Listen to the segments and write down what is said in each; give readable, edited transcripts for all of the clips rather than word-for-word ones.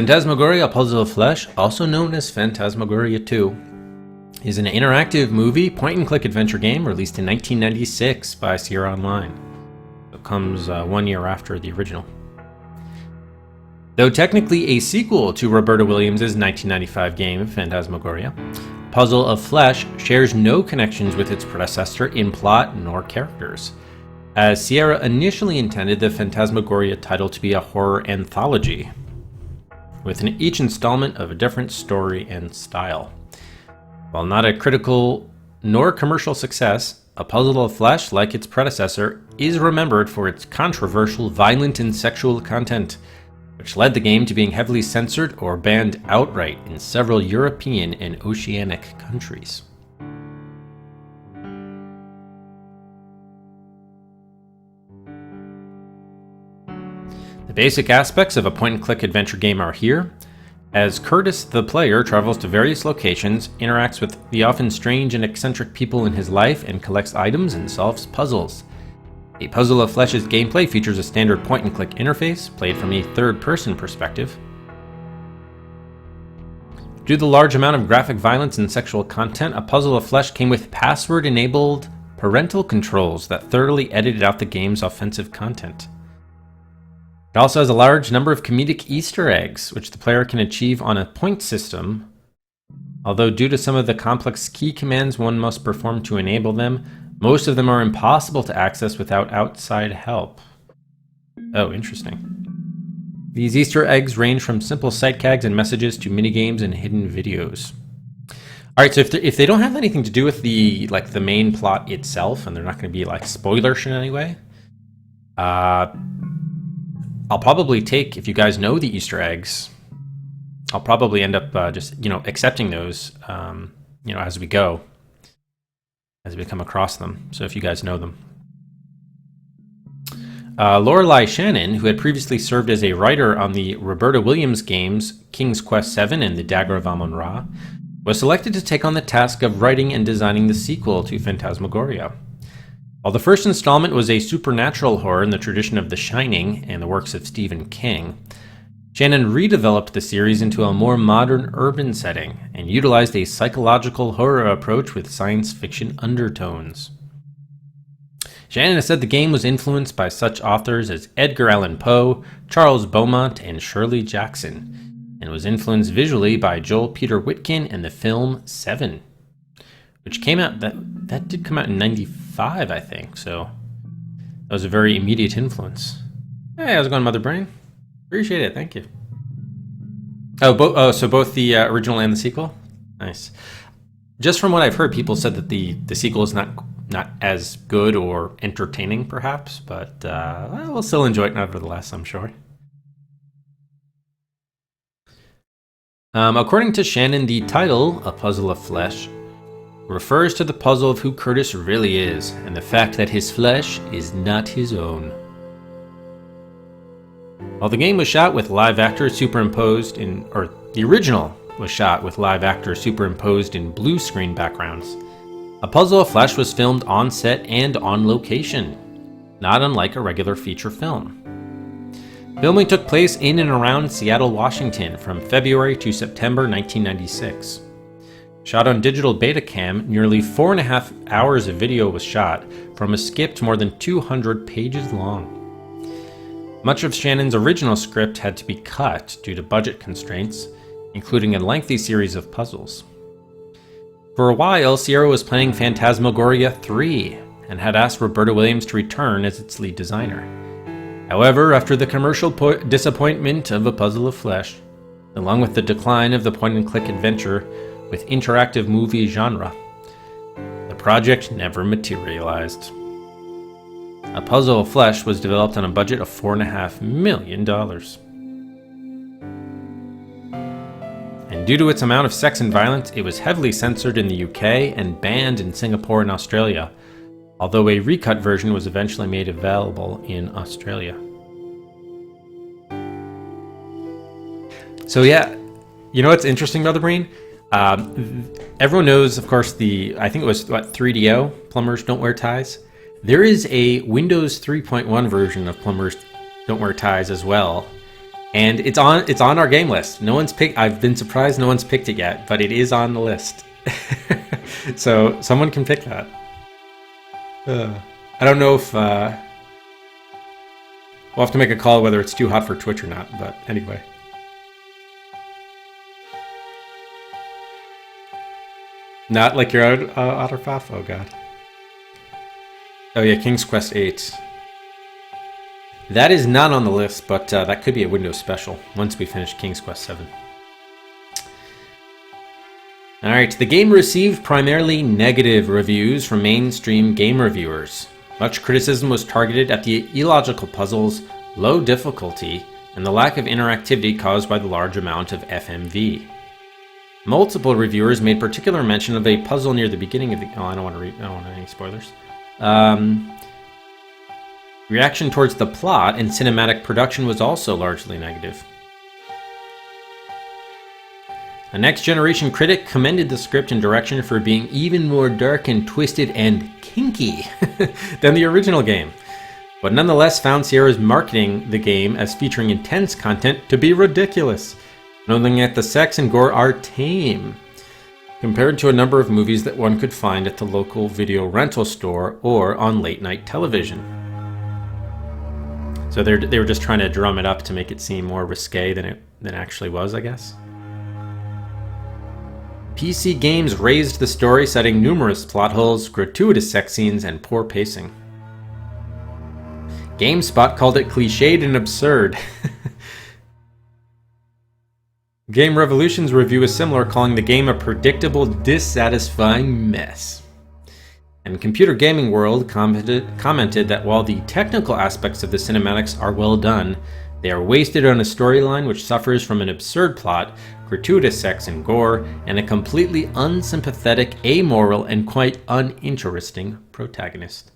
Phantasmagoria: A Puzzle of Flesh, also known as Phantasmagoria 2, is an interactive movie point-and-click adventure game released in 1996 by Sierra Online. It comes 1 year after the original. Though technically a sequel to Roberta Williams' 1995 game Phantasmagoria, Puzzle of Flesh shares no connections with its predecessor in plot nor characters, as Sierra initially intended the Phantasmagoria title to be a horror anthology, with each installment of a different story and style. While not a critical nor commercial success, A Puzzle of Flesh, like its predecessor, is remembered for its controversial, violent, and sexual content, which led the game to being heavily censored or banned outright in several European and Oceanic countries. The basic aspects of a point-and-click adventure game are here, as Curtis, the player, travels to various locations, interacts with the often strange and eccentric people in his life, and collects items and solves puzzles. A Puzzle of Flesh's gameplay features a standard point-and-click interface, played from a third-person perspective. Due to the large amount of graphic violence and sexual content, A Puzzle of Flesh came with password-enabled parental controls that thoroughly edited out the game's offensive content. It also has a large number of comedic Easter eggs, which the player can achieve on a point system, although due to some of the complex key commands one must perform to enable them, most of them are impossible to access without outside help. Oh, interesting. These Easter eggs range from simple sight gags and messages to minigames and hidden videos. Alright, so if they don't have anything to do with the main plot itself, and they're not going to be spoilerish in any way, I'll probably take, if you guys know the Easter eggs, I'll probably end up just accepting those as we go, as we come across them. So if you guys know them. Lorelei Shannon, who had previously served as a writer on the Roberta Williams games King's Quest VII and the Dagger of Amun-Ra, was selected to take on the task of writing and designing the sequel to Phantasmagoria. While the first installment was a supernatural horror in the tradition of The Shining and the works of Stephen King, Shannon redeveloped the series into a more modern urban setting and utilized a psychological horror approach with science fiction undertones. Shannon has said the game was influenced by such authors as Edgar Allan Poe, Charles Beaumont, and Shirley Jackson, and was influenced visually by Joel Peter Witkin and the film Seven, which came out, that did come out in 95, I think, so that was a very immediate influence. Hey, how's it going, Mother Brain? Appreciate it, thank you. So both the original and the sequel? Nice. Just from what I've heard, people said that the sequel is not as good or entertaining, perhaps, but we'll still enjoy it nevertheless, I'm sure. According to Shannon, the title, A Puzzle of Flesh, refers to the puzzle of who Curtis really is, and the fact that his flesh is not his own. While the game was shot with live actors superimposed the original was shot with live actors superimposed in blue screen backgrounds, A Puzzle of Flesh was filmed on set and on location, not unlike a regular feature film. Filming took place in and around Seattle, Washington from February to September 1996. Shot on digital Betacam, nearly 4.5 hours of video was shot from a script more than 200 pages long. Much of Shannon's original script had to be cut due to budget constraints, including a lengthy series of puzzles. For a while, Sierra was planning Phantasmagoria 3 and had asked Roberta Williams to return as its lead designer. However, after the commercial disappointment of A Puzzle of Flesh, along with the decline of the point-and-click adventure with interactive movie genre, the project never materialized. A Puzzle of Flesh was developed on a budget of $4.5 million. And due to its amount of sex and violence, it was heavily censored in the UK and banned in Singapore and Australia, although a recut version was eventually made available in Australia. So yeah, you know what's interesting, Brother Brain? Everyone knows, of course, I think it was 3DO, Plumbers Don't Wear Ties. There is a Windows 3.1 version of Plumbers Don't Wear Ties as well, And it's on our game list. No one's picked. I've been surprised no one's picked it yet, but it is on the list. So someone can pick that. I don't know if we'll have to make a call whether it's too hot for Twitch or not. But anyway. Not like you're out of path. Oh god. Oh yeah, King's Quest 8. That is not on the list, but that could be a Windows special once we finish King's Quest 7. Alright, the game received primarily negative reviews from mainstream game reviewers. Much criticism was targeted at the illogical puzzles, low difficulty, and the lack of interactivity caused by the large amount of FMV. Multiple reviewers made particular mention of a puzzle near the beginning of the... Oh, I don't want any spoilers. Reaction towards the plot and cinematic production was also largely negative. A next-generation critic commended the script and direction for being even more dark and twisted and kinky than the original game, but nonetheless found Sierra's marketing the game as featuring intense content to be ridiculous, noting that the sex and gore are tame, compared to a number of movies that one could find at the local video rental store or on late-night television. So they were just trying to drum it up to make it seem more risque than it actually was, I guess. PC Games raised the story, citing numerous plot holes, gratuitous sex scenes, and poor pacing. GameSpot called it cliched and absurd. Game Revolution's review is similar, calling the game a predictable, dissatisfying mess. And Computer Gaming World commented that while the technical aspects of the cinematics are well done, they are wasted on a storyline which suffers from an absurd plot, gratuitous sex and gore, and a completely unsympathetic, amoral, and quite uninteresting protagonist.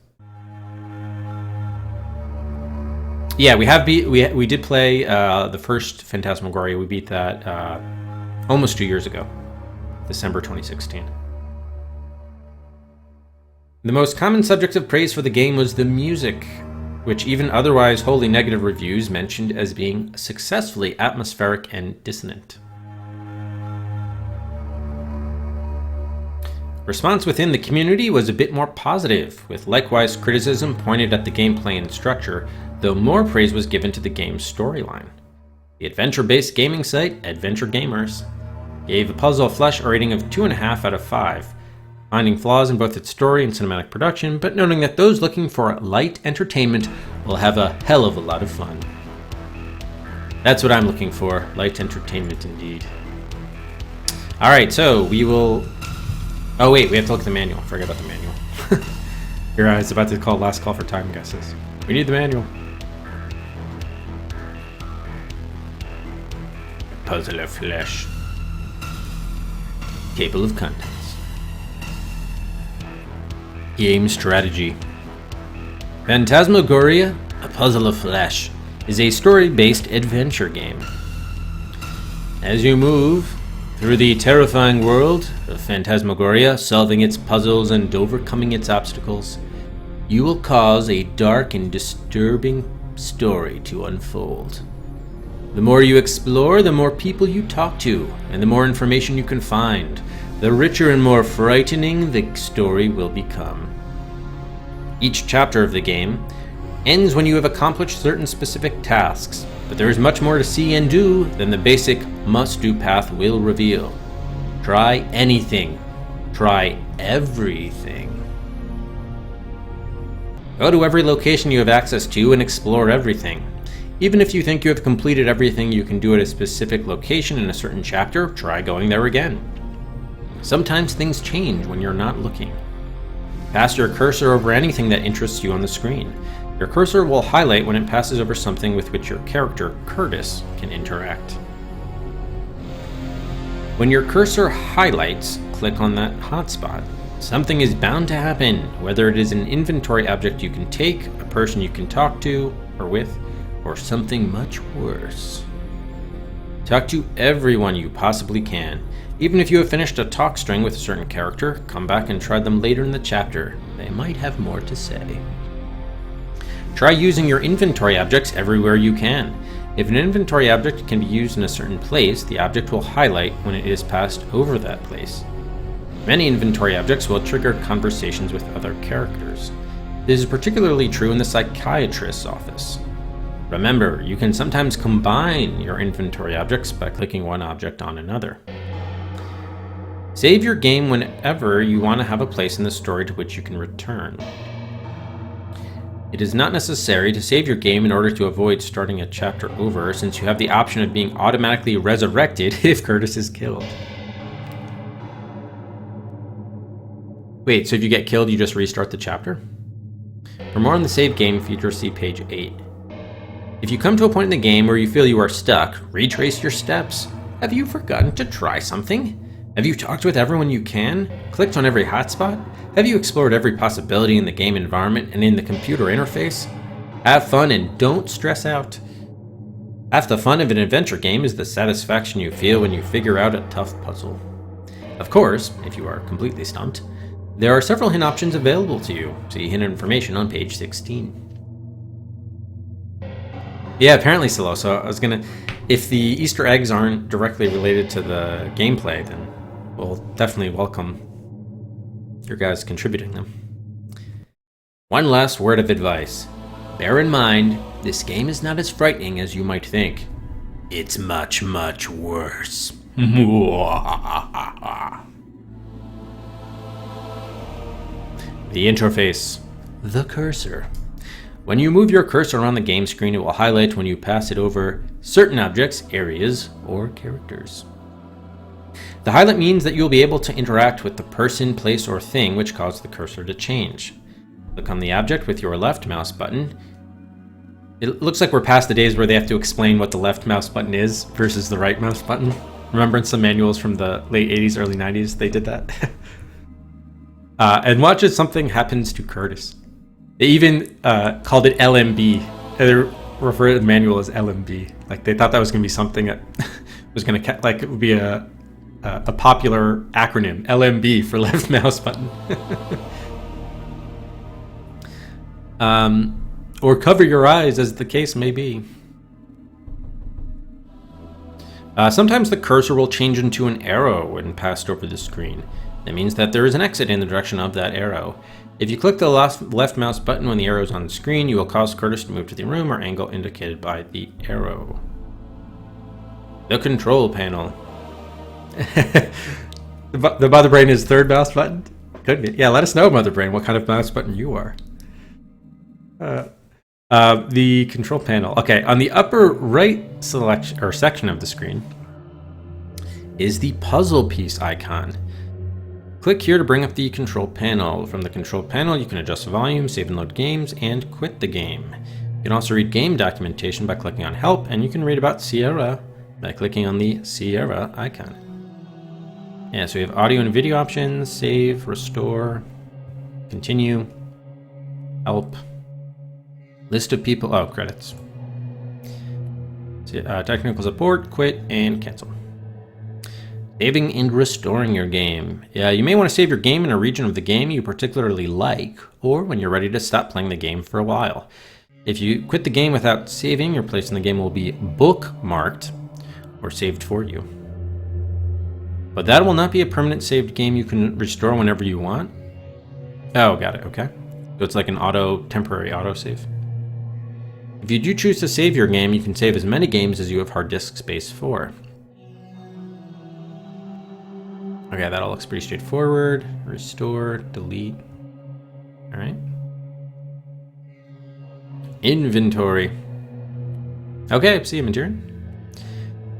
Yeah, we did play the first Phantasmagoria. We beat that almost 2 years ago, December 2016. The most common subject of praise for the game was the music, which even otherwise wholly negative reviews mentioned as being successfully atmospheric and dissonant. Response within the community was a bit more positive, with likewise criticism pointed at the gameplay and structure, though more praise was given to the game's storyline. The adventure-based gaming site, Adventure Gamers, gave A Puzzle of Flesh a rating of 2.5 out of 5, finding flaws in both its story and cinematic production, but noting that those looking for light entertainment will have a hell of a lot of fun. That's what I'm looking for, light entertainment indeed. Alright, so we will... Oh wait, we have to look at the manual. Forget about the manual. Your eyes about to call last call for time guesses. We need the manual. Puzzle of Flesh. Table of contents. Game strategy. Phantasmagoria, A Puzzle of Flesh, is a story-based adventure game. As you move through the terrifying world of Phantasmagoria, solving its puzzles and overcoming its obstacles, you will cause a dark and disturbing story to unfold. The more you explore, the more people you talk to, and the more information you can find, the richer and more frightening the story will become. Each chapter of the game ends when you have accomplished certain specific tasks, but there is much more to see and do than the basic must-do path will reveal. Try anything. Try everything. Go to every location you have access to and explore everything. Even if you think you have completed everything you can do at a specific location in a certain chapter, try going there again. Sometimes things change when you're not looking. Pass your cursor over anything that interests you on the screen. Your cursor will highlight when it passes over something with which your character, Curtis, can interact. When your cursor highlights, click on that hotspot. Something is bound to happen, whether it is an inventory object you can take, a person you can talk to or with, or something much worse. Talk to everyone you possibly can. Even if you have finished a talk string with a certain character, come back and try them later in the chapter. They might have more to say. Try using your inventory objects everywhere you can. If an inventory object can be used in a certain place, the object will highlight when it is passed over that place. Many inventory objects will trigger conversations with other characters. This is particularly true in the psychiatrist's office. Remember, you can sometimes combine your inventory objects by clicking one object on another. Save your game whenever you want to have a place in the story to which you can return. It is not necessary to save your game in order to avoid starting a chapter over, since you have the option of being automatically resurrected if Curtis is killed. Wait, so if you get killed, you just restart the chapter? For more on the save game feature, see page 8. If you come to a point in the game where you feel you are stuck, retrace your steps. Have you forgotten to try something? Have you talked with everyone you can? Clicked on every hotspot? Have you explored every possibility in the game environment and in the computer interface? Have fun and don't stress out. Half the fun of an adventure game is the satisfaction you feel when you figure out a tough puzzle. Of course, if you are completely stumped, there are several hint options available to you. See hint information on page 16. Yeah, apparently, Siloso. I was gonna... If the Easter eggs aren't directly related to the gameplay, then we'll definitely welcome your guys contributing them. One last word of advice. Bear in mind, this game is not as frightening as you might think. It's much, much worse. The interface. The cursor. When you move your cursor on the game screen, it will highlight when you pass it over certain objects, areas, or characters. The highlight means that you'll be able to interact with the person, place, or thing which caused the cursor to change. Click on the object with your left mouse button. It looks like we're past the days where they have to explain what the left mouse button is versus the right mouse button. Remember in some manuals from the late 80s, early 90s, they did that? And watch as something happens to Curtis. They even called it LMB. They refer to the manual as LMB. Like they thought that was going to be something that was going to like it would be a popular acronym, LMB for left mouse button. Or cover your eyes, as the case may be. Sometimes the cursor will change into an arrow when passed over the screen. That means that there is an exit in the direction of that arrow. If you click the left mouse button when the arrow is on the screen, you will cause Curtis to move to the room or angle indicated by the arrow. The control panel. The Mother Brain is third mouse button? Could be. Yeah, let us know, Mother Brain, what kind of mouse button you are. The control panel. Okay, on the upper right selection or section of the screen is the puzzle piece icon. Click here to bring up the control panel. From the control panel, you can adjust the volume, save and load games, and quit the game. You can also read game documentation by clicking on Help, and you can read about Sierra by clicking on the Sierra icon. Yeah, so we have audio and video options, save, restore, continue, help, list of people, oh, credits. So, technical support, quit, and cancel. Saving and restoring your game. Yeah, you may want to save your game in a region of the game you particularly like, or when you're ready to stop playing the game for a while. If you quit the game without saving, your place in the game will be bookmarked or saved for you. But that will not be a permanent saved game you can restore whenever you want. Oh, got it, okay. So it's like an temporary autosave. If you do choose to save your game, you can save as many games as you have hard disk space for. Okay, that all looks pretty straightforward. Restore, delete. All right. Inventory. Okay, see inventory.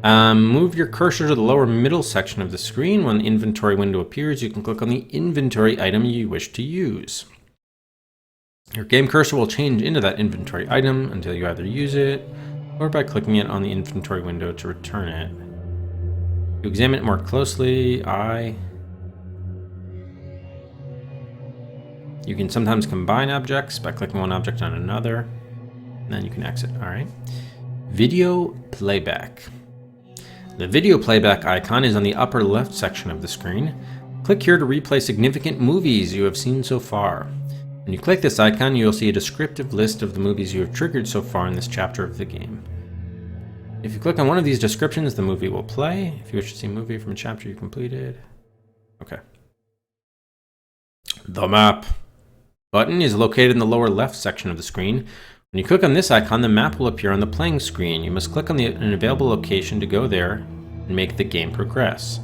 Move your cursor to the lower middle section of the screen. When the inventory window appears, you can click on the inventory item you wish to use. Your game cursor will change into that inventory item until you either use it or by clicking it on the inventory window to return it. To examine it more closely, you can sometimes combine objects by clicking one object on another, and then you can exit. All right. Video playback. The video playback icon is on the upper left section of the screen. Click here to replay significant movies you have seen so far. When you click this icon, you'll see a descriptive list of the movies you have triggered so far in this chapter of the game. If you click on one of these descriptions, the movie will play. If you wish to see a movie from a chapter you completed. Okay. The map button is located in the lower left section of the screen. When you click on this icon, the map will appear on the playing screen. You must click on an available location to go there and make the game progress.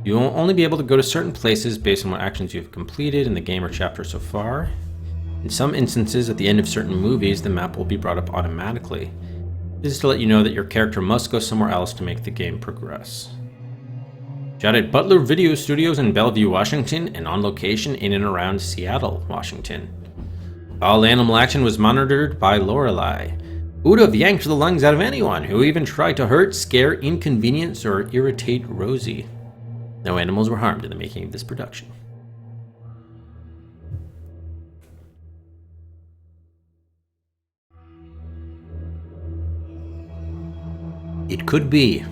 You will only be able to go to certain places based on what actions you have completed in the game or chapter so far. In some instances, at the end of certain movies, the map will be brought up automatically. This is to let you know that your character must go somewhere else to make the game progress. Shot at Butler Video Studios in Bellevue, Washington, and on location in and around Seattle, Washington. All animal action was monitored by Lorelei, who would have yanked the lungs out of anyone who even tried to hurt, scare, inconvenience, or irritate Rosie. No animals were harmed in the making of this production. It could be.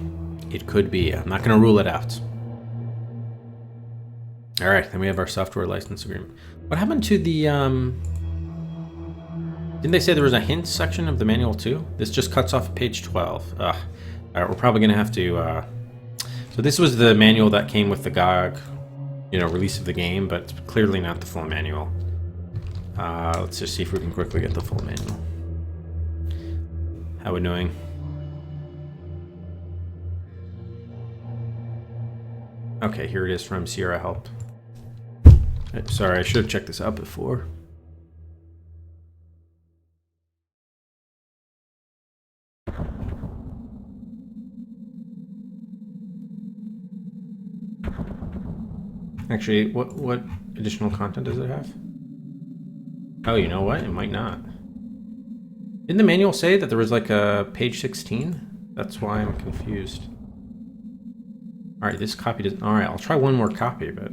It could be. I'm not going to rule it out. All right, then we have our software license agreement. What happened to the Didn't they say there was a hint section of the manual too? This just cuts off page 12. All right, we're probably gonna have to. So this was the manual that came with the GOG, release of the game, but clearly not the full manual. Let's just see if we can quickly get the full manual. How annoying. Okay, here it is from Sierra Help. Sorry, I should have checked this out before. Actually, what additional content does it have? Oh, you know what? It might not. Didn't the manual say that there was like a page 16? That's why I'm confused. Alright, this copy doesn't... Alright, I'll try one more copy, but...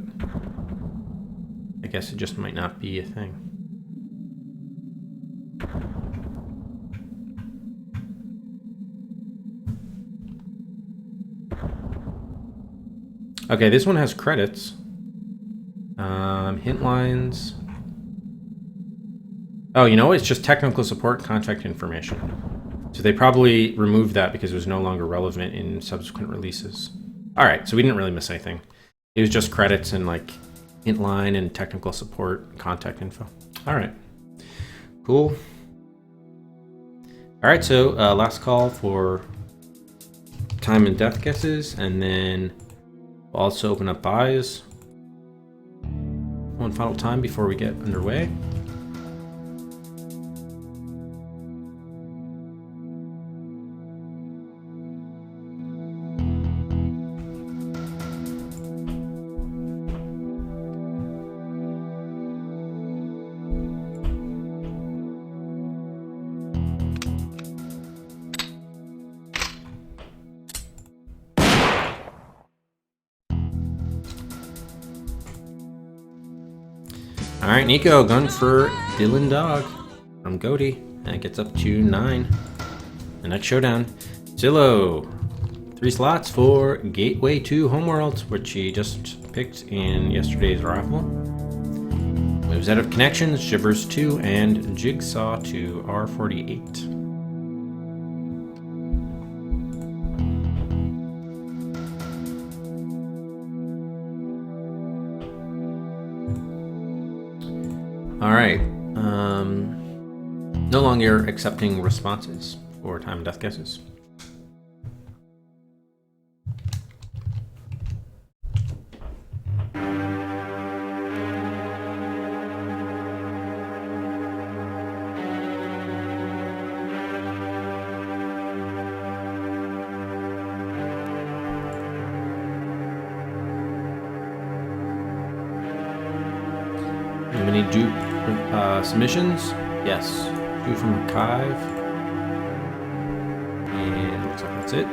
I guess it just might not be a thing. Okay, this one has credits. Hint lines. Oh, you know what? It's just technical support contact information. So they probably removed that because it was no longer relevant in subsequent releases. Alright, so we didn't really miss anything. It was just credits and like hint line and technical support contact info. Alright. Cool. Alright, so last call for time and death guesses, and then we'll also open up buys one final time before we get underway. Alright, Nico, gun for Dylan Dog from Goaty. That gets up to 9. The next showdown. Zillow. 3 slots for Gateway to Homeworld, which he just picked in yesterday's raffle. Moves out of Connections, Shivers 2, and Jigsaw to R48. Alright, no longer accepting responses for time and death guesses. How many dupe submissions? Yes. 2 from Archive. And looks like that's it.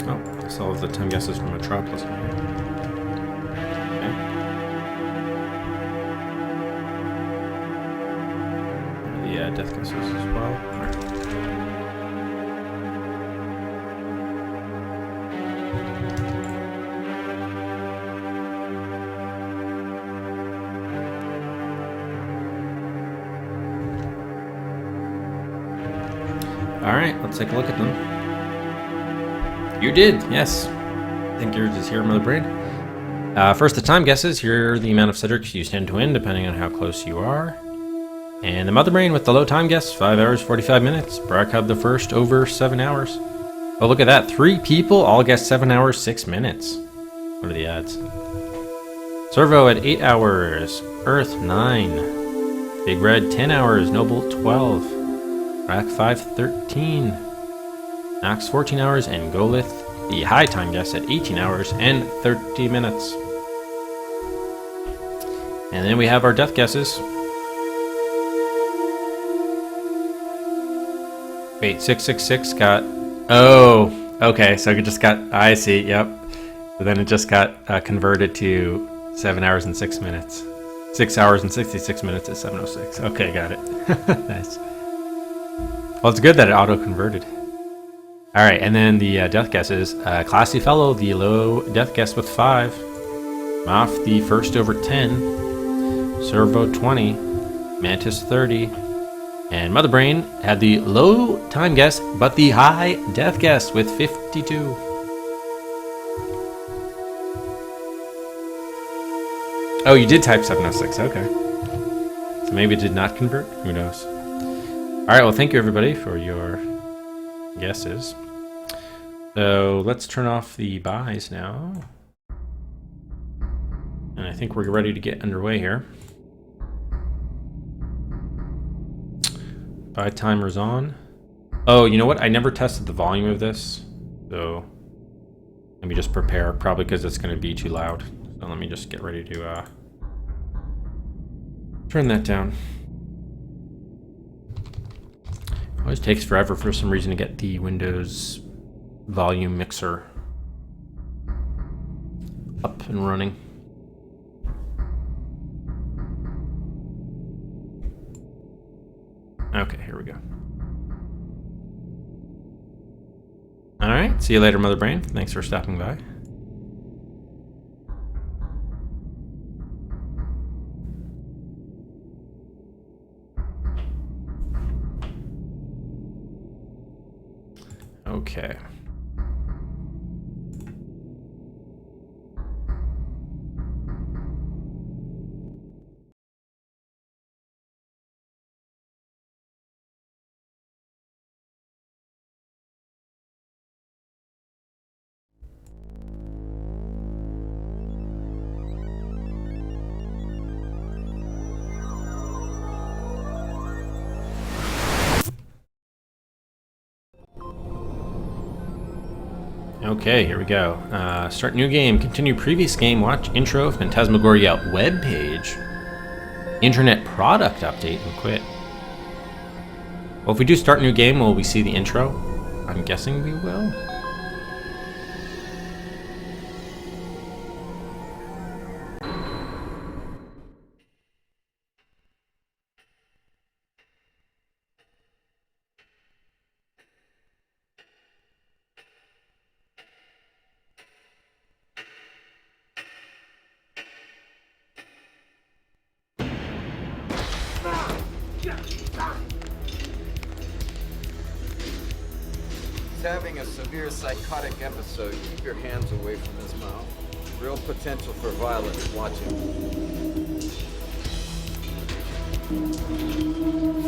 Oh, I saw the 10 guesses from Metropolis in here. Death guesses as well. Right. Alright, let's take a look at them. You did, yes. I think yours is here, Mother Brain. First, the time guesses. Here are the amount of Cedrics you stand to win, depending on how close you are. And the Mother Brain with the low time guess, 5 hours, 45 minutes. Brack Hub the first, over 7 hours. Oh, look at that. 3 people all guessed 7 hours, 6 minutes. What are the odds? Servo at 8 hours. Earth, 9. Big Red, 10 hours. Noble, 12. Brack 5, 13. Max, 14 hours. And Golith, the high time guess, at 18 hours and 30 minutes. And then we have our death guesses. Wait, 666 got... Oh, okay, so it just got... I see, yep. But then it just got converted to 7 hours and 6 minutes. 6 hours and 66 minutes at 7:06. Okay, got it. Nice. Well, it's good that it auto-converted. Alright, and then the death guesses. Classy Fellow, the low death guess with 5. Moff, the first over 10. Servo, 20. Mantis, 30. And Mother Brain had the low time guess, but the high death guess with 52. Oh, you did type 706, okay. So maybe it did not convert? Who knows? Alright, well thank you everybody for your guesses. So let's turn off the buys now. And I think we're ready to get underway here. Buy timer's on. Oh, you know what? I never tested the volume of this. So let me just prepare, probably because it's going to be too loud. So let me just get ready to turn that down. Always takes forever for some reason to get the Windows volume mixer up and running. Okay, here we go. Alright, see you later, Mother Brain. Thanks for stopping by. Okay. Okay, here we go. Start new game, continue previous game, watch intro, Phantasmagoria web page, internet product update, and quit. Well, if we do start new game, will we see the intro? I'm guessing we will. Having a severe psychotic episode, keep your hands away from his mouth. Real potential for violence. Watch him.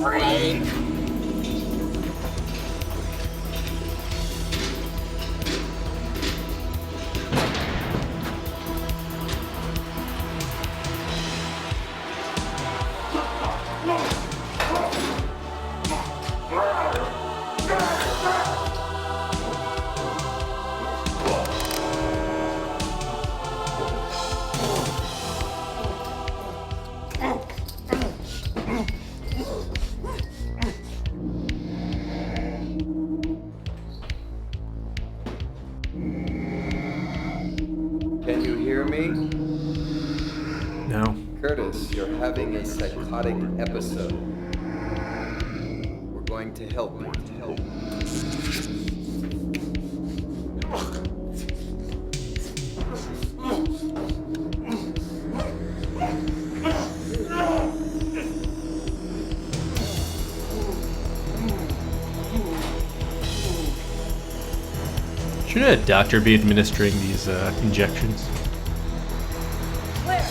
Freak! Can you hear me? No. Curtis, you're having a psychotic episode. We're going to help you. Should a doctor be administering these injections? Where?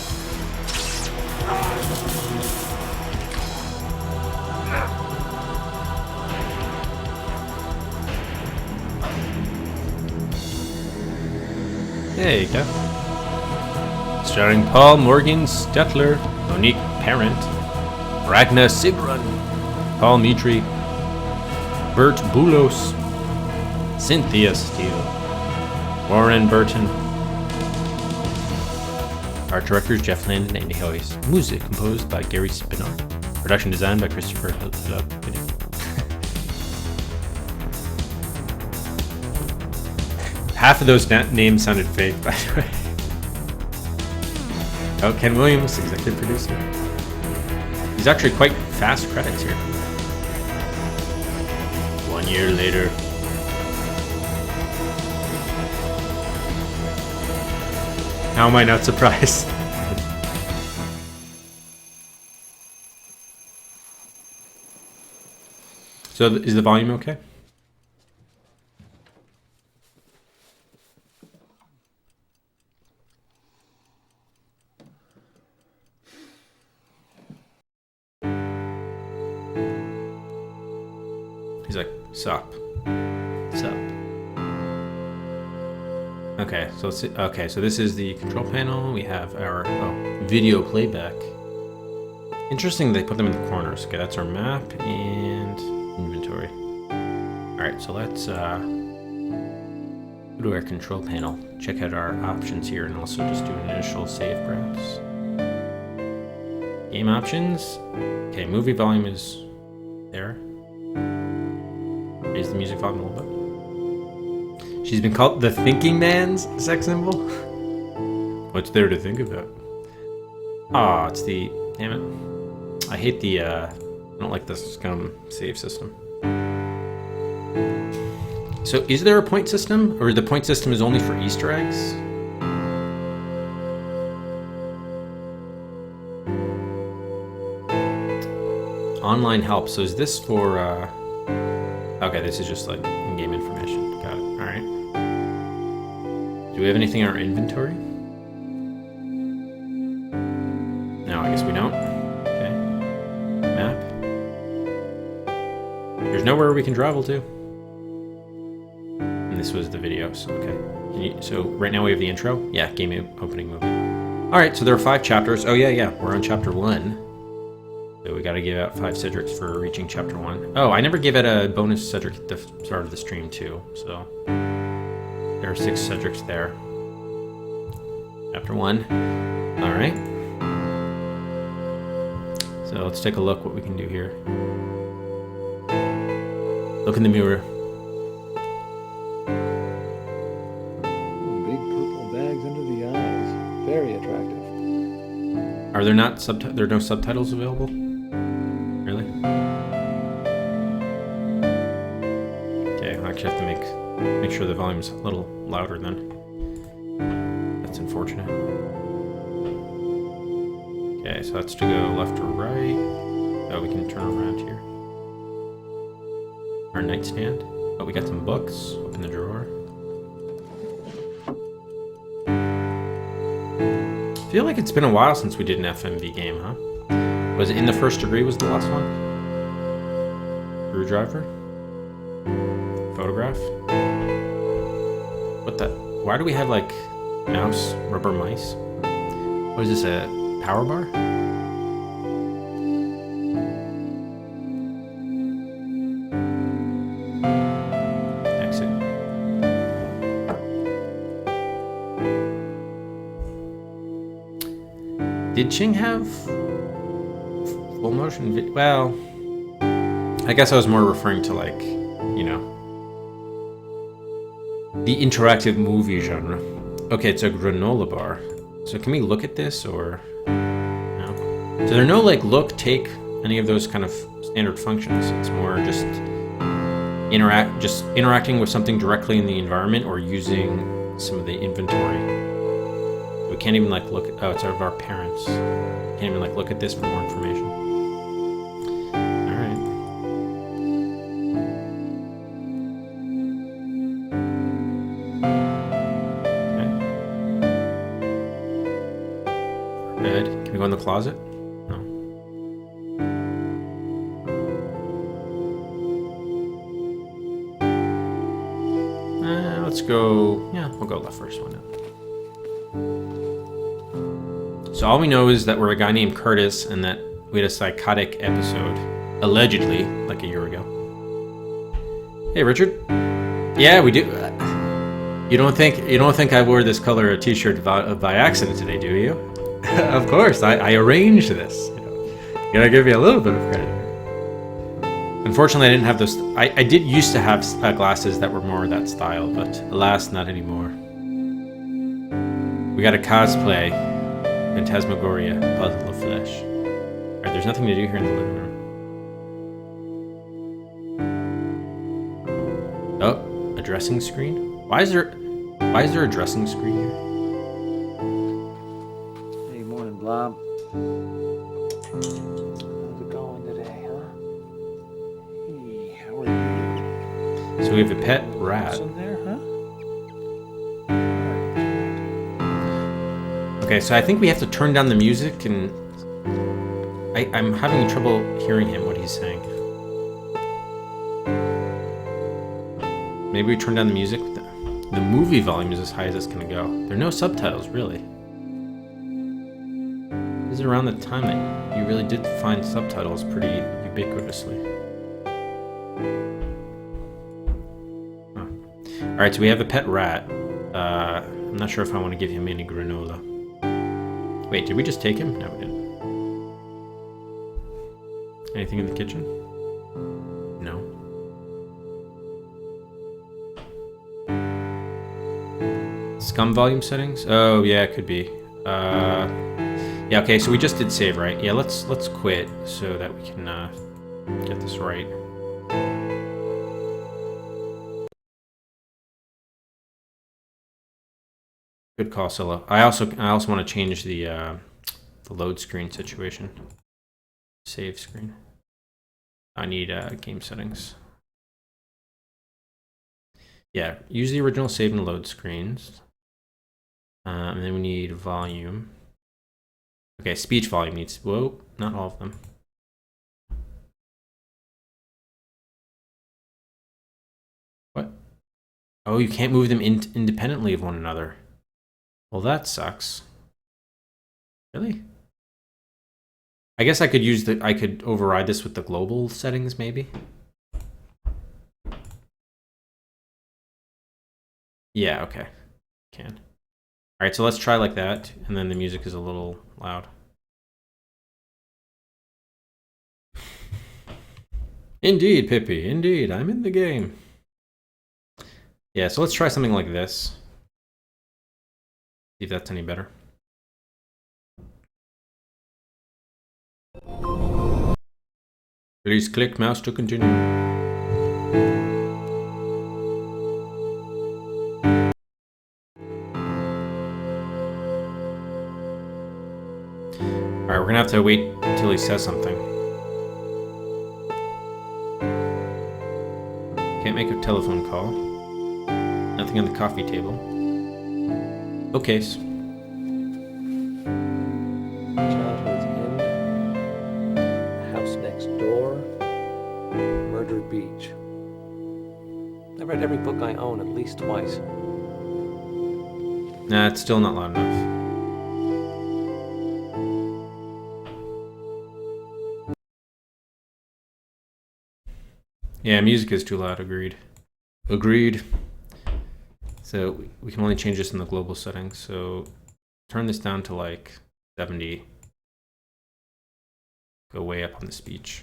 There you go. Starring Paul Morgan Stetler, Monique Parent, Ragnar Sigrun, Paul Mitri, Bert Boulos, Cynthia Steele, Warren Burton. Art directors Jeff Landon and Andy Hoyes. Music composed by Gary Spinner. Production design by Christopher Hill. Half of those names sounded fake, by the way. Oh, Ken Williams, executive producer. He's actually quite fast credits here. 1 year later. How am I not surprised? So is the volume okay? He's like, sup. Sup. Okay, so let's see. Okay, so this is the control panel. We have our video playback. Interesting they put them in the corners. Okay, that's our map and inventory. Alright, so let's go to our control panel. Check out our options here and also just do an initial save perhaps. Game options. Okay, movie volume is there. Raise the music volume a little bit. She's been called the thinking man's sex symbol. What's there to think about? Ah, it's the... Damn it. I hate the... I don't like the scum save system. So is there a point system? Or the point system is only for Easter eggs? Online help. So is this for... Okay, this is just like in-game information. Got it. Alright. Do we have anything in our inventory? No, I guess we don't. Okay. Map. There's nowhere we can travel to. And this was the video, so okay. So right now we have the intro? Yeah, game opening movie. Alright, so there are 5 chapters. Oh yeah, we're on chapter 1. So we gotta give out 5 Cedrics for reaching chapter 1. Oh, I never gave out a bonus Cedric at the start of the stream too, so... There are 6 Cedrics there. Chapter 1. Alright. So let's take a look what we can do here. Look in the mirror. Big purple bags under the eyes. Very attractive. Are there not there are no subtitles available? Really? Okay, I actually have to make sure the volume's a little louder then. That's unfortunate. Okay, so that's to go left or right. Oh, we can turn around here. Our nightstand. Oh, we got some books. Open the drawer. I feel like it's been a while since we did an FMV game, huh? Was it In the First Degree was the last one? Screwdriver? Photograph? What the? Why do we have like mouse, rubber mice? What is this, a power bar? Exit. Did Ching have full motion video? Well, I guess I was more referring to like, you know, the interactive movie genre. Okay, it's a granola bar. So can we look at this or no? So there are no like look, take, any of those kind of standard functions. It's more just interacting with something directly in the environment or using some of the inventory. We can't even like look. Oh, it's of our parents. Can't even like look at this for more information. All right. Ed, can we go in the closet? No. Let's go... Yeah, we'll go left first. Why not? So all we know is that we're a guy named Curtis and that we had a psychotic episode, allegedly, like a year ago. Hey, Richard. Yeah, we do. You don't think I wore this color t-shirt by accident today, do you? Of course, I arranged this. Gotta give you a little bit of credit. Unfortunately, I didn't have those. I did used to have glasses that were more that style, but alas, not anymore. We got a cosplay. Phantasmagoria, Puzzle of Flesh. Alright, there's nothing to do here in the living room. Oh, a dressing screen? Why is there a dressing screen here? Hey, morning, Blob. How's it going today, huh? Hey, how are you? So we have a pet rat. In there, huh? Okay, so I think we have to turn down the music, and I'm having trouble hearing him, what he's saying. Maybe we turn down the music. The movie volume is as high as it's gonna go. There are no subtitles, really. This is around the time that you really did find subtitles pretty ubiquitously. Huh. Alright, so we have a pet rat. I'm not sure if I want to give him any granola. Wait, did we just take him? No, we didn't. Anything in the kitchen? No. Scum volume settings? Oh, yeah, it could be. Yeah, okay, so we just did save, right? Yeah, let's quit so that we can get this right. Good call, Scylla. I also want to change the load screen situation. Save screen. I need game settings. Yeah, use the original save and load screens. And then we need volume. Okay, speech volume needs... Whoa, not all of them. What? Oh, you can't move them independently of one another. Well, that sucks. Really? I guess I could I could override this with the global settings, maybe? Yeah, okay. Can. Alright, so let's try like that, and then the music is a little loud. Indeed, Pippi, indeed, I'm in the game. Yeah, so let's try something like this. See if that's any better. Please click mouse to continue. Alright, we're gonna have to wait until he says something. Can't make a telephone call. Nothing on the coffee table. Okay. Childhood's End. House Next Door. Murder Beach. I've read every book I own at least twice. Nah, it's still not loud enough. Yeah, music is too loud, agreed. Agreed. So we can only change this in the global settings. So turn this down to like 70. Go way up on the speech.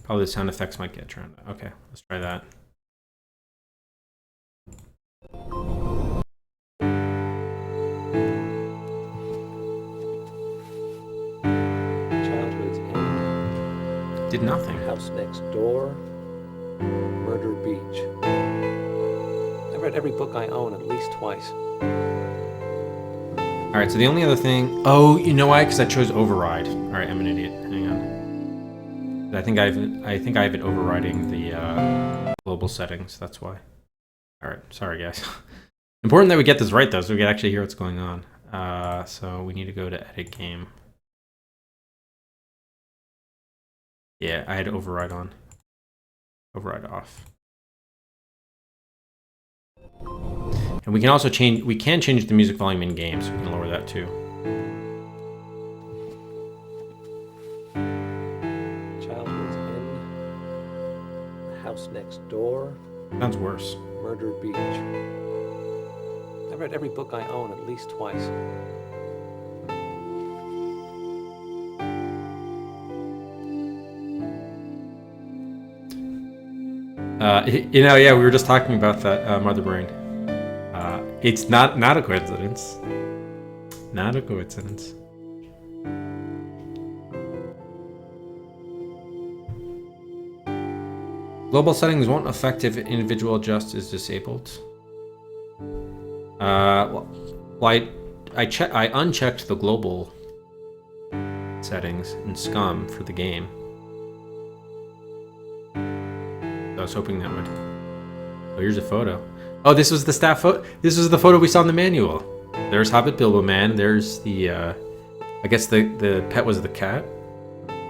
Probably the sound effects might get turned. Okay, let's try that. Childhood's End. Did nothing. House Next Door. Murder Beach. I've read every book I own at least twice. Alright, so the only other thing... Oh, you know why? Because I chose override. Alright, I'm an idiot. Hang on. I think I have it overriding the global settings. That's why. Alright, sorry guys. Important that we get this right though, so we can actually hear what's going on. So we need to go to edit game. Yeah, I had override on. Override off. And we can also change, we can change the music volume in game, so we can lower that too. Childhood's End, The House Next Door, Sounds worse. Murder Beach. I've read every book I own at least twice. Yeah, we were just talking about that, Mother Brain. It's not a coincidence. Not a coincidence. Global settings won't affect if individual adjust is disabled. Well, I unchecked the global settings in Scum for the game. I was hoping that would. Oh, here's a photo. Oh, this was the staff photo. This was the photo we saw in the manual. There's Hobbit Bilbo Man. There's the, I guess the pet was the cat.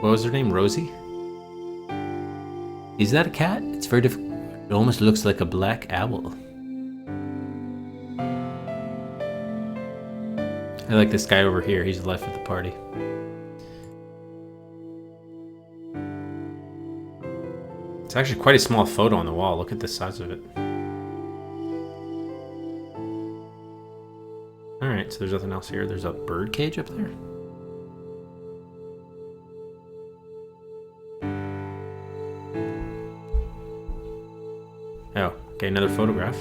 What was her name? Rosie? Is that a cat? It's very difficult. It almost looks like a black owl. I like this guy over here. He's the life of the party. It's actually quite a small photo on the wall. Look at the size of it. Alright, so there's nothing else here. There's a bird cage up there. Oh, okay, another photograph.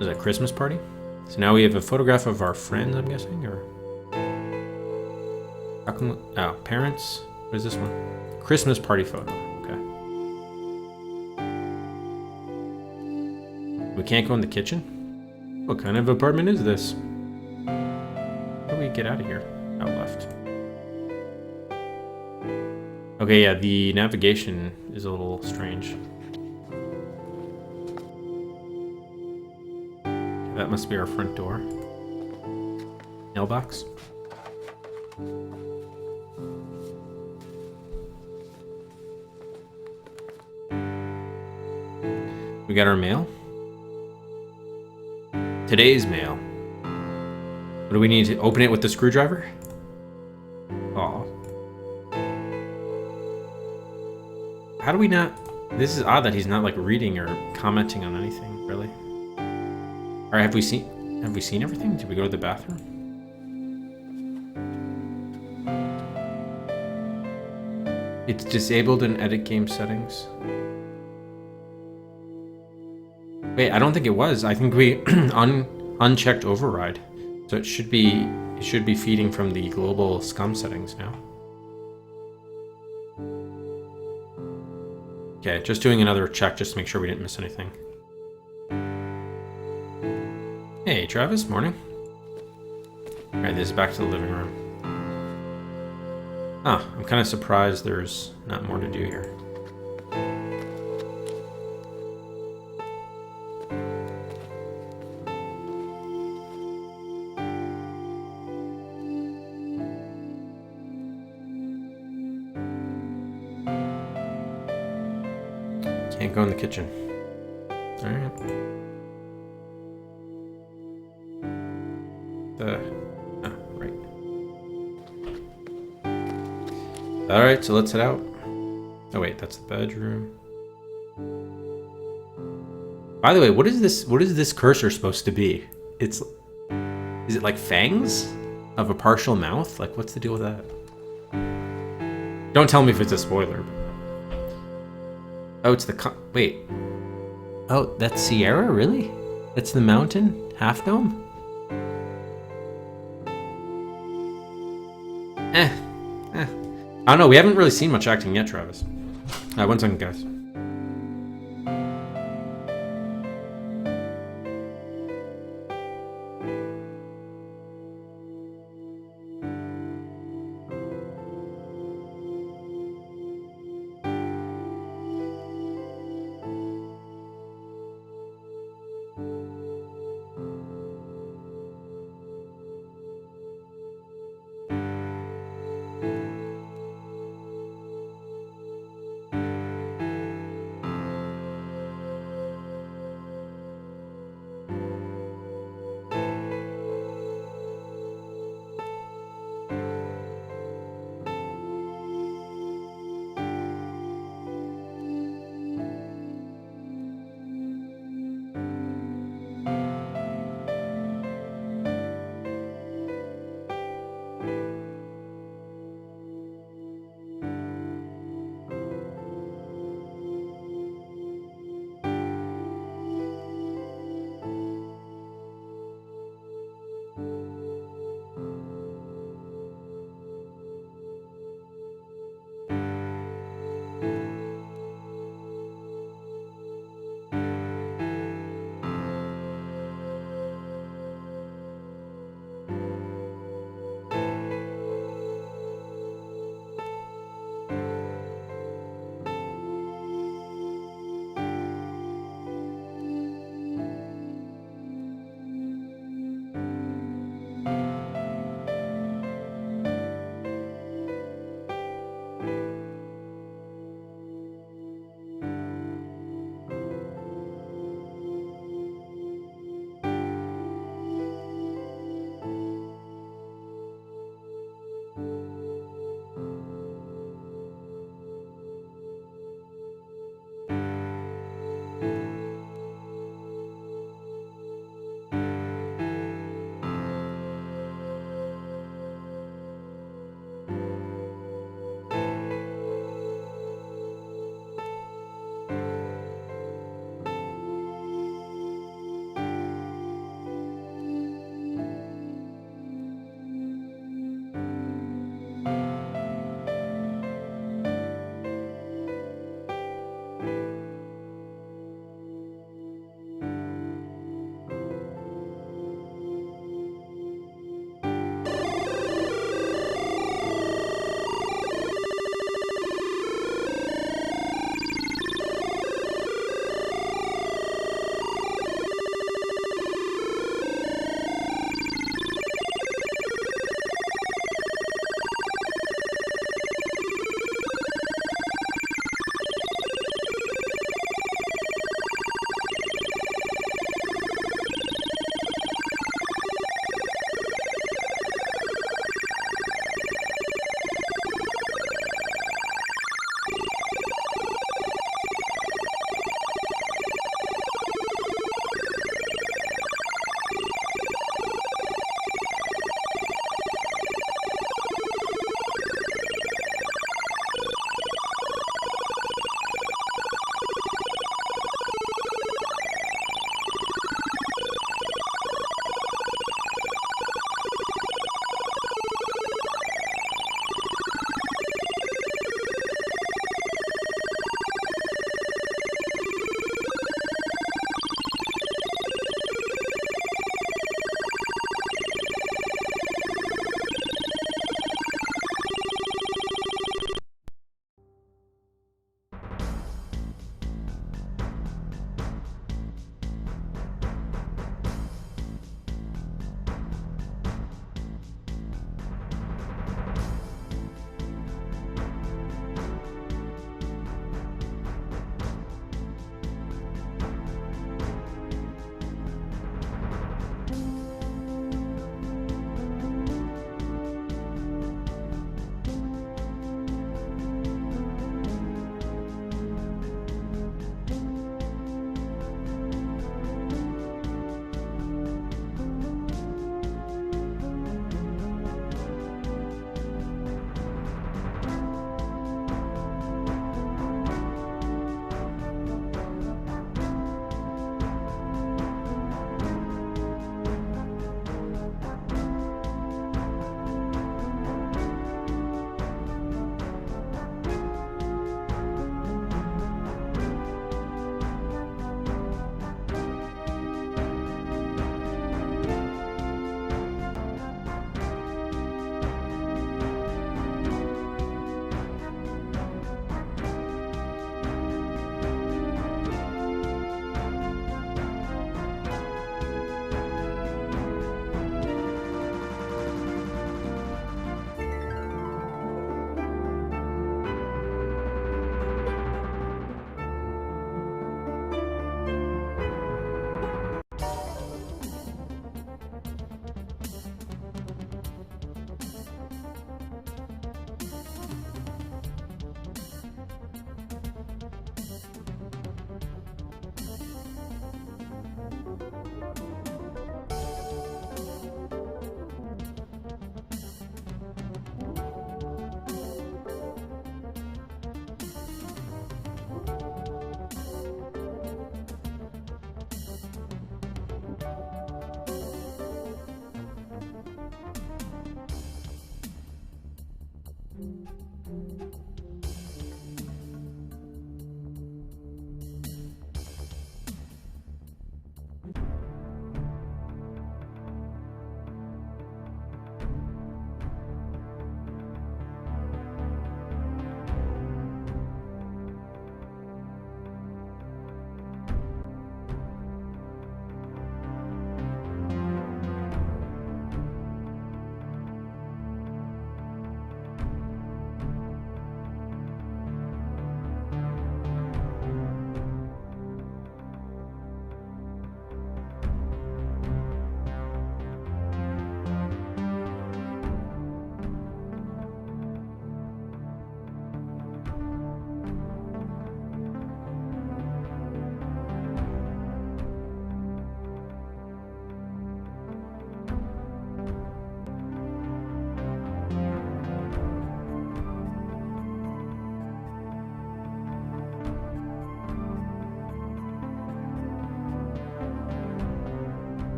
Is that a Christmas party? So now we have a photograph of our friends, I'm guessing, or... How come... Oh, parents? What is this one? Christmas party photo. Okay. We can't go in the kitchen? What kind of apartment is this? How do we get out of here? Out left. Okay, yeah, the navigation is a little strange. That must be our front door. Mailbox. We got our mail. Today's mail. What do we need to open it with the screwdriver? Aw. How do we not... This is odd that he's not like reading or commenting on anything, really. Alright, have we seen everything? Did we go to the bathroom? It's disabled in edit game settings. Wait, I don't think it was. I think we unchecked override. So it should be feeding from the global scum settings now. Okay, just doing another check just to make sure we didn't miss anything. Hey, Travis, morning. Alright, this is back to the living room. Ah, I'm kind of surprised there's not more to do here. Can't go in the kitchen. Alright. Right. Alright, so let's head out. Oh wait, that's the bedroom. By the way, what is this cursor supposed to be? Is it like fangs of a partial mouth? Like, what's the deal with that? Don't tell me if it's a spoiler. Oh, it's the wait. Oh, that's Sierra, really? That's the mountain half dome? I don't know, we haven't really seen much acting yet, Travis. 1 second, guys.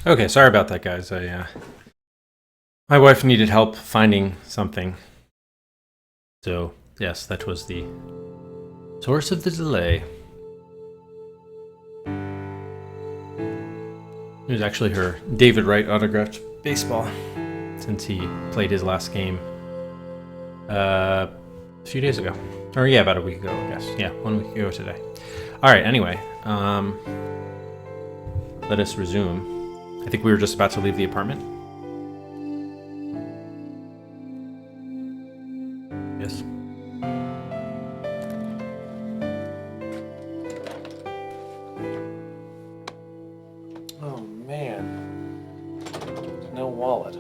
Okay, sorry about that, guys. My wife needed help finding something. So, yes, that was the source of the delay. It was actually her David Wright autographed baseball, since he played his last game a few days ago. Or yeah, about a week ago, I guess. Yeah, 1 week ago today. Alright, anyway. Let us resume. I think we were just about to leave the apartment. Yes. Oh man, no wallet.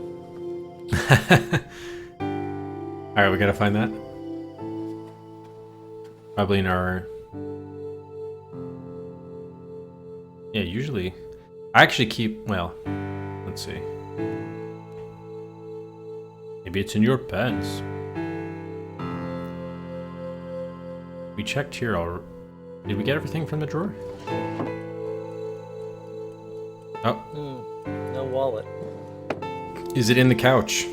Alright, we gotta find that. Probably in our... Yeah, usually... I actually keep... Well, let's see. Maybe it's in your pants. We checked here already. Did we get everything from the drawer? Oh. No wallet. Is it in the couch?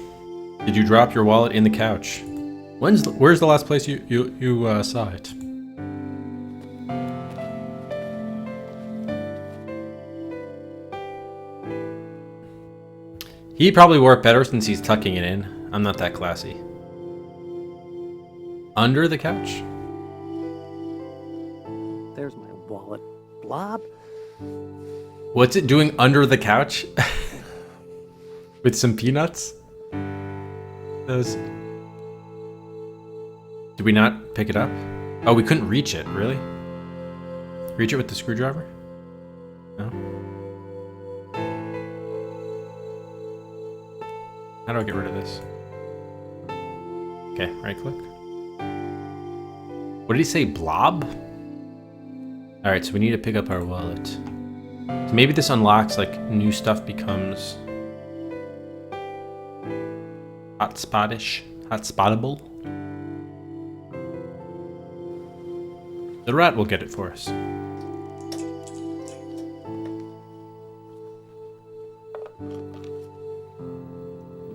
Did you drop your wallet in the couch? Where's the last place you saw it? He probably wore it better since he's tucking it in. I'm not that classy. Under the couch? There's my wallet. Blob? What's it doing under the couch? With some peanuts? Those... Did we not pick it up? Oh, we couldn't reach it, really? Reach it with the screwdriver? No? How do I get rid of this? Okay, right click. What did he say, blob? Alright, so we need to pick up our wallet. So maybe this unlocks, like, new stuff becomes... hotspotable. The rat will get it for us.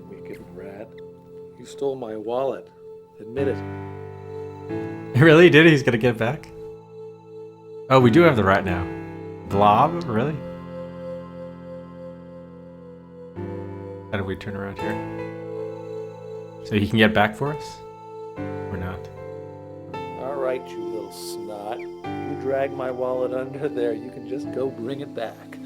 Wicked rat. You stole my wallet. Admit it. Really? Did he? He's gonna get it back? Oh, we do have the rat now. Blob? Really? How do we turn around here? So he can get back for us? Or not? All right, you little snot. You drag my wallet under there, you can just go bring it back.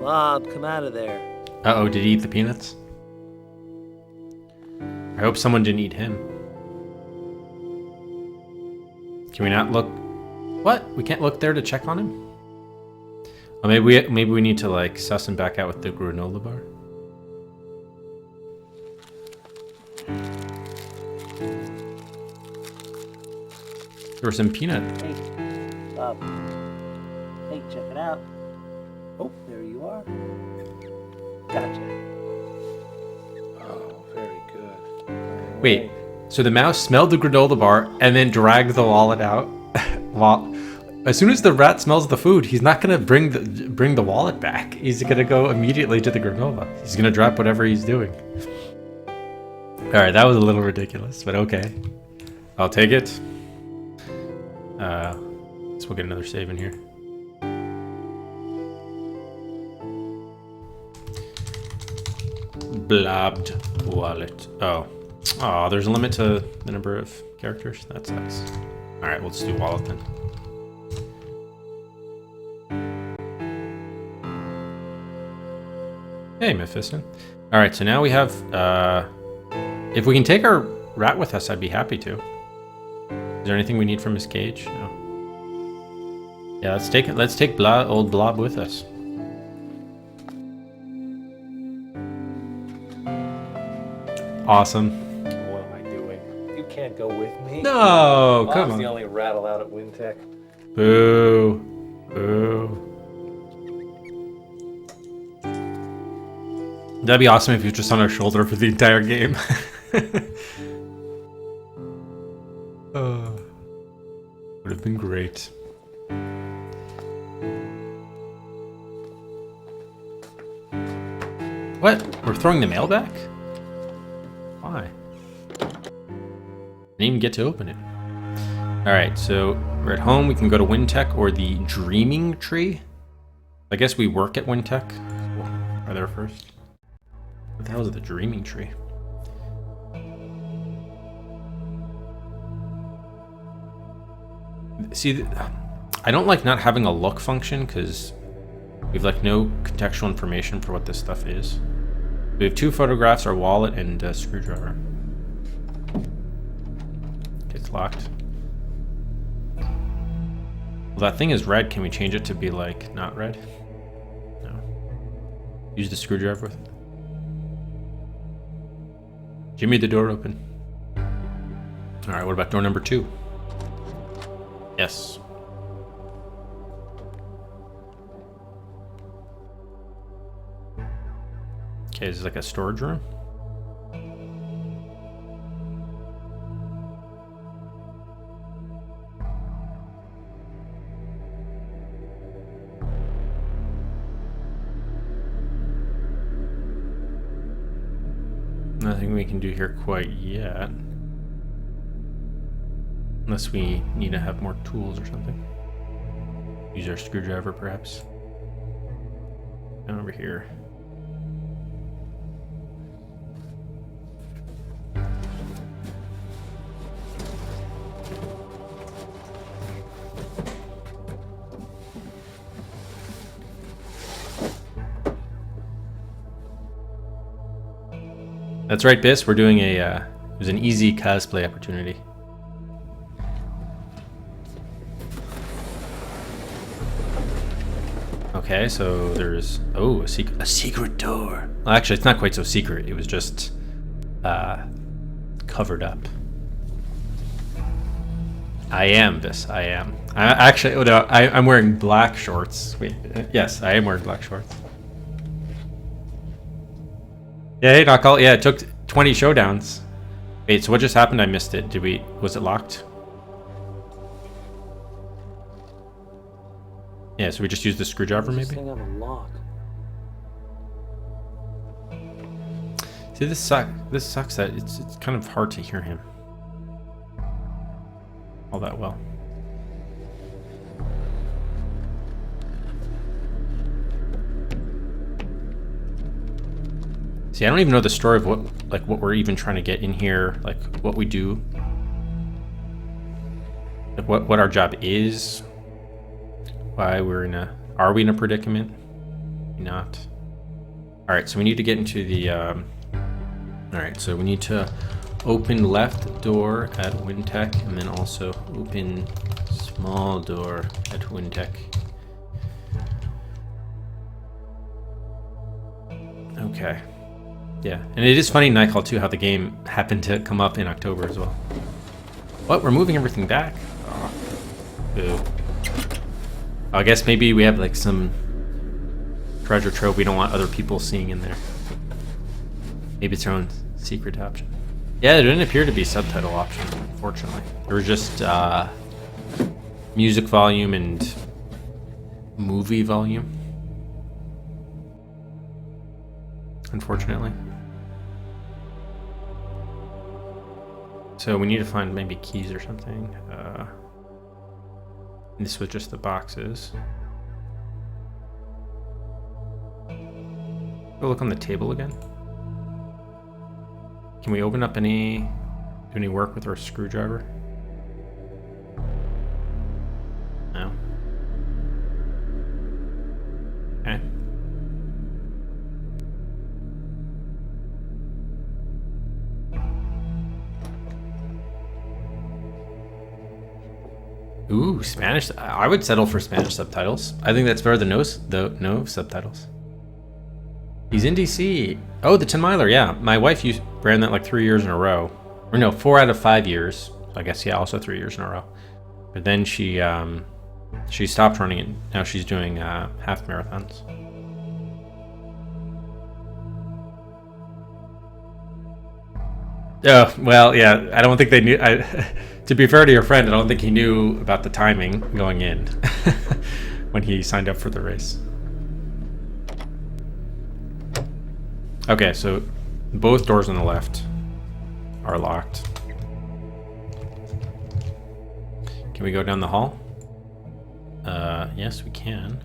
Blob, come out of there. Uh-oh, did he eat the peanuts? I hope someone didn't eat him. Can we not look? What? We can't look there to check on him? Oh, maybe we need to like suss him back out with the granola bar. There were some peanut. Hey, Bob. Hey, check it out. Oh, there you are. Gotcha. Oh, very good. Wait, so the mouse smelled the granola bar and then dragged the wallet out? As soon as the rat smells the food, he's not gonna bring the wallet back. He's gonna go immediately to the granola. He's gonna drop whatever he's doing. All right, that was a little ridiculous, but okay. I'll take it. Let's we'll get another save in here. Blabbed wallet. Oh, there's a limit to the number of characters. That sucks. All right, let's do wallet then. Hey, Mephiston. All right, so now we have. If we can take our rat with us, I'd be happy to. Is there anything we need from his cage? No. Yeah, let's take it. Let's take old Blob with us. Awesome. What am I doing? You can't go with me. No, come Bob's on. the only rat allowed at Wintech. Boo. Boo. That'd be awesome if he was just on our shoulder for the entire game. Would have been great. What? We're throwing the mail back? Why? Didn't even get to open it. Alright, so we're at home. We can go to Wintech or the Dreaming Tree. I guess we work at Wintech. We'll are there first. What the hell is the Dreaming Tree? See, I don't like not having a look function because we have like no contextual information for what this stuff is. We have 2 photographs, our wallet, and a screwdriver. It's locked. Well, that thing is red. Can we change it to be like not red? No. Use the screwdriver with it. Jimmy, the door open. All right, what about door number 2? Yes. Okay, is it like a storage room? Nothing we can do here quite yet. Unless we need to have more tools or something. Use our screwdriver, perhaps. Down over here. That's right, Biss. We're doing a, it was an easy cosplay opportunity. Okay, so there's, oh, a secret door. Well, actually, it's not quite so secret. It was just covered up. I am Biss. I am. Actually, no, I'm wearing black shorts. Wait, yes, I am wearing black shorts. Yeah, hey, Knockall. Yeah, it took 20 showdowns. Wait, so what just happened? I missed it. Was it locked? Yeah, so we just use the screwdriver, maybe? This thing have a lock. See, this sucks that it's kind of hard to hear him all that well. See, I don't even know the story of what we're even trying to get in here, like what we do, like what our job is, why we're are we in a predicament? Not. Alright, so we need to get into the... Alright, so we need to open left door at Wintech, and then also open small door at Wintech. Okay. Yeah, and it is funny, Nightcall, too, how the game happened to come up in October as well. What? We're moving everything back? Oh. Boo. I guess maybe we have, like, some treasure trove we don't want other people seeing in there. Maybe it's our own secret option. Yeah, there didn't appear to be subtitle options, unfortunately. There were just music volume and movie volume. Unfortunately. So we need to find maybe keys or something. This was just the boxes. Go look on the table again. Can we open up do any work with our screwdriver? No. Okay. Ooh, Spanish. I would settle for Spanish subtitles. I think that's better than no subtitles. He's in DC. Oh, the 10 miler, yeah. My wife ran that like 3 years in a row. Or no, 4 out of 5 years. I guess, yeah, also 3 years in a row. But then she stopped running it. Now she's doing half marathons. Oh, well, yeah, I don't think they knew. To be fair to your friend, I don't think he knew about the timing going in when he signed up for the race. Okay, so both doors on the left are locked. Can we go down the hall? Yes, we can.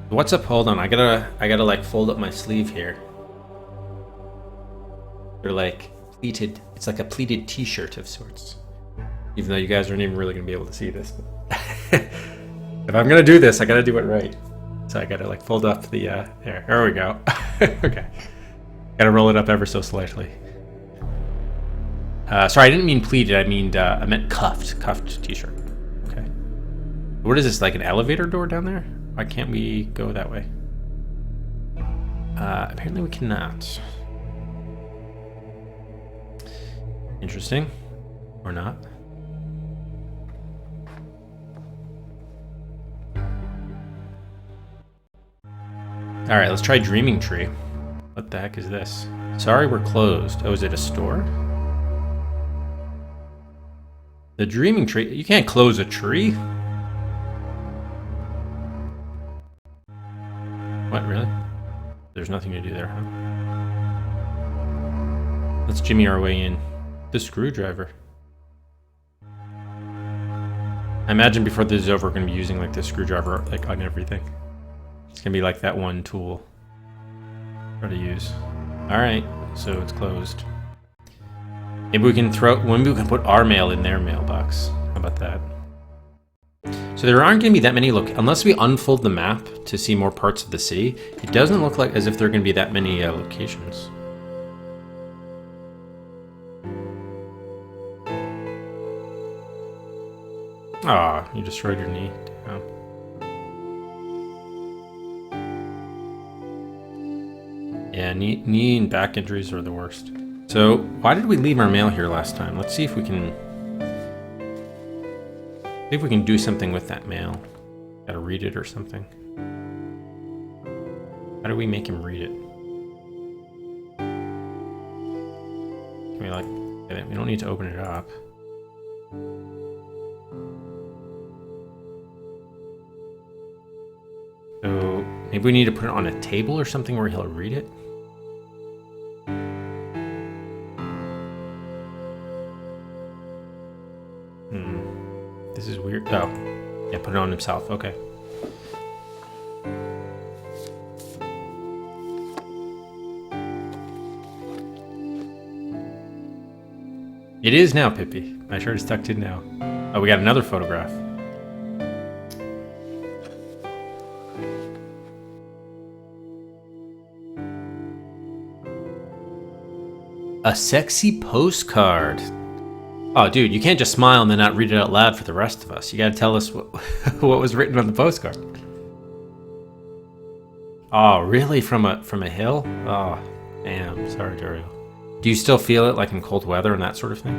What's up? Hold on, I gotta like fold up my sleeve here. They're like pleated. It's like a pleated T-shirt of sorts. Even though you guys aren't even really gonna be able to see this. If I'm gonna do this, I gotta do it right. So I gotta like fold up the there we go. Okay. Gotta roll it up ever so slightly. Sorry, I didn't mean pleated, I meant cuffed T-shirt. Okay. What is this, like an elevator door down there? Why can't we go that way? Apparently we cannot. Interesting. Or not. Alright, let's try Dreaming Tree. What the heck is this? Sorry, we're closed. Oh, is it a store? The Dreaming Tree? You can't close a tree? What, really? There's nothing to do there, huh? Let's jimmy our way in. The screwdriver. I imagine before this is over, we're going to be using like the screwdriver like on everything. It's going to be like that one tool for to use. Alright, so it's closed. Maybe we can put our mail in their mailbox. How about that? So there aren't going to be that many unless we unfold the map to see more parts of the city. It doesn't look like as if there are going to be that many locations. Ah, you destroyed your knee. Damn. Yeah, knee and back injuries are the worst. So, why did we leave our mail here last time? Let's see if we can... do something with that mail. Gotta read it or something. How do we make him read it? Can we like... We don't need to open it up. So, maybe we need to put it on a table or something where he'll read it? This is weird. Oh, yeah, put it on himself. Okay. It is now, Pippi. My shirt is tucked in now. Oh, we got another photograph. A sexy postcard. Oh, dude, you can't just smile and then not read it out loud for the rest of us. You gotta tell us what was written on the postcard. Oh, really? From a hill? Oh, damn. Sorry, Dario. Do you still feel it, like in cold weather and that sort of thing?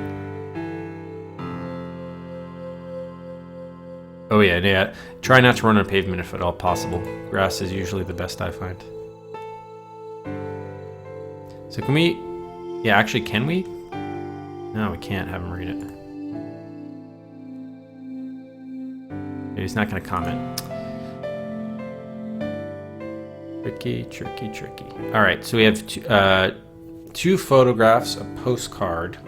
Oh, yeah. Try not to run on pavement if at all possible. Grass is usually the best I find. So can we... Yeah, actually, can we? No, we can't have him read it. He's not going to comment. Tricky. All right, so we have two photographs, a postcard,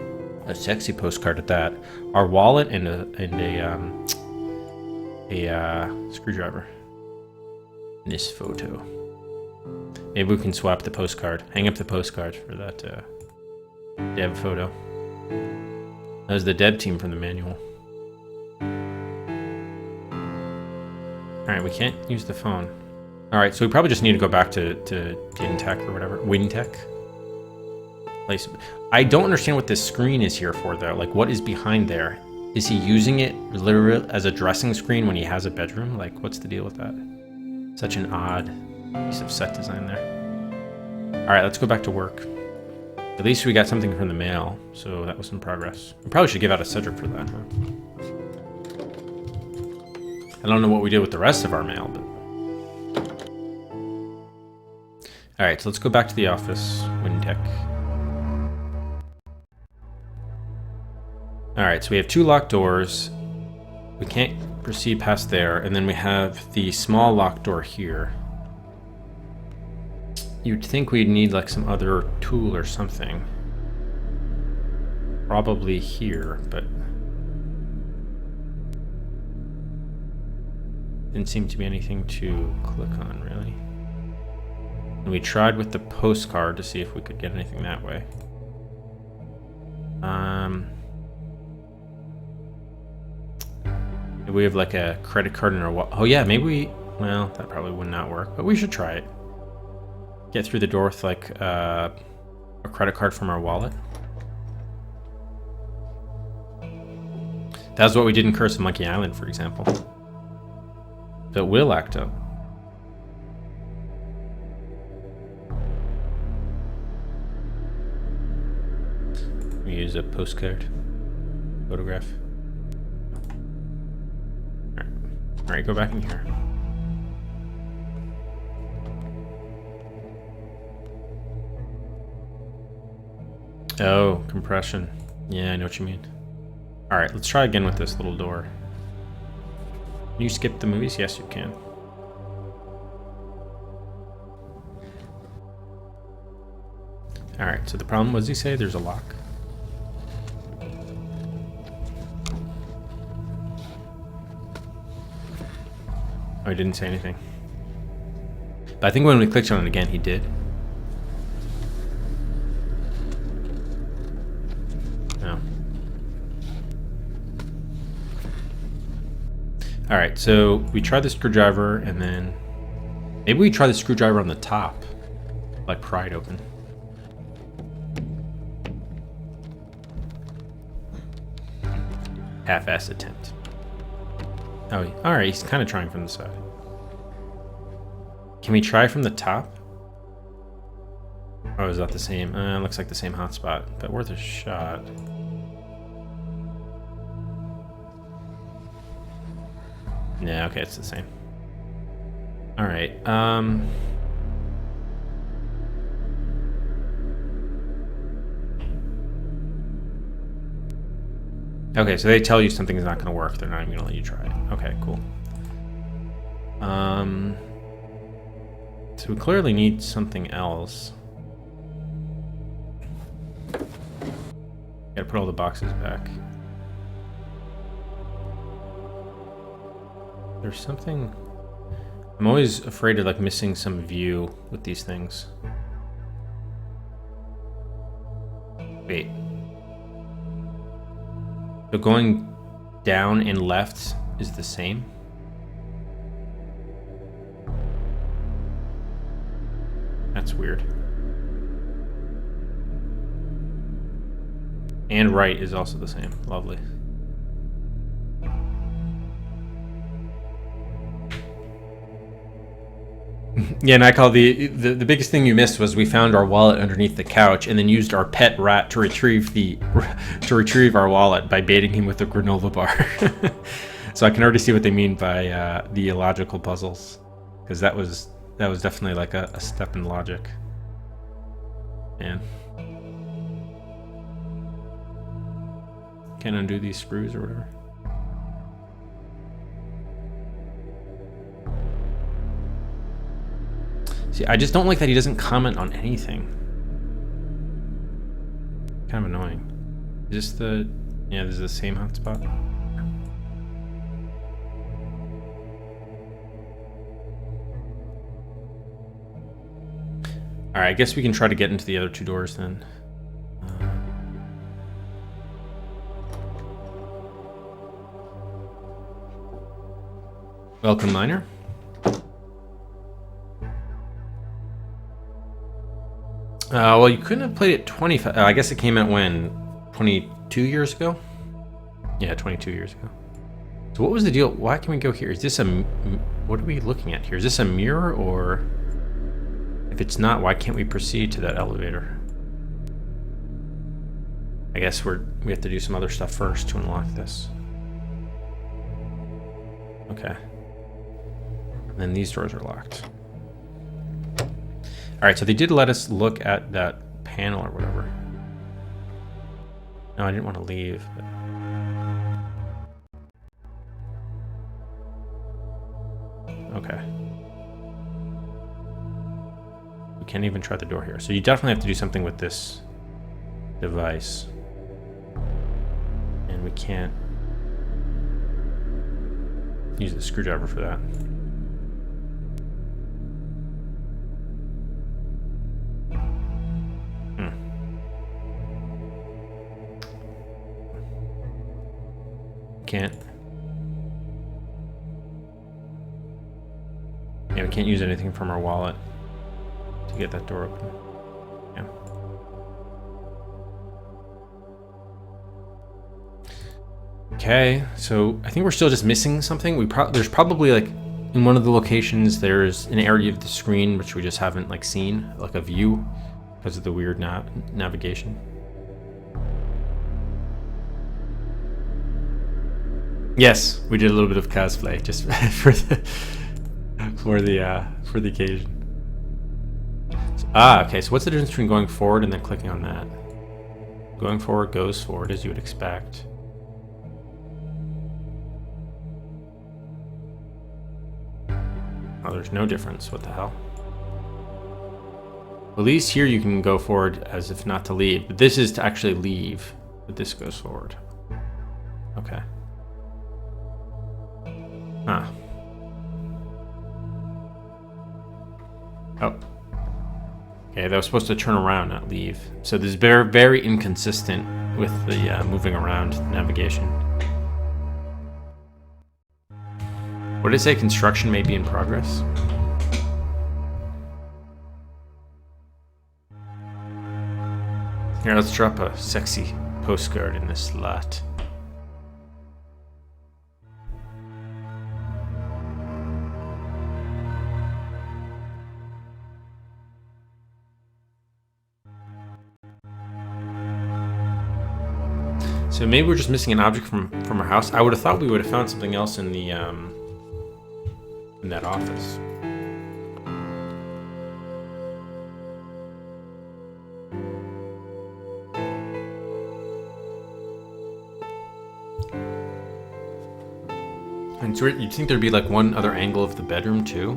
a sexy postcard at that, our wallet, and a screwdriver. In this photo. Maybe we can swap the postcard. Hang up the postcard for that dev photo. That was the dev team from the manual. Alright, we can't use the phone. Alright, so we probably just need to go back to Gintech or whatever. Wintech. I don't understand what this screen is here for, though. Like, what is behind there? Is he using it literally as a dressing screen when he has a bedroom? Like, what's the deal with that? Such an odd piece of set design there. Alright, let's go back to work. At least we got something from the mail, so that was in progress. We probably should give out a Cedric for that, huh? I don't know what we did with the rest of our mail, but... Alright, so let's go back to the office. Wintech. Alright, so we have two locked doors. We can't proceed past there, and then we have the small locked door here. You'd think we'd need like some other tool or something. Probably here, but... Didn't seem to be anything to click on, really. And we tried with the postcard to see if we could get anything that way. We have like a credit card in our wallet. Oh yeah, maybe we... Well, that probably would not work, but we should try it. Get through the door with like a credit card from our wallet. That's what we did in Curse of Monkey Island, for example. So it will act up. We use a postcard photograph. All right, go back in here. Oh, compression. Yeah, I know what you mean. All right, let's try again with this little door. Can you skip the movies? Yes, you can. All right, so the problem, what does he say? There's a lock. Oh, he didn't say anything. But I think when we clicked on it again, he did. No. Alright, so we tried the screwdriver, and then... Maybe we try the screwdriver on the top. Like pry it open. Half-assed attempt. Oh, alright, he's kind of trying from the side. Can we try from the top? Oh, is that the same? Looks like the same hotspot, but worth a shot. Yeah, okay, it's the same. Alright, okay, so they tell you something's not going to work. They're not even going to let you try it. Okay, cool. So we clearly need something else. Gotta put all the boxes back. There's something... I'm always afraid of like missing some view with these things. Wait. So going down and left is the same? That's weird. And right is also the same. Lovely. Yeah, and I call the biggest thing you missed was we found our wallet underneath the couch and then used our pet rat to retrieve our wallet by baiting him with a granola bar. So I can already see what they mean by the illogical puzzles, because that was definitely like a step in logic. Man, can't undo these screws or whatever. See, I just don't like that he doesn't comment on anything. Kind of annoying. Is this the... Yeah, this is the same hotspot. Alright, I guess we can try to get into the other two doors then. Welcome, Miner. Well, you couldn't have played it 25... I guess it came out when? 22 years ago? Yeah, 22 years ago. So what was the deal? Why can we go here? Is this a... What are we looking at here? Is this a mirror, or... If it's not, why can't we proceed to that elevator? I guess we have to do some other stuff first to unlock this. Okay. And then these doors are locked. Alright, so they did let us look at that panel or whatever. No, I didn't want to leave. But... Okay. We can't even try the door here. So you definitely have to do something with this device. And we can't use the screwdriver for that. Can't. Yeah, we can't use anything from our wallet to get that door open. Yeah. Okay, so I think we're still just missing something. There's probably like in one of the locations there's an area of the screen which we just haven't like seen, like a view, because of the weird navigation. Yes, we did a little bit of cosplay just for the occasion. So, okay. So what's the difference between going forward and then clicking on that? Going forward goes forward as you would expect. Oh, there's no difference. What the hell? At least here you can go forward as if not to leave, but this is to actually leave. But this goes forward. Okay. Huh. Oh. Okay, that was supposed to turn around, not leave. So this is very, very inconsistent with the moving around navigation. What did it say? Construction may be in progress? Here, let's drop a sexy postcard in this slot. So maybe we're just missing an object from our house. I would have thought we would have found something else in the in that office. And so you'd think there'd be like one other angle of the bedroom too.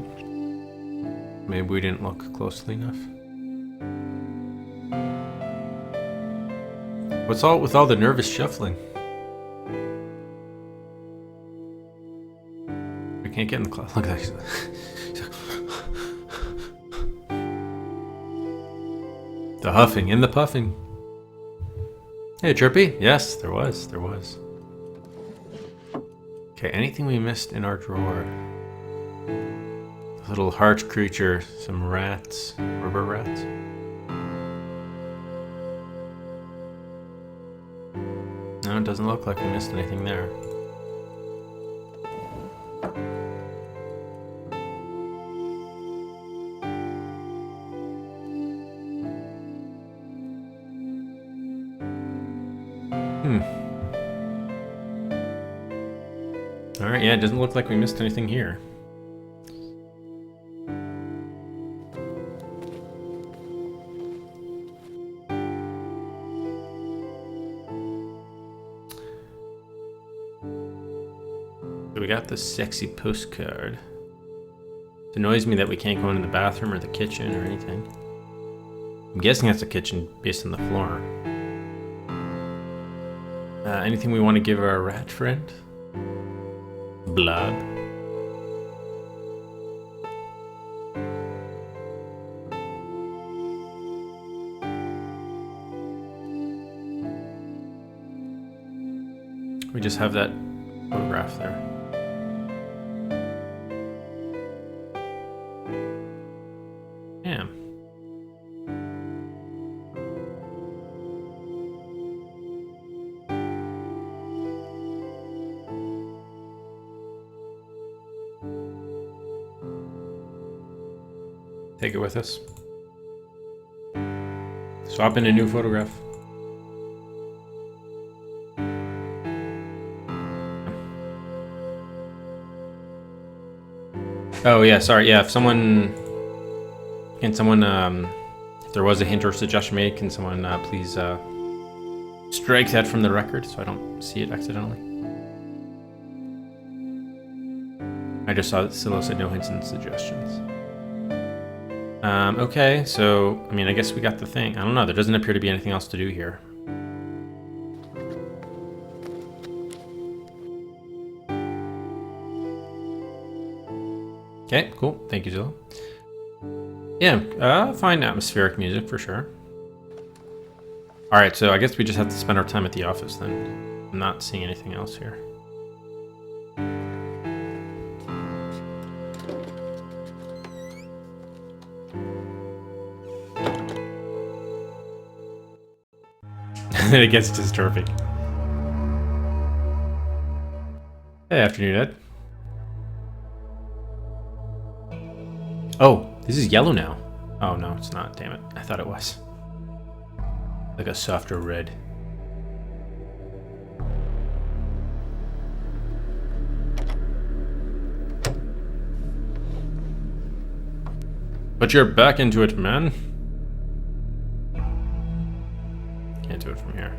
Maybe we didn't look closely enough. What's all with all the nervous shuffling? We can't get in the closet. Look at that. The huffing and the puffing. Hey, Chirpy. Yes, there was. There was. Okay, anything we missed in our drawer? A little heart creature, some rats, rubber rats. No, it doesn't look like we missed anything there. Alright, yeah, it doesn't look like we missed anything here. So we got the sexy postcard. It annoys me that we can't go into the bathroom or the kitchen or anything. I'm guessing that's the kitchen based on the floor. Anything we want to give our rat friend? Blob. We just have that photograph there. Damn. Take it with us. Swap in a new photograph. Oh yeah, sorry. Yeah, if someone if there was a hint or suggestion made, can someone please strike that from the record so I don't see it accidentally? I just saw that Silo said no hints and suggestions. Okay, so, I mean, I guess we got the thing. I don't know, there doesn't appear to be anything else to do here. Okay, cool. Thank you, Zillow. Yeah, fine atmospheric music for sure. Alright, so I guess we just have to spend our time at the office then. I'm not seeing anything else here. It gets disturbing. Hey, afternoon, Ed. Oh, this is yellow now. Oh no, it's not. Damn it. I thought it was. Like a softer red. But you're back into it, man. Can't do it from here.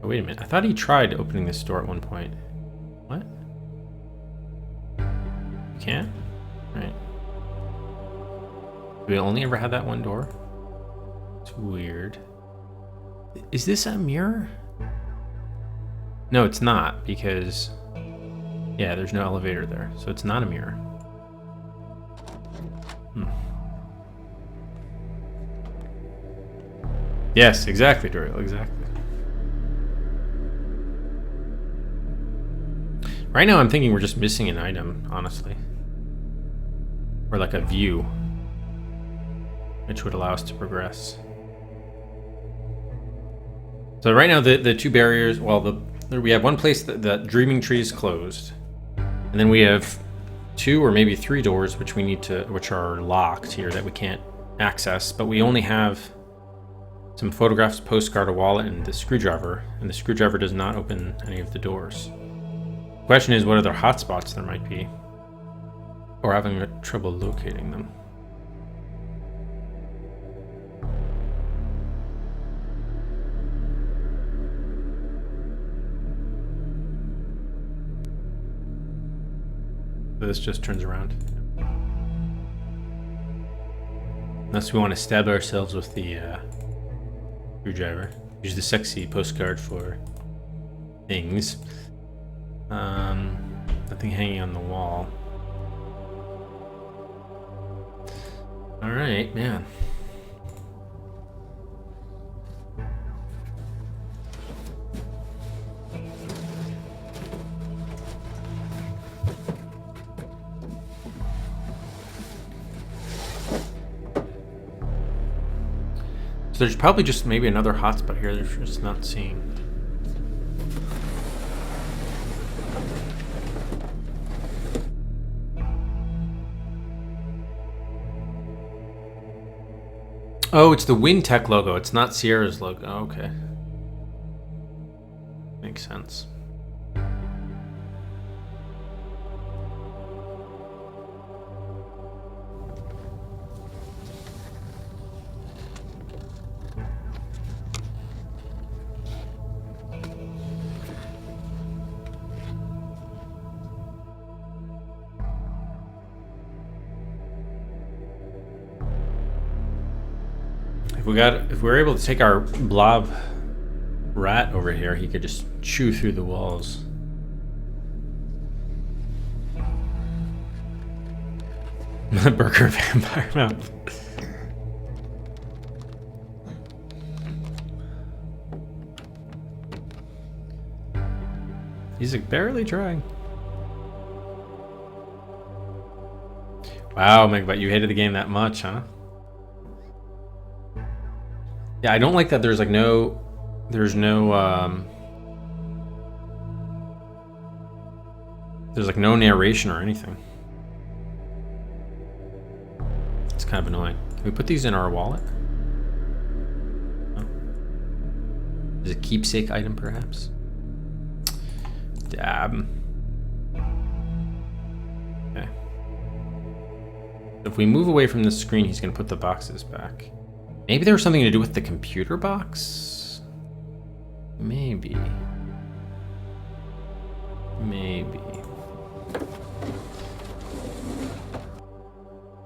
Oh, wait a minute. I thought he tried opening this door at one point. What? You can't? Right. We only ever had that one door? It's weird. Is this a mirror? No, it's not, because... yeah, there's no elevator there, so it's not a mirror. Yes, exactly, Doriel, exactly. Right now I'm thinking we're just missing an item, honestly. Or like a view. Which would allow us to progress. So right now the two barriers, well, we have one place that Dreaming Tree is closed. And then we have 2 or maybe 3 doors which are locked here that we can't access, but we only have some photographs, postcard, a wallet, and the screwdriver, and the screwdriver does not open any of the doors. The question is what other hotspots there might be, or having trouble locating them. So this just turns around. Unless we want to stab ourselves with the screwdriver. Use the sexy postcard for things. Nothing hanging on the wall. Alright, man. So there's probably just maybe another hotspot here they're just not seeing. Oh, it's the WinTech logo. It's not Sierra's logo. Oh, okay. Makes sense. If we're able to take our blob rat over here, he could just chew through the walls. Burger vampire mouth. He's like barely trying. Wow, Megbot, you hated the game that much, huh? Yeah, I don't like that there's like no there's like no narration or anything. It's kind of annoying. Can we put these in our wallet? Oh. Is it a keepsake item perhaps? Dab. Okay. If we move away from the screen, he's gonna put the boxes back. Maybe there was something to do with the computer box? Maybe. Maybe.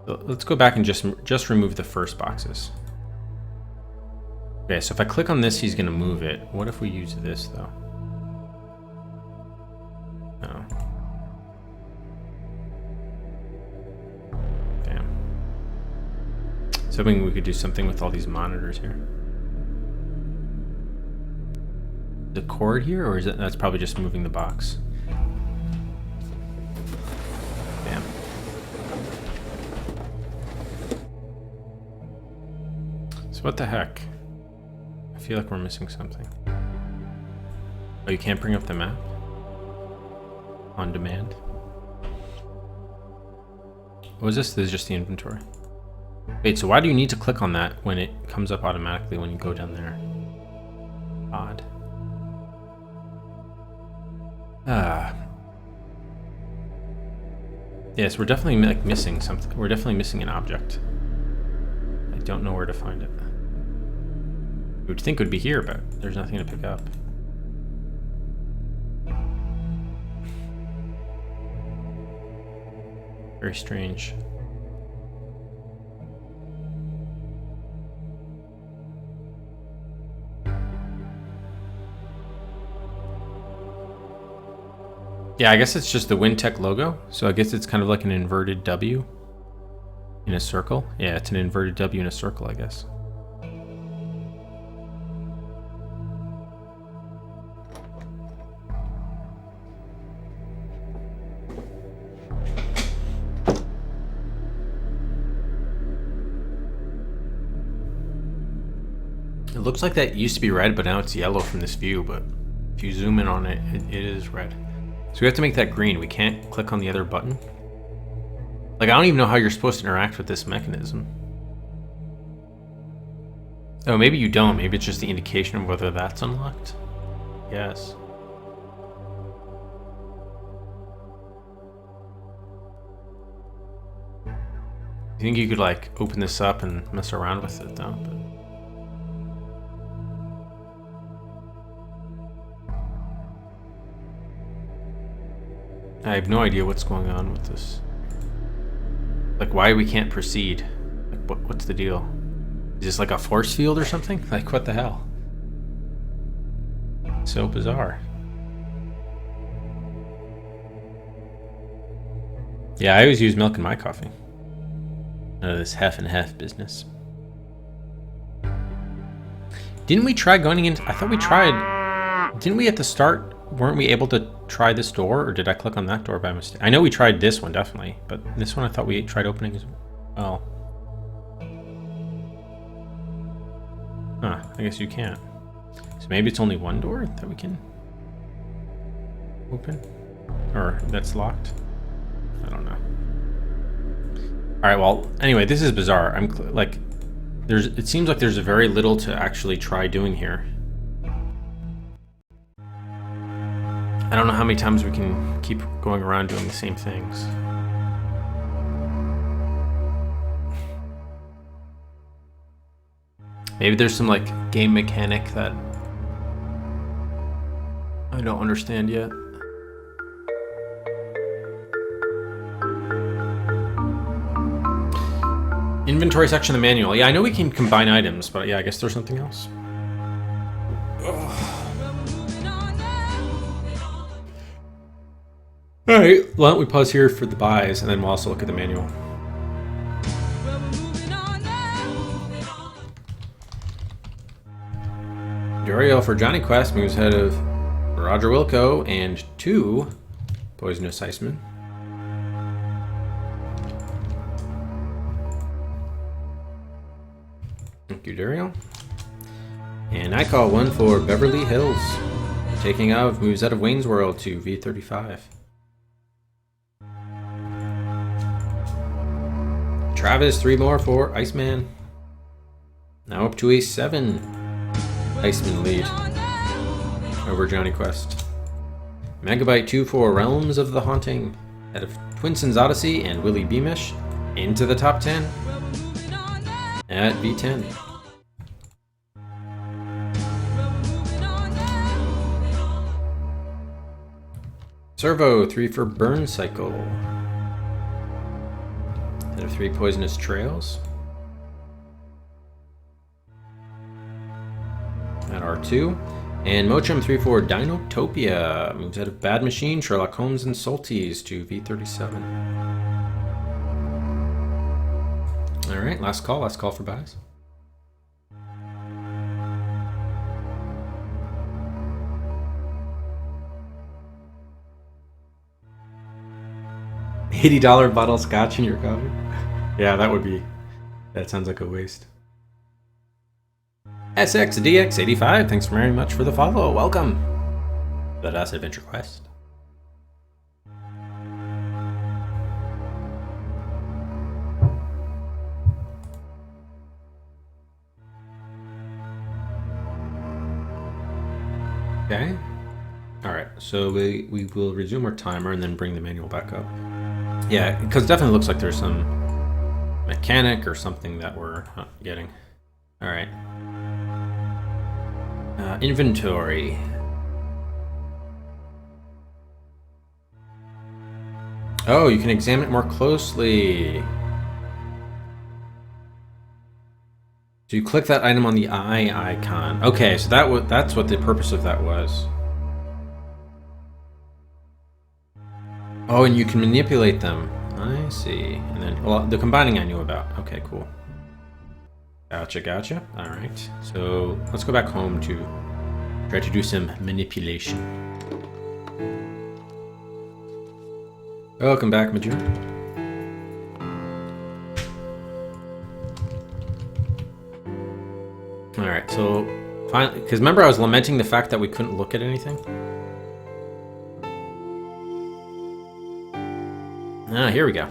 So let's go back and just remove the first boxes. Okay, so if I click on this, he's gonna move it. What if we use this though? Oh. Damn. So hoping we could do something with all these monitors here. The cord here, or is it? That's probably just moving the box. Damn. So what the heck? I feel like we're missing something. Oh, you can't bring up the map? On demand? What is this? This is just the inventory. Wait, so why do you need to click on that when it comes up automatically when you go down there? Odd. Yes, we're definitely like missing something. We're definitely missing an object. I don't know where to find it. You would think it would be here, but there's nothing to pick up. Very strange. Yeah, I guess it's just the WinTech logo. So I guess it's kind of like an inverted W in a circle. Yeah, it's an inverted W in a circle, I guess. It looks like that used to be red, but now it's yellow from this view. But if you zoom in on it, it is red. So we have to make that green. We can't click on the other button. Like, I don't even know how you're supposed to interact with this mechanism. Oh, maybe you don't. Maybe it's just the indication of whether that's unlocked. Yes. You think you could, like, open this up and mess around with it, though? But... I have no idea what's going on with this. Like, why we can't proceed? Like, what's the deal? Is this like a force field or something? Like, what the hell? So bizarre. Yeah, I always use milk in my coffee. None of this half and half business. Didn't we try going in? I thought we tried. Didn't we at the start? Weren't we able to try this door, or did I click on that door by mistake? I know we tried this one, definitely, but this one I thought we tried opening as well. Huh, I guess you can't. So maybe it's only one door that we can open? Or that's locked? I don't know. Alright, well, anyway, this is bizarre. It seems like there's very little to actually try doing here. I don't know how many times we can keep going around doing the same things. Maybe there's some, like, game mechanic that I don't understand yet. Inventory section of the manual. Yeah, I know we can combine items, but yeah, I guess there's something else. Alright, why don't we pause here for the buys, and then we'll also look at the manual. Duriel for Johnny Quest moves ahead of Roger Wilco and 2 Poisonous Icemen. Thank you, Duriel. And I call 1 for Beverly Hills. Taking Of moves out of Wayne's World to V35. Travis, 3 more for Iceman. Now up to a 7 Iceman lead over Johnny Quest. Megabyte 2 for Realms of the Haunting. Out of Twinson's Odyssey and Willie Beamish into the top 10 at V10. Servo, 3 for Burn Cycle. Out of 3 Poisonous Trails. At R2. And Mochum, 3 for Dinotopia. Moves out of Bad Machine, Sherlock Holmes, and Salties to V37. Alright, last call for buys. $80 bottle scotch in your coffee? Yeah, that sounds like a waste. SXDX85, thanks very much for the follow. Welcome to the Adventure Quest. Okay. Alright, so we will resume our timer and then bring the manual back up. Yeah, because it definitely looks like there's some mechanic or something that we're not getting. Alright. Inventory. Oh, you can examine it more closely. So you click that item on the eye icon. Okay, so that's what the purpose of that was. Oh, and you can manipulate them. I see. And then, well, the combining I knew about. Okay, cool. Gotcha. Alright. So let's go back home to try to do some manipulation. Welcome back, Major. Alright, so finally, because remember I was lamenting the fact that we couldn't look at anything? Ah, here we go.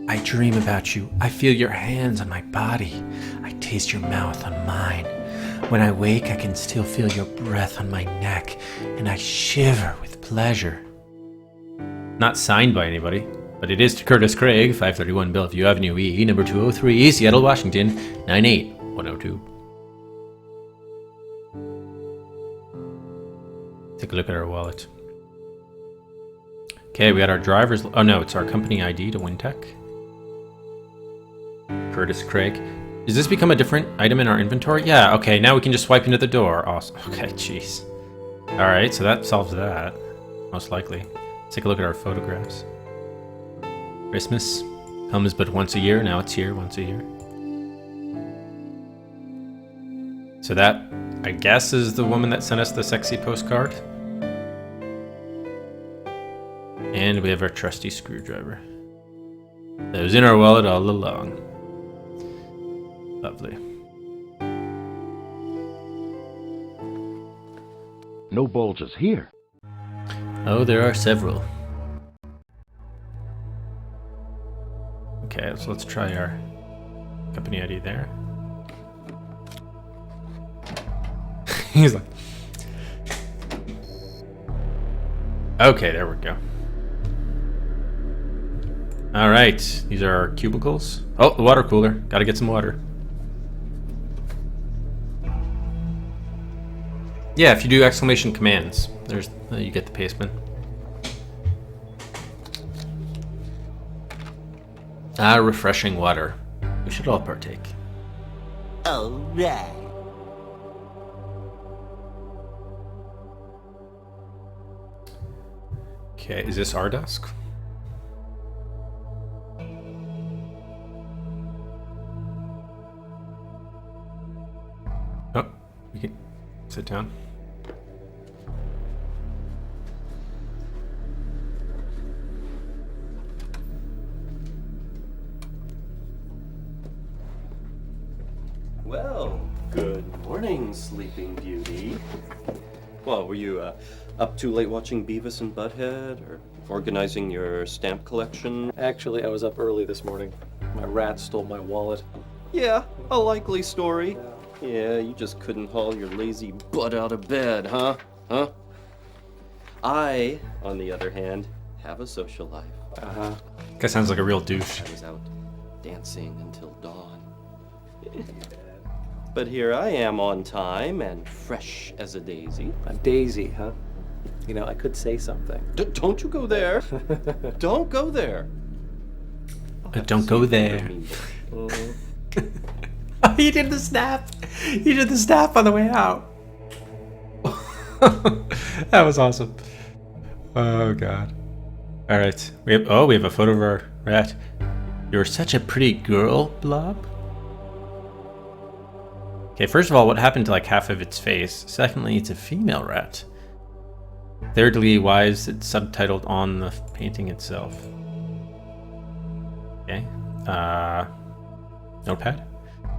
I dream about you. I feel your hands on my body. I taste your mouth on mine. When I wake, I can still feel your breath on my neck, and I shiver with pleasure. Not signed by anybody, but it is to Curtis Craig, 531 Bellevue Avenue E, number 203, Seattle, Washington, 98102. Take a look at our wallet. Okay, we got our driver's... Oh no, it's our company ID to Wintech. Curtis Craig. Does this become a different item in our inventory? Yeah, okay, now we can just swipe into the door. Awesome. Okay, jeez. Alright, so that solves that. Most likely. Let's take a look at our photographs. Christmas comes but once a year. Now it's here once a year. So that, I guess, is the woman that sent us the sexy postcard. And we have our trusty screwdriver. That was in our wallet all along. Lovely. no bulges here. Oh, there are several. Okay, so let's try our company ID there. He's like... Okay, there we go. Alright, these are our cubicles. Oh, the water cooler. Gotta get some water. Yeah, if you do exclamation commands, there's you get the pasteman. Ah, refreshing water. We should all partake. Alright. Okay, is this our desk? Oh, we can sit down. Well, good morning, Sleeping Beauty. Well, were you up too late watching Beavis and Butthead, or organizing your stamp collection? Actually, I was up early this morning. My rat stole my wallet. Yeah, a likely story. Yeah, you just couldn't haul your lazy butt out of bed, huh? Huh? I, on the other hand, have a social life. Uh-huh. Guy sounds like a real douche. I was out dancing until dawn. But here I am on time and fresh as a daisy. A daisy, huh? You know, I could say something. Don't you go there. Don't go there. Don't go there. He did the snap. He did the snap on the way out. That was awesome. Oh god. All right. We have a photo of our rat. You're such a pretty girl, Blob. Okay, first of all, what happened to like half of its face? Secondly, it's a female rat. Thirdly, why is it subtitled on the painting itself? Okay. Notepad.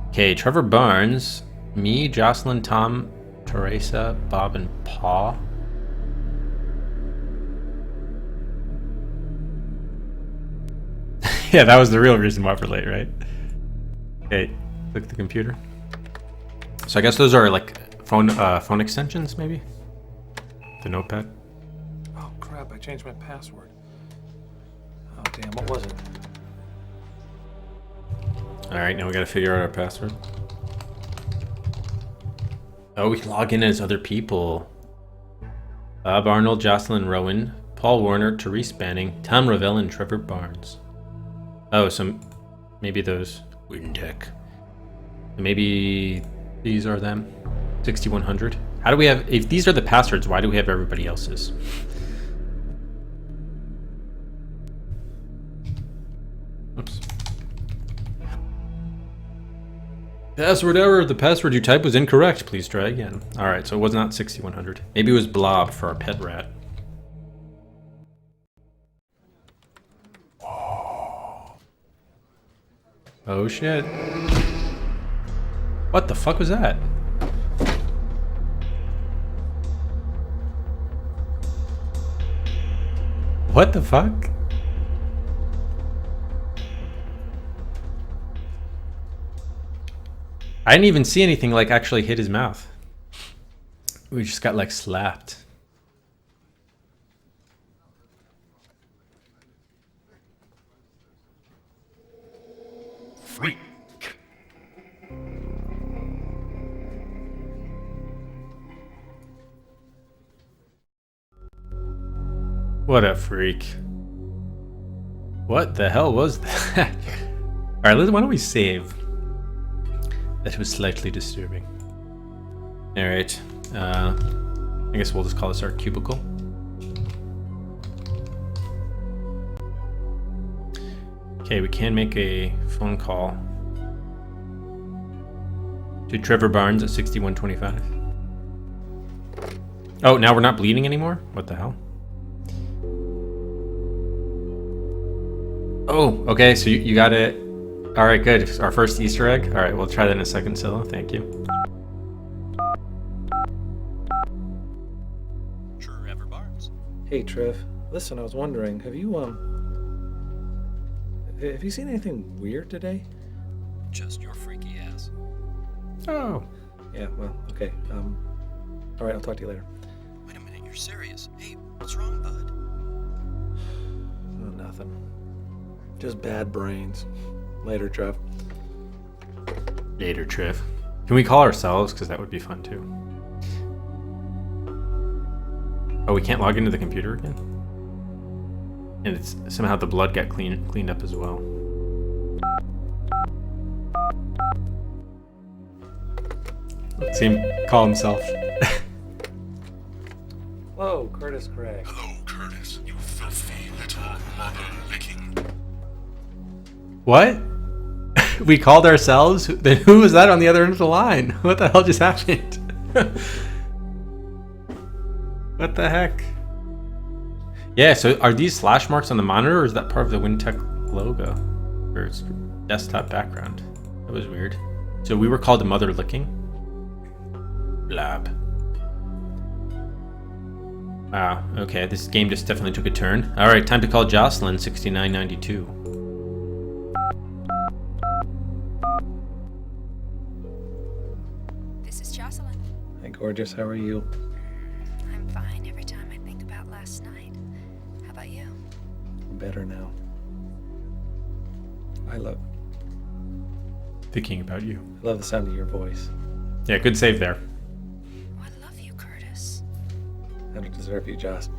Okay, Trevor Barnes, me, Jocelyn, Tom, Teresa, Bob, and Paul. Yeah, that was the real reason why we're late, right? Okay, click the computer. So I guess those are like phone extensions, maybe? The notepad? Oh crap, I changed my password. Oh damn, what was it? Alright, now we gotta figure out our password. Oh, we can log in as other people. Bob Arnold, Jocelyn Rowan, Paul Warner, Therese Banning, Tom Ravel, and Trevor Barnes. Oh, so maybe those Windtech. Maybe these are them. 6100. How do we have, if these are the passwords, why do we have everybody else's? Oops. Password error. The password you typed was incorrect. Please try again. Alright, so it was not 6100. Maybe it was Blob for our pet rat. Oh shit. What the fuck was that? What the fuck? I didn't even see anything like actually hit his mouth. We just got like slapped. Freak. What a freak. What the hell was that? Alright, why don't we save? That was slightly disturbing. Alright. I guess we'll just call this our cubicle. Okay, we can make a phone call to Trevor Barnes at 6125. Oh, now we're not bleeding anymore? What the hell? Oh, okay, so you got it. Alright, good. Our first Easter egg. Alright, we'll try that in a second, Scylla. Thank you. Hey, Trev. Listen, I was wondering, have you seen anything weird today? Just your freaky ass. Oh. Yeah, well, okay. All right, I'll talk to you later. Wait a minute, you're serious? Hey, what's wrong, bud? Oh, nothing. Just bad brains. Later, Trev. Later, Triv. Can we call ourselves? Because that would be fun too. Oh, we can't log into the computer again? And it's somehow the blood got cleaned up as well. Let's see him call himself. Whoa, Curtis Craig. Hello, Curtis, you filthy little mother-licking. What? We called ourselves? Then who was that on the other end of the line? What the hell just happened? What the heck? Yeah, so are these slash marks on the monitor, or is that part of the WinTech logo? Or its desktop background? That was weird. So we were called the mother licking? Blab. Wow, okay, this game just definitely took a turn. Alright, time to call Jocelyn 6992. This is Jocelyn. Hey, gorgeous, how are you? I'm fine every time I think about last night. How about you? Better now. I love Thinking about you. the sound of your voice. Yeah, good save there. Oh, I love you, Curtis. I don't deserve you, Joss.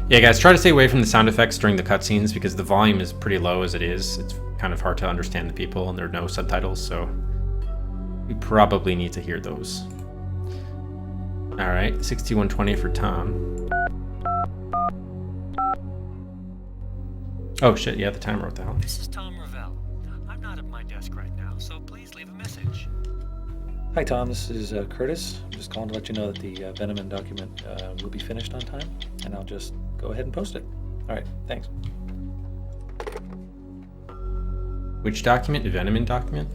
Yeah, guys, try to stay away from the sound effects during the cutscenes because the volume is pretty low as it is. It's kind of hard to understand the people and there are no subtitles, so we probably need to hear those. All right, 6120 for Tom. Oh shit, yeah, the timer wrote the hell. This is Tom Ravel. I'm not at my desk right now, so please leave a message. Hi, Tom. This is Curtis. I'm just calling to let you know that the Venom document will be finished on time, and I'll just go ahead and post it. All right, thanks. Which document? The Venom document?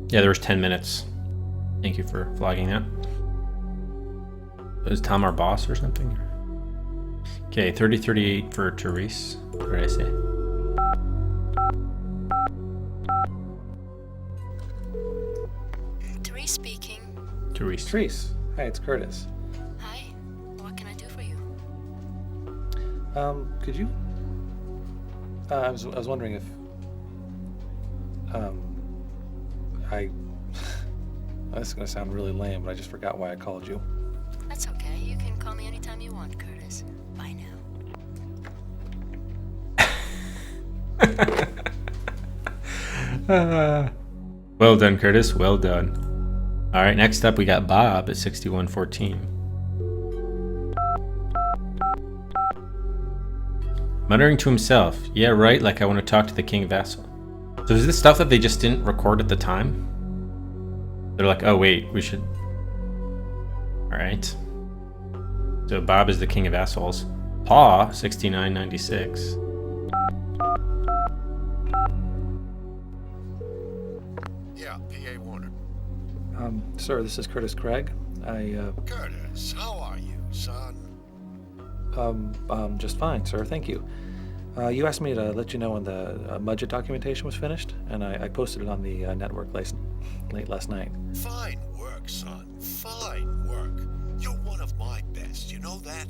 Yeah, there was 10 minutes. Thank you for flagging that. Is Tom our boss or something? Okay, 3038 for Therese. What did I say? Therese speaking. Therese. Therese. Hi, it's Curtis. Hi. What can I do for you? Could you? I was wondering if I. This is gonna sound really lame, but I just forgot why I called you. That's okay. You can call me anytime you want, Curtis. Bye now. Well done, Curtis. Well done. All right, next up we got Bob at 6114. Muttering to himself, yeah, right, like I want to talk to the king vassal. So is this stuff that they just didn't record at the time? They're like, oh wait, we should... All right. So Bob is the king of assholes. Paw, 6996. Yeah, PA Warner. Sir, this is Curtis Craig. Curtis, how are you, son? Just fine, sir. Thank you. You asked me to let you know when the Mudget documentation was finished, and I posted it on the network late last night. Fine work, son. Fine work. You're one of my best, you know that?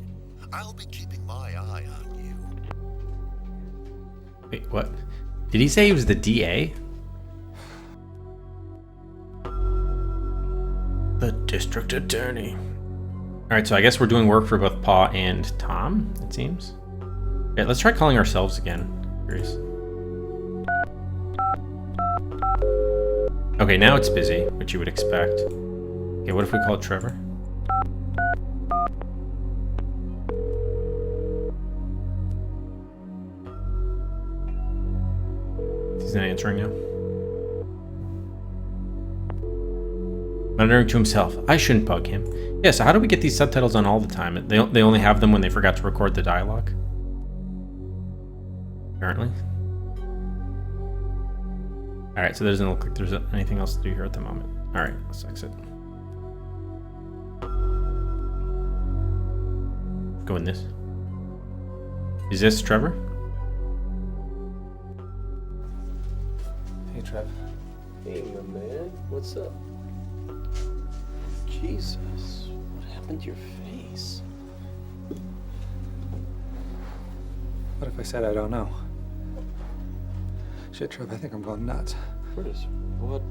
I'll be keeping my eye on you. Wait, what? Did he say he was the DA? The district attorney. Alright, so I guess we're doing work for both Paw and Tom, it seems. Yeah, let's try calling ourselves again. Curious. Okay, now it's busy, which you would expect. Okay, what if we call Trevor? He's not answering now. Muttering to himself, I shouldn't bug him. Yeah, so how do we get these subtitles on all the time? They only have them when they forgot to record the dialogue? Apparently. Alright, so there doesn't look like there's anything else to do here at the moment. Alright, let's exit. Go in this. Is this Trevor? Hey, Trev. Hey, my man. What's up? Jesus. What happened to your face? What if I said I don't know? Shit, Trev, I think I'm going nuts. Chris, what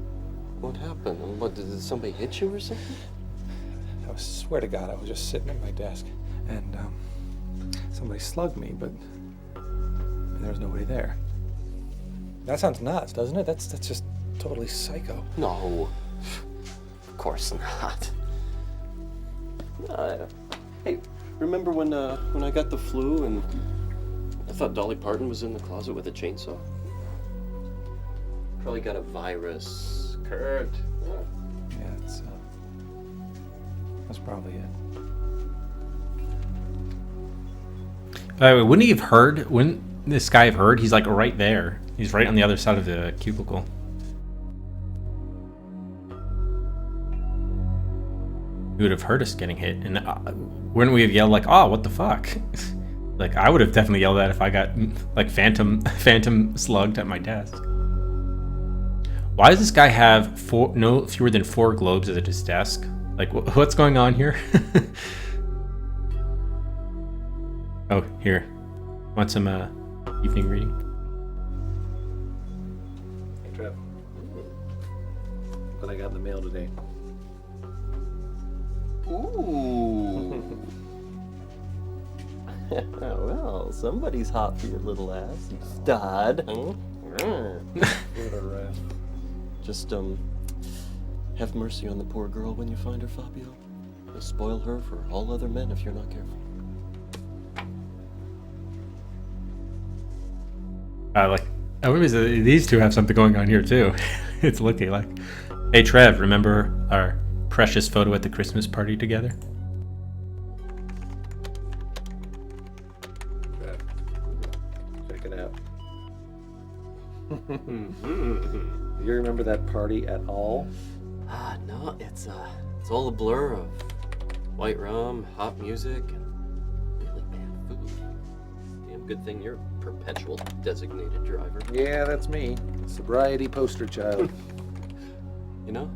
happened? What, did somebody hit you or something? I swear to God, I was just sitting at my desk, and somebody slugged me, but there was nobody there. That sounds nuts, doesn't it? That's just totally psycho. No. Of course not. Hey, remember when I got the flu and I thought Dolly Parton was in the closet with a chainsaw? Probably got a virus. Kurt. Yeah, that's probably it. By the way, wouldn't he have heard? Wouldn't this guy have heard? He's like right there. He's right on the other side of the cubicle. He would have heard us getting hit, and wouldn't we have yelled like, "Oh, what the fuck"? Like I would have definitely yelled that if I got like phantom slugged at my desk. Why does this guy have no fewer than 4 globes at his desk? Like what's going on here? Oh, here. Want some evening reading? Hey, Trev. What I got in the mail today. Ooh. Well, somebody's hot for your little ass, you stud. Just, have mercy on the poor girl when you find her, Fabio. You'll spoil her for all other men if you're not careful. I remember these two have something going on here too. It's looking like. Hey Trev, remember our precious photo at the Christmas party together? Trev, check it out. You remember that party at all? No, it's all a blur of white rum, hot music, and really bad food. Damn good thing you're a perpetual designated driver. Yeah, that's me. Sobriety poster child. You know,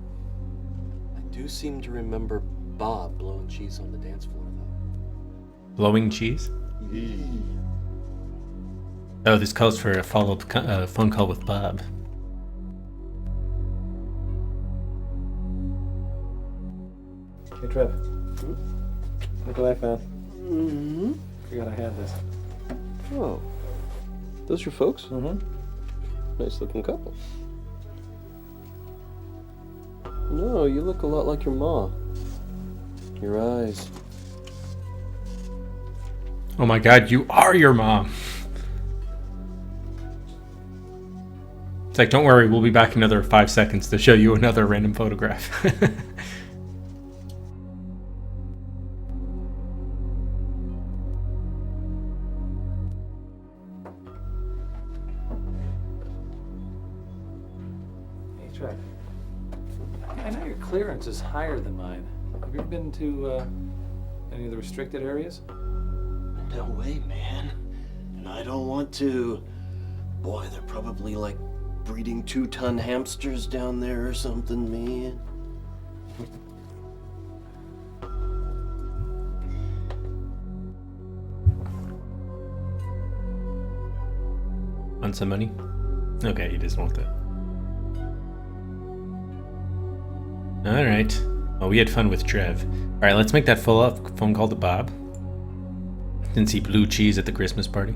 I do seem to remember Bob blowing cheese on the dance floor, though. Blowing cheese? Oh, this calls for a follow-up phone call with Bob. Hey, Trev. Look what I found. Mm-hmm. Forgot I had this. Oh, those your folks? Mm-hmm. Nice looking couple. No, you look a lot like your ma. Your eyes. Oh my god, you are your mom. It's like, don't worry, we'll be back in another 5 seconds to show you another random photograph. Hey, Trev. I know your clearance is higher than mine. Have you ever been to any of the restricted areas? No way, man. And I don't want to. Boy, they're probably like breeding 2-ton hamsters down there or something, man. Want some money? Okay, he doesn't want that. Alright. Well, we had fun with Trev. Alright, let's make that follow-up phone call to Bob. Since he blew cheese at the Christmas party.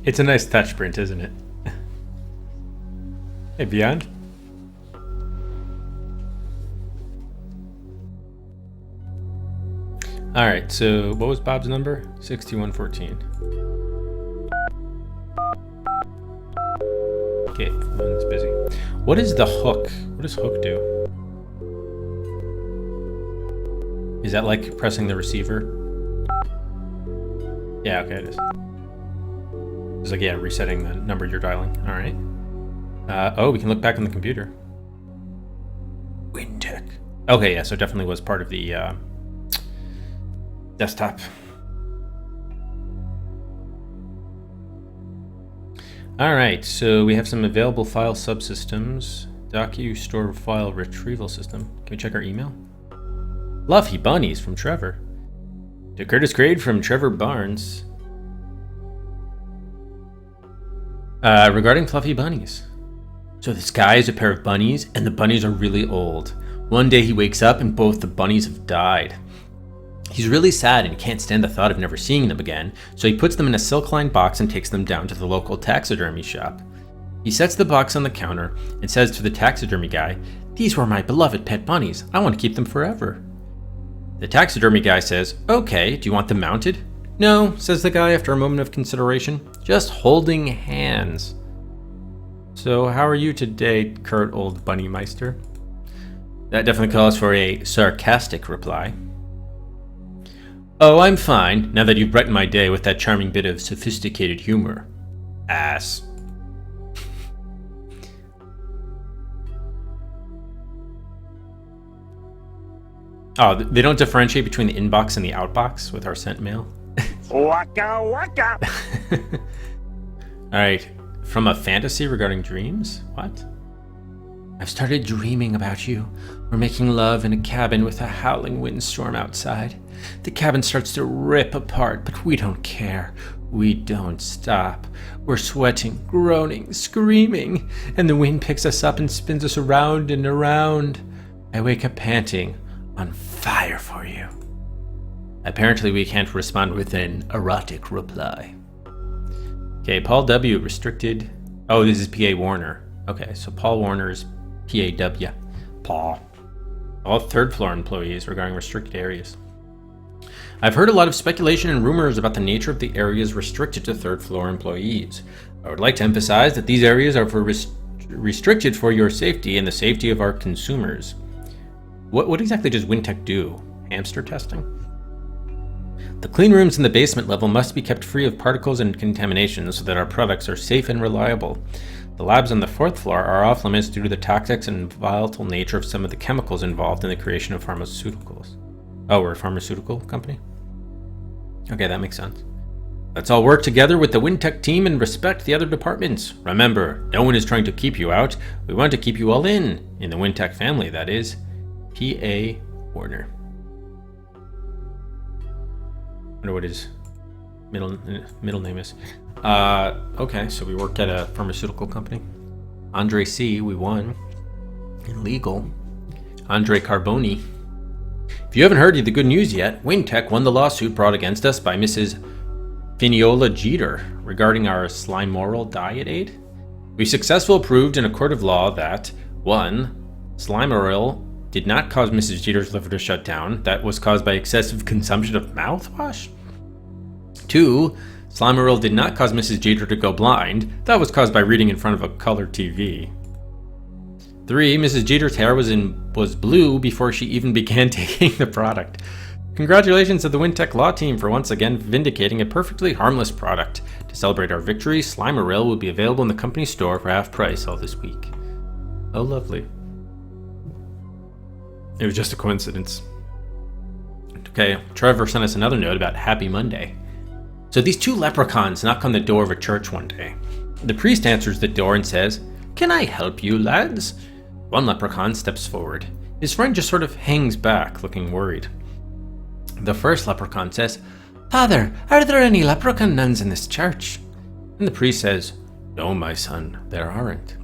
It's a nice touch print, isn't it? Hey, Beyond? Alright, so what was Bob's number? 6114. Okay, phone's busy. What is the hook? What does hook do? Is that like pressing the receiver? Yeah, okay, it is. It's like, yeah, resetting the number you're dialing. All right. Oh, we can look back on the computer. WinTech. Okay, yeah, so it definitely was part of the desktop. All right, so we have some available file subsystems. Docu store file retrieval system. Can we check our email? Fluffy bunnies from Trevor. To Curtis Grade from Trevor Barnes. Regarding fluffy bunnies. So this guy is a pair of bunnies, and the bunnies are really old. One day he wakes up and both the bunnies have died. He's really sad and can't stand the thought of never seeing them again, so he puts them in a silk-lined box and takes them down to the local taxidermy shop. He sets the box on the counter and says to the taxidermy guy, "These were my beloved pet bunnies. I want to keep them forever." The taxidermy guy says, "Okay, do you want them mounted?" "No," says the guy after a moment of consideration. "Just holding hands." "So how are you today, Kurt Old Bunny Meister?" That definitely calls for a sarcastic reply. "Oh, I'm fine, now that you've brightened my day with that charming bit of sophisticated humor. Ass." Oh, they don't differentiate between the inbox and the outbox with our sent mail? Waka waka! Alright, from a fantasy regarding dreams? What? "I've started dreaming about you. We're making love in a cabin with a howling windstorm outside. The cabin starts to rip apart, but we don't care. We don't stop. We're sweating, groaning, screaming, and the wind picks us up and spins us around and around. I wake up panting, on fire for you." Apparently we can't respond with an erotic reply. Okay, Paul W. restricted. Oh, this is P.A. Warner. Okay, so Paul Warner's PAW. Paul. All third floor employees regarding restricted areas. "I've heard a lot of speculation and rumors about the nature of the areas restricted to third floor employees. I would like to emphasize that these areas are restricted for your safety and the safety of our consumers." What exactly does WinTech do? Hamster testing? "The clean rooms in the basement level must be kept free of particles and contamination so that our products are safe and reliable. The labs on the fourth floor are off limits due to the toxic and volatile nature of some of the chemicals involved in the creation of pharmaceuticals." Oh, we're a pharmaceutical company? Okay, that makes sense. "Let's all work together with the WinTech team and respect the other departments. Remember, no one is trying to keep you out. We want to keep you all in the WinTech family, that is. P.A. Warner." I wonder what his middle name is. Okay, so we work at a pharmaceutical company. Andre C., we won. Illegal. Andre Carboni. "If you haven't heard the good news yet, WinTech won the lawsuit brought against us by Mrs. Finiola Jeter regarding our Slimoral diet aid. We successfully proved in a court of law that 1. Slimoral did not cause Mrs. Jeter's liver to shut down. That was caused by excessive consumption of mouthwash. 2. Slimoral did not cause Mrs. Jeter to go blind. That was caused by reading in front of a color TV. 3. Mrs. Jeter's hair was blue before she even began taking the product. Congratulations to the WinTech law team for once again vindicating a perfectly harmless product. To celebrate our victory, Slimoral will be available in the company store for half price all this week." Oh, lovely. It was just a coincidence. Okay, Trevor sent us another note about Happy Monday. "So these 2 leprechauns knock on the door of a church one day. The priest answers the door and says, 'Can I help you, lads?' One leprechaun steps forward. His friend just sort of hangs back, looking worried. The first leprechaun says, 'Father, are there any leprechaun nuns in this church?' And the priest says, 'No, my son, there aren't.'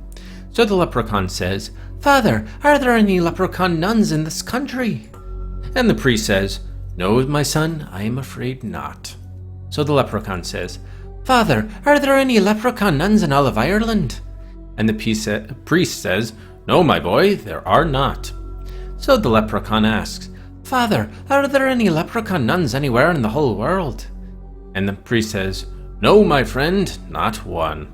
So the leprechaun says, 'Father, are there any leprechaun nuns in this country?' And the priest says, 'No, my son, I am afraid not.' So the leprechaun says, 'Father, are there any leprechaun nuns in all of Ireland?' And the priest says, 'No, my boy, there are not.' So the leprechaun asks, 'Father, are there any leprechaun nuns anywhere in the whole world?' And the priest says, 'No, my friend, not one.'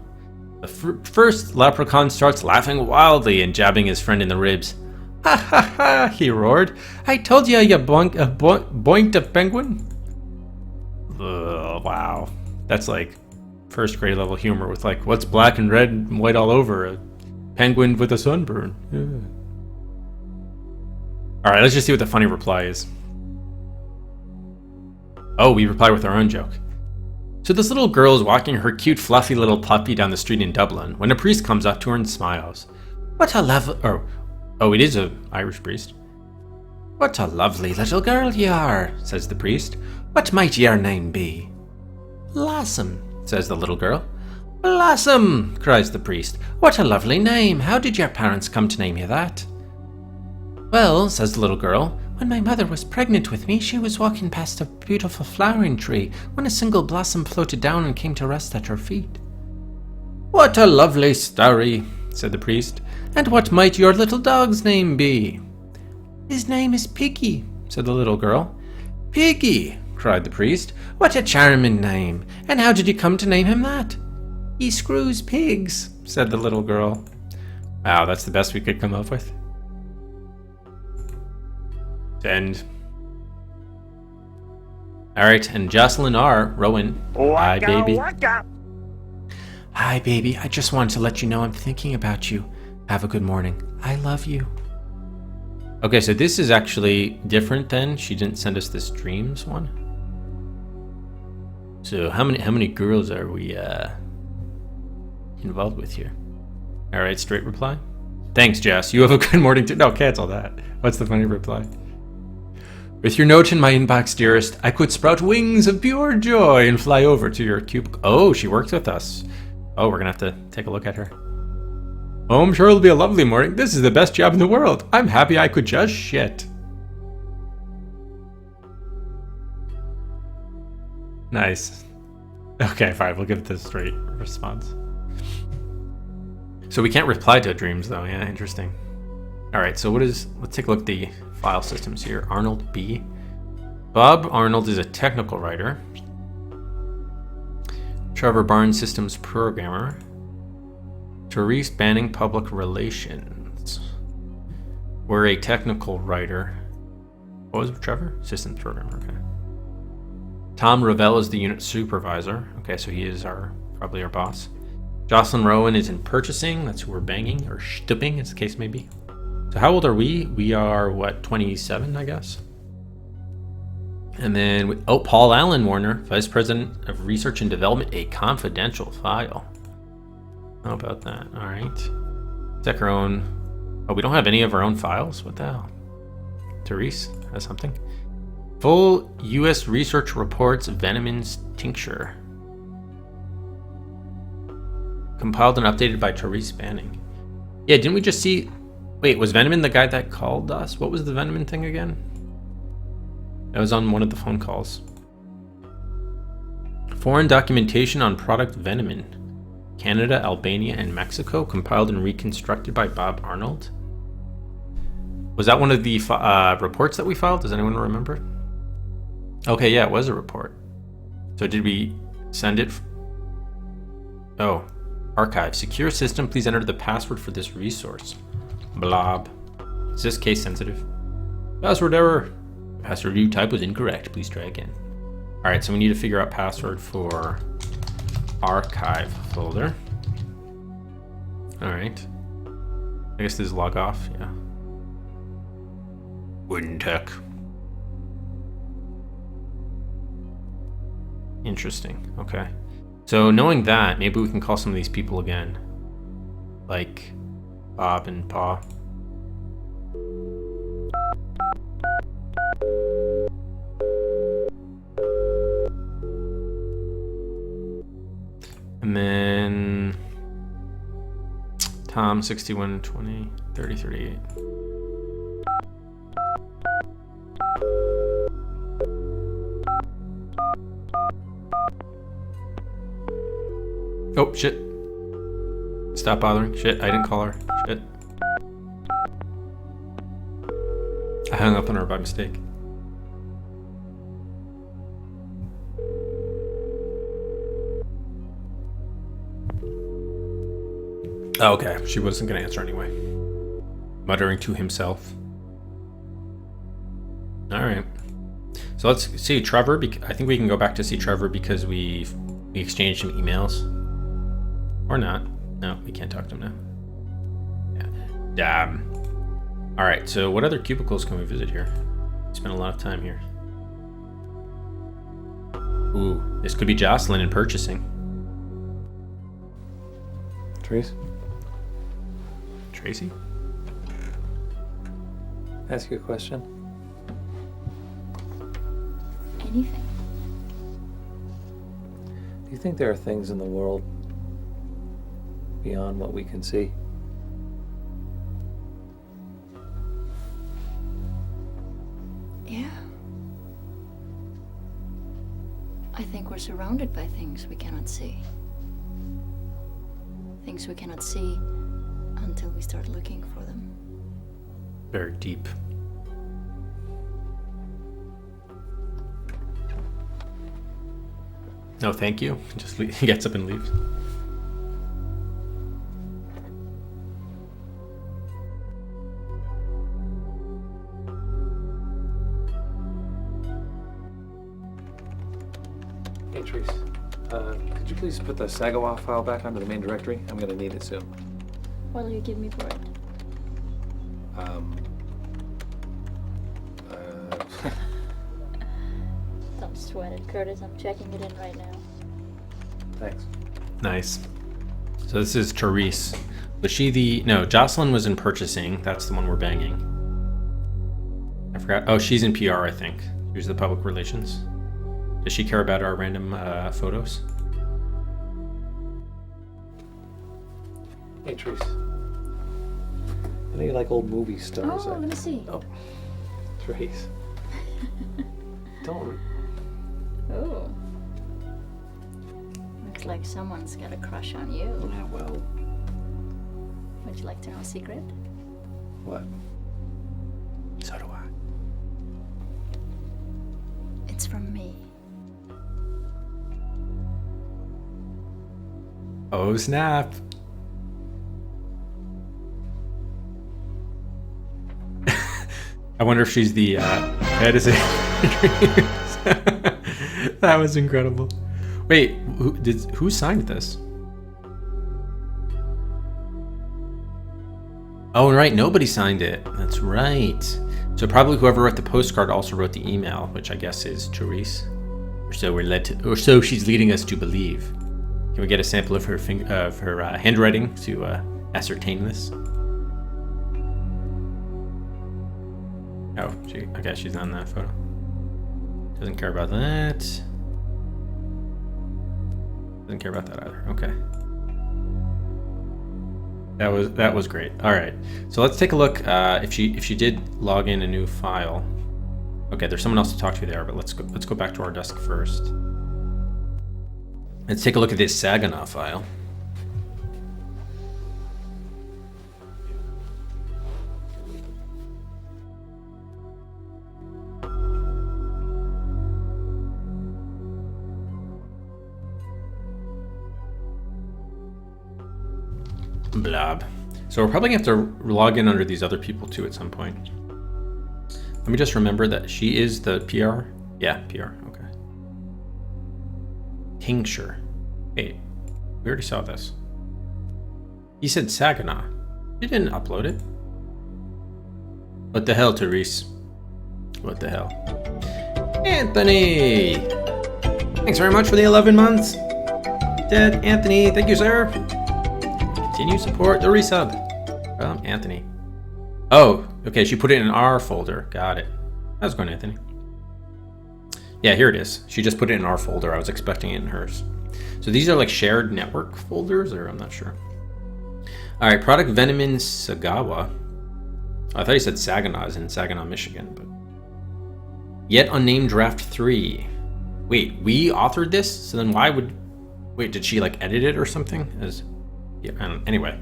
The first leprechaun starts laughing wildly and jabbing his friend in the ribs. Ha ha ha, he roared. I told you boinked a penguin. Ugh, wow. That's like first grade level humor with like, what's black and red and white all over? A penguin with a sunburn. Yeah. Alright, let's just see what the funny reply is. Oh, we reply with our own joke. So this little girl is walking her cute, fluffy little puppy down the street in Dublin when a priest comes up to her and smiles. What a lovely... Oh, it is an Irish priest. What a lovely little girl you are, says the priest. What might your name be? Blossom, says the little girl. Blossom, cries the priest. What a lovely name. How did your parents come to name you that? Well, says the little girl, when my mother was pregnant with me, she was walking past a beautiful flowering tree when a single blossom floated down and came to rest at her feet. What a lovely story, said the priest. And what might your little dog's name be? His name is Piggy, said the little girl. Piggy, cried the priest. What a charming name. And how did you come to name him that? He screws pigs, said the little girl. Wow, that's the best we could come up with. End. Alright, and Jocelyn R. Rowan. Hi, baby. Waka. Hi, baby. I just wanted to let you know I'm thinking about you. Have a good morning. I love you. Okay, so this is actually different than she didn't send us this dreams one. So how many girls are we involved with here? Alright, straight reply. Thanks, Jess. You have a good morning too. No, cancel that. What's the funny reply? With your note in my inbox, dearest, I could sprout wings of pure joy and fly over to your cubicle. Oh, she works with us. Oh, we're gonna have to take a look at her. Oh, I'm sure it'll be a lovely morning. This is the best job in the world. I'm happy I could just shit. Nice. Okay, fine. We'll give it the straight response. So we can't reply to dreams, though. Yeah, interesting. All right, so let's take a look at the file systems here. Arnold B. Bob Arnold is a technical writer. Trevor Barnes, systems programmer. Therese Banning, public relations. We're a technical writer. What was it, Trevor? Systems programmer, okay. Tom Ravel is the unit supervisor. Okay, so he is probably our boss. Jocelyn Rowan is in purchasing. That's who we're banging, or stupping, as the case may be. So how old are we? We are, what, 27, I guess? And then, Paul Allen Warner, Vice President of Research and Development, a confidential file. How about that? All right. Check our own. Oh, we don't have any of our own files? What the hell? Therese has something. Full U.S. research reports Venomins tincture. Compiled and updated by Therese Banning. Yeah, didn't we just see... Wait, was Venomin the guy that called us? What was the Venomin thing again? That was on one of the phone calls. Foreign documentation on product Venomin. Canada, Albania, and Mexico, compiled and reconstructed by Bob Arnold. Was that one of the reports that we filed? Does anyone remember? Okay, yeah, it was a report. So did we send it? Oh, archive. Secure system, please enter the password for this resource. Blob. Is this case sensitive? Password error. Password you type was incorrect. Please try again. All right, so we need to figure out password for archive folder. All right. I guess this is log off. Yeah. Wooden tech. Interesting. Okay. So knowing that, maybe we can call some of these people again, like Bob and Pa. And then Tom 61 20 30 38. Oh shit. Stop bothering. Shit, I didn't call her. Shit. I hung up on her by mistake. Oh, okay, she wasn't gonna answer anyway. muttering to himself. All right. So let's see Trevor. I think we can go back to see Trevor because we exchanged some emails. Or not. No, we can't talk to him now. Yeah. Damn. All right. So what other cubicles can we visit here? Spent a lot of time here. Ooh, this could be Jocelyn in purchasing. Tracy? Ask you a question. Anything. Do you think there are things in the world beyond what we can see? Yeah. I think we're surrounded by things we cannot see. Things we cannot see until we start looking for them. Very deep. No, thank you. He gets up and leaves. Hey, Trees. Could you please put the Sagawa file back onto the main directory? I'm gonna need it soon. What'll you give me for it? Don't sweat it, Curtis. I'm checking it in right now. Thanks. Nice. So this is Therese. Was she the... No, Jocelyn was in purchasing. That's the one we're banging. I forgot. Oh, she's in PR, I think. She was the public relations. Does she care about our random photos? Hey, Trees. I know you like old movie stars. Oh, let me see. Oh, Trees. Don't. Oh. Looks like someone's got a crush on you. Yeah, well. Would you like to know a secret? What? So do I. It's from me. Oh, snap. I wonder if she's the head is it? That was incredible. Wait, who signed this? Oh, right, nobody signed it. That's right. So probably whoever wrote the postcard also wrote the email, which I guess is Therese. Or so we're led to, or so she's leading us to believe. Can we get a sample of her handwriting to ascertain this? Oh, I guess she's not in that photo. Doesn't care about that. Doesn't care about that either. Okay. That was great. All right. So let's take a look. If she did log in a new file. Okay, there's someone else to talk to there, but let's go back to our desk first. Let's take a look at this Saginaw file. Blob. So we're probably gonna have to log in under these other people too at some point. Let me just remember that she is the PR. Yeah, PR. Okay. Tincture. Wait, we already saw this. He said Saginaw. He didn't upload it. What the hell, Therese? What the hell? Anthony! Thanks very much for the 11 months. Dead Anthony, thank you, sir. Continue support the resub from Anthony. Oh, okay, she put it in our folder. Got it. How's it going, Anthony? Yeah, here it is. She just put it in our folder. I was expecting it in hers. So these are like shared network folders, or I'm not sure. All right, product Venom in Sagawa. I thought you said Saginaw is in Saginaw, Michigan, but yet unnamed draft 3. Wait, we authored this? So then why would... Wait, did she like edit it or something? Yeah, anyway.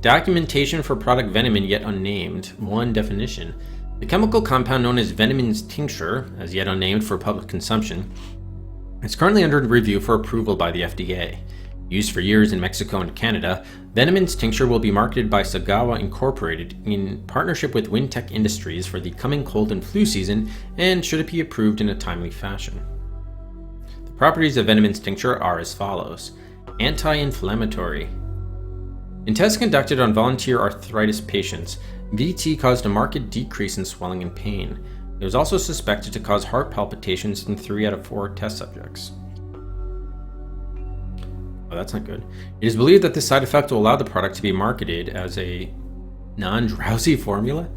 Documentation for product Venomin yet unnamed. 1 definition. The chemical compound known as Venomin's tincture, as yet unnamed for public consumption, is currently under review for approval by the FDA. Used for years in Mexico and Canada, Venomins tincture will be marketed by Sagawa Incorporated in partnership with Wintech Industries for the coming cold and flu season, and should it be approved in a timely fashion. The properties of Venomins tincture are as follows. Anti-inflammatory. In tests conducted on volunteer arthritis patients, VT caused a marked decrease in swelling and pain. It was also suspected to cause heart palpitations in 3 out of 4 test subjects. Oh, that's not good. It is believed that this side effect will allow the product to be marketed as a non-drowsy formula.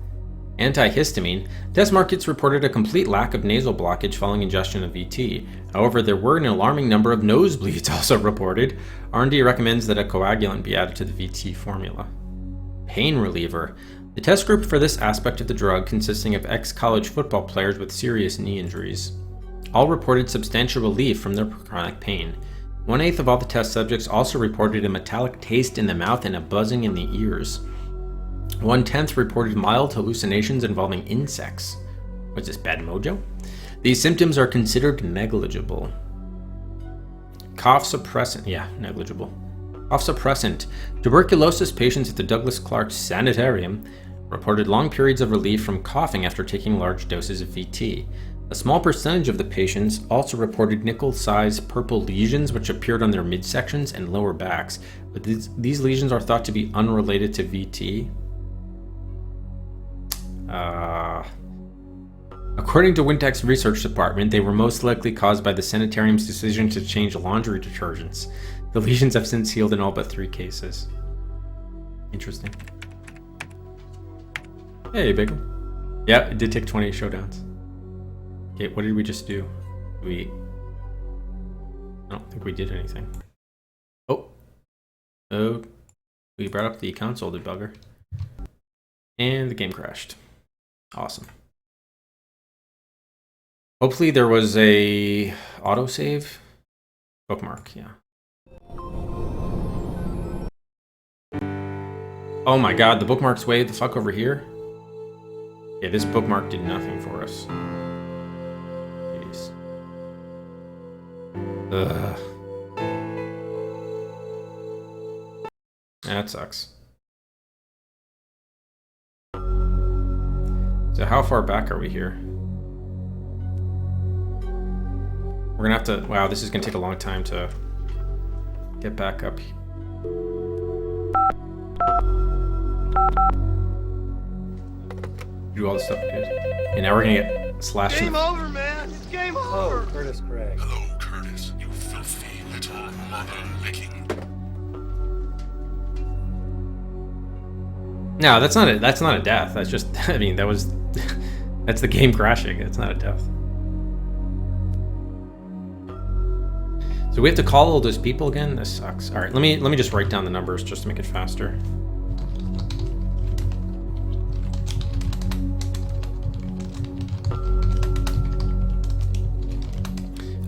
Antihistamine. Test markets reported a complete lack of nasal blockage following ingestion of VT. However, there were an alarming number of nosebleeds also reported. R&D recommends that a coagulant be added to the VT formula. Pain reliever. The test group for this aspect of the drug consisting of ex-college football players with serious knee injuries. All reported substantial relief from their chronic pain. 1/8 of all the test subjects also reported a metallic taste in the mouth and a buzzing in the ears. 1/10 reported mild hallucinations involving insects. What's this, bad mojo? These symptoms are considered negligible. Cough suppressant, negligible. Cough suppressant. Tuberculosis patients at the Douglas Clark Sanitarium reported long periods of relief from coughing after taking large doses of VT. A small percentage of the patients also reported nickel-sized purple lesions which appeared on their midsections and lower backs, but these lesions are thought to be unrelated to VT. According to Wintech's research department, they were most likely caused by the sanitarium's decision to change laundry detergents. The lesions have since healed in all but 3 cases. Interesting. Hey, big one. Yeah, it did take 28 showdowns. Okay, what did we just do? I don't think we did anything. Oh, we brought up the console debugger. And the game crashed. Awesome. Hopefully there was a autosave bookmark, yeah. Oh my god, the bookmark's way the fuck over here? Yeah, this bookmark did nothing for us. Jeez. Ugh. That sucks. So how far back are we here? We're gonna have to... Wow, this is gonna take a long time to get back up. Do all this stuff, dude. And now we're gonna get slashed. Game over, man! It's game over! Oh, Curtis Gregg. Hello, Curtis, you filthy little mother-licking... No, that's not a death. That's just, I mean, that's the game crashing. It's not a death. So we have to call all those people again? This sucks. All right, let me just write down the numbers just to make it faster.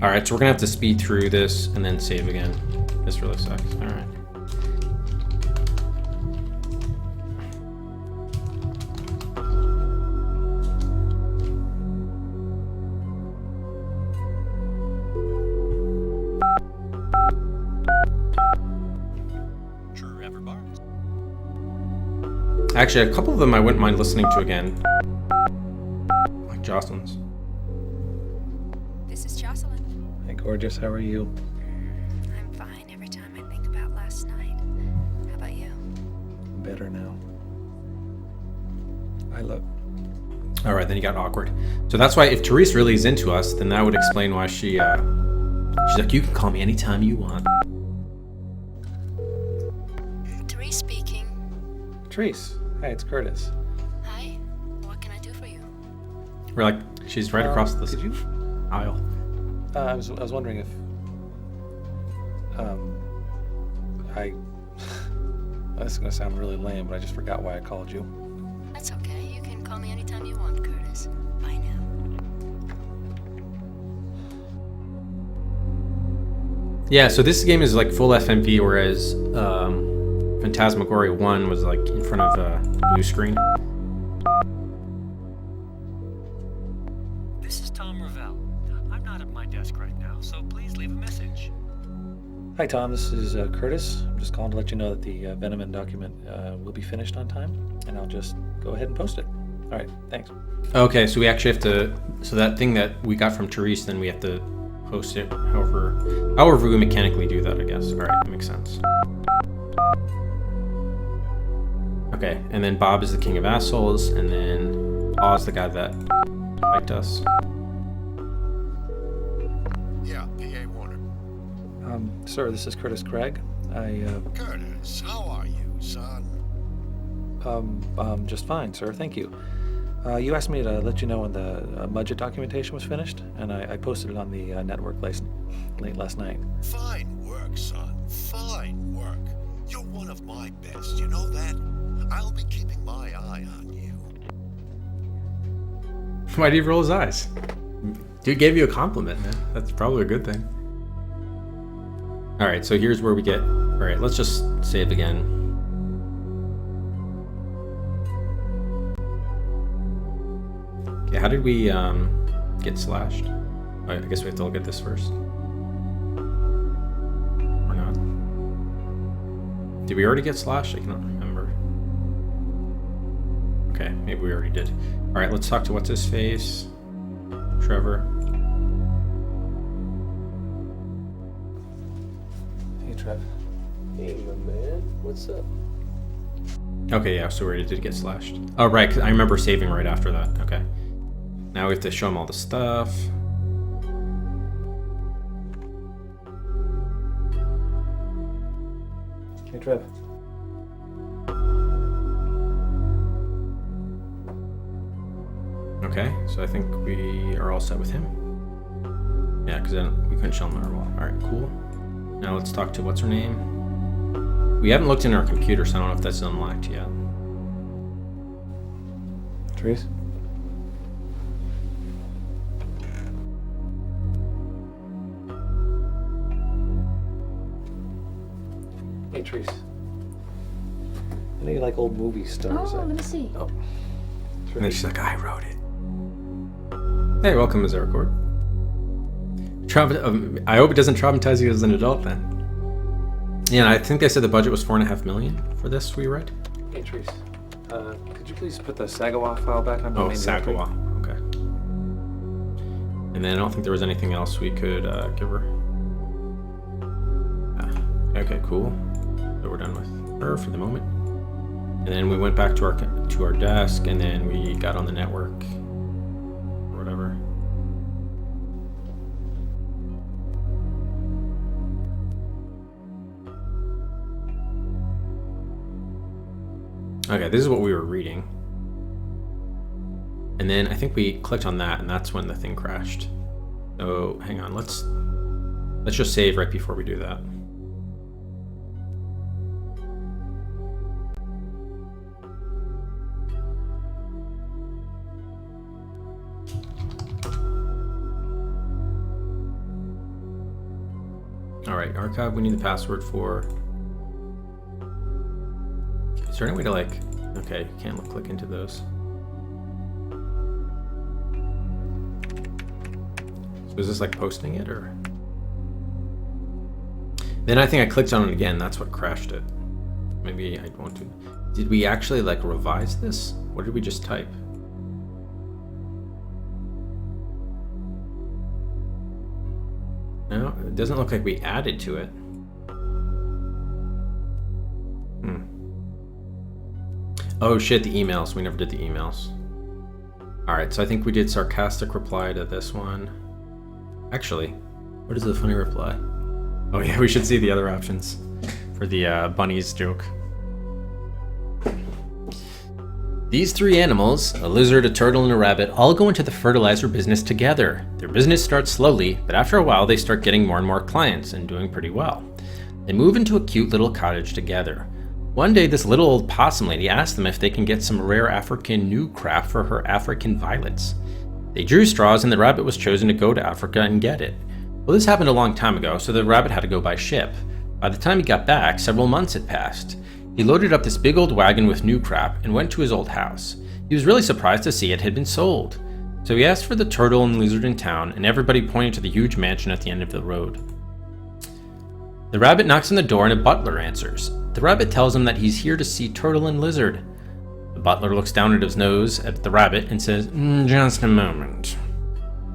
All right, so we're gonna have to speed through this and then save again. This really sucks. All right. Actually, a couple of them I wouldn't mind listening to again. Like Jocelyn's. This is Jocelyn. Hey, gorgeous, how are you? I'm fine every time I think about last night. How about you? Better now. I love... All right, then you got awkward. So that's why if Therese really is into us, then that would explain why she's like, you can call me anytime you want. Therese speaking. Therese, hi, it's Curtis. Hi, what can I do for you? We're like, she's right across the Could you? aisle. I was wondering if... This is gonna sound really lame, but I just forgot why I called you. That's okay. You can call me anytime you want, Curtis. Bye now. Yeah, so this game is like full FMV, whereas Phantasmagoria 1 was like in front of a blue screen. This is Tom Ravel. I'm not at my desk right now, so please leave a message. Hi, Tom. This is Curtis. I'm just calling to let you know that the Venom document will be finished on time, and I'll just go ahead and post it. All right, thanks. Okay, so we actually have to. So that thing that we got from Therese, then we have to post it. However we mechanically do that, I guess. All right, that makes sense. Okay, and then Bob is the king of assholes, and then Paul's the guy that liked us. Yeah, PA Warner. Sir, this is Curtis Craig. Curtis, how are you, son? Just fine, sir. Thank you. You asked me to let you know when the budget documentation was finished, and I posted it on the network late last night. Fine work, son. Fine work. You're one of my best, you know that? I'll be keeping my eye on you. Why did he roll his eyes? Dude gave you a compliment, man. That's probably a good thing. All right, so here's where we get. All right, let's just save again. Okay, how did we get slashed? I guess we have to look at this first. Or not? Did we already get slashed? I cannot remember. Okay, maybe we already did. All right, let's talk to what's his face. Trevor. Hey, Trev. Hey, my man. What's up? Okay, yeah, so we already did get slashed. Oh, right, 'cause I remember saving right after that. Okay. Now we have to show him all the stuff. Hey, Trev. Okay, so I think we are all set with him. Yeah, because then we couldn't show him our wall. All right, cool. Now let's talk to what's her name. We haven't looked in our computer, so I don't know if that's unlocked yet. Therese? Hey, Therese. I know you like old movie stars. Oh, let me see. Oh. And then she's like, I wrote it. Hey, welcome, Ms. Record. I hope it doesn't traumatize you as an adult then. Yeah, and I think they said the budget was $4.5 million for this we read. Hey, Therese. Could you please put the Sagawa file back on the Oh, main Sagawa. Okay. And then I don't think there was anything else we could give her. Okay, cool. So we're done with her for the moment. And then we went back to our desk, and then we got on the network or whatever. Okay, this is what we were reading. And then I think we clicked on that, and that's when the thing crashed. So hang on, let's just save right before we do that. All right, archive, we need the password for. Is there any way to like, okay, you can't click into those. So is this like posting it or? Then I think I clicked on it again, that's what crashed it. Maybe I want to. Did we actually like revise this? What did we just type? No, it doesn't look like we added to it. Oh shit, the emails. We never did the emails. Alright, so I think we did sarcastic reply to this one. Actually, what is the funny reply? Oh yeah, we should see the other options for the bunnies joke. These three animals, a lizard, a turtle, and a rabbit, all go into the fertilizer business together. Their business starts slowly, but after a while they start getting more and more clients and doing pretty well. They move into a cute little cottage together. One day this little old possum lady asked them if they can get some rare African new crap for her African violets. They drew straws and the rabbit was chosen to go to Africa and get it. Well, this happened a long time ago, so the rabbit had to go by ship. By the time he got back, several months had passed. He loaded up this big old wagon with new crap and went to his old house. He was really surprised to see it had been sold. So he asked for the turtle and lizard in town, and everybody pointed to the huge mansion at the end of the road. The rabbit knocks on the door and a butler answers. The rabbit tells him that he's here to see Turtle and Lizard. The butler looks down at his nose at the rabbit and says, "Just a moment."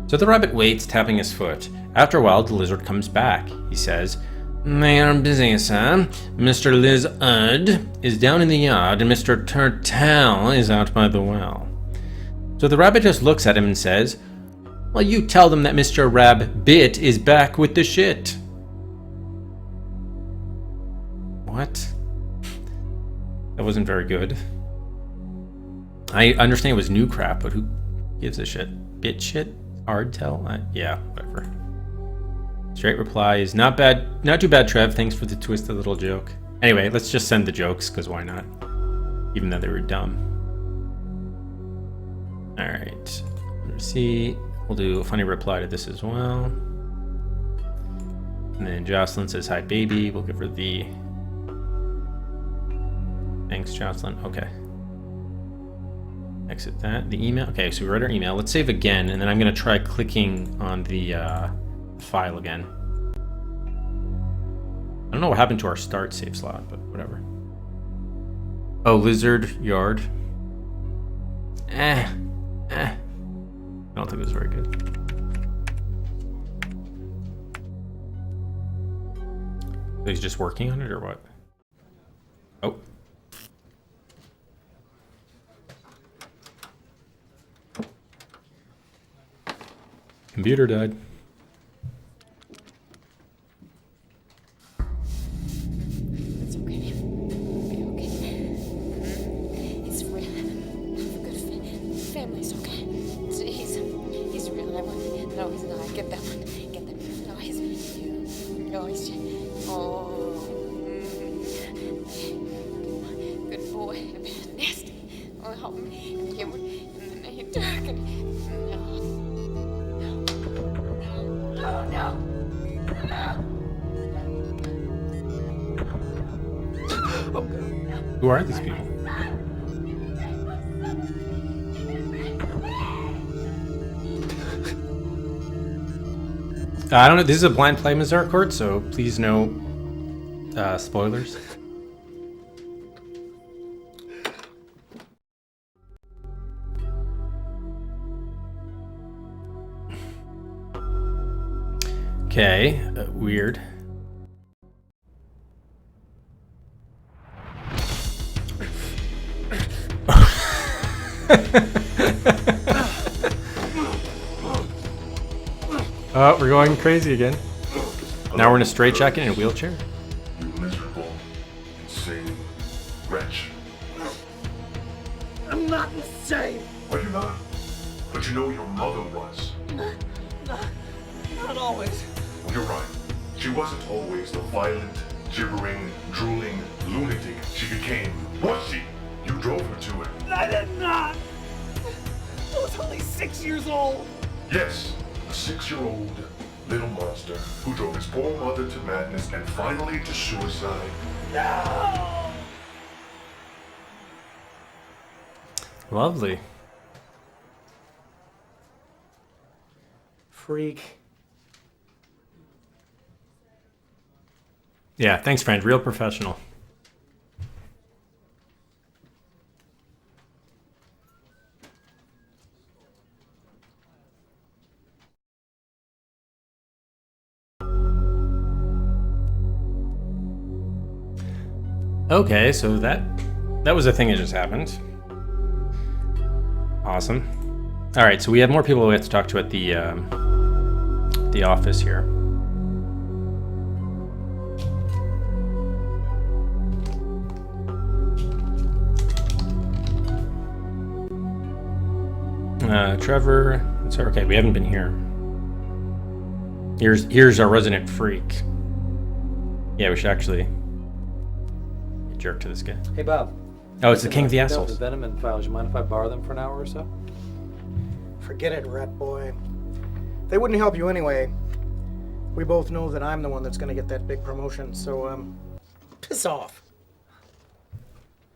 So the rabbit waits, tapping his foot. After a while, the lizard comes back. He says, "They are busy, sir. Mr. Lizard is down in the yard and Mr. Turtle is out by the well." So the rabbit just looks at him and says, "Well, you tell them that Mr. Rabbit is back with the shit." What? That wasn't very good. I understand it was new crap, but who gives a shit? Bit shit? Hard tell? Yeah, whatever. Straight reply is not bad. Not too bad, Trev. Thanks for the twisted little joke. Anyway, let's just send the jokes, because why not? Even though they were dumb. Alright. Let's see. We'll do a funny reply to this as well. And then Jocelyn says, "Hi, baby." We'll give her the... Thanks, Jocelyn. Okay. Exit that. The email. Okay, so we wrote our email. Let's save again, and then I'm going to try clicking on the file again. I don't know what happened to our start save slot, but whatever. Oh, Lizard Yard. I don't think it was very good. So he's just working on it, or what? Oh. Computer died. It's okay. It'll be okay. It's real. I have a good family's okay. He's real. No, he's not. Get that one. Get that. No, he's you. No, he's good boy. Nasty. Oh, help me. And then he took it. No. Who are these people? I don't know. This is a blind play Mazar court, so please no spoilers. Okay, weird. Oh, we're going crazy again. Now we're in a straitjacket and a wheelchair. You miserable, insane wretch. I'm not insane. Are you not? But you know your mother was. Not always. You're right. She wasn't always the violent, gibbering, drooling lunatic she became, was she? You drove her to it. I did not. I was only 6 years old. Yes, a 6-year-old little monster who drove his poor mother to madness and finally to suicide. No! Lovely. Freak. Yeah, thanks, friend. Real professional. Okay, so that was a thing that just happened. Awesome. All right, so we have more people we have to talk to at the office here. Trevor. Sorry, okay, we haven't been here. Here's our resident freak. Yeah, we should actually jerk to this guy. Hey, Bob. Oh, it's the king of the The assholes. Venom and files. You mind if I borrow them for an hour or so? Forget it, rat boy. They wouldn't help you anyway. We both know that I'm the one that's gonna get that big promotion, so, piss off.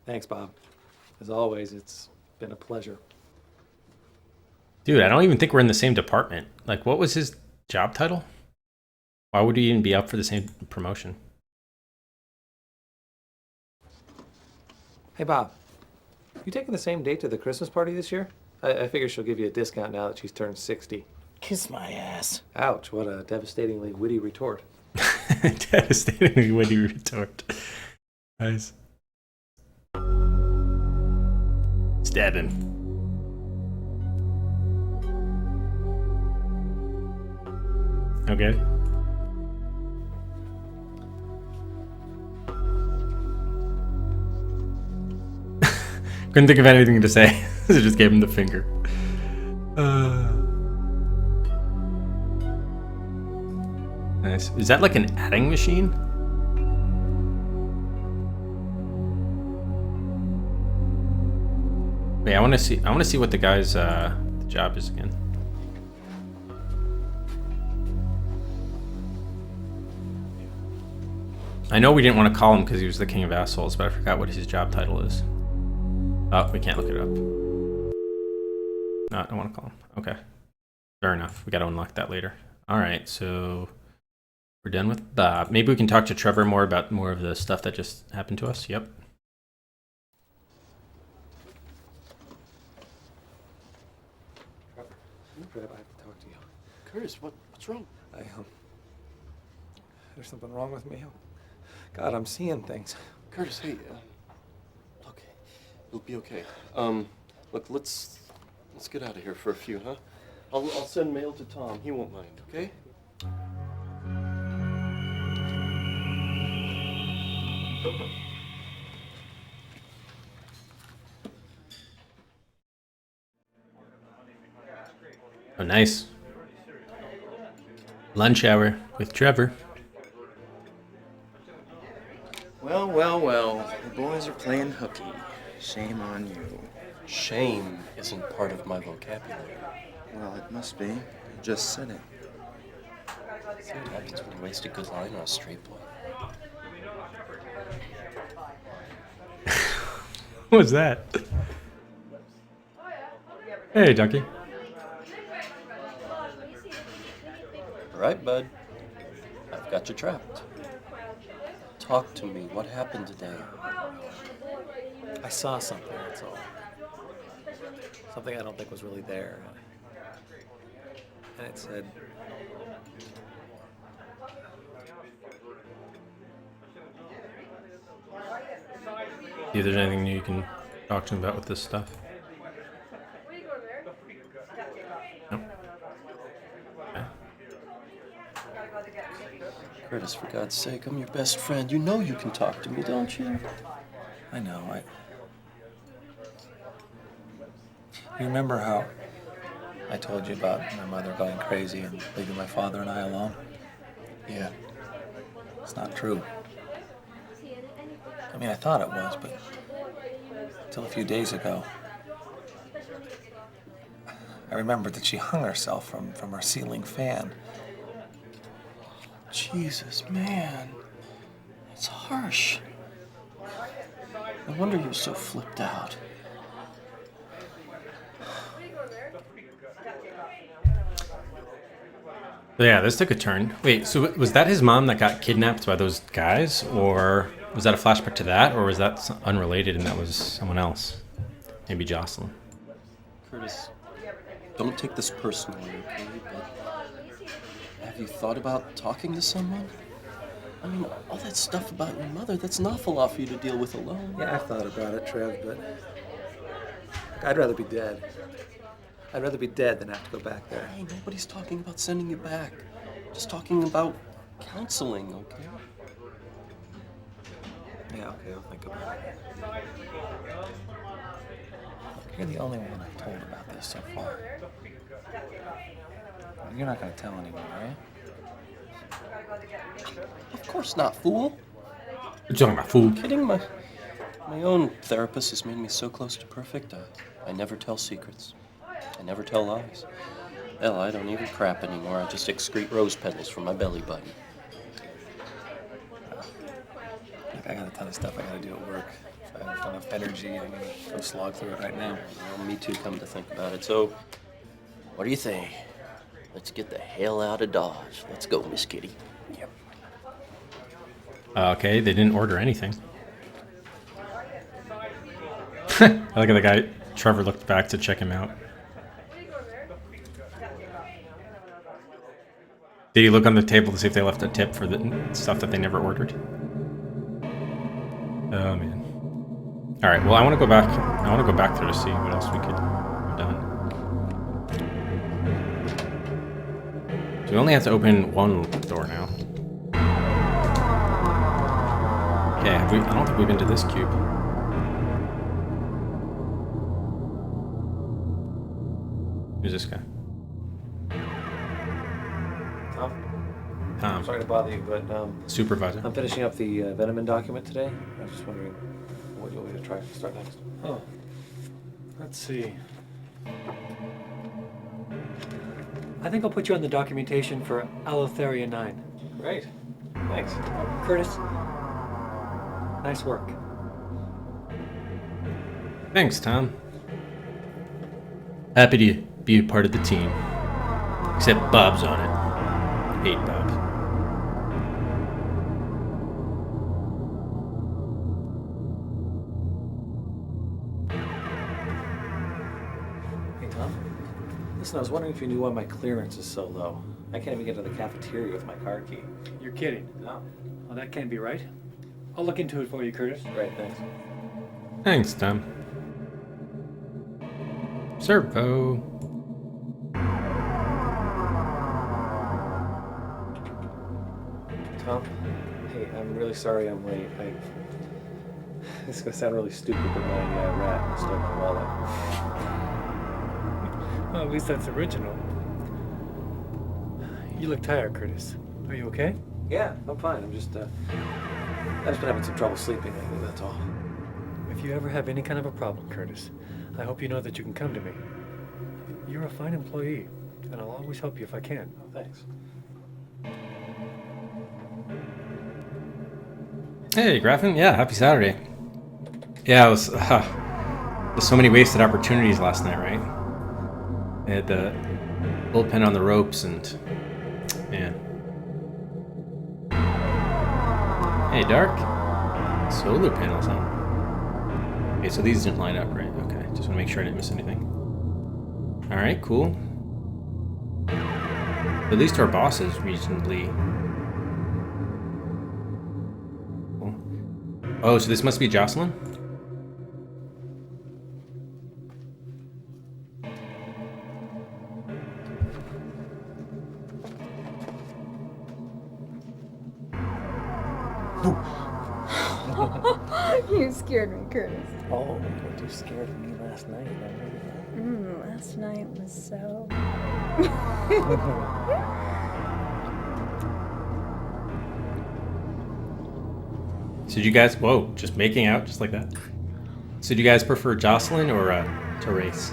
Thanks, Bob. As always, it's been a pleasure. Dude, I don't even think we're in the same department. Like, what was his job title? Why would he even be up for the same promotion? Hey, Bob. You taking the same date to the Christmas party this year? I figure she'll give you a discount now that she's turned 60. Kiss my ass. Ouch, what a devastatingly witty retort. Devastatingly witty retort. Nice. Stab him. Okay. Couldn't think of anything to say, so just gave him the finger. Nice. Is that like an adding machine? Wait, I want to see what the guy's job is again. I know we didn't want to call him because he was the king of assholes, but I forgot what his job title is. Oh, we can't look it up. No, I don't want to call him. Okay. Fair enough. We got to unlock that later. All right, so we're done with Bob. Maybe we can talk to Trevor more about more of the stuff that just happened to us. Yep. Trev, I have to talk to you. Curtis, what's wrong? There's something wrong with me. God, I'm seeing things. Curtis, hey, look, it'll be okay. Look, let's get out of here for a few, huh? I'll send mail to Tom. He won't mind, okay? Oh, nice. Lunch hour with Trevor. Well, the boys are playing hooky. Shame on you. Shame isn't part of my vocabulary. Well, it must be. You just said it. See what happens when you waste a good line on a straight boy. What was that? Hey, Ducky. All right, bud. I've got you trapped. Talk to me. What happened today? I saw something, that's all. Something I don't think was really there. And it said... See if there's anything new you can talk to him about with this stuff. Nope. Okay. Curtis, for God's sake, I'm your best friend. You know you can talk to me, don't you? I know, You remember how I told you about my mother going crazy and leaving my father and I alone? Yeah. It's not true. I mean, I thought it was, but until a few days ago, I remembered that she hung herself from her ceiling fan. Jesus, man. It's harsh. No wonder you're so flipped out. Yeah, this took a turn. Wait, so was that his mom that got kidnapped by those guys? Or was that a flashback to that? Or was that unrelated and that was someone else? Maybe Jocelyn. Curtis, don't take this personally, okay? But have you thought about talking to someone? I mean, all that stuff about your mother, that's an awful lot for you to deal with alone. Yeah, I've thought about it, Trev, but I'd rather be dead. I'd rather be dead than have to go back there. Hey, nobody's talking about sending you back. Just talking about counseling, okay? Yeah, okay, I'll think about it. You're the only one I've told about this so far. You're not going to tell anyone, are you? Of course not, fool. You're talking about fool. Kidding? My own therapist has made me so close to perfect. I never tell secrets. I never tell lies. Hell, I don't even crap anymore. I just excrete rose petals from my belly button. Look, I got a ton of stuff I got to do at work. If I have enough energy, I'm going to go slog through it right now. Well, me too, come to think about it. So, what do you think? Let's get the hell out of Dodge. Let's go, Miss Kitty. Yep. Okay, they didn't order anything. I like how the guy, Trevor, looked back to check him out. Did he look on the table to see if they left a tip for the stuff that they never ordered? Oh man. All right. Well, I want to go back. I want to go back there to see what else we could have done. So we only have to open one door now. Okay. I don't think we've been to this cube. Who's this guy? Tom. Sorry to bother you, but Supervisor. I'm finishing up the Veneman document today. I was just wondering what you want me to try to start next. Oh, let's see. I think I'll put you on the documentation for Allotheria 9. Great. Thanks. Curtis, nice work. Thanks, Tom. Happy to be a part of the team. Except Bob's on it. Hate Bob. Hey, Tom. Listen, I was wondering if you knew why my clearance is so low. I can't even get to the cafeteria with my car key. You're kidding. No. Well, that can't be right. I'll look into it for you, Curtis. Great, thanks. Thanks, Tom. Servo. Tom, hey, I'm really sorry I'm late. This is gonna sound really stupid, but my rat stole my wallet. Well, at least that's original. You look tired, Curtis. Are you okay? Yeah, I'm fine. I've just been having some trouble sleeping lately, that's all. If you ever have any kind of a problem, Curtis, I hope you know that you can come to me. You're a fine employee, and I'll always help you if I can. Oh, thanks. Hey, Graffin. Yeah, happy Saturday. Yeah, it was there's so many wasted opportunities last night, right? I had the bullpen on the ropes and man. Hey, Dark. Solar panels on. Okay, so these didn't line up, right? Okay, just want to make sure I didn't miss anything. All right, cool. At least our boss is reasonably. Cool. Oh, so this must be Jocelyn? You scared me, Curtis. Oh, weren't you scared of me last night? Remember that? Last night was so... So did you guys, whoa, just making out just like that? So do you guys prefer Jocelyn or Therese?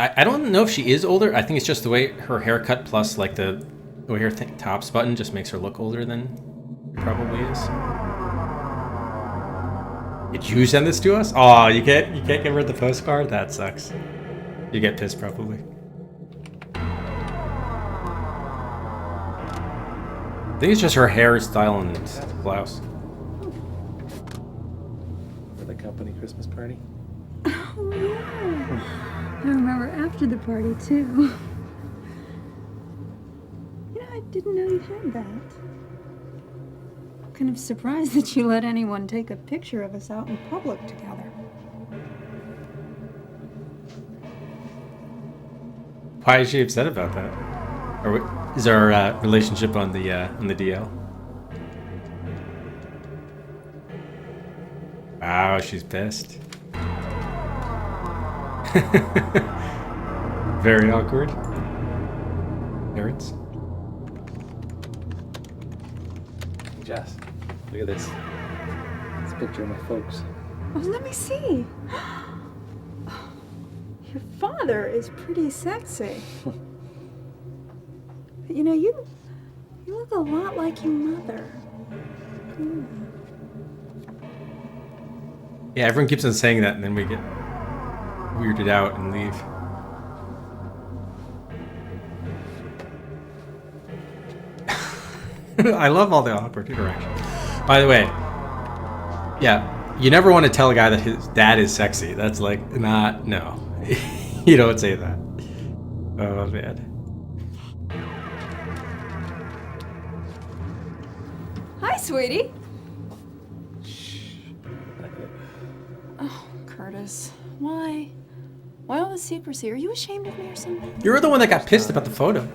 I don't know if she is older. I think it's just the way her haircut plus like the way her tops button just makes her look older than she probably is. Did you send this to us? Oh, you can't give her the postcard? That sucks. You get pissed probably. I think it's just her hairstyle and blouse. For the company Christmas party? Oh, yeah. I remember after the party, too. You know, I didn't know you had that. I'm kind of surprised that you let anyone take a picture of us out in public together. Why is she upset about that? Or is our relationship on the DL? Wow, she's pissed. Very awkward. Parents. Hey, Jess, look at this. It's a picture of my folks. Oh, let me see. Your father is pretty sexy. But you know, you look a lot like your mother. Yeah, everyone keeps on saying that, and then we get weirded out and leave. I love all the awkward interaction. By the way, yeah, you never want to tell a guy that his dad is sexy. That's like, no. You don't say that. Oh, man. Hi, sweetie. Oh, Curtis. Why? Why all the secrecy? Are you ashamed of me or something? You're the one that got pissed about the photo.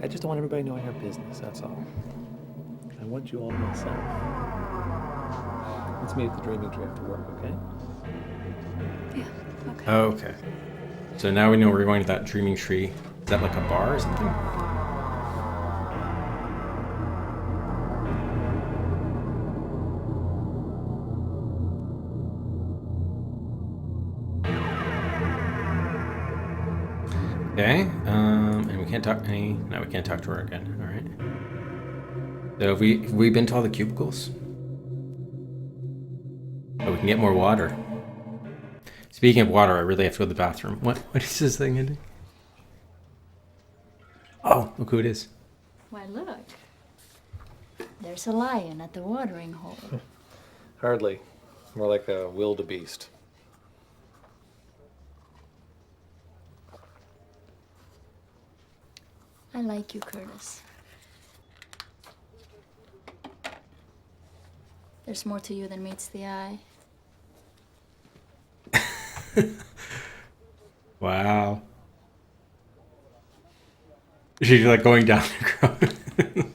I just don't want everybody knowing our business, that's all. I want you all to myself. Let's meet at the Dreaming Tree after work, okay? Yeah, okay. Okay. So now we know we're going to that Dreaming Tree. Is that like a bar or something? Okay, and we can't talk no, we can't talk to her again, all right. So have we been to all the cubicles? Oh, we can get more water. Speaking of water, I really have to go to the bathroom. What is this thing ending? Oh, look who it is. Why, look. There's a lion at the watering hole. Hardly. More like a wildebeest. I like you, Curtis. There's more to you than meets the eye. Wow. She's like going down the road.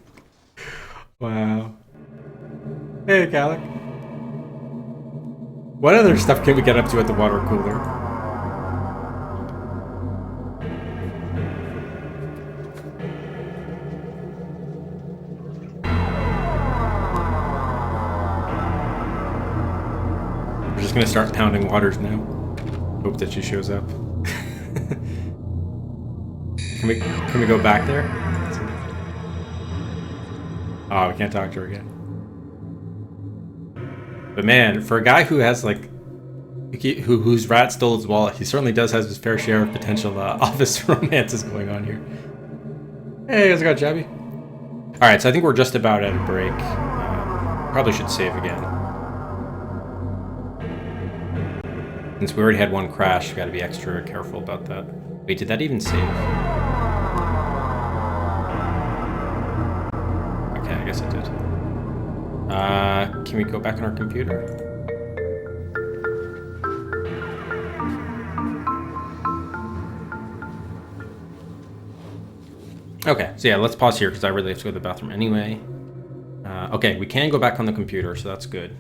Wow. Hey, Calic. What other stuff can we get up to at the water cooler? We're just gonna start pounding waters now. Hope that she shows up. Can we go back there? Oh, we can't talk to her again. But man, for a guy who has like, whose rat stole his wallet, he certainly does have his fair share of potential office romances going on here. Hey, how's it going, Jabby? All right, so I think we're just about at a break. Probably should save again. Since we already had one crash, got to be extra careful about that. Wait, did that even save? Okay, I guess it did. Can we go back on our computer? Okay, so yeah, let's pause here because I really have to go to the bathroom anyway. Okay, we can go back on the computer, so that's good.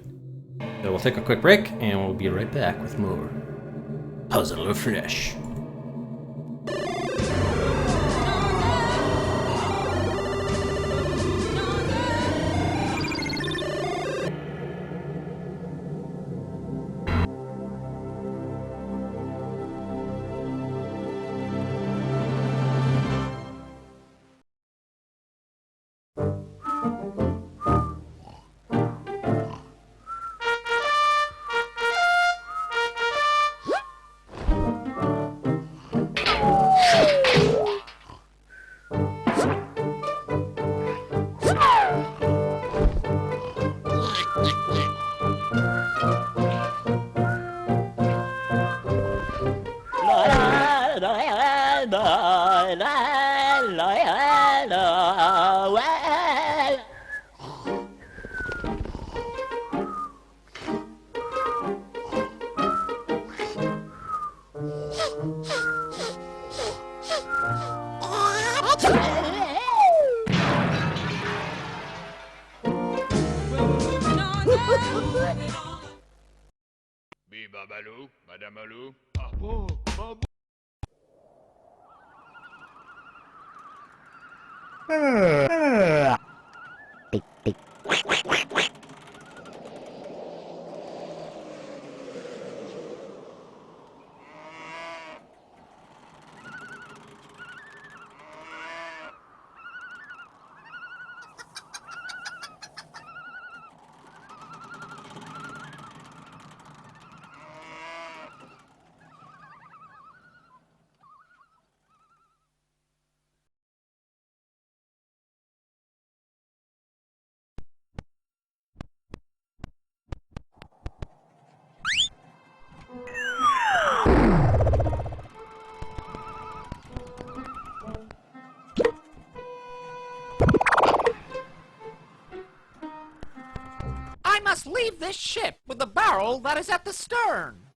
So we'll take a quick break, and we'll be right back with more Puzzle Refresh. Babalou, Madame Alou. Ah bon, ah bon. must leave this ship with the barrel that is at the stern.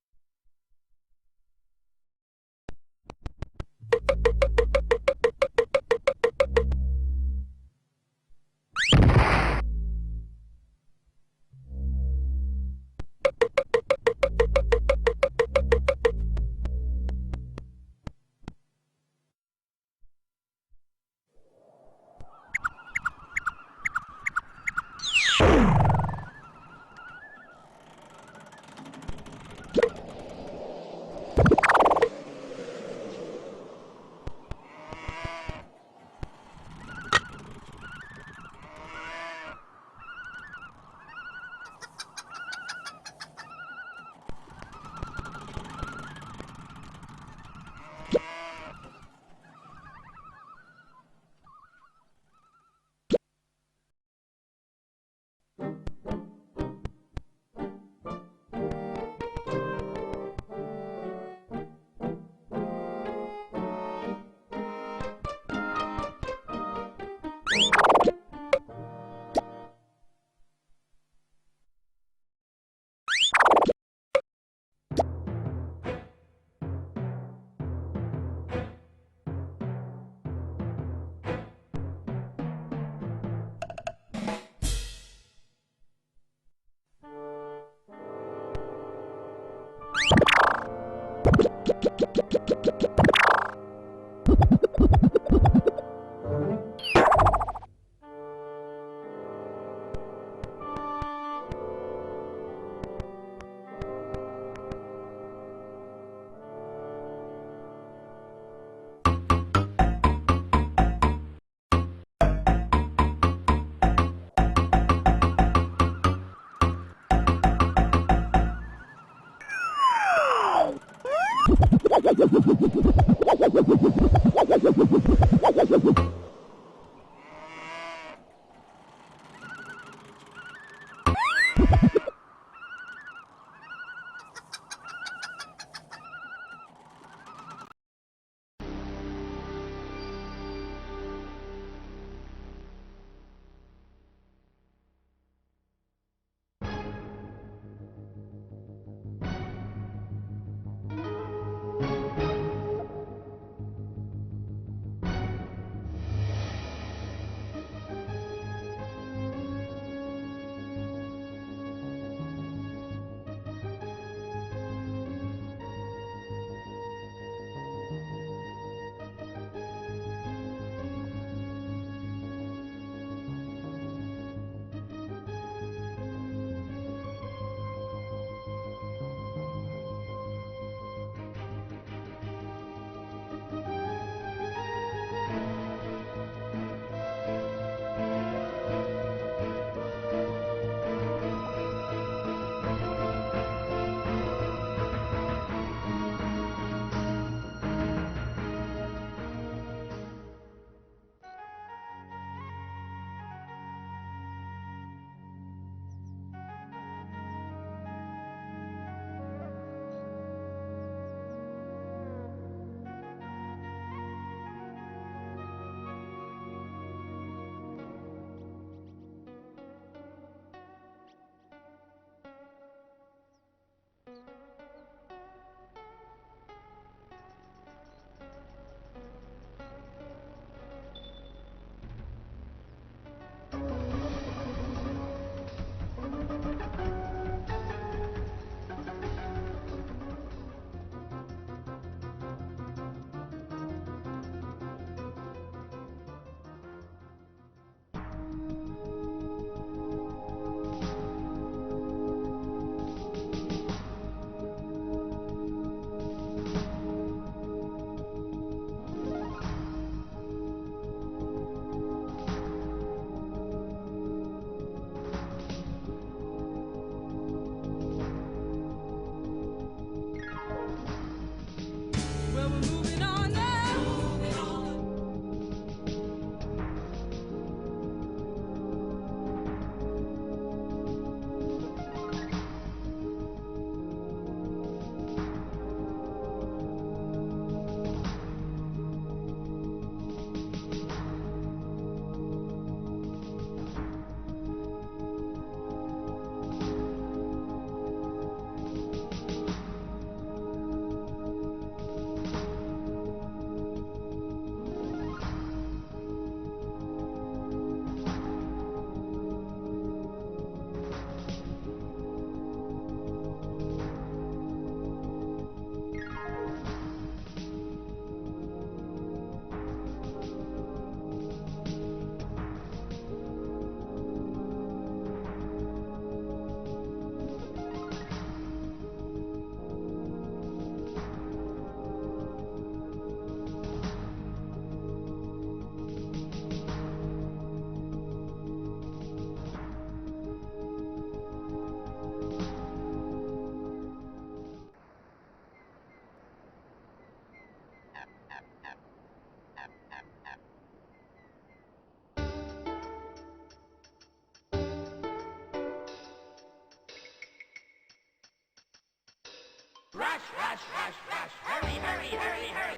Rush, rush, rush, rush. Hurry, hurry, hurry, hurry.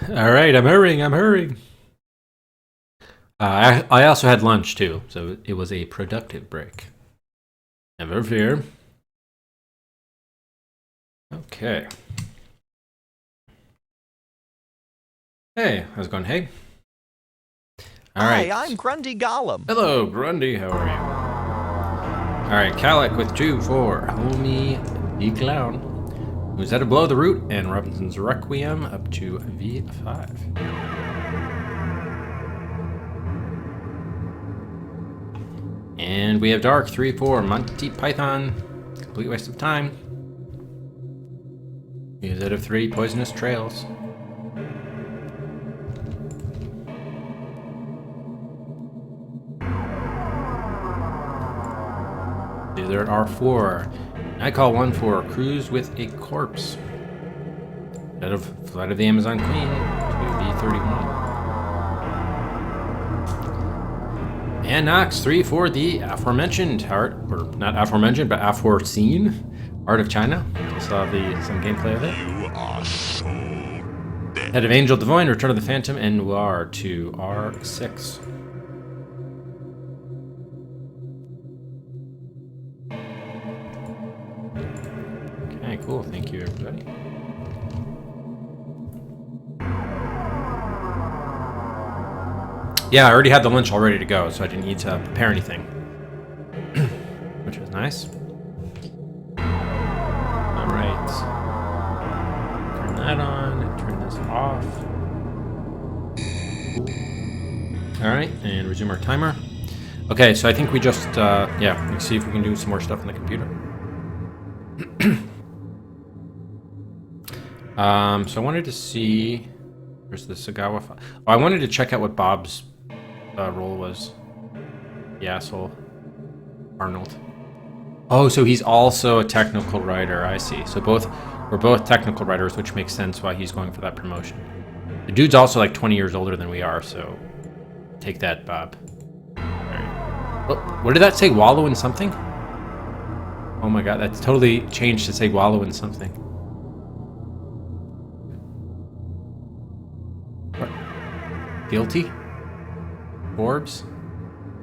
All right, I'm hurrying. I'm hurrying. I also had lunch too, so it was a productive break. Never fear. Okay. Hey, how's it going? Hey. All right. Hi, I'm Grundy Gollum. Hello, Grundy. How are you? All right, Calic with 2 for Homie the Clown, who's at a below the root, and Robinson's Requiem up to V5. And we have Dark 3 for Monty Python. Complete waste of time. Use out of 3 Poisonous Trails. They're at R4. I call 1 for Cruise with a Corpse. Out of Flight of the Amazon Queen to B31. And Nox 3 for the aforementioned art, or not aforementioned, but aforeseen Art of China. I saw some gameplay of it. You are so dead. Head of Angel Divine, Return of the Phantom, and Noir to R6. Okay, cool. Thank you, everybody. Yeah, I already had the lunch all ready to go, so I didn't need to prepare anything. Which was nice. Alright. Turn that on, turn this off. Alright, and resume our timer. Okay, so I think we just, yeah, let's see if we can do some more stuff on the computer. So I wanted to see... Where's the Sagawa file? Oh, I wanted to check out what Bob's role was. The asshole. Arnold. Oh, so he's also a technical writer. I see. So we're both technical writers, which makes sense why he's going for that promotion. The dude's also like 20 years older than we are, so take that, Bob. What did that say? Wallow in something? Oh my god, that's totally changed to say wallow in something. What? Guilty? Orbs?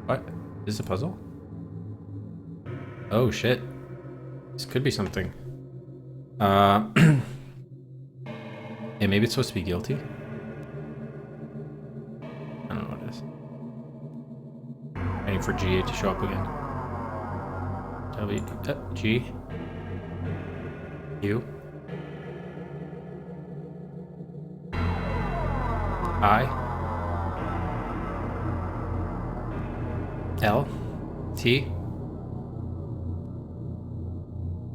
What? Is this a puzzle? Oh shit. This could be something. Yeah, maybe it's supposed to be guilty. I don't know what it is. Waiting for G to show up again. W, G, U, I, L, T.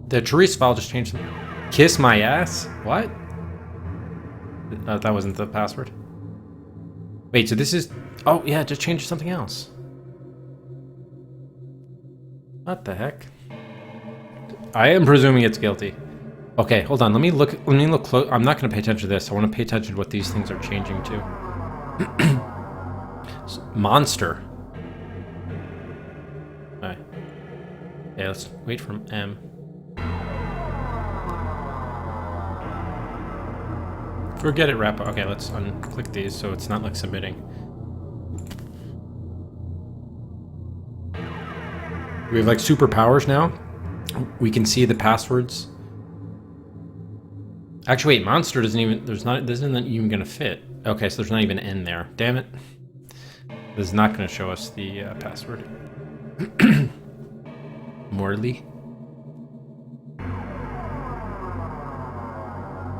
The Therese file just changed. Kiss my ass? What? That wasn't the password. Wait, so this is... Oh, yeah, just changed to something else. What the heck? I am presuming it's guilty. Okay, hold on. Let me look close. I'm not going to pay attention to this. I want to pay attention to what these things are changing to. Monster. Okay. Yeah, let's wait for M. Forget it, wrap. Okay, let's unclick these so it's not like submitting. We have like superpowers now. We can see the passwords. Actually, wait, monster doesn't even. This isn't even gonna fit. Okay, so there's not even an N there. Damn it. This is not gonna show us the password. Morley.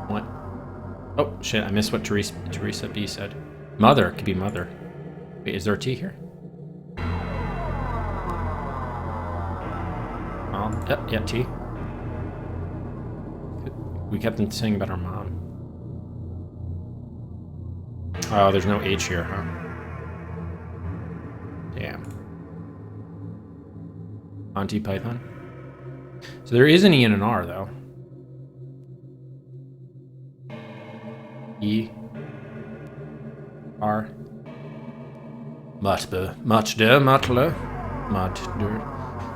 What? Oh shit! I missed what Teresa B said. Mother could be mother. Wait, is there a T here? Mom. Yep, yeah, T. We kept on saying about our mom. Oh, there's no H here, huh? Damn. Monty Python. So there is an E and an R, though. E. R. Matbe. Matchder. Matler. Matder.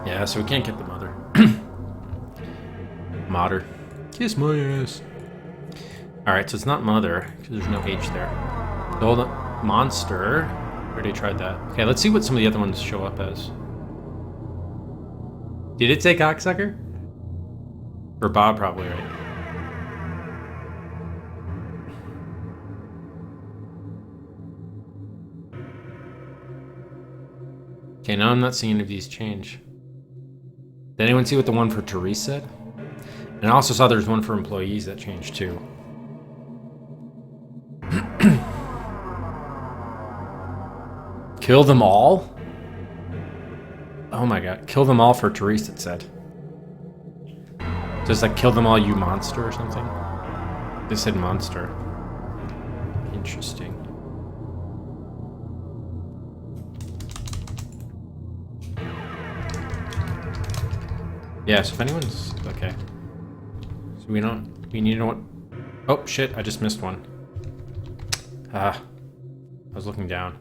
Yeah, so we can't get the mother. Modder. Kiss my ass. Alright, so it's not mother, because there's no H there. So the monster. Already tried that. Okay, let's see what some of the other ones show up as. Did it say cocksucker? Or Bob, probably, right? Okay, now I'm not seeing any of these change. Did anyone see what the one for Therese said? And I also saw there's one for employees that changed too. Kill them all? Oh my god. Kill them all for Therese, it said. Just like kill them all, you monster or something? They said monster. Interesting. Yeah, so if anyone's... Okay. So we need to know what... Oh, shit, I just missed one. I was looking down.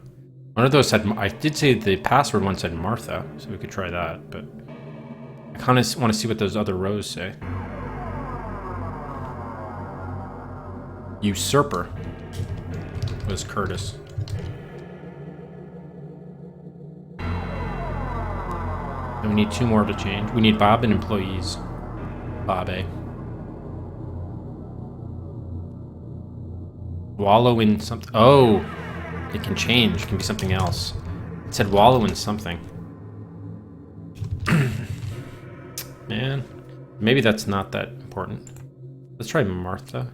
One of those said... I did say the password one said Martha, so we could try that, but... I kind of want to see what those other rows say. Usurper was Curtis. And we need 2 more to change. We need Bob and employees. Bob A. Wallow in something. Oh, it can change. It can be something else. It said wallow in something. Man, maybe that's not that important. Let's try Martha.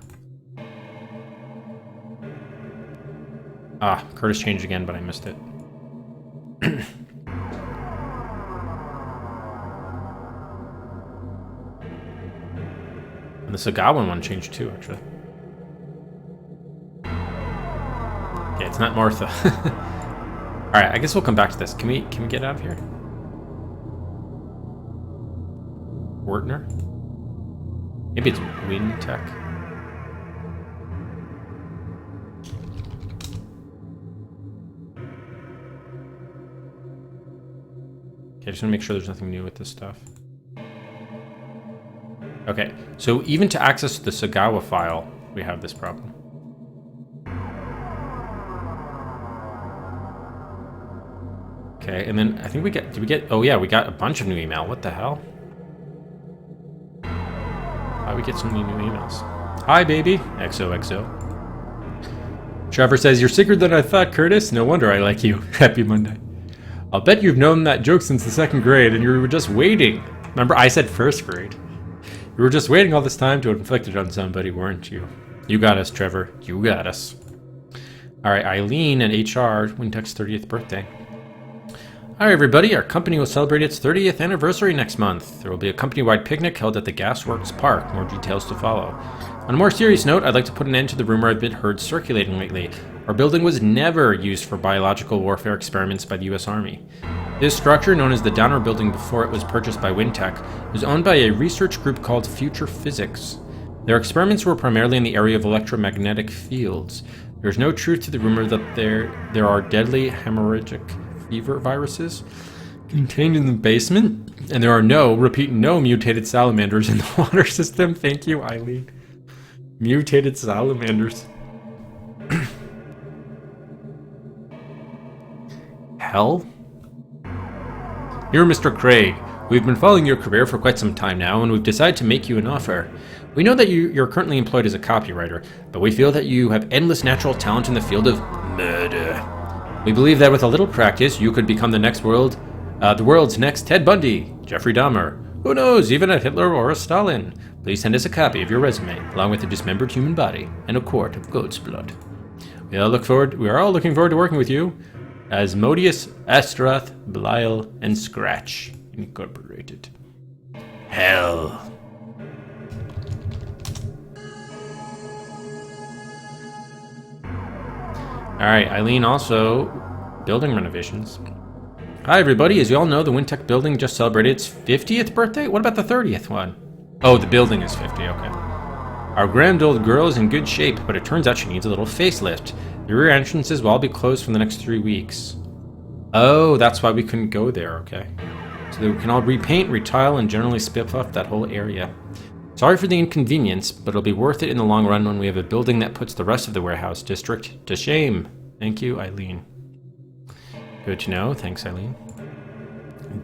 Ah, Curtis changed again, but I missed it. And the Sagawan one changed too, actually. Okay, it's not Martha. Alright, I guess we'll come back to this. Can we get out of here? Wertner? Maybe it's Wintech. Okay, I just want to make sure there's nothing new with this stuff. Okay, so even to access the Sagawa file, we have this problem. Okay, and then I think did we get, oh yeah, we got a bunch of new email. What the hell? Why we get so many new emails? Hi, baby. XOXO. Trevor says, you're sicker than I thought, Curtis. No wonder I like you. Happy Monday. I'll bet you've known that joke since the 2nd grade and you were just waiting. Remember, I said 1st grade. You were just waiting all this time to inflict it on somebody, weren't you? You got us, Trevor. You got us. Alright, Eileen and HR, Wintech's 30th birthday. Hi everybody, our company will celebrate its 30th anniversary next month. There will be a company-wide picnic held at the Gasworks Park. More details to follow. On a more serious note, I'd like to put an end to the rumor I've been heard circulating lately. Our building was never used for biological warfare experiments by the US Army. This structure, known as the Downer Building before it was purchased by Wintech, was owned by a research group called Future Physics. Their experiments were primarily in the area of electromagnetic fields. There's no truth to the rumor that there are deadly hemorrhagic fever viruses contained in the basement, and there are no mutated salamanders in the water system. Thank you, Eileen. Mutated salamanders. Hell? Dear Mr. Craig, we've been following your career for quite some time now, and we've decided to make you an offer. We know that you're currently employed as a copywriter, but we feel that you have endless natural talent in the field of murder. We believe that with a little practice, you could become the world's next Ted Bundy, Jeffrey Dahmer, who knows, even a Hitler or a Stalin. Please send us a copy of your resume, along with a dismembered human body and a quart of goat's blood. We are all looking forward to working with you. Asmodeus, Astaroth, Belial, and Scratch Incorporated. Hell. Alright, Eileen also, building renovations. Hi everybody, as you all know, the Wintech building just celebrated its 50th birthday? What about the 30th one? Oh, the building is 50, okay. Our grand old girl is in good shape, but it turns out she needs a little facelift. The rear entrances will all be closed for the next 3 weeks. Oh, that's why we couldn't go there, okay. So that we can all repaint, retile, and generally spiff up that whole area. Sorry for the inconvenience, but it'll be worth it in the long run when we have a building that puts the rest of the warehouse district to shame. Thank you, Eileen. Good to know. Thanks, Eileen.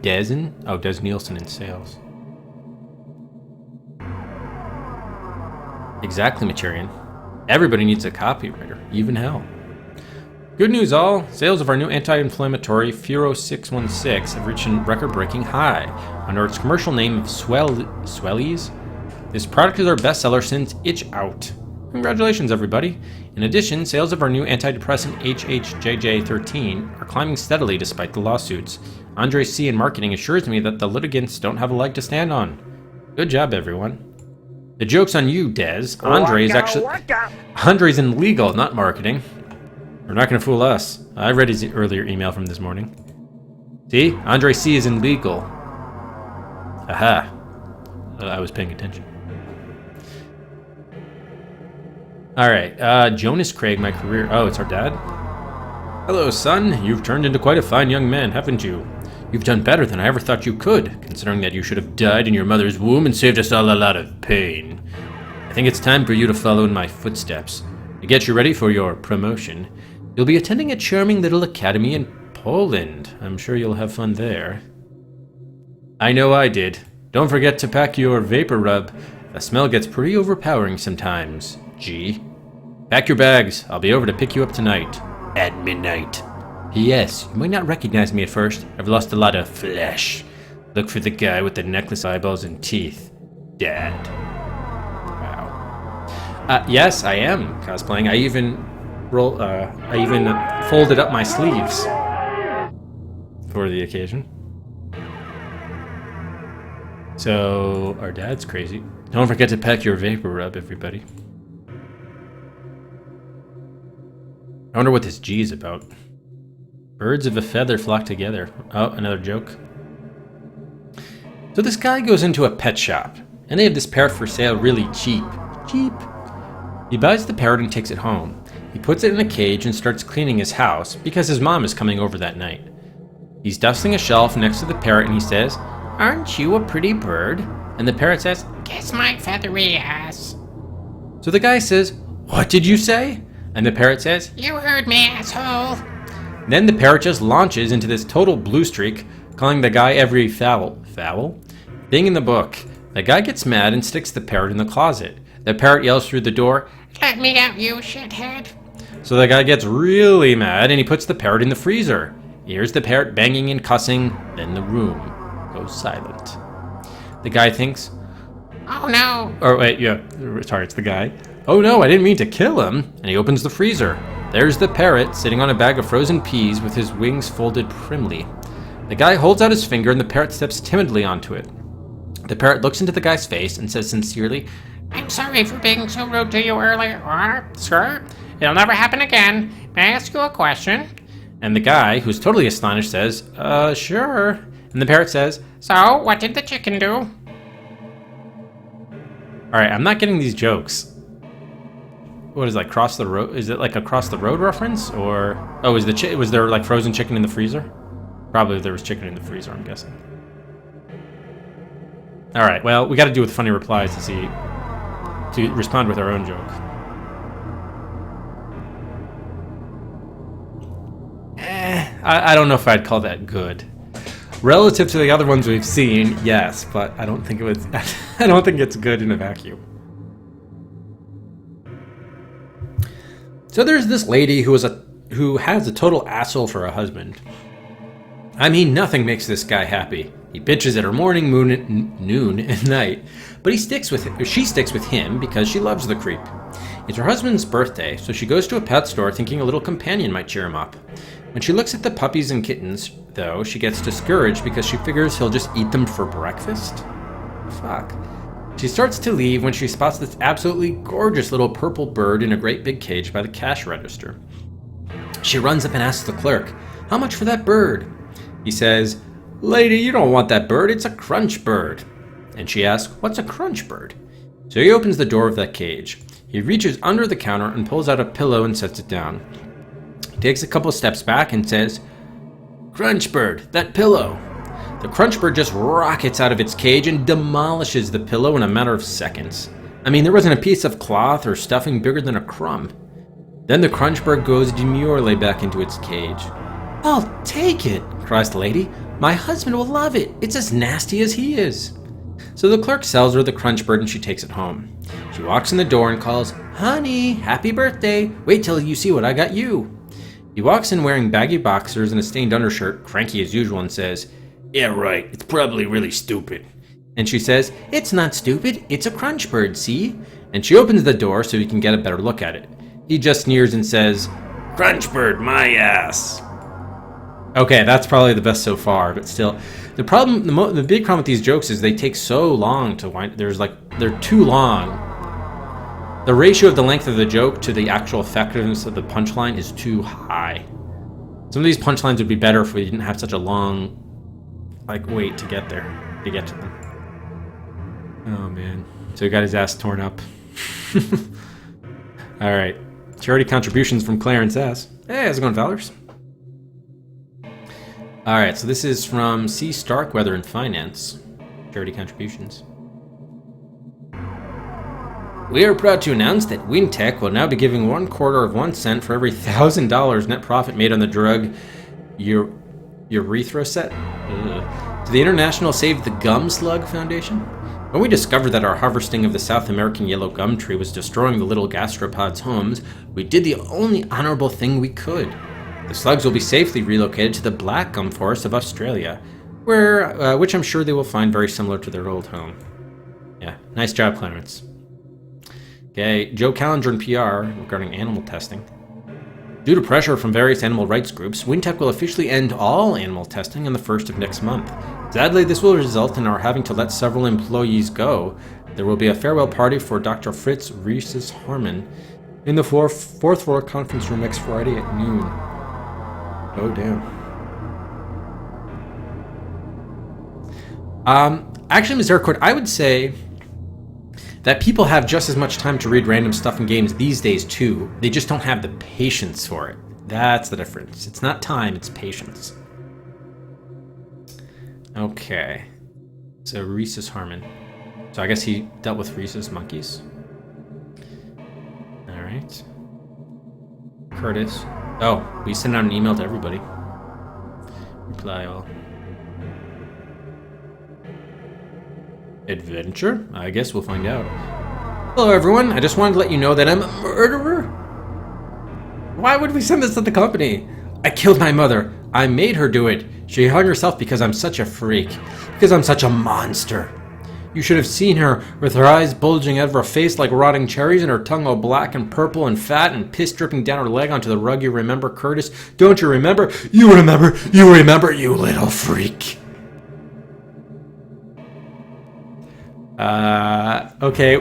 Des Nielsen in sales. Exactly, Materian. Everybody needs a copywriter, even hell. Good news all, sales of our new anti-inflammatory Furo 616 have reached a record-breaking high under its commercial name of Swellies. This product is our bestseller since Itch Out. Congratulations, everybody. In addition, sales of our new antidepressant HHJJ13 are climbing steadily despite the lawsuits. Andre C. in marketing assures me that the litigants don't have a leg to stand on. Good job, everyone. The joke's on you, Des. Andre's in legal, not marketing. They're not going to fool us. I read his earlier email from this morning. See? Andre C. is in legal. Aha. I was paying attention. Alright, Jonas Craig, my career... Oh, it's our dad? Hello, son. You've turned into quite a fine young man, haven't you? You've done better than I ever thought you could, considering that you should have died in your mother's womb and saved us all a lot of pain. I think it's time for you to follow in my footsteps. To get you ready for your promotion, you'll be attending a charming little academy in Poland. I'm sure you'll have fun there. I know I did. Don't forget to pack your vapor rub. The smell gets pretty overpowering sometimes. G. Pack your bags. I'll be over to pick you up tonight. At midnight. P.S. You might not recognize me at first. I've lost a lot of flesh. Look for the guy with the necklace, eyeballs, and teeth. Dad. Wow. Yes, I am cosplaying. I even folded up my sleeves for the occasion. So, our dad's crazy. Don't forget to pack your vapor rub, everybody. I wonder what this G is about. Birds of a feather flock together. Oh, another joke. So this guy goes into a pet shop, and they have this parrot for sale really cheap. Cheap. He buys the parrot and takes it home. He puts it in a cage and starts cleaning his house because his mom is coming over that night. He's dusting a shelf next to the parrot and he says, "Aren't you a pretty bird?" And the parrot says, "Kiss my feathery ass." So the guy says, "What did you say?" And the parrot says, "You heard me, asshole." Then the parrot just launches into this total blue streak, calling the guy every foul thing in the book. The guy gets mad and sticks the parrot in the closet. The parrot yells through the door, "Let me out, you shithead." So the guy gets really mad and he puts the parrot in the freezer. He hears the parrot banging and cussing, then the room goes silent. The guy thinks, "Oh no." Or wait, yeah, sorry, it's the guy. "Oh no, I didn't mean to kill him." And he opens the freezer. There's the parrot sitting on a bag of frozen peas with his wings folded primly. The guy holds out his finger and the parrot steps timidly onto it. The parrot looks into the guy's face and says sincerely, "I'm sorry for being so rude to you earlier. Sir, it'll never happen again. May I ask you a question?" And the guy, who's totally astonished, says, sure. And the parrot says, "So, what did the chicken do?" Alright, I'm not getting these jokes. What is that, cross the road? Is it like a cross the road reference? Or, oh, was there like frozen chicken in the freezer? Probably there was chicken in the freezer, I'm guessing. Alright, well, we gotta do with funny replies to respond with our own joke. I don't know if I'd call that good. Relative to the other ones we've seen, yes, but I don't think I don't think it's good in a vacuum. So there's this lady who has a total asshole for a husband. I mean, nothing makes this guy happy. He bitches at her morning, noon, and night, but she sticks with him because she loves the creep. It's her husband's birthday, so she goes to a pet store thinking a little companion might cheer him up. When she looks at the puppies and kittens, though, she gets discouraged because she figures he'll just eat them for breakfast. Fuck. She starts to leave when she spots this absolutely gorgeous little purple bird in a great big cage by the cash register. She runs up and asks the clerk, "How much for that bird?" He says, "Lady, you don't want that bird, it's a crunch bird." And she asks, "What's a crunch bird?" So he opens the door of that cage. He reaches under the counter and pulls out a pillow and sets it down. He takes a couple steps back and says, "Crunch bird, that pillow." The crunch bird just rockets out of its cage and demolishes the pillow in a matter of seconds. I mean, there wasn't a piece of cloth or stuffing bigger than a crumb. Then the crunch bird goes demurely back into its cage. "I'll take it," cries the lady. "My husband will love it. It's as nasty as he is." So the clerk sells her the crunch bird and she takes it home. She walks in the door and calls, "Honey, happy birthday. Wait till you see what I got you." He walks in wearing baggy boxers and a stained undershirt, cranky as usual, and says, "Yeah, right. It's probably really stupid." And she says, "It's not stupid. It's a crunch bird, see?" And she opens the door so he can get a better look at it. He just sneers and says, "Crunch bird, my ass." Okay, that's probably the best so far, but still, the big problem with these jokes is they take so long to wind. They're too long. The ratio of the length of the joke to the actual effectiveness of the punchline is too high. Some of these punchlines would be better if we didn't have such a long, wait to get there, to get to them. Oh man, so he got his ass torn up. All right, charity contributions from Clarence S. Hey, how's it going, Valors? All right, so this is from C. Starkweather in Finance. Charity contributions. We are proud to announce that WinTech will now be giving 1/4 of 1 cent for every $1,000 net profit made on the drug Erythroset to the International Save the Gum Slug Foundation. When we discovered that our harvesting of the South American yellow gum tree was destroying the little gastropods' homes, we did the only honorable thing we could. The slugs will be safely relocated to the black gum forest of Australia, which I'm sure they will find very similar to their old home. Yeah, nice job, Clarence. Okay, Joe Callinger in PR regarding animal testing. Due to pressure from various animal rights groups, WinTech will officially end all animal testing on the 1st of next month. Sadly, this will result in our having to let several employees go. There will be a farewell party for Dr. Fritz Rhesus Harmon in the fourth floor conference room next Friday at noon. Oh, damn. Actually, Misericord, I would say that people have just as much time to read random stuff in games these days, too. They just don't have the patience for it. That's the difference. It's not time, it's patience. Okay. So, Rhesus Harmon. So, I guess he dealt with rhesus monkeys. Alright. Curtis. Oh, we sent out an email to everybody. Reply all. Adventure? I guess we'll find out. Hello everyone, I just wanted to let you know that I'm a murderer. Why would we send this to the company? I killed my mother. I made her do it. She hung herself because I'm such a freak. Because I'm such a monster. You should have seen her, with her eyes bulging out of her face like rotting cherries and her tongue all black and purple and fat and piss dripping down her leg onto the rug. You remember, Curtis? Don't you remember? You remember, you little freak. Okay,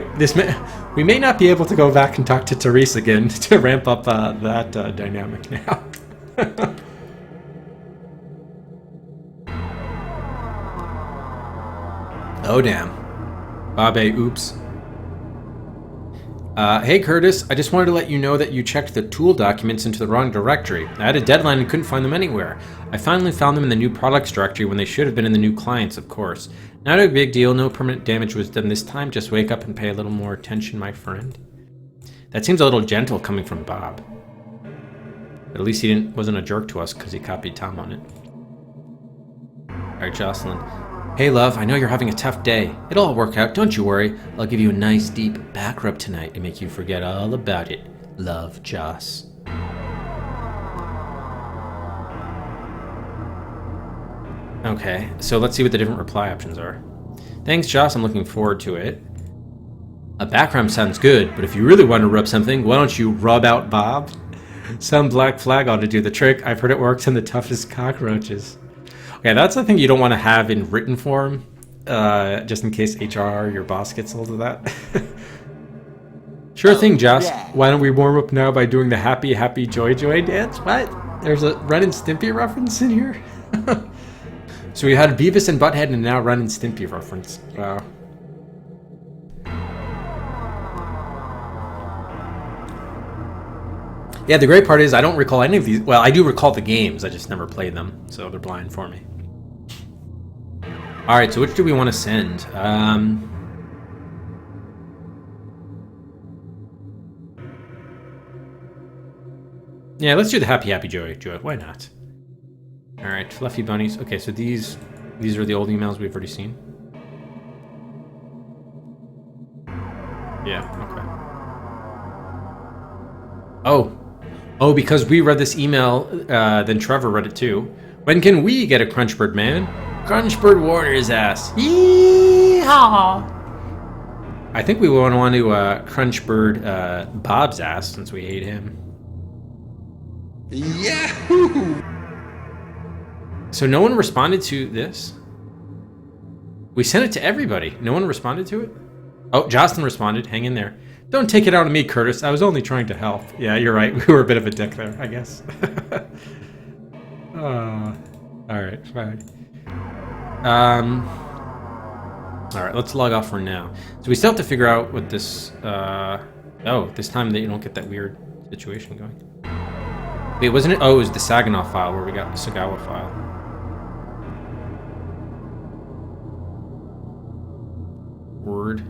we may not be able to go back and talk to Therese again to ramp up that dynamic now. Oh, damn. Babe, oops. Hey, Curtis, I just wanted to let you know that you checked the tool documents into the wrong directory. I had a deadline and couldn't find them anywhere. I finally found them in the new products directory when they should have been in the new clients, of course. Not a big deal, no permanent damage was done this time. Just wake up and pay a little more attention, my friend. That seems a little gentle coming from Bob. But at least he wasn't a jerk to us because he copied Tom on it. Alright, Jocelyn. Hey, love, I know you're having a tough day. It'll all work out, don't you worry. I'll give you a nice deep back rub tonight to make you forget all about it. Love, Joss. Okay, so let's see what the different reply options are. Thanks, Joss, I'm looking forward to it. A background sounds good, but if you really want to rub something, why don't you rub out Bob? Some black flag ought to do the trick. I've heard it works on the toughest cockroaches. Okay, that's the thing you don't want to have in written form, just in case HR, your boss, gets hold of that. Sure thing, Joss. Yeah. Why don't we warm up now by doing the happy, happy, joy, joy dance? What? There's a Ren and Stimpy reference in here? So we had Beavis and Butthead and now Ren and Stimpy reference. Wow. Yeah, the great part is I don't recall any of these. Well, I do recall the games. I just never played them, so they're blind for me. All right, so which do we want to send? Yeah, let's do the Happy Joy. Why not? All right, Fluffy Bunnies. Okay, so these are the old emails we've already seen. Yeah. Okay. Oh, because we read this email, then Trevor read it too. When can we get a Crunchbird, man? Crunchbird Warner's ass. Yeehaw! I think we want to Crunchbird Bob's ass since we hate him. Yahoo! So no one responded to this? We sent it to everybody. No one responded to it? Oh, Jocelyn responded. Hang in there. Don't take it out on me, Curtis. I was only trying to help. Yeah, you're right. We were a bit of a dick there, I guess. Alright, fine. Alright, let's log off for now. So we still have to figure out what this... this time that you don't get that weird situation going. Wait, wasn't it? Oh, it was the Saginaw file where we got the Sagawa file. Word.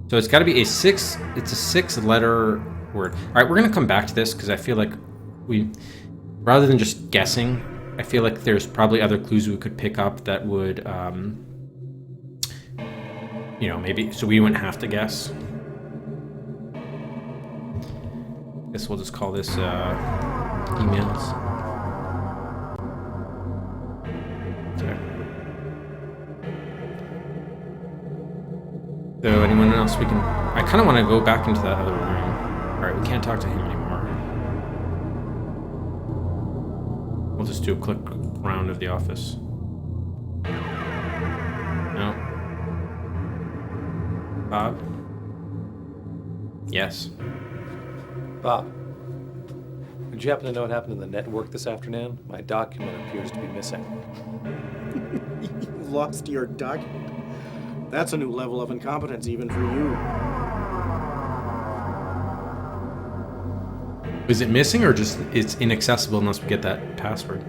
So it's got to be it's a 6-letter word. All right, we're going to come back to this because I feel like rather than just guessing, I feel like there's probably other clues we could pick up that would, maybe, so we wouldn't have to guess. I guess we'll just call this, emails. Okay. So anyone else we can... I kind of want to go back into that other room. Alright, we can't talk to him anymore. We'll just do a quick round of the office. No. Bob? Yes. Bob, did you happen to know what happened to the network this afternoon? My document appears to be missing. You lost your document? That's a new level of incompetence even for you. Is it missing or just it's inaccessible unless we get that password?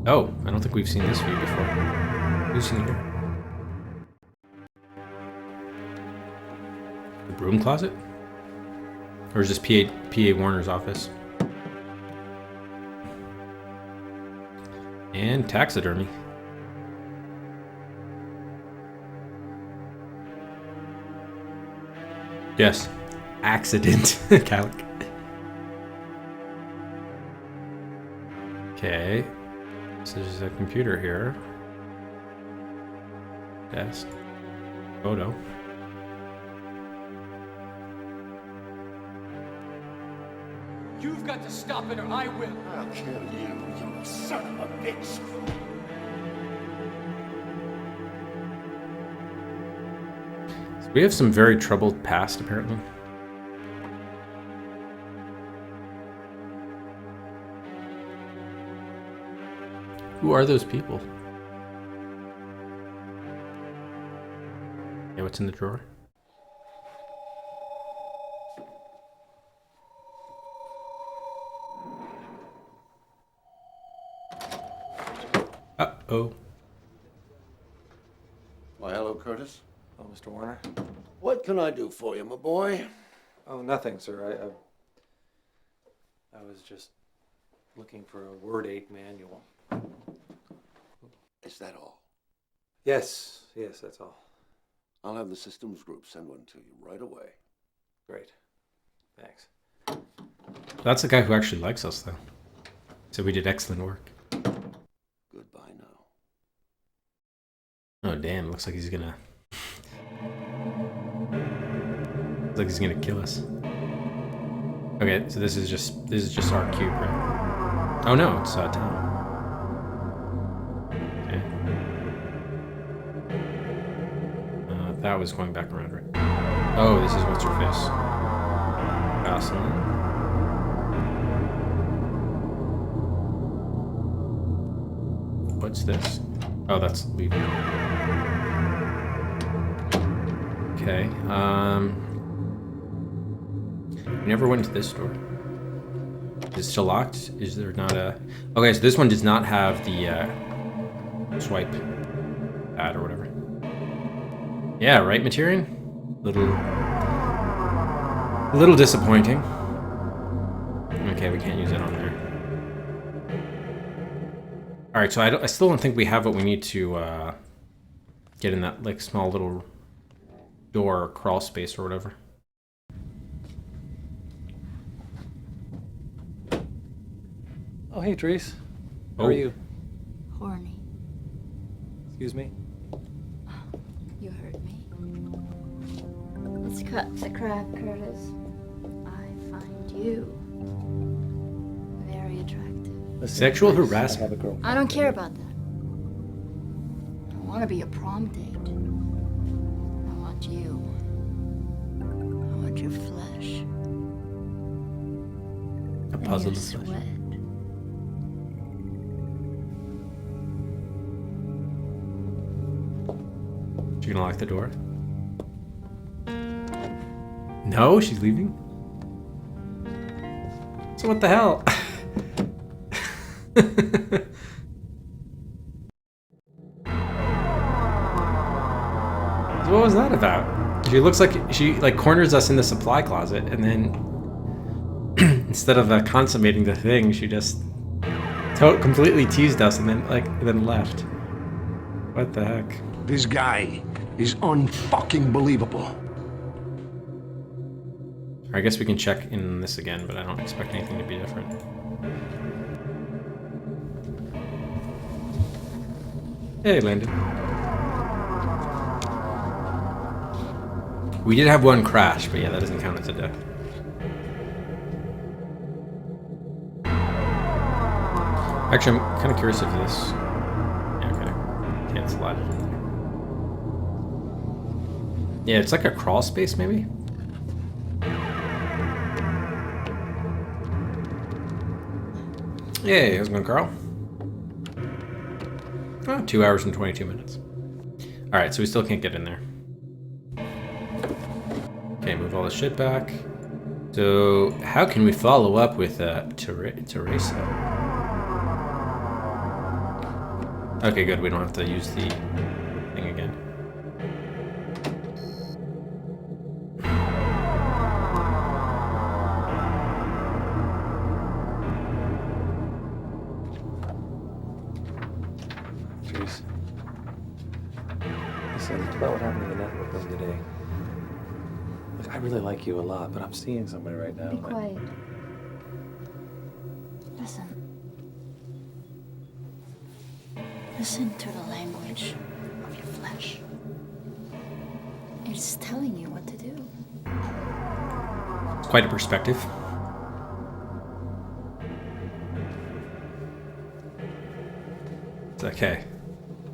Oh, I don't think we've seen this view before. Who's seen here? The broom closet? Or is this PA Warner's office? And taxidermy. Yes. Accident. Calic. Okay. So there's a computer here. Desk. Photo. You've got to stop it or I will. I'll kill you, you son of a bitch. So we have some very troubled past, apparently. Who are those people? Yeah, what's in the drawer? Uh-oh. Why, hello, Curtis. Oh, Mr. Warner. What can I do for you, my boy? Oh, nothing, sir. I was just looking for a Word 8 manual. Is that all? Yes, that's all. I'll have the systems group send one to you right away. Great. Thanks. That's the guy who actually likes us, though. So we did excellent work. Goodbye now. Oh, damn. Looks like he's gonna... Looks like he's gonna kill us. Okay, so this is just our cube, right? Oh, no, it's Tom. that was going back around, right? Oh, this is what's her face. Jocelyn. What's this? Oh, that's leaving. Okay. We never went to this door. Is it still locked? Is there not a... Okay, so this one does not have the swipe pad or whatever. Yeah, right, Materian? Little disappointing. Okay, we can't use it on there. Alright, so I still don't think we have what we need to get in that like small little door or crawl space or whatever. Oh, hey, Therese. How Oh. are you? Horny. Excuse me? You heard me. Let's cut the crap, Curtis. I find you very attractive. Listen, Sexual Therese, harassment. I have a girlfriend. I don't care about that. I want to be a prom date. I want you. I want your flesh. A puzzle and of your flesh. sweat. You gonna lock the door? No, she's leaving? So what the hell? So what was that about? She looks like she like corners us in the supply closet, and then instead of consummating the thing, she just completely teased us and then left. What the heck? This guy is unfucking believable. I guess we can check in this again, but I don't expect anything to be different. Hey, Landon. We did have one crash, but yeah, that doesn't count as a death. Actually, I'm kind of curious if this... Yeah, okay. Can't slide it in there. Yeah, it's like a crawl space, maybe? Hey, how's it going, Carl? Oh, 2 hours and 22 minutes. Alright, so we still can't get in there. Okay, move all this shit back. So, how can we follow up with Teresa? Okay, good, we don't have to use the thing again. Therese. Listen, about what happened to the network room today. Look, I really like you a lot, but I'm seeing somebody right now. Be quiet. Listen. Listen to the language of your flesh. It's telling you what to do. It's quite a perspective. It's okay.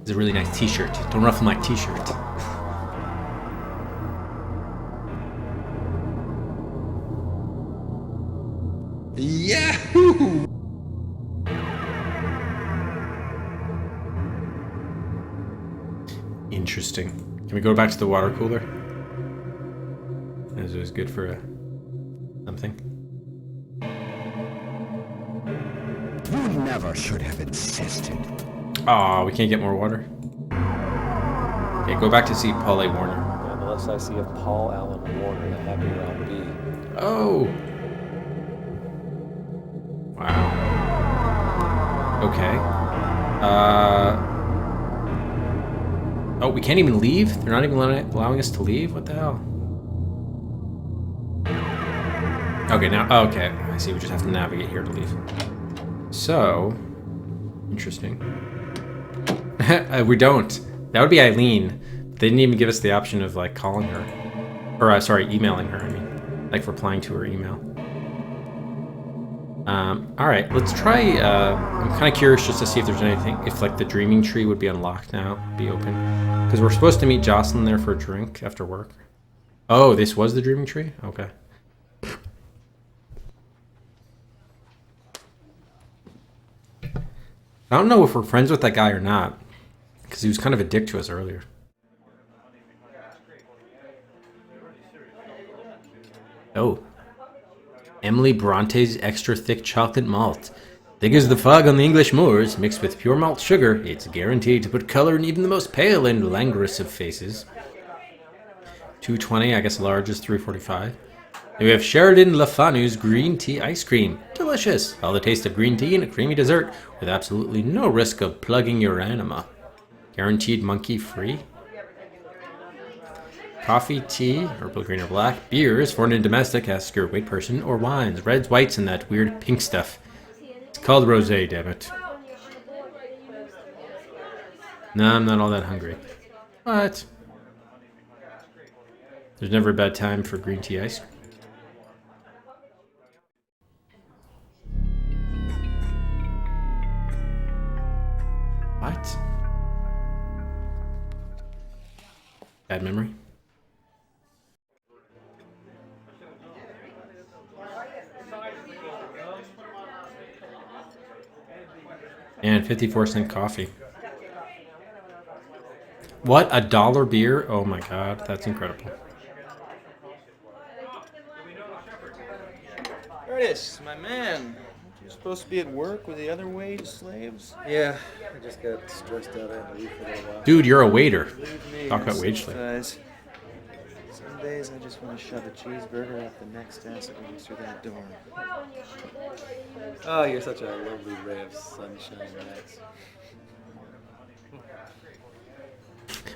It's a really nice t-shirt. Don't ruffle my t-shirt. Yahoo! Interesting. Can we go back to the water cooler? As it was good for something. You never should have insisted. Aw, we can't get more water. Okay, go back to see Paul A. Warner. Yeah, the less I see of Paul Allen Warner, the happier I'll be. Oh! Wow. Okay. Oh, we can't even leave? They're not even allowing us to leave? What the hell? Okay, now... Oh, okay, I see. We just have to navigate here to leave. So... Interesting. We don't. That would be Eileen. They didn't even give us the option of, like, calling her. Or, sorry, emailing her, I mean. Like, replying to her email. Alright, let's try, I'm kind of curious just to see if there's anything, if like the dreaming tree would be unlocked now, be open. Because we're supposed to meet Jocelyn there for a drink after work. Oh, this was the dreaming tree? Okay. I don't know if we're friends with that guy or not, because he was kind of a dick to us earlier. Oh. Emily Bronte's extra thick chocolate malt. Thick as the fog on the English moors, mixed with pure malt sugar, it's guaranteed to put color in even the most pale and languorous of faces. $2.20, I guess large is $3.45. And we have Sheridan LaFanu's green tea ice cream. Delicious! All the taste of green tea and a creamy dessert, with absolutely no risk of plugging your anima. Guaranteed monkey free. Coffee, tea, purple, green, or black. Beers, foreign and domestic, ask your wait person. Or wines, reds, whites, and that weird pink stuff. It's called rosé, damn it. No, I'm not all that hungry. What? There's never a bad time for green tea ice cream. What? Bad memory? And 54-cent coffee. What? $1 beer? Oh my god, that's incredible. Curtis, my man. You're supposed to be at work with the other wage slaves? Yeah, I just got stressed out. I had to leave for a little while. Dude, you're a waiter. Believe me, Talk about I wage slave. sympathize. Some days I just want to shove a cheeseburger up the next ass that comes through that door. Oh, you're such a lovely ray of sunshine, Max.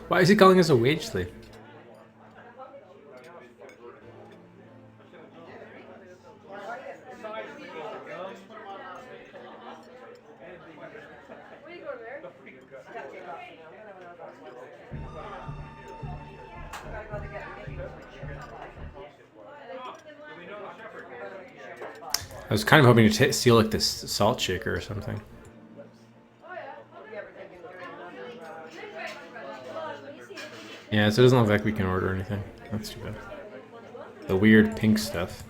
Why is he calling us a wage slave? I was kind of hoping to steal like this salt shaker or something. Yeah, so it doesn't look like we can order anything. That's too bad. The weird pink stuff.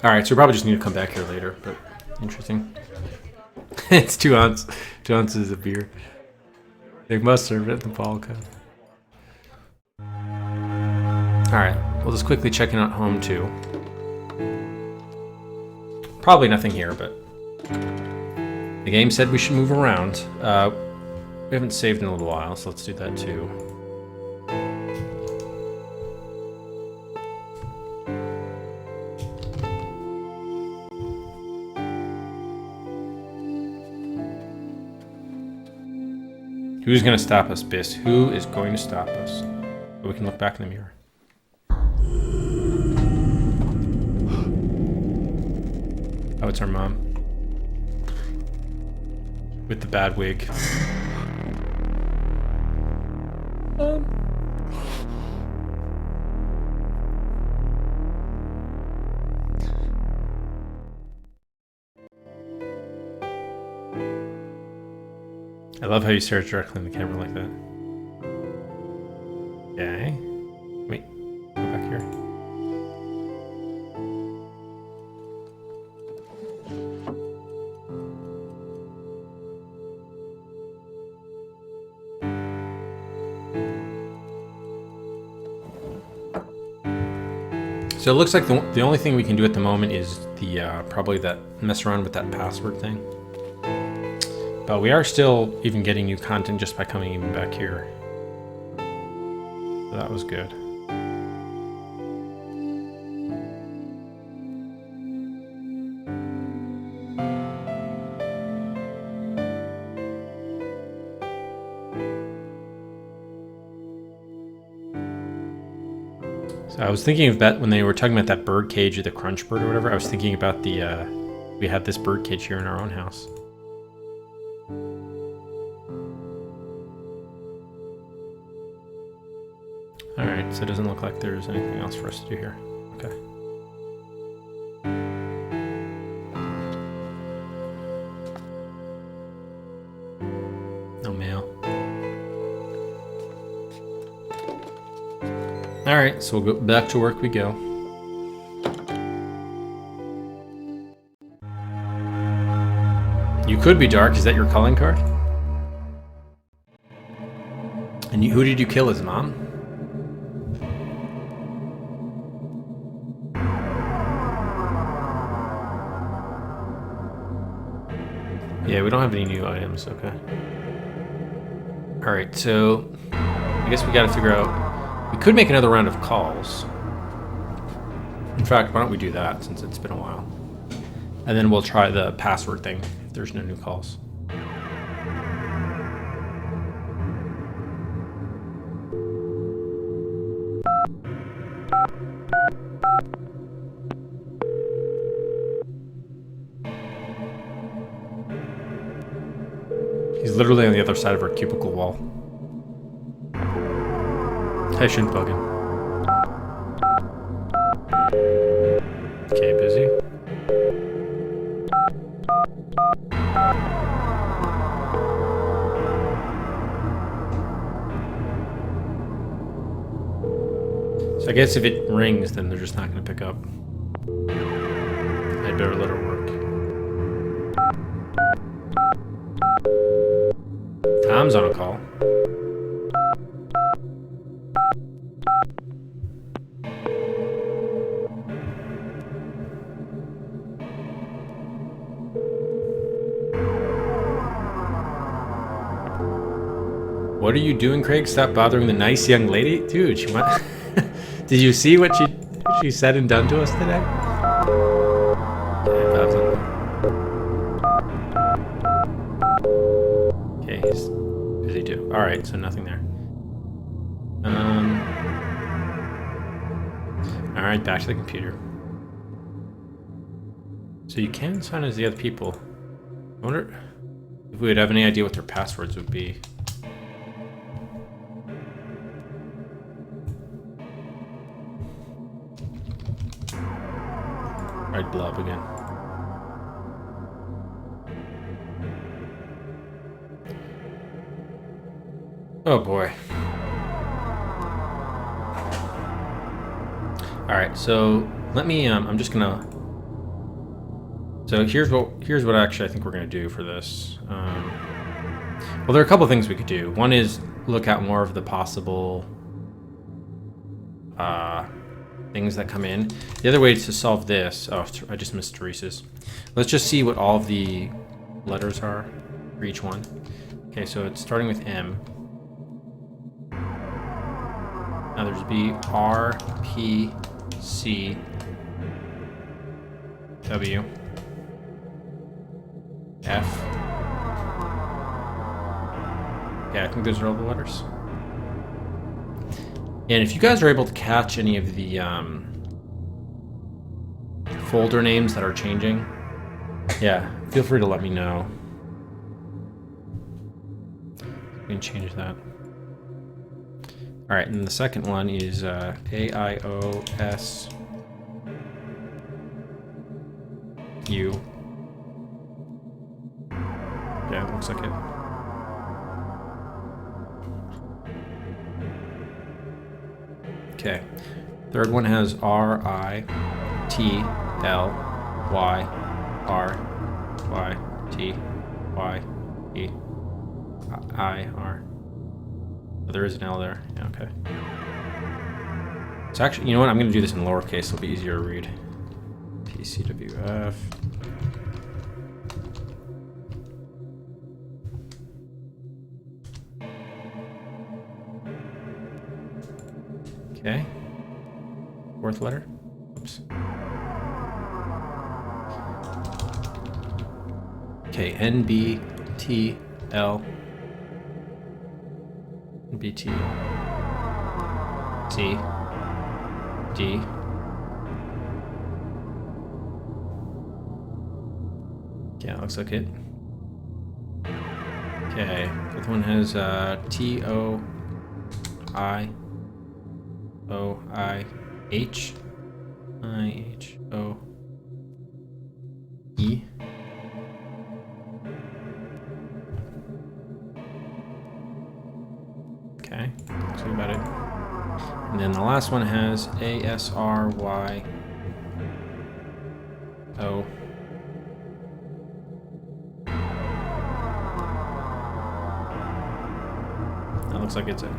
Alright, so we probably just need to come back here later, but interesting. It's 2 ounces. 2 ounces of beer. They must serve it in the ball cup. Alright, we'll just quickly check in at home too. Probably nothing here, but the game said we should move around. We haven't saved in a little while, so let's do that too. Who's going to stop us, Biss? Who is going to stop us? So we can look back in the mirror. Oh, it's our mom. With the bad wig. I love how you stare directly in the camera like that. Okay. Wait, go back here. So it looks like the only thing we can do at the moment is the probably that mess around with that password thing. But we are still even getting new content just by coming even back here. So that was good. So I was thinking of that when they were talking about that bird cage or the crunch bird or whatever. I was thinking about the we had this bird cage here in our own house. Alright, so it doesn't look like there's anything else for us to do here. Okay. Alright, so we'll go back to work we go. You could be dark. Is that your calling card? And who did you kill? His mom? Yeah, we don't have any new items. Okay. Alright, so I guess we gotta figure out... We could make another round of calls. In fact, why don't we do that since it's been a while. And then we'll try the password thing if there's no new calls. He's literally on the other side of our cubicle wall. I shouldn't bug him. Okay, busy. So I guess if it rings, then they're just not going to pick up. I'd better let her work. Tom's on a call. What are you doing, Craig? Stop bothering the nice young lady? Dude, she went... Did you see what she said and done to us today? Okay, he's busy too. Alright, so nothing there. Alright, back to the computer. So you can sign as the other people. I wonder if we would have any idea what their passwords would be. Alright, blob again. Oh boy. Alright, so let me I'm just gonna... So here's what actually I think we're gonna do for this. Well, there are a couple things we could do. One is look at more of the possible things that come in. The other way to solve this... Oh, I just missed Teresa's. Let's just see what all of the letters are for each one. Okay, so it's starting with M. Now there's B, R, P, C, W, F. Yeah, I think those are all the letters. And if you guys are able to catch any of the folder names that are changing, yeah, feel free to let me know. We can change that. All right, and the second one is A-I-O-S U. Yeah, it looks like it. Okay. Third one has R-I-T-L-Y-R-Y-T-Y-E-I-R. Oh, there is an L there. Yeah, okay. It's actually, you know what? I'm going to do this in lowercase. It'll be easier to read. T-C-W-F. Okay. Fourth letter. Oops. Okay, N-B-T-L. N-B-T-L. C. D. Yeah, looks like it. Okay, fifth one has T-O-I-O-I-H. I-H-O-E. Okay, that's about it. And then the last one has A-S-R-Y-O. That looks like it's it.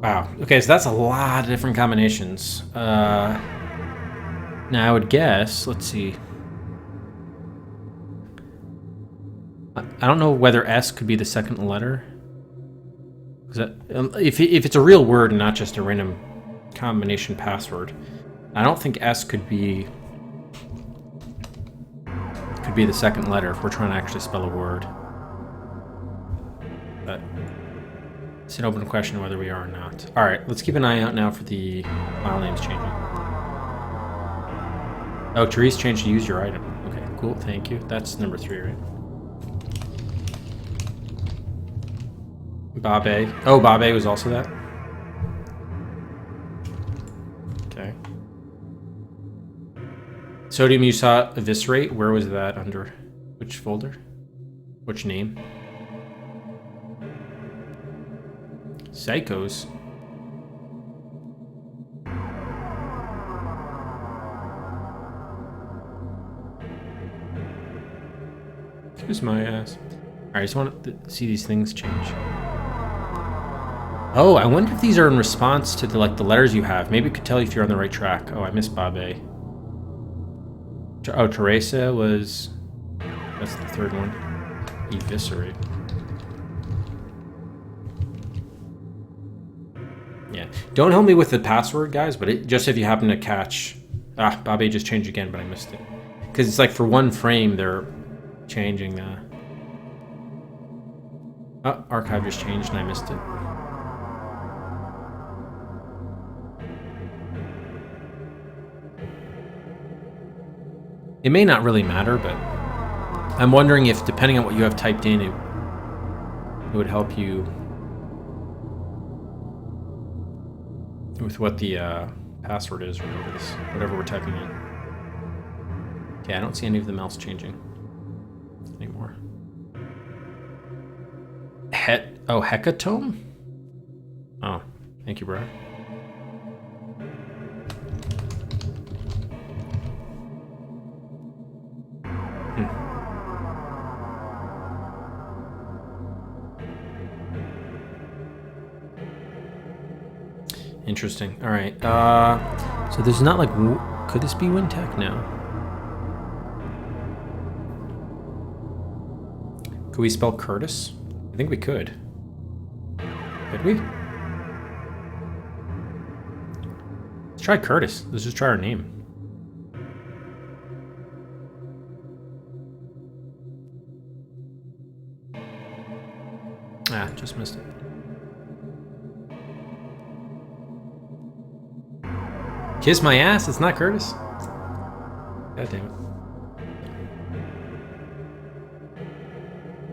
Wow. Okay, so that's a lot of different combinations. Now I would guess, let's see. I don't know whether S could be the second letter. If it's a real word and not just a random combination password, I don't think S could be the second letter if we're trying to actually spell a word. But it's an open question whether we are or not. All right, let's keep an eye out now for the file names changing. Oh, Therese changed to use your item. Okay, cool. Thank you. That's number 3, right? Babe. Oh, Babe was also that? Okay. Sodium you saw eviscerate. Where was that under? Which folder? Which name? Psychos. Excuse my ass. Alright, I just want to see these things change. Oh, I wonder if these are in response to the letters you have. Maybe it could tell you if you're on the right track. Oh, I missed Babe. Oh, Teresa was... That's the third one. Eviscerate. Yeah. Don't help me with the password, guys, but just if you happen to catch... Ah, Babe just changed again, but I missed it. Because it's like for one frame, they're changing the... Oh, archive just changed and I missed it. It may not really matter, but I'm wondering if, depending on what you have typed in, it would help you with what the password is or whatever we're typing in. Okay, I don't see any of them else changing anymore. Hecatome? Oh, thank you, bro. Interesting. All right. So there's not like... Could this be WinTech? No. Could we spell Curtis? I think we could. Could we? Let's try Curtis. Let's just try our name. Ah, just missed it. Kiss my ass? It's not Curtis? God damn it.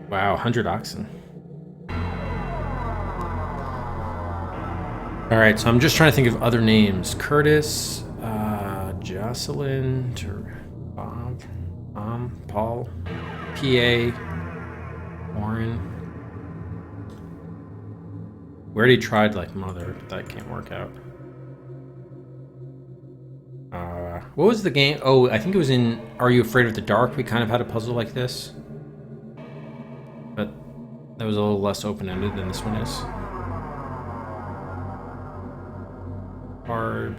Wow, 100 oxen. Alright, so I'm just trying to think of other names. Curtis, Jocelyn, Bob, Paul, P.A., Warren. We already tried like Mother, but that can't work out. What was the game? Oh, I think it was in Are You Afraid of the Dark? We kind of had a puzzle like this. But that was a little less open-ended than this one is. Hard.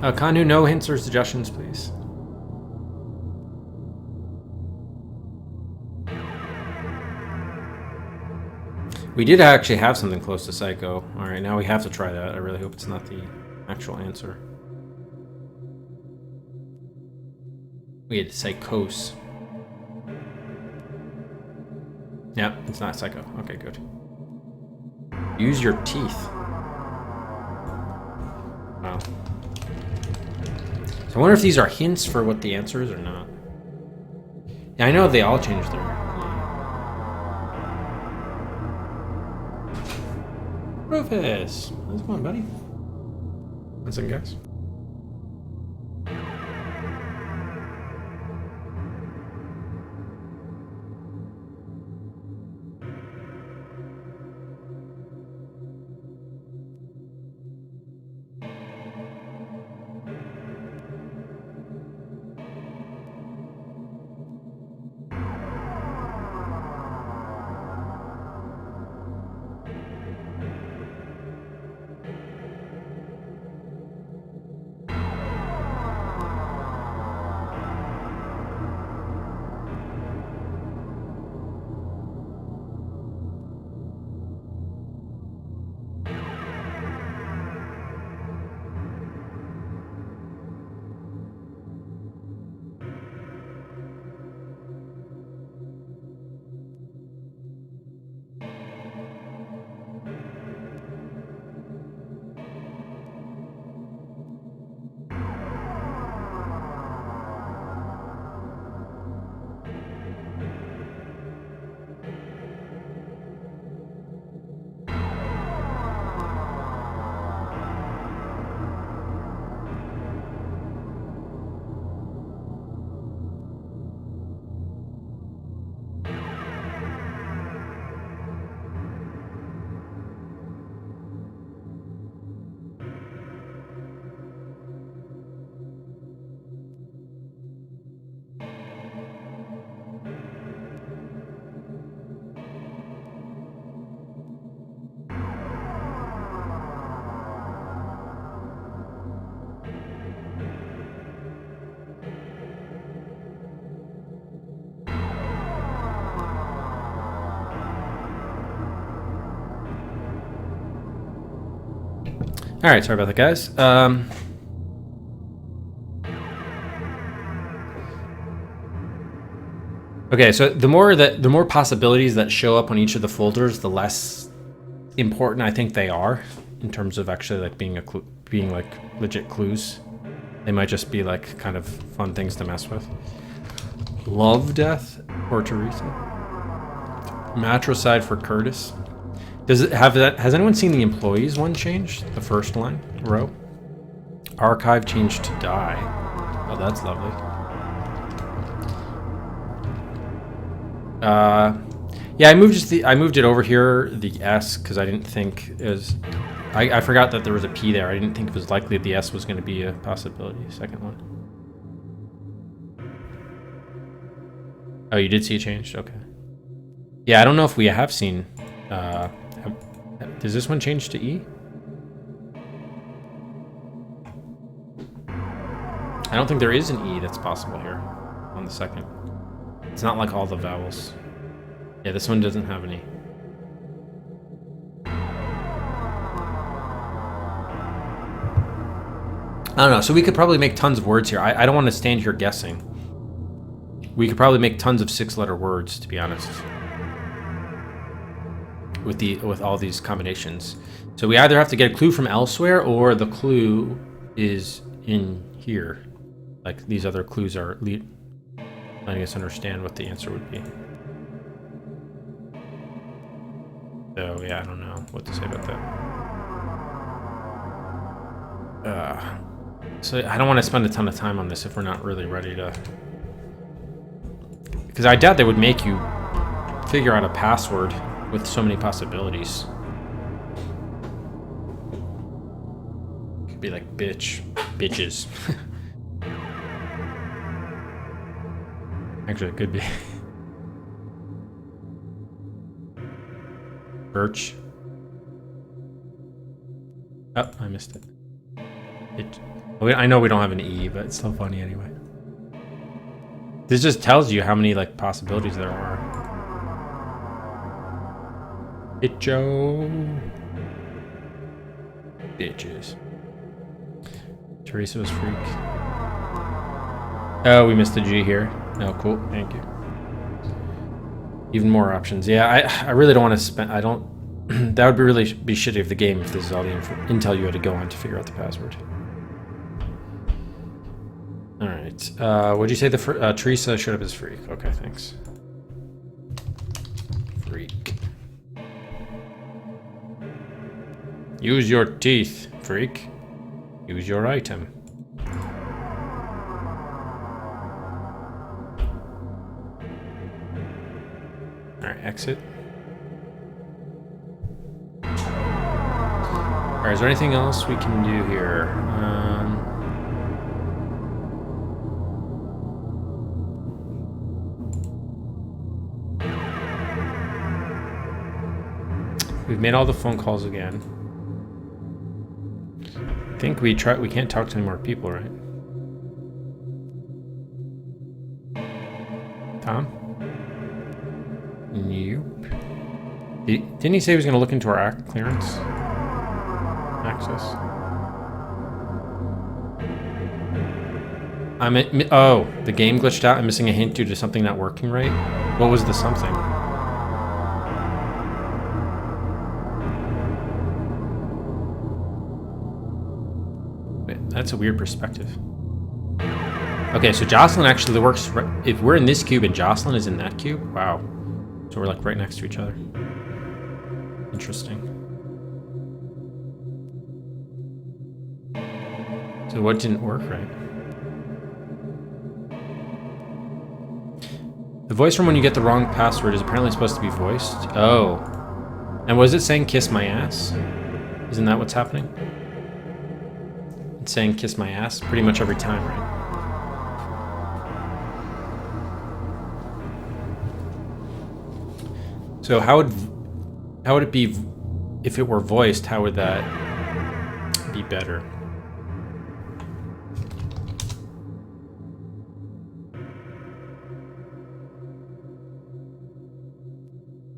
Kanu, no hints or suggestions, please. We did actually have something close to Psycho. Alright, now we have to try that. I really hope it's not the actual answer. We had Psychos. Yep, it's not Psycho. Okay, good. Use your teeth. Wow. So I wonder if these are hints for what the answer is or not. Yeah, I know they all changed their... Rufus! How's it going, buddy? One second, guys. Alright, sorry about that, guys. Okay, so the more possibilities that show up on each of the folders, the less important I think they are in terms of actually like being like legit clues. They might just be like kind of fun things to mess with. Love Death or Teresa. Matricide for Curtis. Does it have that? Has anyone seen the employees one changed? The first line row. Archive changed to die. Oh, that's lovely. Yeah, I moved it over here, the S, because I didn't think it was. I forgot that there was a P there. I didn't think it was likely the S was going to be a possibility. Second one. Oh, you did see it changed? Okay. Yeah, I don't know if we have seen. Does this one change to E? I don't think there is an E that's possible here on the second. It's not like all the vowels. Yeah, this one doesn't have any. I don't know, so we could probably make tons of words here. I don't want to stand here guessing. We could probably make tons of 6-letter words, to be honest. With all these combinations. So we either have to get a clue from elsewhere, or the clue is in here. Like, these other clues are letting us understand what the answer would be. So, yeah, I don't know what to say about that. So I don't want to spend a ton of time on this if we're not really ready to... Because I doubt they would make you figure out a password with so many possibilities. Could be like bitches. Actually, it could be. Birch. Oh, I missed it. I know we don't have an E, but it's still funny anyway. This just tells you how many like possibilities there are. Bitcho. Bitches. Teresa was freak. Oh, we missed a G here. Oh, cool. Thank you. Even more options. Yeah, I really don't want to spend... I don't... that would be really shitty of the game if this is all the intel you had to go on to figure out the password. Alright. What'd you say the Teresa showed up as freak? Okay, thanks. Freak. Use your teeth, freak. Use your item. Alright, exit. Alright, is there anything else we can do here? We've made all the phone calls again. I think we can't talk to any more people, right? Tom? Nope. Didn't he say he was going to look into our clearance? Access. Oh, the game glitched out. I'm missing a hint due to something not working right. What was the something? That's a weird perspective. Okay, so Jocelyn actually works... If we're in this cube and Jocelyn is in that cube? Wow. So we're like right next to each other. Interesting. So what didn't work right? The voice from when you get the wrong password is apparently supposed to be voiced. Oh. And was it saying kiss my ass? Isn't that what's happening? It's saying kiss my ass pretty much every time, right? So how would it be if it were voiced? How would that be better?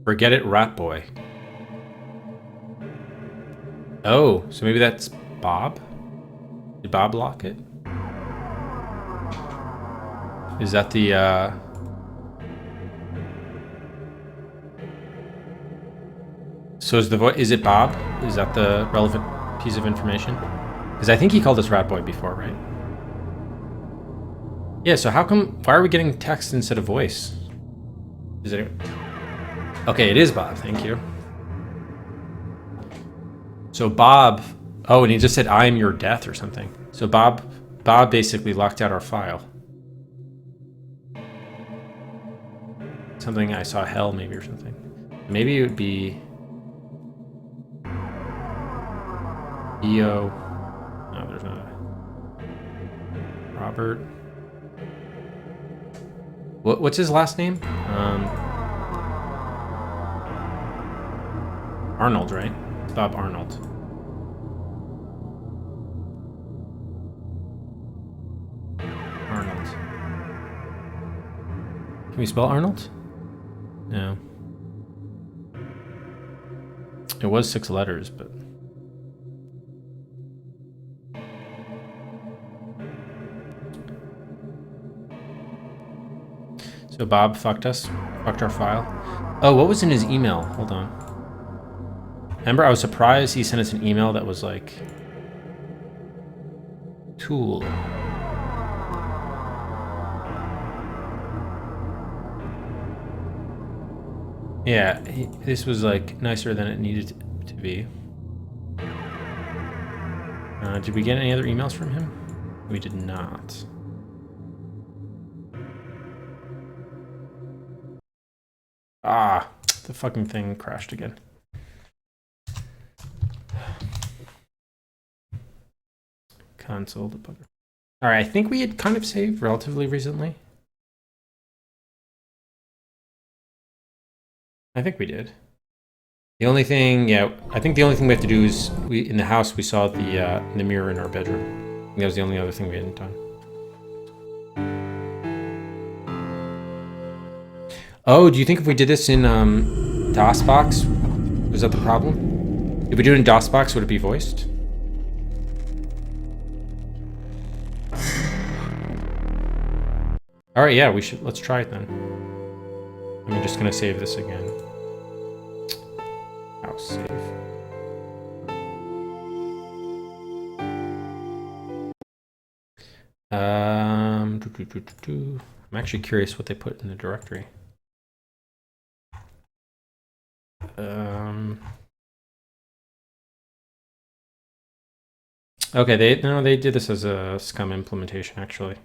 Forget it, rat boy. Oh, so maybe that's Bob? Did Bob lock it? Is that the, So is it Bob? Is that the relevant piece of information? Because I think he called us Rat Boy before, right? Yeah, so why are we getting text instead of voice? Is it... Okay, it is Bob, thank you. So Bob, oh, and he just said, I am your death or something. So Bob basically locked out our file. Something I saw hell maybe or something. Maybe it would be EO. No, there's not a Robert. What's his last name? Arnold, right? Bob Arnold. Arnold. Can we spell Arnold? No. It was 6 letters, but... So Bob fucked us? Fucked our file? Oh, what was in his email? Hold on. Remember, I was surprised he sent us an email that was like... Tool. Yeah, this was like nicer than it needed to be. Did we get any other emails from him? We did not. Ah, the fucking thing crashed again. Console debugger. Alright, I think we had kind of saved relatively recently. I think we did. The only thing, yeah, I think the only thing we have to do is in the house we saw the mirror in our bedroom. I think that was the only other thing we hadn't done. Oh, do you think if we did this in DOSBox, was that the problem? If we do it in DOSBox, would it be voiced? All right, yeah, let's try it then. I'm just gonna save this again. House save. I'm actually curious what they put in the directory. Okay, they did this as a scum implementation actually.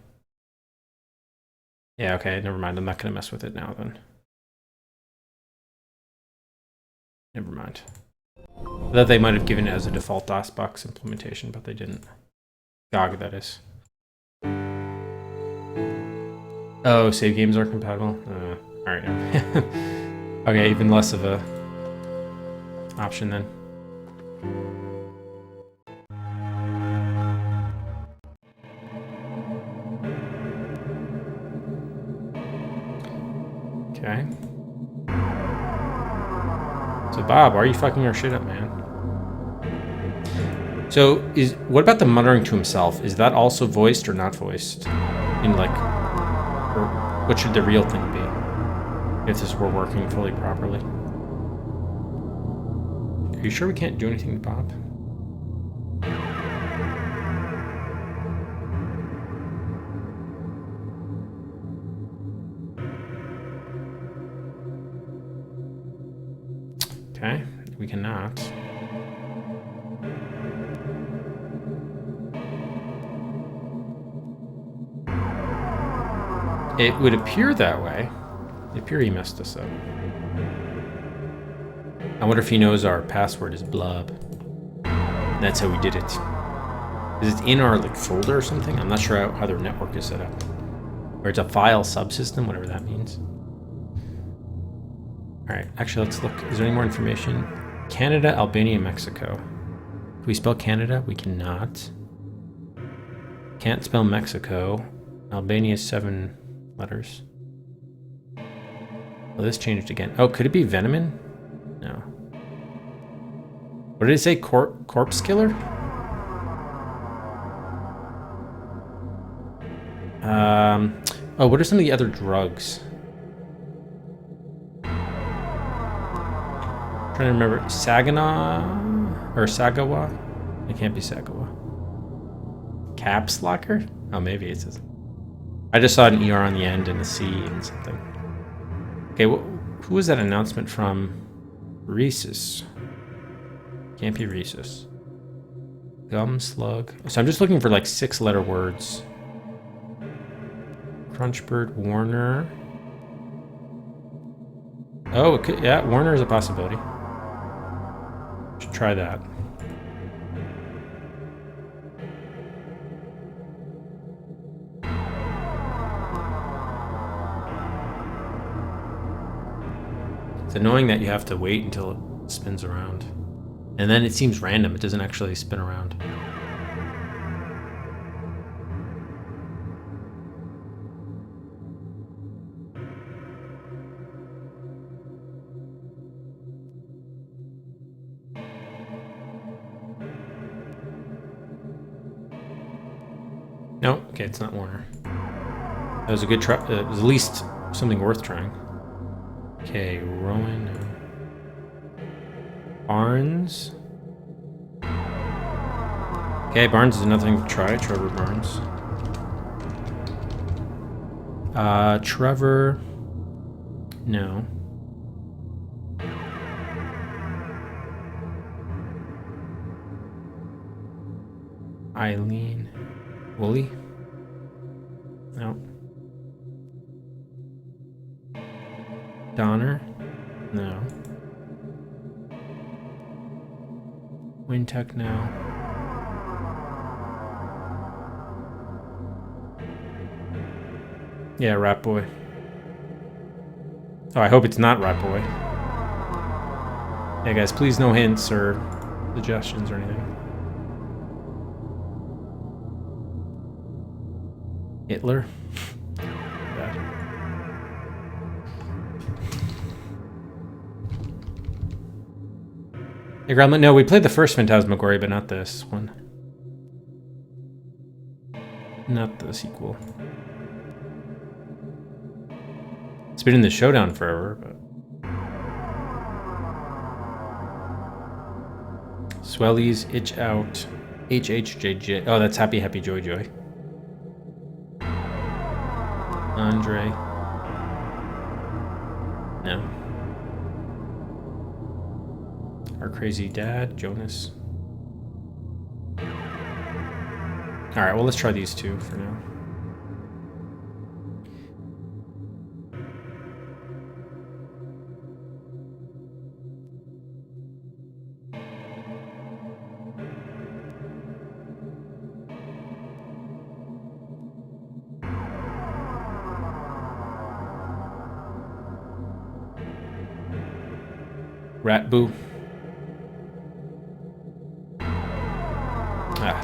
Yeah, okay, never mind. I'm not gonna mess with it now then. Never mind. I thought they might have given it as a default DOSBox implementation, but they didn't. GOG, that is. Oh, save games are compatible? Alright. Okay, even less of a option then. Okay. So Bob, why are you fucking our shit up, man? So what about the muttering to himself? Is that also voiced or not voiced? In like, or what should the real thing be? If this were working fully properly. Are you sure we can't do anything to Bob? Okay, we cannot. It would appear that way. It appear he messed us up. I wonder if he knows our password is blob. That's how we did it. Is it in our like folder or something? I'm not sure how their network is set up. Or it's a file subsystem, whatever that means. Alright, actually let's look. Is there any more information? Canada, Albania, Mexico. Can we spell Canada? We cannot. Can't spell Mexico. Albania is 7 letters. Oh, this changed again. Oh, could it be Venomin? No. What did it say? Corpse killer? Oh, what are some of the other drugs? Trying to remember. Saginaw or Sagawa? It can't be Sagawa. Caps locker? Oh, maybe it says. I just saw an ER on the end and a C and something. Okay, who was that announcement from? Rhesus. Can't be Rhesus. Gum slug. So I'm just looking for like 6-letter words. Crunchbird, Warner. Oh, it could, yeah, Warner is a possibility. Should try that. It's annoying that you have to wait until it spins around. And then it seems random. It doesn't actually spin around. No, okay, it's not Warner. That was a good try. It was at least something worth trying. Okay, Rowan. No. Barnes. Okay, Barnes is another thing to try. Trevor Barnes. Trevor. No. Eileen. Wooly? No. Donner? No. Wintech? No. Yeah, Rat Boy. Oh, I hope it's not Rat Boy. Yeah, guys, please no hints or suggestions or anything. Hitler? Bad. Hey, Gremlin, no, we played the first Phantasmagoria, but not this one. Not the sequel. It's been in the showdown forever, but... Swellies, Itch Out, HHJJ. Oh, that's Happy Happy Joy Joy. Andre. No. Our Crazy Dad, Jonas. Alright, well, let's try these two for now. Rat Boo. Ah.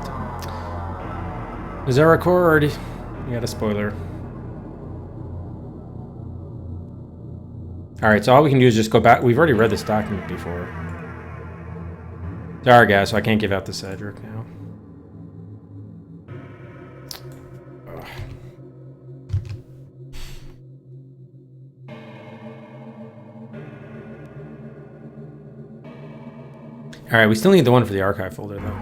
Is that record? We got a spoiler. Alright, so all we can do is just go back. We've already read this document before. Sorry, guys, so I can't give out the Cedric now. Ugh. Alright, we still need the one for the archive folder, though.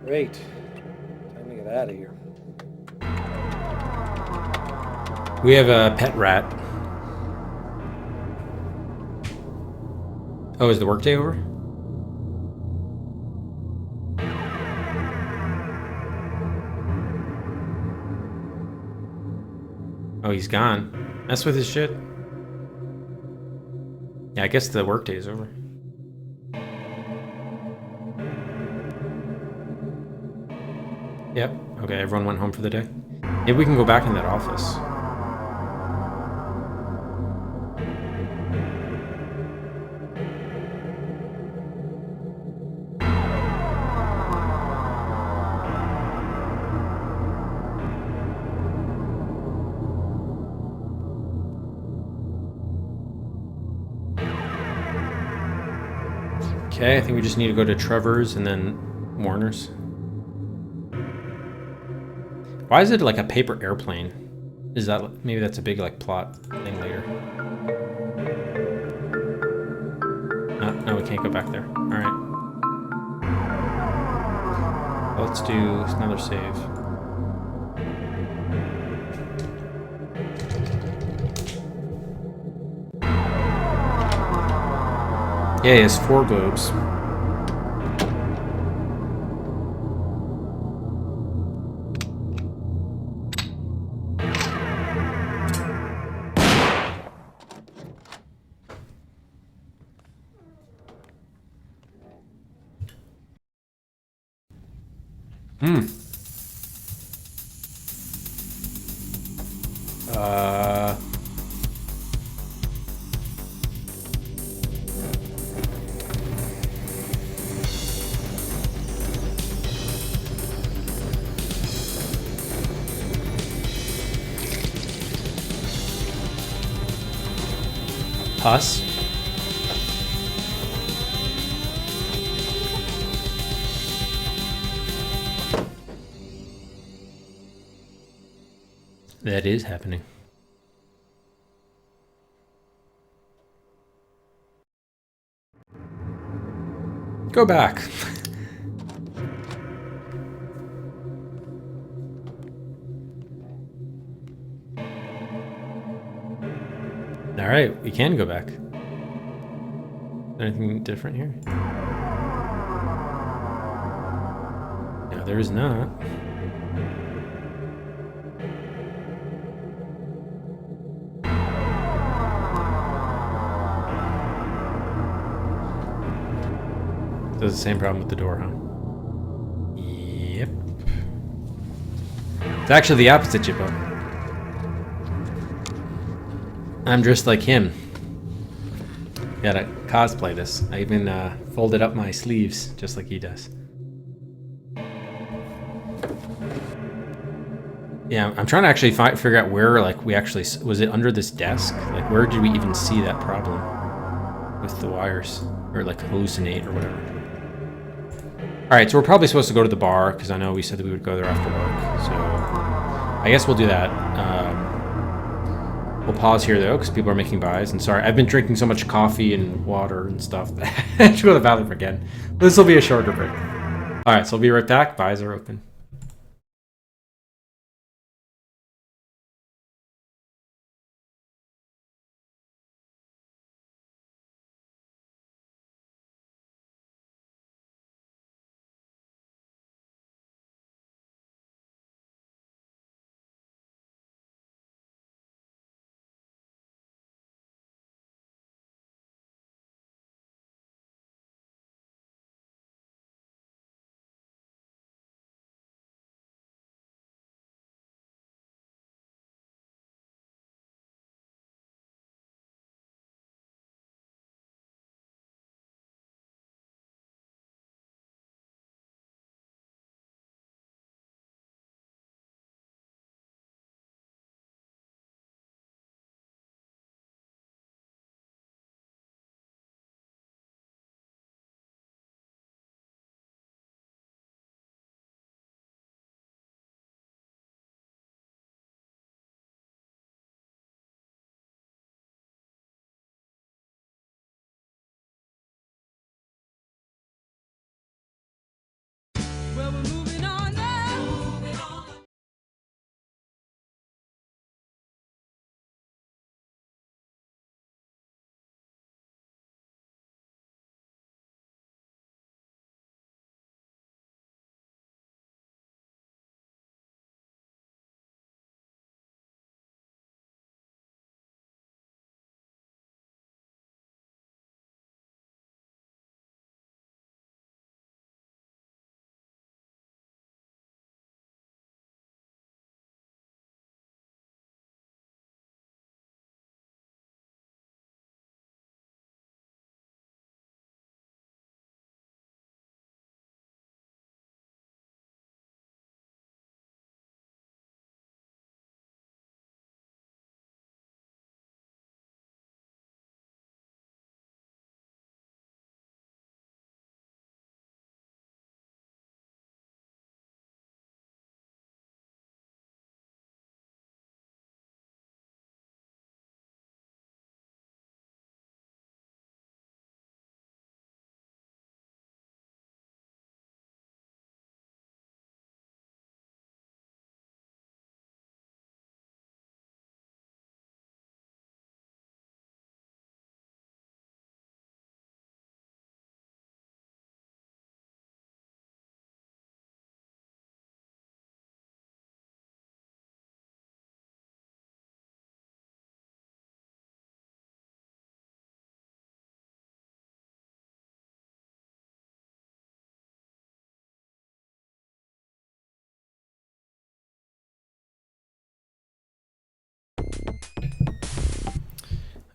Great. Time to get out of here. We have a pet rat. Oh, is the workday over? Oh, he's gone. Mess with his shit. Yeah, I guess the workday is over. Yep. Okay, everyone went home for the day. Maybe we can go back in that office. Okay, I think we just need to go to Trevor's and then Warner's. Why is it like a paper airplane? Is that, maybe that's a big like plot thing later. No, we can't go back there. Alright. Let's do another save. Yeah, he has 4 globes. Hmm. Pus? That is happening. Go back. Alright, we can go back. Anything different here? No, there is not. Does the same problem with the door, huh? Yep. It's actually the opposite, Jippo. I'm dressed like him. Gotta cosplay this. I even folded up my sleeves just like he does. Yeah, I'm trying to actually figure out where, like, we actually... Was it under this desk? Like, where did we even see that problem with the wires? Or, like, hallucinate or whatever. Alright, so we're probably supposed to go to the bar, because I know we said that we would go there after work. So, I guess we'll do that. We'll pause here, though, because people are making buys. And sorry, I've been drinking so much coffee and water and stuff that I have to go to the bathroom again. This will be a shorter break. Alright, so we'll be right back. Buys are open.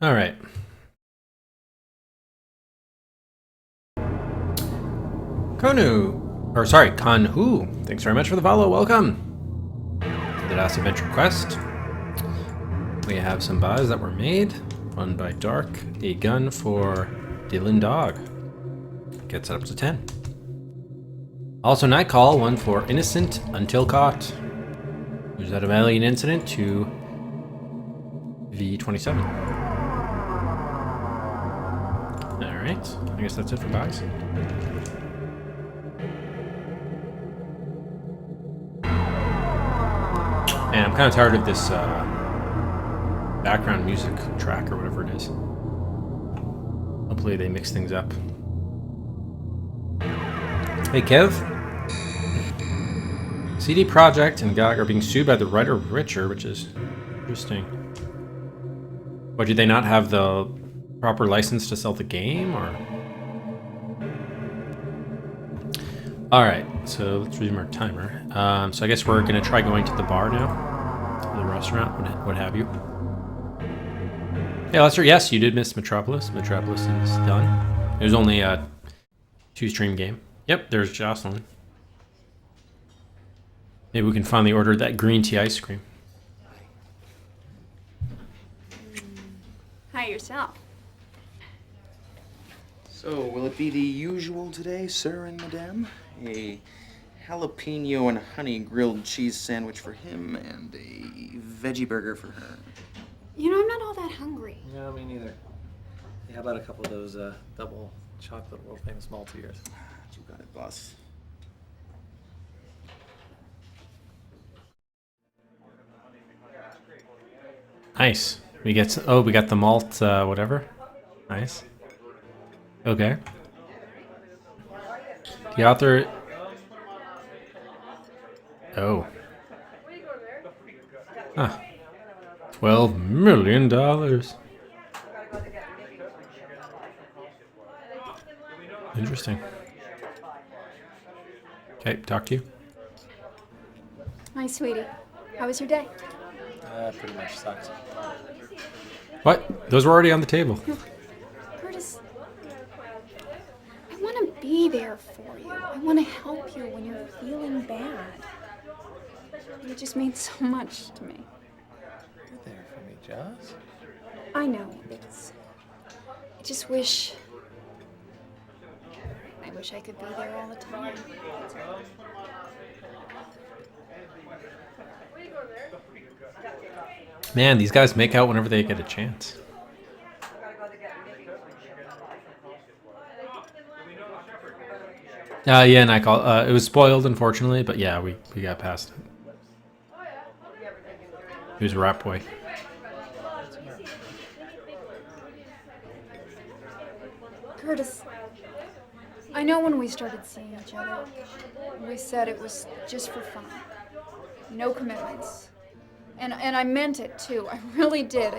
All right. Kanhu. Thanks very much for the follow. Welcome to the last adventure quest. We have some buys that were made. One by Dark, a gun for Dylan Dog. Gets it up to 10. Also Nightcall, one for Innocent Until Caught. Moves out of alien incident to V27. Alright, I guess that's it for buys. And I'm kind of tired of this background music track or whatever it is. Hopefully they mix things up. Hey Kev. CD Projekt and GOG are being sued by the writer of Witcher, which is interesting. What, did they not have the proper license to sell the game, or? Alright, so let's resume our timer. So I guess we're gonna try going to the bar now. Or the restaurant, what have you. Hey Lester, yes, you did miss Metropolis. Metropolis is done. It was only a 2-stream game. Yep, there's Jocelyn. Maybe we can finally order that green tea ice cream. Hi, yourself. So, will it be the usual today, sir and madame? A jalapeno and honey grilled cheese sandwich for him and a veggie burger for her. You know, I'm not all that hungry. No, me neither. Hey, how about a couple of those double chocolate world famous Maltesers? You got it, boss. Nice. We got the malt whatever. Nice. Okay. The author. Oh. Huh. $12 million. Interesting. Okay, talk to you. Hi, sweetie. How was your day? Pretty much sucks. What? Those were already on the table. Curtis, I want to be there for you. I want to help you when you're feeling bad. You just mean so much to me. You're there for me, Joss. I know. I just wish I could be there all the time. Man, these guys make out whenever they get a chance. Yeah, Nightcall. It was spoiled, unfortunately, but yeah, we got past it. He was a rap boy. Curtis, I know when we started seeing each other, we said it was just for fun. No commitments. And I meant it, too. I really did.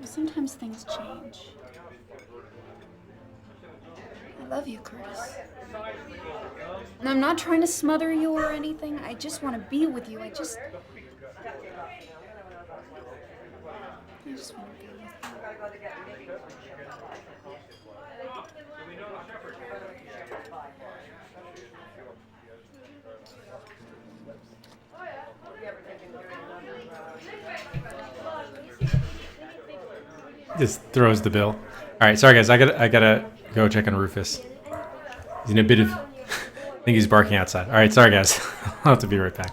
Sometimes things change. I love you, Curtis. And I'm not trying to smother you or anything. I just want to be with you. I just want to be with you. Just throws the bill. All right, sorry guys, I gotta go check on Rufus. He's in a bit of. I think he's barking outside. All right, sorry guys. I'll have to be right back.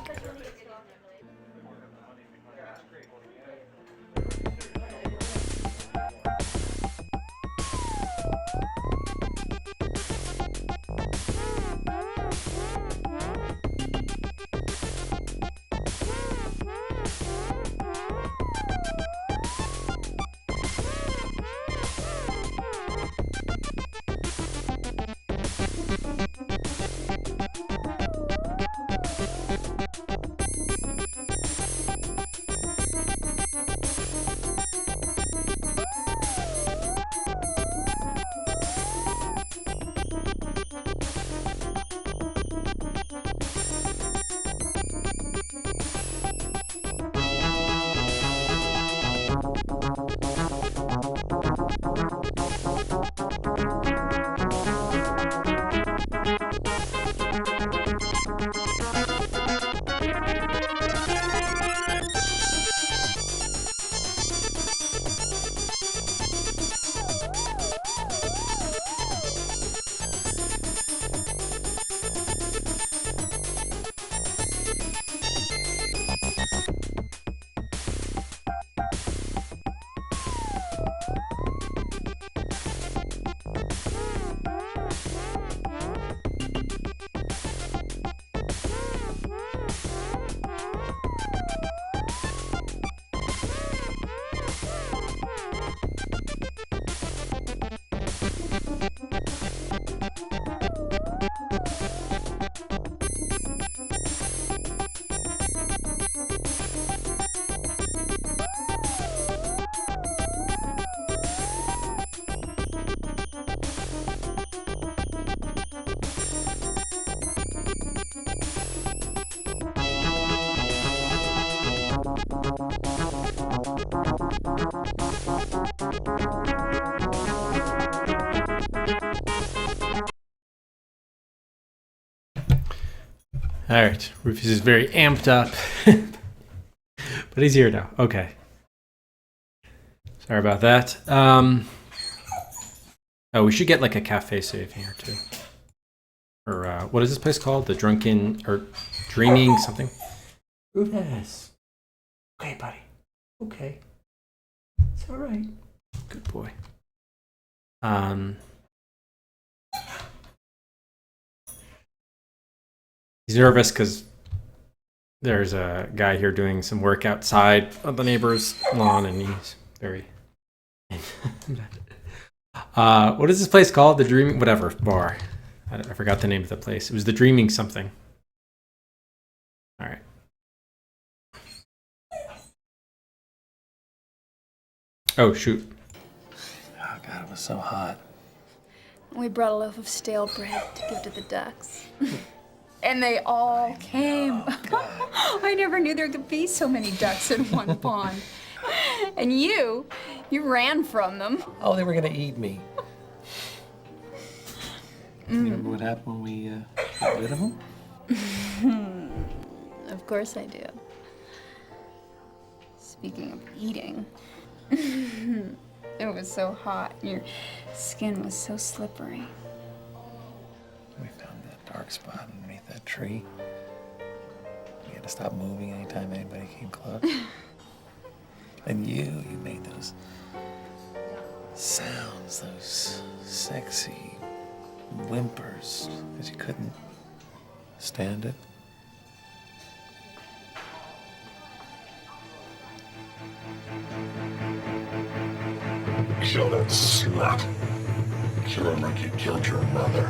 Alright, Rufus is very amped up. But he's here now. Okay. Sorry about that. Oh, we should get like a cafe save here too. Or what is this place called? The Drunken or Dreaming something? Rufus. Okay, buddy. Okay. It's alright. Good boy. He's nervous because there's a guy here doing some work outside of the neighbor's lawn, and he's very. What is this place called? The Dreaming, whatever bar. I forgot the name of the place. It was the Dreaming something. All right. Oh shoot. Oh god, it was so hot. We brought a loaf of stale bread to give to the ducks. And they all came. I never knew there could be so many ducks in one pond. And you ran from them. Oh, they were gonna eat me. You remember what happened when we got rid of them? Of course I do. Speaking of eating, it was so hot. Your skin was so slippery. We found that dark spot underneath that tree. We had to stop moving anytime anybody came close. And you made those sounds, those sexy whimpers, because you couldn't stand it. Kill that slut. Kill her like you killed your mother.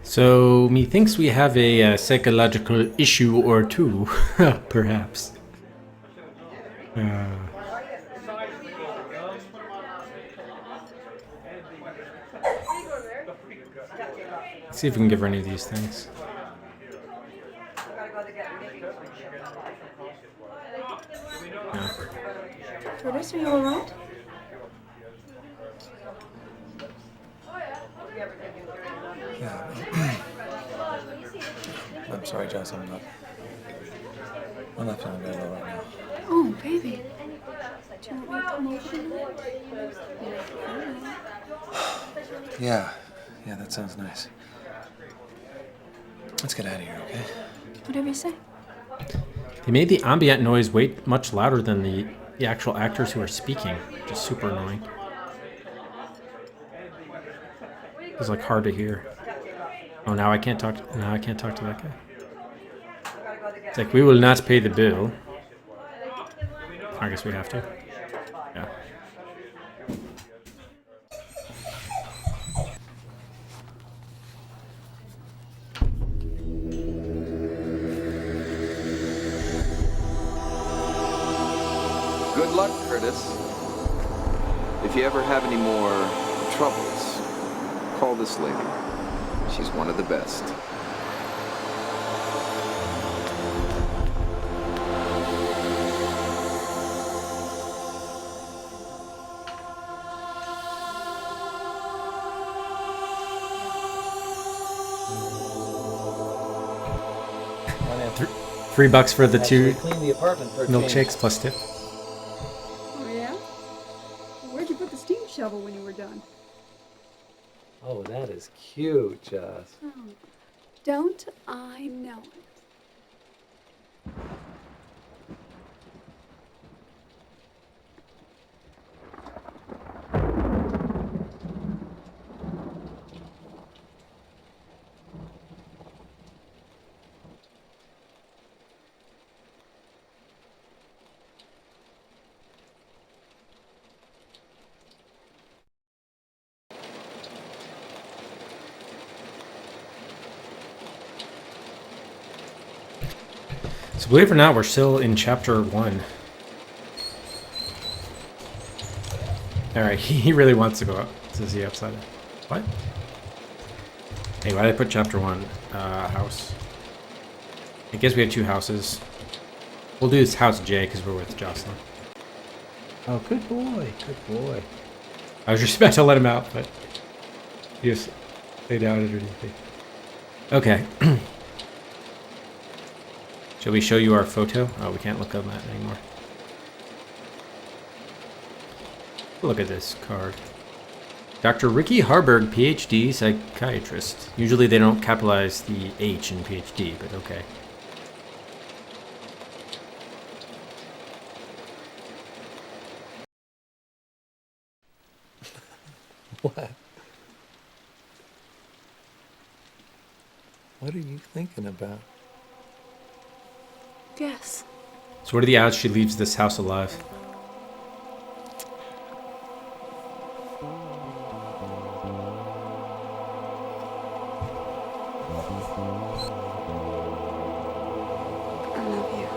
So, methinks we have a psychological issue or two, perhaps. Let's see if we can give her any of these things. No. Curtis, are you alright? Yeah. I'm sorry, Joss, I'm not feeling very well right now. Oh, baby. Do you want me to come over tonight? Yeah, that sounds nice. Let's get out of here, okay? Whatever you say. They made the ambient noise way much louder than the actual actors who are speaking, which is super annoying. It was like hard to hear. Oh, now I can't talk to that guy. It's like, we will not pay the bill. I guess we have to. Yeah. Good luck, Curtis. If you ever have any more troubles, call this lady. She's one of the best. $3 for the two Clean the apartment for a milkshakes change. plus tip. Oh, yeah? Where'd you put the steam shovel when you were done? Oh, that is cute, Joss. Oh, don't I know it? So believe it or not, we're still in chapter 1. Alright, he really wants to go up to see upside. What? Hey, why did I put chapter 1? House. I guess we have 2 houses. We'll do this house J because we're with Jocelyn. Oh, good boy. Good boy. I was just about to let him out, but he just stayed down underneath me. Okay. Shall we show you our photo? Oh, we can't look at that anymore. Look at this card. Dr. Ricky Harburg, PhD, psychiatrist. Usually they don't capitalize the H in PhD, but okay. What? What are you thinking about? Guess. So what are the odds she leaves this house alive? I love you.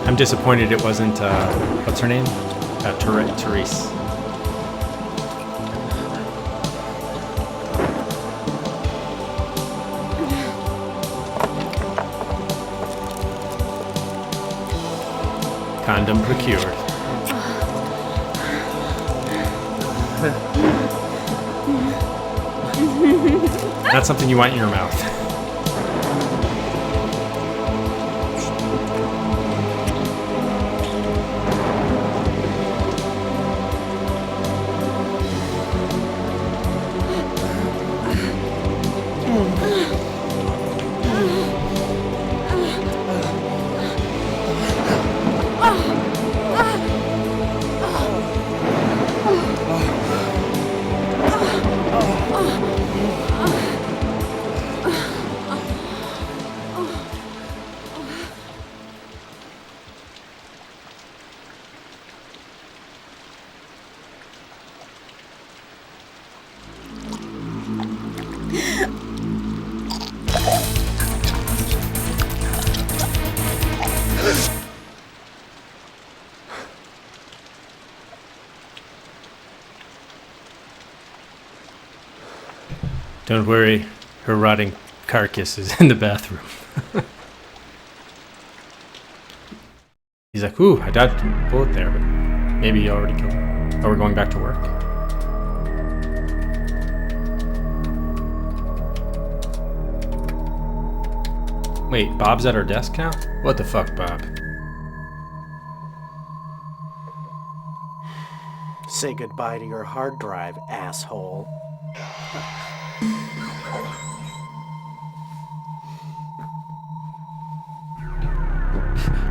I'm disappointed it wasn't, what's her name? Therese. Condom procured. Not something you want in your mouth. Don't worry, her rotting carcass is in the bathroom. He's like, ooh, I dodged a bullet there, but maybe you already killed him. Oh, we're going back to work. Wait, Bob's at our desk now? What the fuck, Bob? Say goodbye to your hard drive, asshole.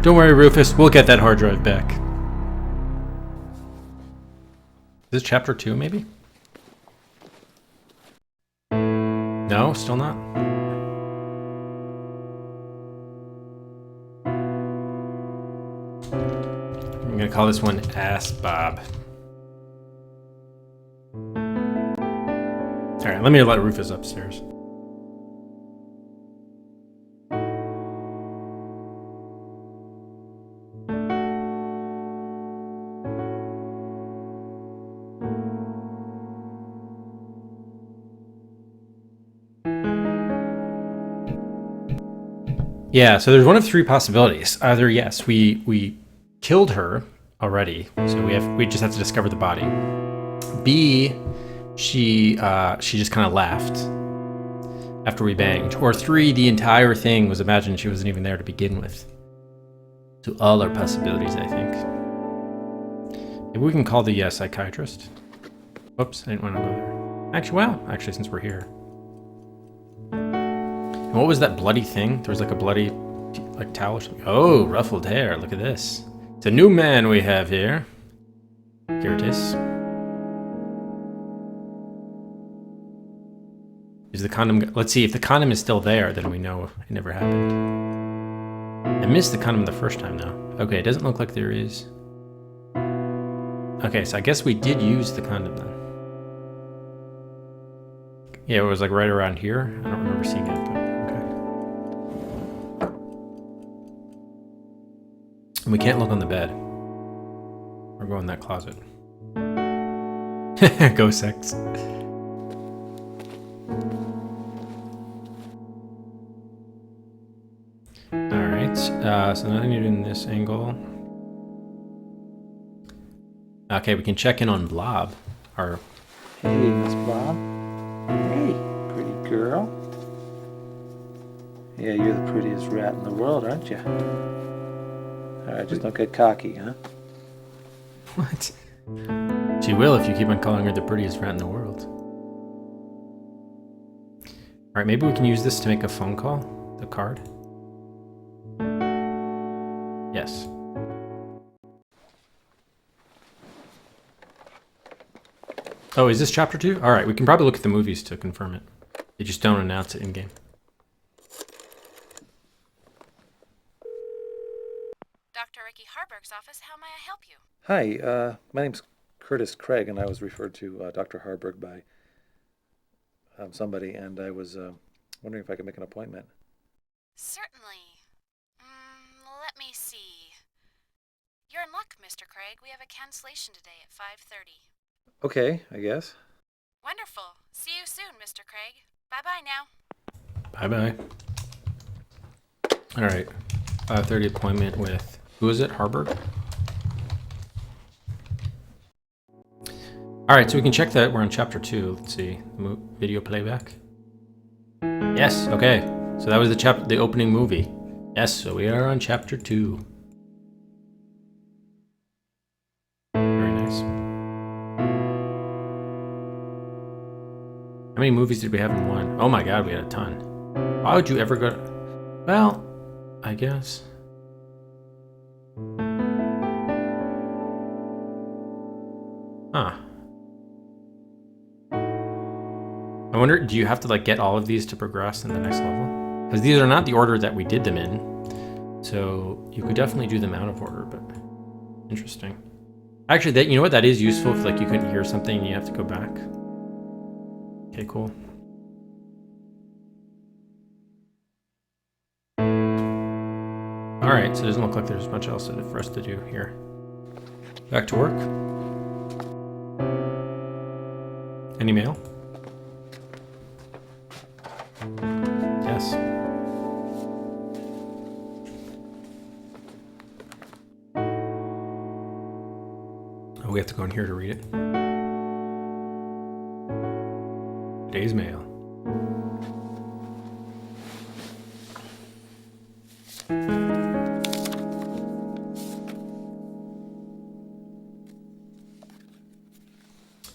Don't worry, Rufus, we'll get that hard drive back. Is this chapter 2, maybe? No, still not? I'm gonna call this one Ass Bob. Alright, let me let Rufus upstairs. Yeah, so there's one of three possibilities. Either yes, we killed her already, so we just have to discover the body. B, she just kind of laughed after we banged. Or 3, the entire thing was imagined she wasn't even there to begin with. So all are possibilities, I think. Maybe we can call the psychiatrist. Whoops, I didn't want to go there. Actually, since we're here. And what was that bloody thing? There was like a bloody towel or something. Oh, ruffled hair. Look at this. It's a new man we have here. Here it is. Is the condom... Let's see, if the condom is still there, then we know it never happened. I missed the condom the first time, though. Okay, it doesn't look like there is. Okay, so I guess we did use the condom, then. Yeah, it was like right around here. I don't remember seeing it, but okay. And we can't look on the bed. Or go in that closet. Go sex. Alright, so now I need to do in this angle. Okay, we can check in on Blob. Our... Hey, Miss Blob. Hey, pretty girl. Yeah, you're the prettiest rat in the world, aren't you? Alright, just don't get cocky, huh? What? She will if you keep on calling her the prettiest rat in the world. Alright, maybe we can use this to make a phone call? The card? Yes. Oh, is this chapter 2? Alright, we can probably look at the movies to confirm it. They just don't announce it in-game. Dr. Ricky Harburg's office, how may I help you? Hi, my name's Curtis Craig, and I was referred to Dr. Harburg by somebody, and I was wondering if I could make an appointment. Certainly. Let me see. You're in luck, Mr. Craig. We have a cancellation today at 5:30. Okay, I guess. Wonderful. See you soon, Mr. Craig. Bye-bye now. Bye-bye. Alright. 5:30 appointment with... Who is it? Harburg? Alright, so we can check that we're on chapter 2. Let's see. Video playback. Yes, okay. So that was the opening movie. Yes, so we are on chapter 2. Very nice. How many movies did we have in one? Oh my god, we had a ton. Why would you ever go to... Well, I guess... Huh. I wonder, do you have to like get all of these to progress in the next level? Because these are not the order that we did them in. So you could definitely do them out of order, but interesting. Actually, that, you know what, that is useful if like you couldn't hear something and you have to go back. Okay, cool. Alright, so it doesn't look like there's much else for us to do here. Back to work. Any mail? Yes. Oh, we have to go in here to read it. Today's mail.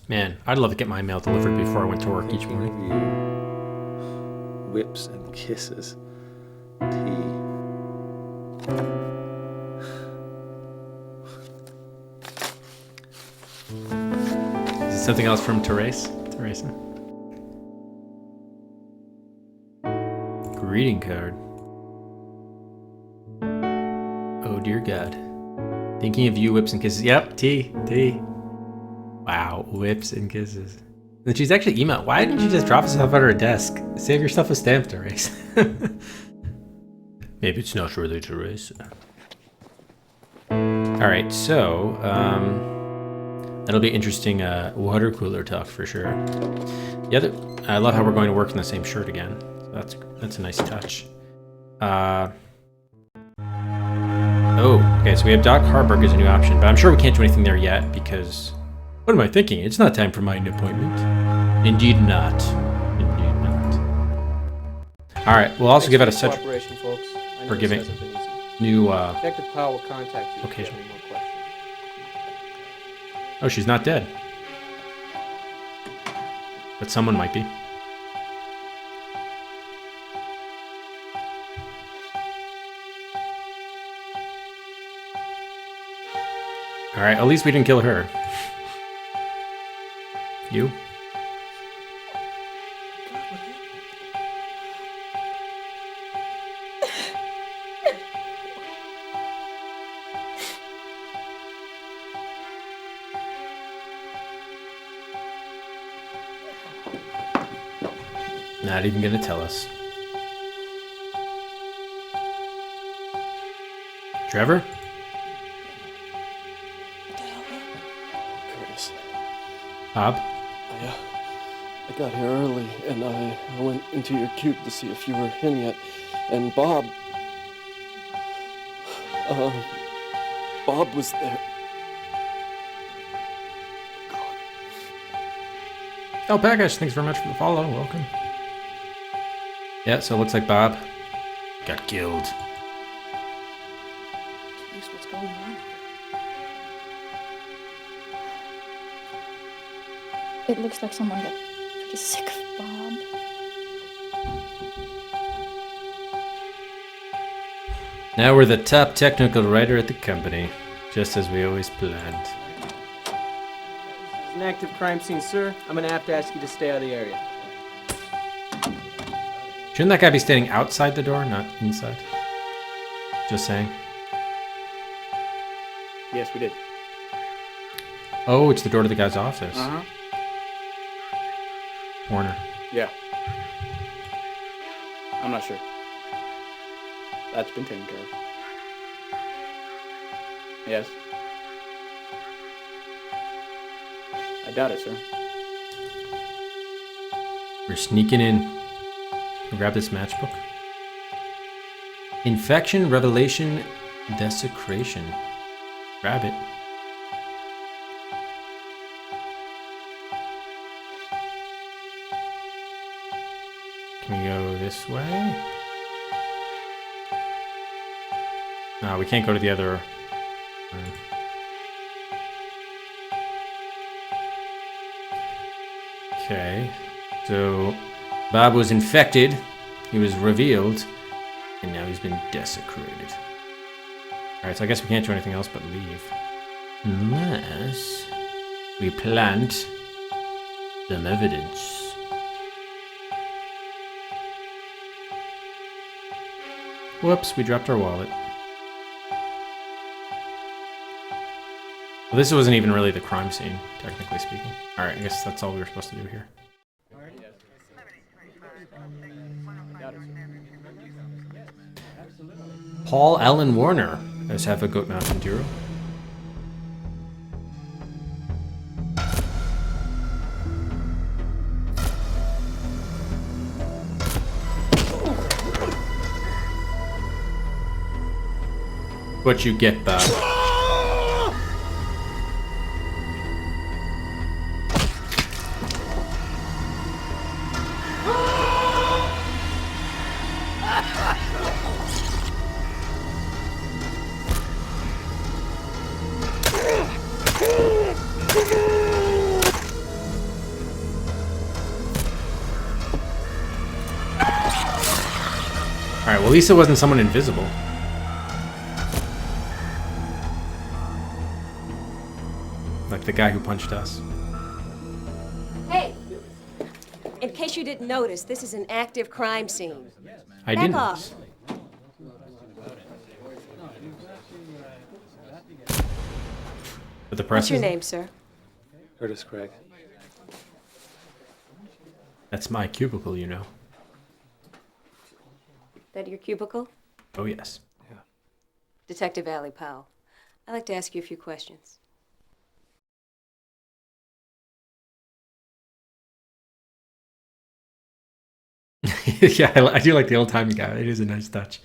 Man, I'd love to get my mail delivered before I went to work each morning. Whips and kisses. Tea. Is it something else from Teresa? Greeting card. Oh dear God. Thinking of you, whips and kisses. Yep, tea. Wow, whips and kisses. And she's actually emailed. Why didn't you just drop stuff on her desk? Save yourself a stamp, Teresa. Maybe it's not really Teresa. Alright, so, that'll be interesting water cooler talk for sure. The other, I love how we're going to work in the same shirt again. So that's a nice touch. Oh, okay, so we have Doc Harburg as a new option, but I'm sure we can't do anything there yet because... What am I thinking? It's not time for my appointment. Indeed not. Indeed not. Alright, we'll also give out a set cooperation, folks. I know for giving this hasn't been easy. new Detective Powell will contact you location. if you have any more questions. Oh, she's not dead. But someone might be. Alright, at least we didn't kill her. You? Not even gonna tell us. Trevor? Curtis. Bob? I got here early, and I went into your cube to see if you were in yet. And Bob was there. Oh, Pagash, thanks very much for the follow. Welcome. Yeah, so it looks like Bob got killed. Jeez, what's going on? It looks like someone got pretty sick of Bob. Now we're the top technical writer at the company, just as we always planned. It's an active crime scene, sir. I'm gonna have to ask you to stay out of the area. Shouldn't that guy be standing outside the door, not inside? Just saying. Yes, we did. Oh, it's the door to the guy's office. Uh-huh. Warner. Yeah. I'm not sure. That's been taken care of. Yes. I doubt it, sir. We're sneaking in. Grab this matchbook. Infection, revelation, desecration. Grab it. Can we go this way? No, we can't go to the other room. Okay, so Bob was infected, he was revealed, and now he's been desecrated. Alright, so I guess we can't do anything else but leave. Unless we plant some evidence. Whoops, we dropped our wallet. Well, this wasn't even really the crime scene, technically speaking. Alright, I guess that's all we were supposed to do here. Paul Allen Warner as Half a Goat Mountain Dew. What you get, Bob? Alright, well, at least it wasn't someone invisible. Like the guy who punched us. Hey! In case you didn't notice, this is an active crime scene. I Back didn't off. notice. But the press What's your is- name, sir? Curtis Craig. That's my cubicle, you know. That your cubicle? Oh, yes. Detective Allie Powell. I'd like to ask you a few questions. Yeah, I do like the old-timey guy. It is a nice touch.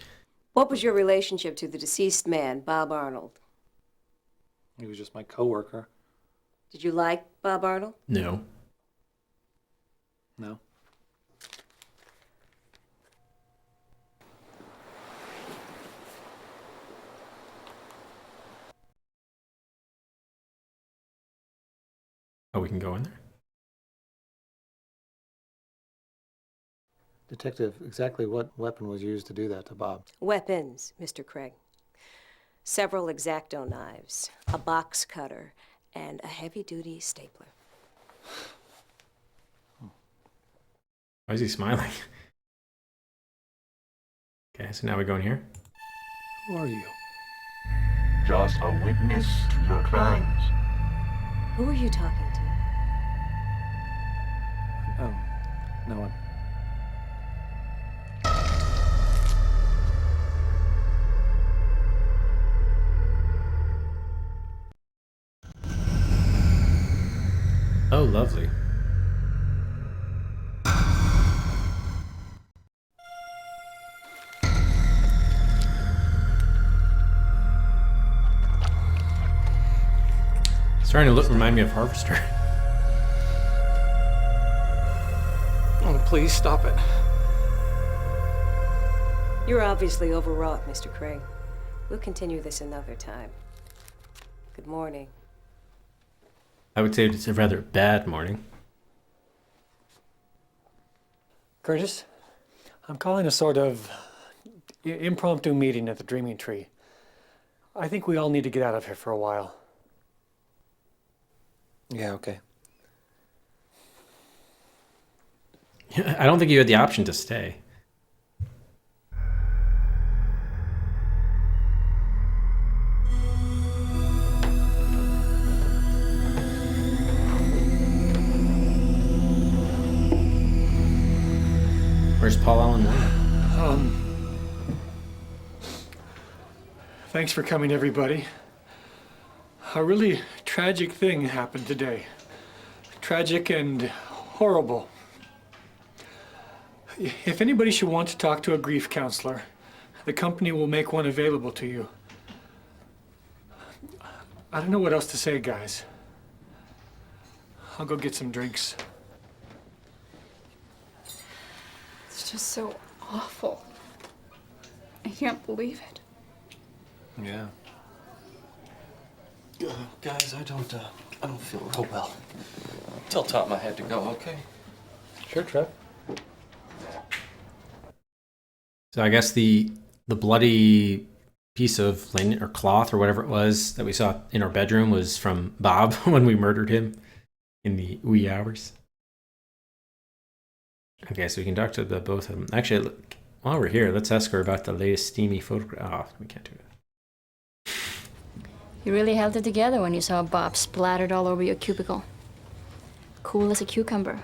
What was your relationship to the deceased man, Bob Arnold? He was just my coworker. Did you like Bob Arnold? No. No. Oh, we can go in there? Detective, exactly what weapon was used to do that to Bob? Weapons, Mr. Craig. Several X-Acto knives, a box cutter, and a heavy-duty stapler. Why is he smiling? Okay, so now we go in here. Who are you? Just a witness to your crimes. Who are you talking to? Oh, no one. lovely. Starting to remind me of Harvester. Oh, please stop it. You're obviously overwrought, Mr. Craig. We'll continue this another time. Good morning. I would say it's a rather bad morning. Curtis, I'm calling a sort of impromptu meeting at the Dreaming Tree. I think we all need to get out of here for a while. Yeah, okay. I don't think you had the option to stay. Where's Paul Allen Moore? Thanks for coming, everybody. A really tragic thing happened today. Tragic and horrible. If anybody should want to talk to a grief counselor, the company will make one available to you. I don't know what else to say, guys. I'll go get some drinks. It's just so awful. I can't believe it. Yeah. Guys, I don't feel real well. Tell Tom I had to go, okay? Sure, Trev. So I guess the bloody piece of linen or cloth or whatever it was that we saw in our bedroom was from Bob when we murdered him in the wee hours. Okay, so we can talk to the both of them. Actually, look, while we're here, let's ask her about the latest steamy photograph. Oh, we can't do that. You really held it together when you saw Bob splattered all over your cubicle. Cool as a cucumber.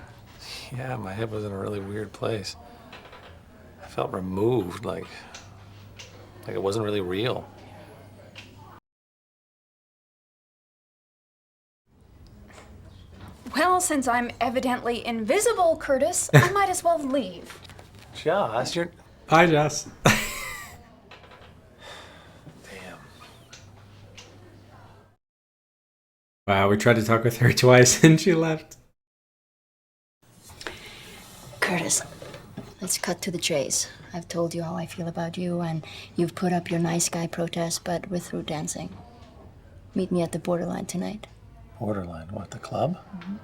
Yeah, my head was in a really weird place. I felt removed, like it wasn't really real. Well, since I'm evidently invisible, Curtis, I might as well leave. Joss, you're... Hi, Joss. Damn. Wow, we tried to talk with her twice and she left. Curtis, let's cut to the chase. I've told you how I feel about you, and you've put up your nice guy protest, but we're through dancing. Meet me at the Borderline tonight. Borderline? What, the club? Mm-hmm.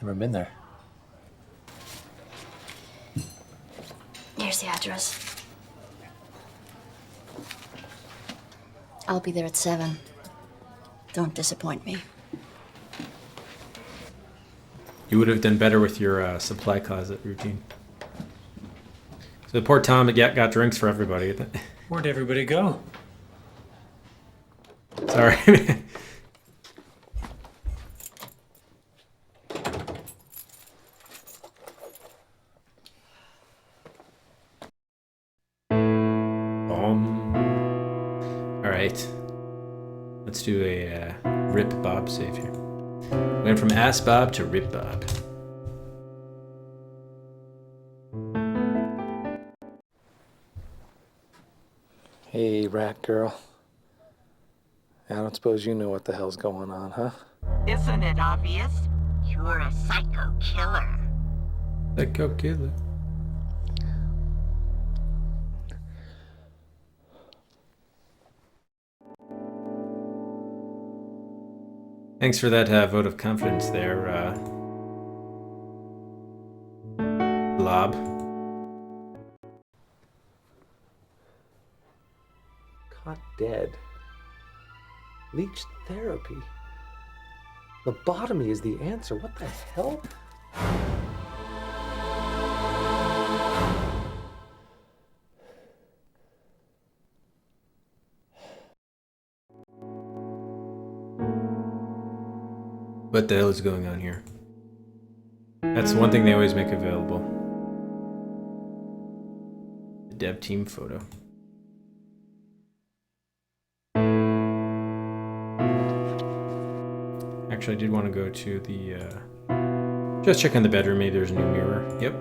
Never been there. Here's the address. I'll be there at 7. Don't disappoint me. You would have done better with your supply closet routine. So poor Tom got drinks for everybody. Where'd everybody go? Sorry. All right. Let's do a Rip Bob save here. Went from Ass Bob to Rip Bob. Hey, rat girl. I don't suppose you know what the hell's going on, huh? Isn't it obvious? You're a psycho killer. Psycho killer. Thanks for that vote of confidence there, Blob. Caught dead. Leech therapy. Lobotomy is the answer. What the hell? What the hell is going on here? That's one thing they always make available. The dev team photo. Actually, I did want to go to the, just check on the bedroom. Maybe there's a new mirror. Yep.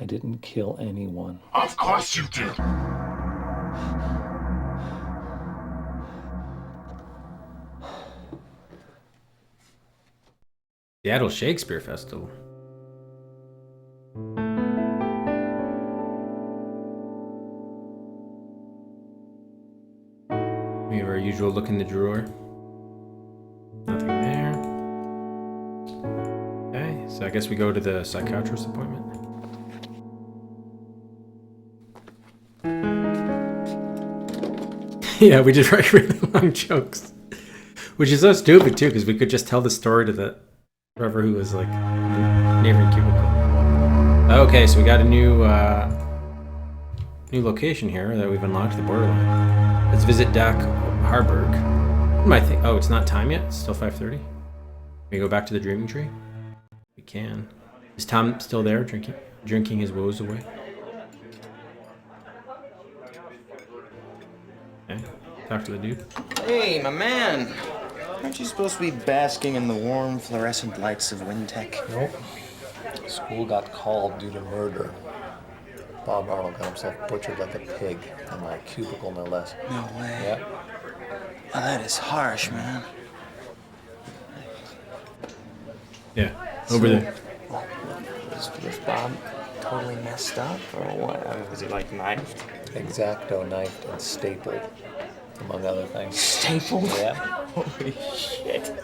I didn't kill anyone. Of course you did. Seattle Shakespeare Festival. We have our usual look in the drawer. Nothing there. Okay, so I guess we go to the psychiatrist appointment. Yeah, we did write really long jokes. Which is so stupid too, because we could just tell the story to the whoever who was like neighboring cubicle. Okay, so we got a new location here that we've unlocked, the borderline. Let's visit Dak Harburg. What am I think? Oh, it's not time yet. It's still 5:30. Can we go back to the dreaming tree? We can. Is Tom still there, drinking his woes away? Okay. Talk to the dude. Hey, my man. Aren't you supposed to be basking in the warm fluorescent lights of Wintech? Nope. School got called due to murder. Bob Arnold got himself butchered like a pig in my cubicle, no less. No way. Yep. Oh, that is harsh, man. Yeah, over there. Was Bob totally messed up, or what? I mean, was he like knifed? X-Acto knifed and stapled, among other things. Stapled? Yeah. Holy shit.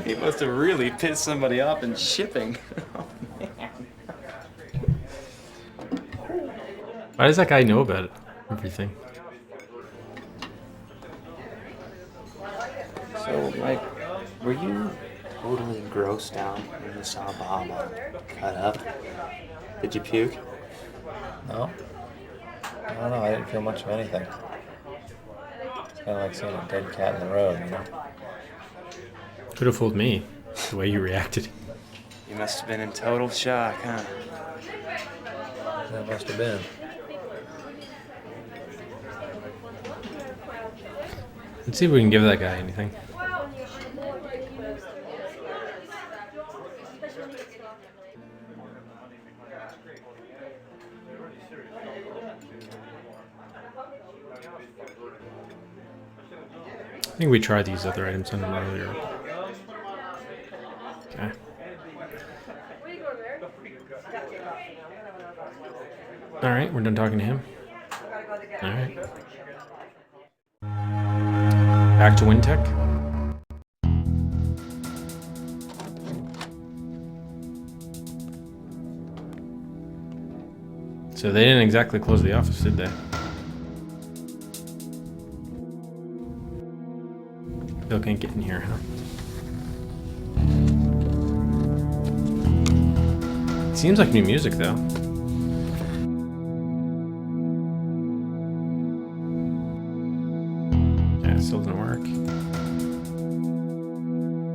He must have really pissed somebody off in shipping. Oh, man. Why does that guy know about it? Everything. So, like, were you totally grossed out when you saw Bob cut up? Did you puke? No. I don't know, I didn't feel much of anything. It's kind of like seeing a dead cat in the road, you know? Could have fooled me, the way you reacted. You must have been in total shock, huh? That must have been. Let's see if we can give that guy anything. I think we tried these other items on him earlier. Okay. Alright, we're done talking to him. Alright. Back to Wintech. So they didn't exactly close the office, did they? Still can't get in here, huh? Seems like new music, though. Yeah, it still doesn't work.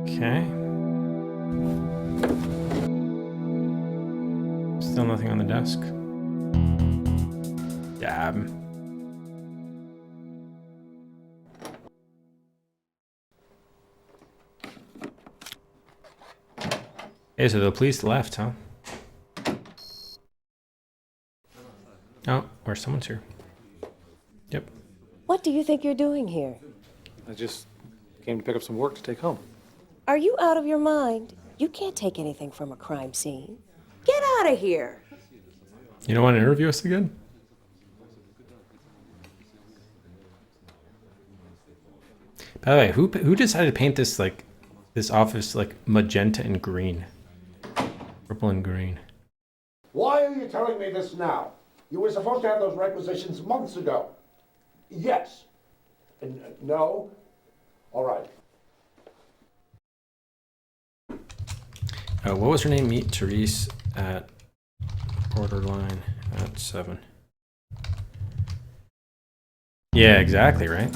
Okay. Still nothing on the desk. Dab. Hey, so the police left, huh? Oh, or someone's here. Yep. What do you think you're doing here? I just came to pick up some work to take home. Are you out of your mind? You can't take anything from a crime scene. Get out of here. You don't want to interview us again? By the way, who decided to paint this this office like magenta and green? Purple and green. Why are you telling me this now? You were supposed to have those requisitions months ago. Yes. No? All right. What was her name? Meet Therese at Borderline at 7. Yeah, exactly, right?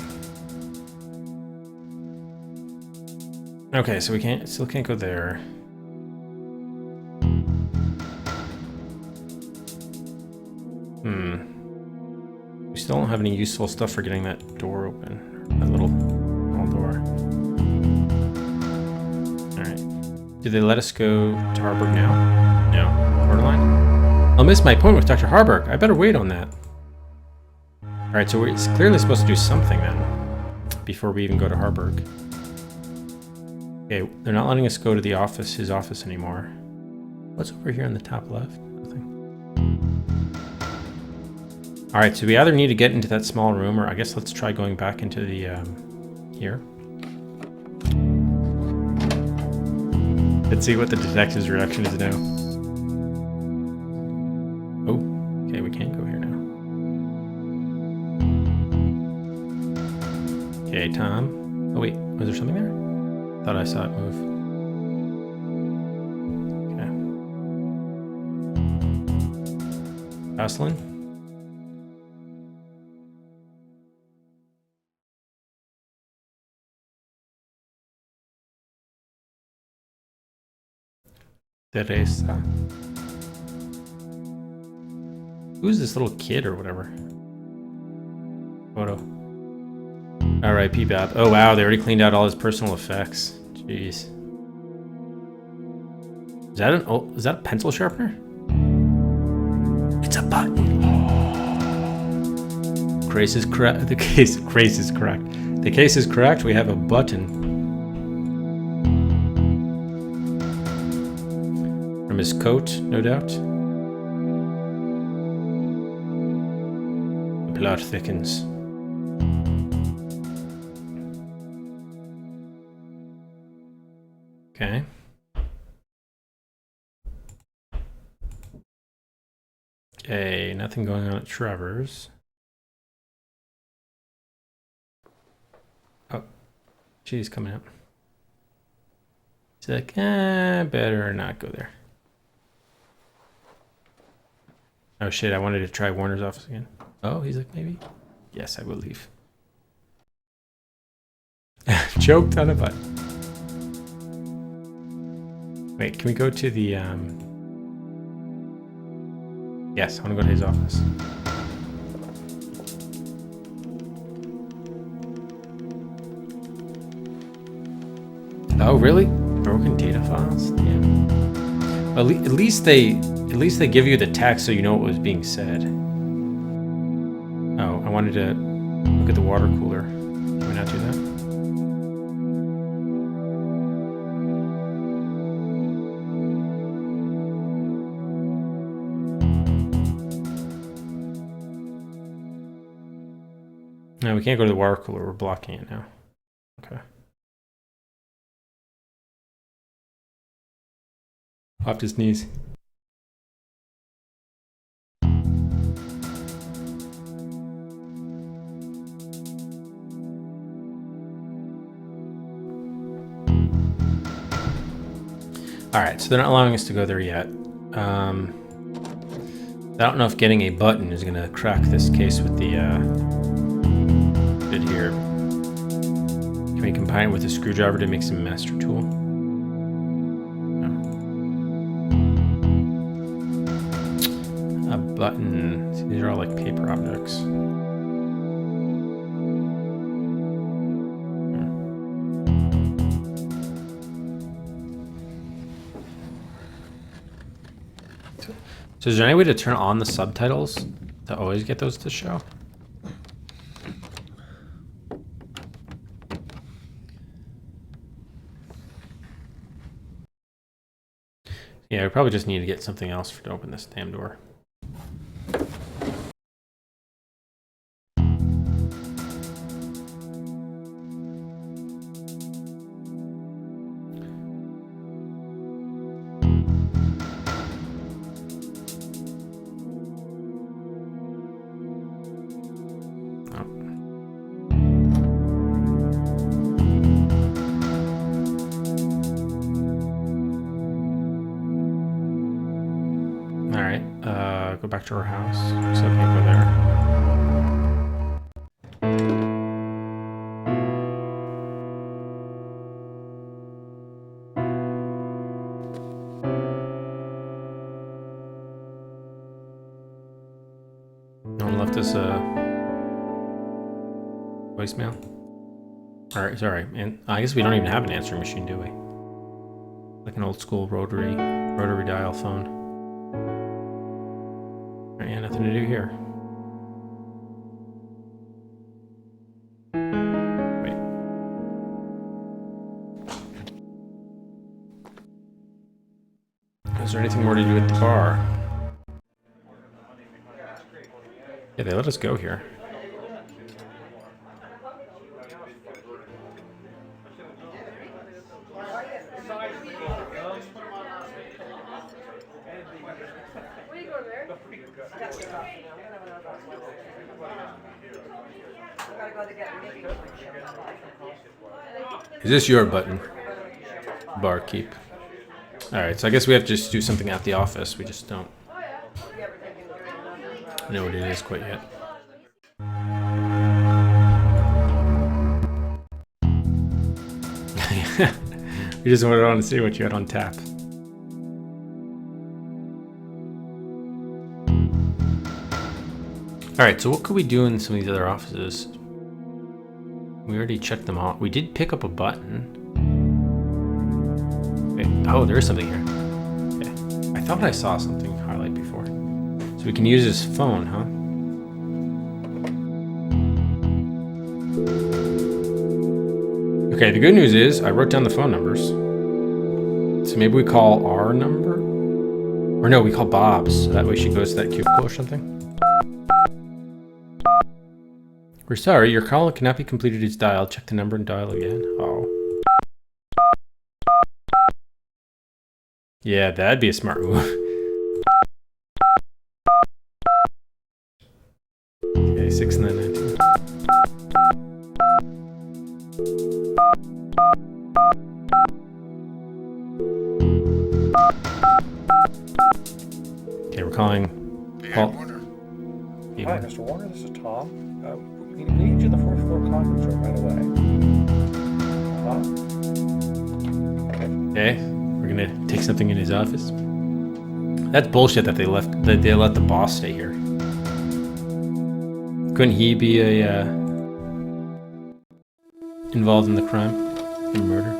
Okay, so we still can't go there. We still don't have any useful stuff for getting that door open. do they let us go to Harburg now? No. Borderline? I'll miss my appointment with Dr. Harburg. I better wait on that. Alright, so we're clearly supposed to do something then, before we even go to Harburg. Okay, they're not letting us go to the office, his office anymore. What's over here on the top left? Nothing. Alright, so we either need to get into that small room, or I guess let's try going back into the, here. Let's see what the detective's reaction is now. Oh, okay, we can't go here now. Okay, Tom. Oh wait, was there something there? Thought I saw it move. Okay. Jocelyn? Teresa. Who's this little kid or whatever? Photo. R.I.P. Bab. Oh wow, they already cleaned out all his personal effects. Jeez. Is that a pencil sharpener? It's a button. Grace is correct. Grace is correct. The case is correct. We have a button. From his coat, no doubt. The plot thickens. Okay. Okay, nothing going on at Trevor's. Oh, she's coming up. She's like, better not go there. Oh shit, I wanted to try Warner's office again. Oh, he's like, maybe? Yes, I will leave. Choked on a butt. Wait, can we go to the, Yes, I want to go to his office. Oh, really? Broken data files? Damn. Well, at least they give you the text so you know what was being said. Oh, I wanted to look at the water cooler. Can we not do that? No, we can't go to the water cooler. We're blocking it now. Okay. Off his knees. Alright, so they're not allowing us to go there yet. I don't know if getting a button is going to crack this case with the bit here. Can we combine it with a screwdriver to make some master tool? No. A button. See, these are all like paper objects. So is there any way to turn on the subtitles to always get those to show? Yeah, we probably just need to get something else to open this damn door. Go back to our house, so I can't go there. No one left us a voicemail? Alright, sorry. And I guess we don't even have an answering machine, do we? Like an old school rotary dial phone. Alright, yeah, nothing to do here. Wait. Is there anything more to do at the bar? Yeah, they let us go here. Is this your button? Barkeep. Alright, so I guess we have to just do something at the office. We just don't know what it is quite yet. We just wanted to see what you had on tap. Alright, so what could we do in some of these other offices? We already checked them all. We did pick up a button. Wait, oh, there is something here. Okay. I thought I saw something highlight before. So we can use this phone, huh? Okay, the good news is I wrote down the phone numbers. So maybe we call our number? Or no, we call Bob's. So that way she goes to that cubicle or something. We're sorry, your call cannot be completed as dialed. Check the number and dial again. Oh. Yeah, that'd be a smart move. Okay, 6992. Okay, we're calling Paul. Hi, Mr. Warner, this is Tom. We need you in the fourth floor conference room right away. Okay, we're gonna take something in his office. That's bullshit that they let the boss stay here. Couldn't he be involved in the crime, in murder?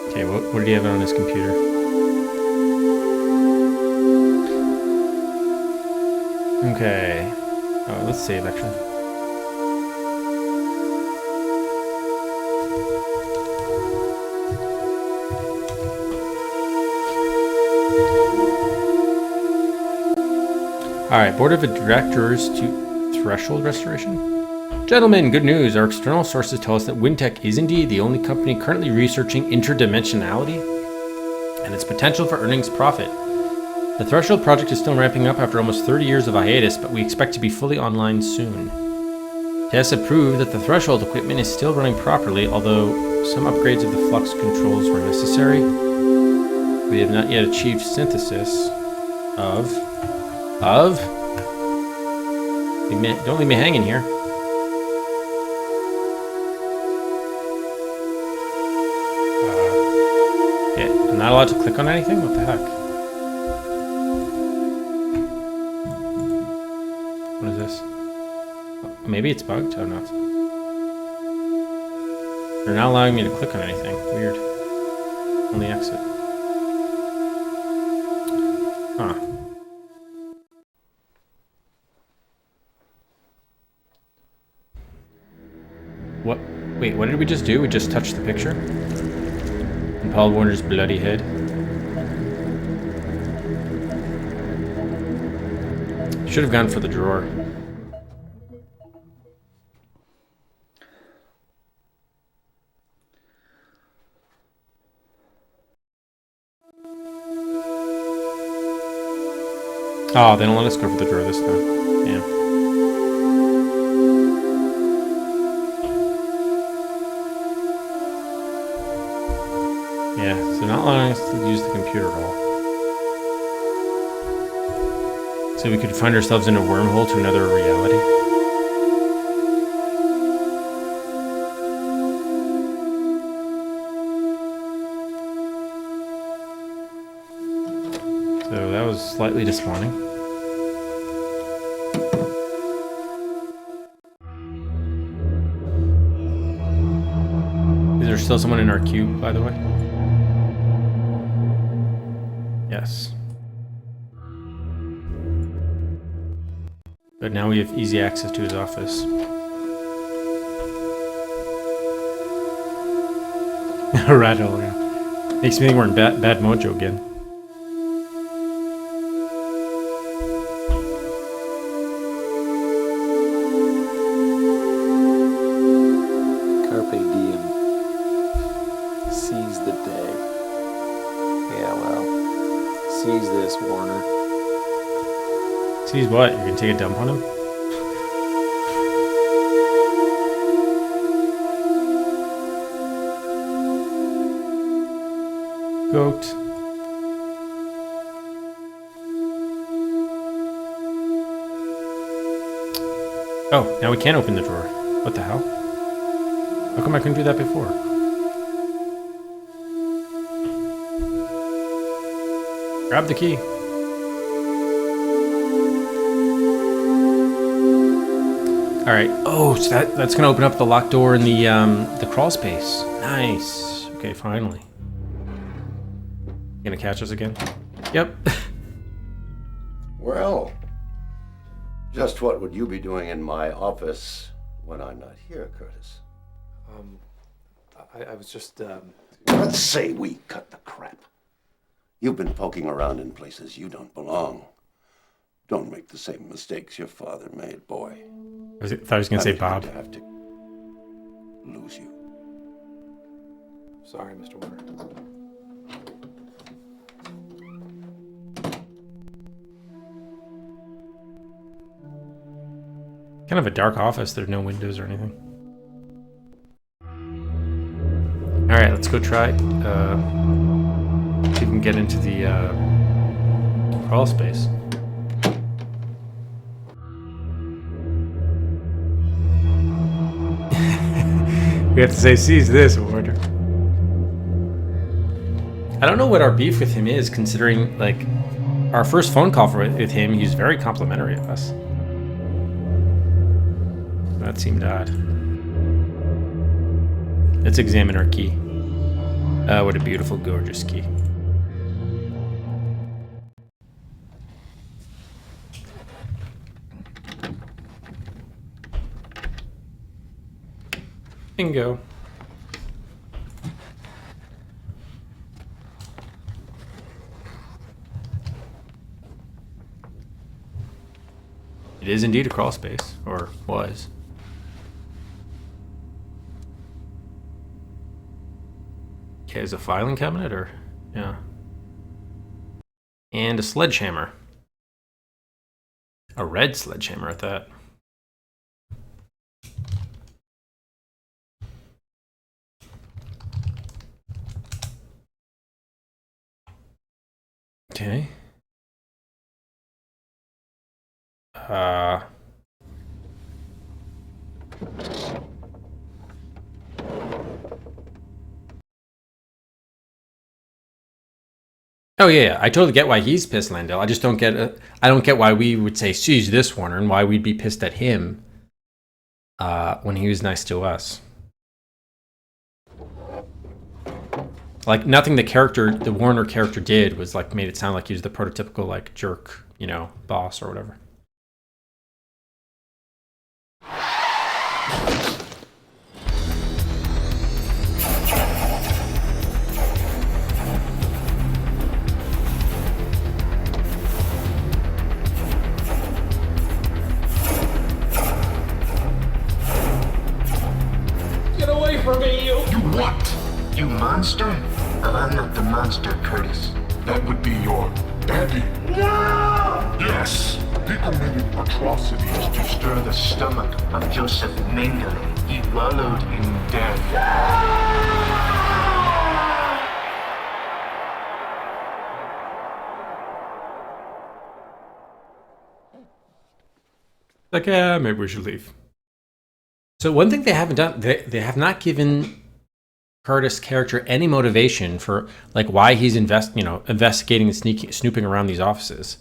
Okay, what did he have on his computer? Okay. Oh, let's save actually. Alright, Board of Directors to Threshold Restoration. Gentlemen, good news. Our external sources tell us that Wintech is indeed the only company currently researching interdimensionality and its potential for earnings profit. The Threshold project is still ramping up after almost 30 years of hiatus, but we expect to be fully online soon. Tests have proved that the Threshold equipment is still running properly, although some upgrades of the flux controls were necessary. We have not yet achieved synthesis of... Don't leave me hanging here. Okay, I'm not allowed to click on anything? What the heck? What is this? Oh, maybe it's bugged? Oh, no. They're not allowing me to click on anything. Weird. Only exit. Huh. What? Wait, what did we just do? We just touched the picture? And Paul Warner's bloody head? Should have gone for the drawer. Oh, they don't let us go for the drawer this time. Damn. Yeah, so not allowing us to use the computer at all. So we could find ourselves in a wormhole to another reality. So So that was slightly disappointing. Is there still someone in our queue, by the way? Yes. But now we have easy access to his office. Rattle, yeah. Makes me think we're in bad mojo again. Carpe diem. Seize the day. Yeah, well, seize this, Warner. Seize what? You're gonna take a dump on him? Goat. Oh, now we can't open the drawer. What the hell? How come I couldn't do that before? Grab the key. All right. Oh, so that's gonna open up the locked door in the crawl space. Nice. Okay, finally. Gonna catch us again? Yep. Well, just what would you be doing in my office when I'm not here, Curtis? I was just, Let's say we cut the crap. You've been poking around in places you don't belong. Don't make the same mistakes your father made, boy. I thought I was gonna say Bob. To have to lose you. Sorry, Mr. Warner. Kind of a dark office. There's no windows or anything. All right, let's go try. See if we can get into the crawl space. We have to say, seize this, Warner. I don't know what our beef with him is, considering, like, our first phone call with him, he was very complimentary of us. That seemed odd. Let's examine our key. What a beautiful, gorgeous key. Bingo. It is indeed a crawl space, or was. Okay, is a filing cabinet, or yeah, and a sledgehammer, a red sledgehammer at that. Okay. Oh yeah, I totally get why he's pissed, Landell. I just don't get. I don't get why we would say seize this, Warner, and why we'd be pissed at him when he was nice to us. Like nothing the Warner character did was like made it sound like he was the prototypical like jerk, you know, boss or whatever. Get away from me, you! You what? You monster? I'm not the monster, Curtis. That would be your daddy. No! Yes! He committed atrocities to stir the stomach of Joseph Mengele. He wallowed in death. Like, yeah, maybe we should leave. So one thing they haven't done, they have not given Curtis character any motivation for like why he's investigating and snooping around these offices.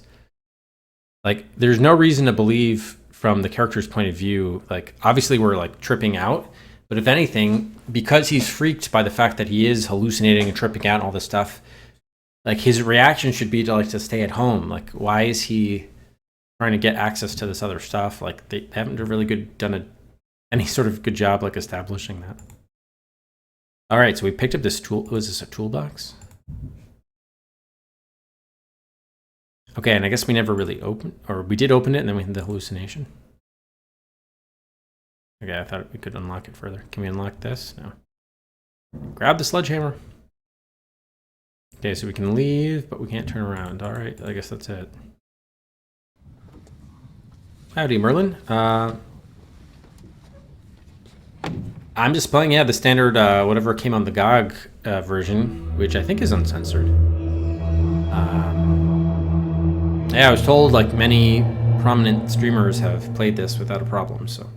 Like, there's no reason to believe from the character's point of view. Like, obviously we're like tripping out, but if anything, because he's freaked by the fact that he is hallucinating and tripping out and all this stuff, like his reaction should be to stay at home. Like, why is he trying to get access to this other stuff? Like, they haven't really done any sort of good job like establishing that. All right, so we picked up this tool. Was this a toolbox? Okay, and I guess we never really opened, or we did open it, and then we had the hallucination. Okay, I thought we could unlock it further. Can we unlock this? No. Grab the sledgehammer. Okay, so we can leave, but we can't turn around. All right, I guess that's it. Howdy, Merlin. I'm just playing, the standard, whatever came on the GOG version, which I think is uncensored. Yeah, I was told like many prominent streamers have played this without a problem, so.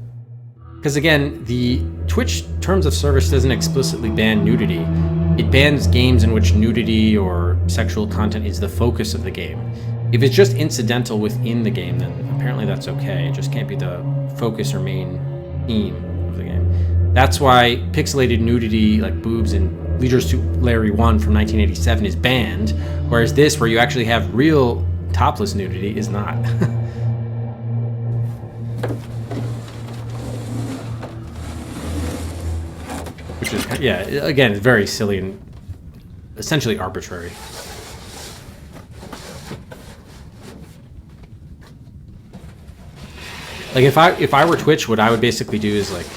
Because again, the Twitch terms of service doesn't explicitly ban nudity. It bans games in which nudity or sexual content is the focus of the game. If it's just incidental within the game, then apparently that's okay. It just can't be the focus or main theme of the game. That's why pixelated nudity, like boobs in Leisure Suit Larry 1 from 1987 is banned, whereas this, where you actually have real topless nudity, is not. Which is, again, it's very silly and essentially arbitrary. Like if I were Twitch, what I would basically do is like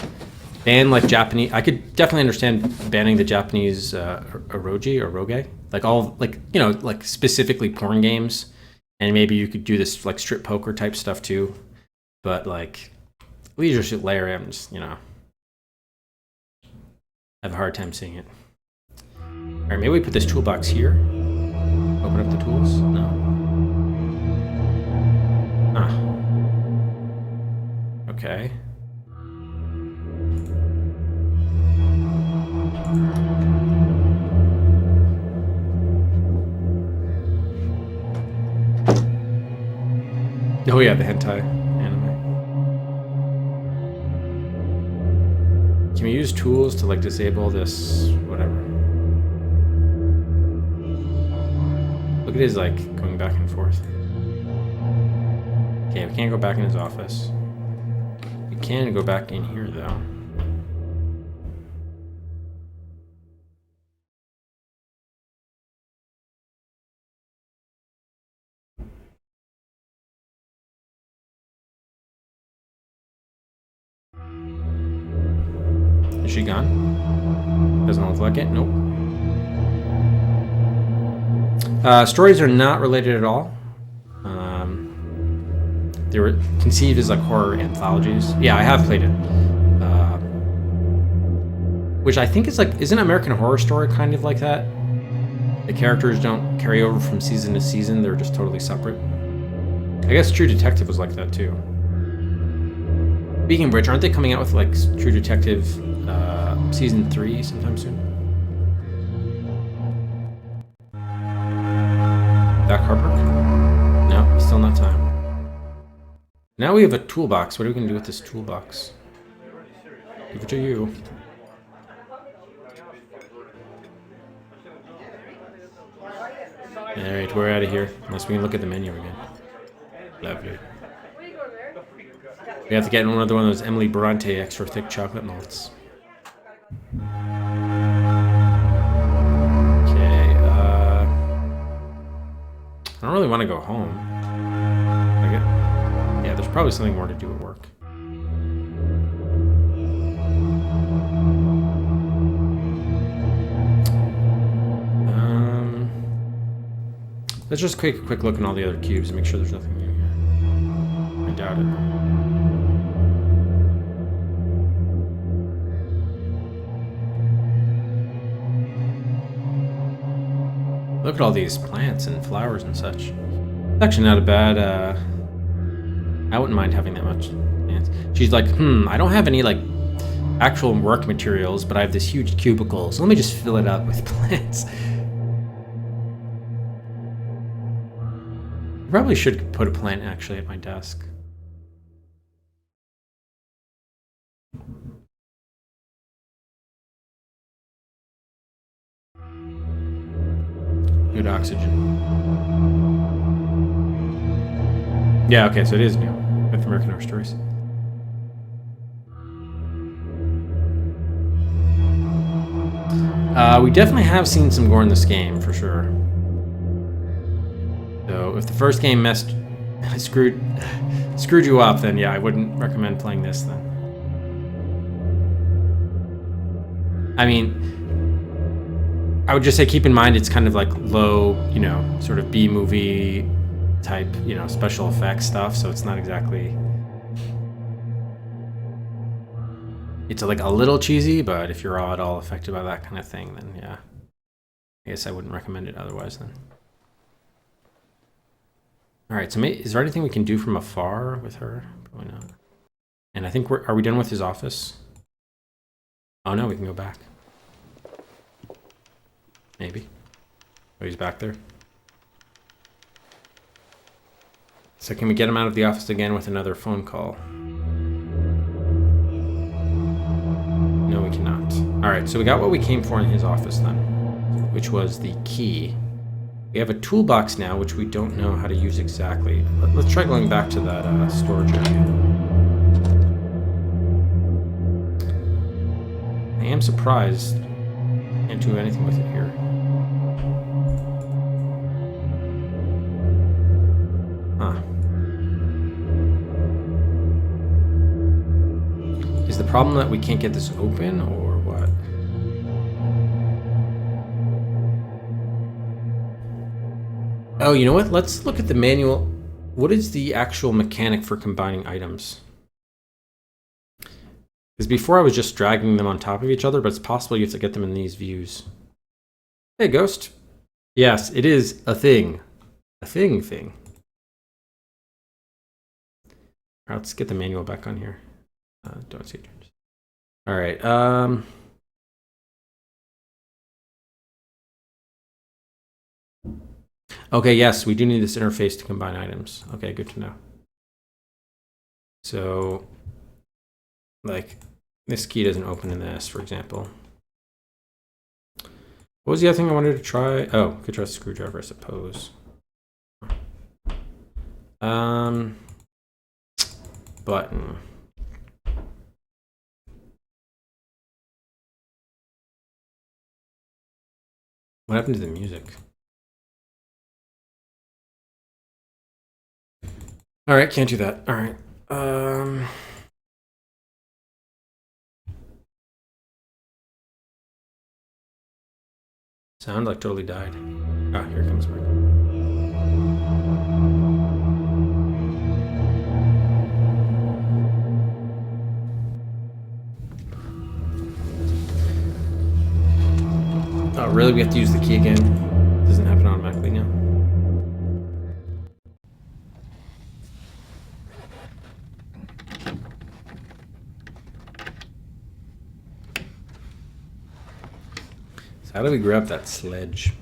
ban like Japanese. I could definitely understand banning the Japanese eroge, like all like like specifically porn games, and maybe you could do this like strip poker type stuff too. But like Leisure Suit Larry, I'm just I have a hard time seeing it. All right, maybe we put this toolbox here. Open up the tools. No. Okay. Oh yeah, the hentai anime. Can we use tools to like disable this whatever? Look at his like going back and forth. Okay, we can't go back in his office. We can go back in here though. Is she gone? Doesn't look like it. Nope. Stories are not related at all. They were conceived as like horror anthologies. Yeah, I have played it. Which I think is like, isn't American Horror Story kind of like that? The characters don't carry over from season to season, they're just totally separate. I guess True Detective was like that too. Speaking of which, aren't they coming out with like True Detective season 3 sometime soon? Doc Harper? No, still not time. Now we have a toolbox. What are we going to do with this toolbox? Give it to you. Alright, we're out of here. Unless we can look at the menu again. Lovely. We have to get another one of those Emily Bronte extra thick chocolate malts. Okay, I don't really want to go home. Yeah, there's probably something more to do at work. Let's just take a quick look at all the other cubes and make sure there's nothing new here. I doubt it. Look at all these plants and flowers and such. It's actually not a bad, I wouldn't mind having that much plants. She's like, I don't have any, like, actual work materials, but I have this huge cubicle, so let me just fill it up with plants. I probably should put a plant actually at my desk. Good oxygen. Yeah, okay, so it is new with American Horror Stories. We definitely have seen some gore in this game, for sure. So if the first game screwed you up, then yeah, I wouldn't recommend playing this then. I mean, I would just say keep in mind it's kind of like low, you know, sort of B-movie type, you know, special effects stuff, so it's not exactly... It's like a little cheesy, but if you're at all affected by that kind of thing, then yeah. I guess I wouldn't recommend it otherwise then. Alright, so is there anything we can do from afar with her? Probably not. And I think are we done with his office? Oh no, we can go back. Maybe. Oh, he's back there. So can we get him out of the office again with another phone call? No, we cannot. Alright, so we got what we came for in his office then, which was the key. We have a toolbox now, which we don't know how to use exactly. Let's try going back to that storage area. I am surprised. Can't do anything with it here. Huh. Is the problem that we can't get this open, or what? Oh, you know what? Let's look at the manual. What is the actual mechanic for combining items? Because before I was just dragging them on top of each other, but it's possible you have to get them in these views. Hey, Ghost. Yes, it is a thing. A thing. Alright, let's get the manual back on here. Don't see it. Alright, okay, yes, we do need this interface to combine items. Okay, good to know. So, like, this key doesn't open in this, for example. What was the other thing I wanted to try? Oh, could try a screwdriver, I suppose. Button. What happened to the music? All right, can't do that. All right. Sound like totally died. Ah, here it comes back. Oh, really? We have to use the key again? It doesn't happen automatically now? So how do we grab that sledge?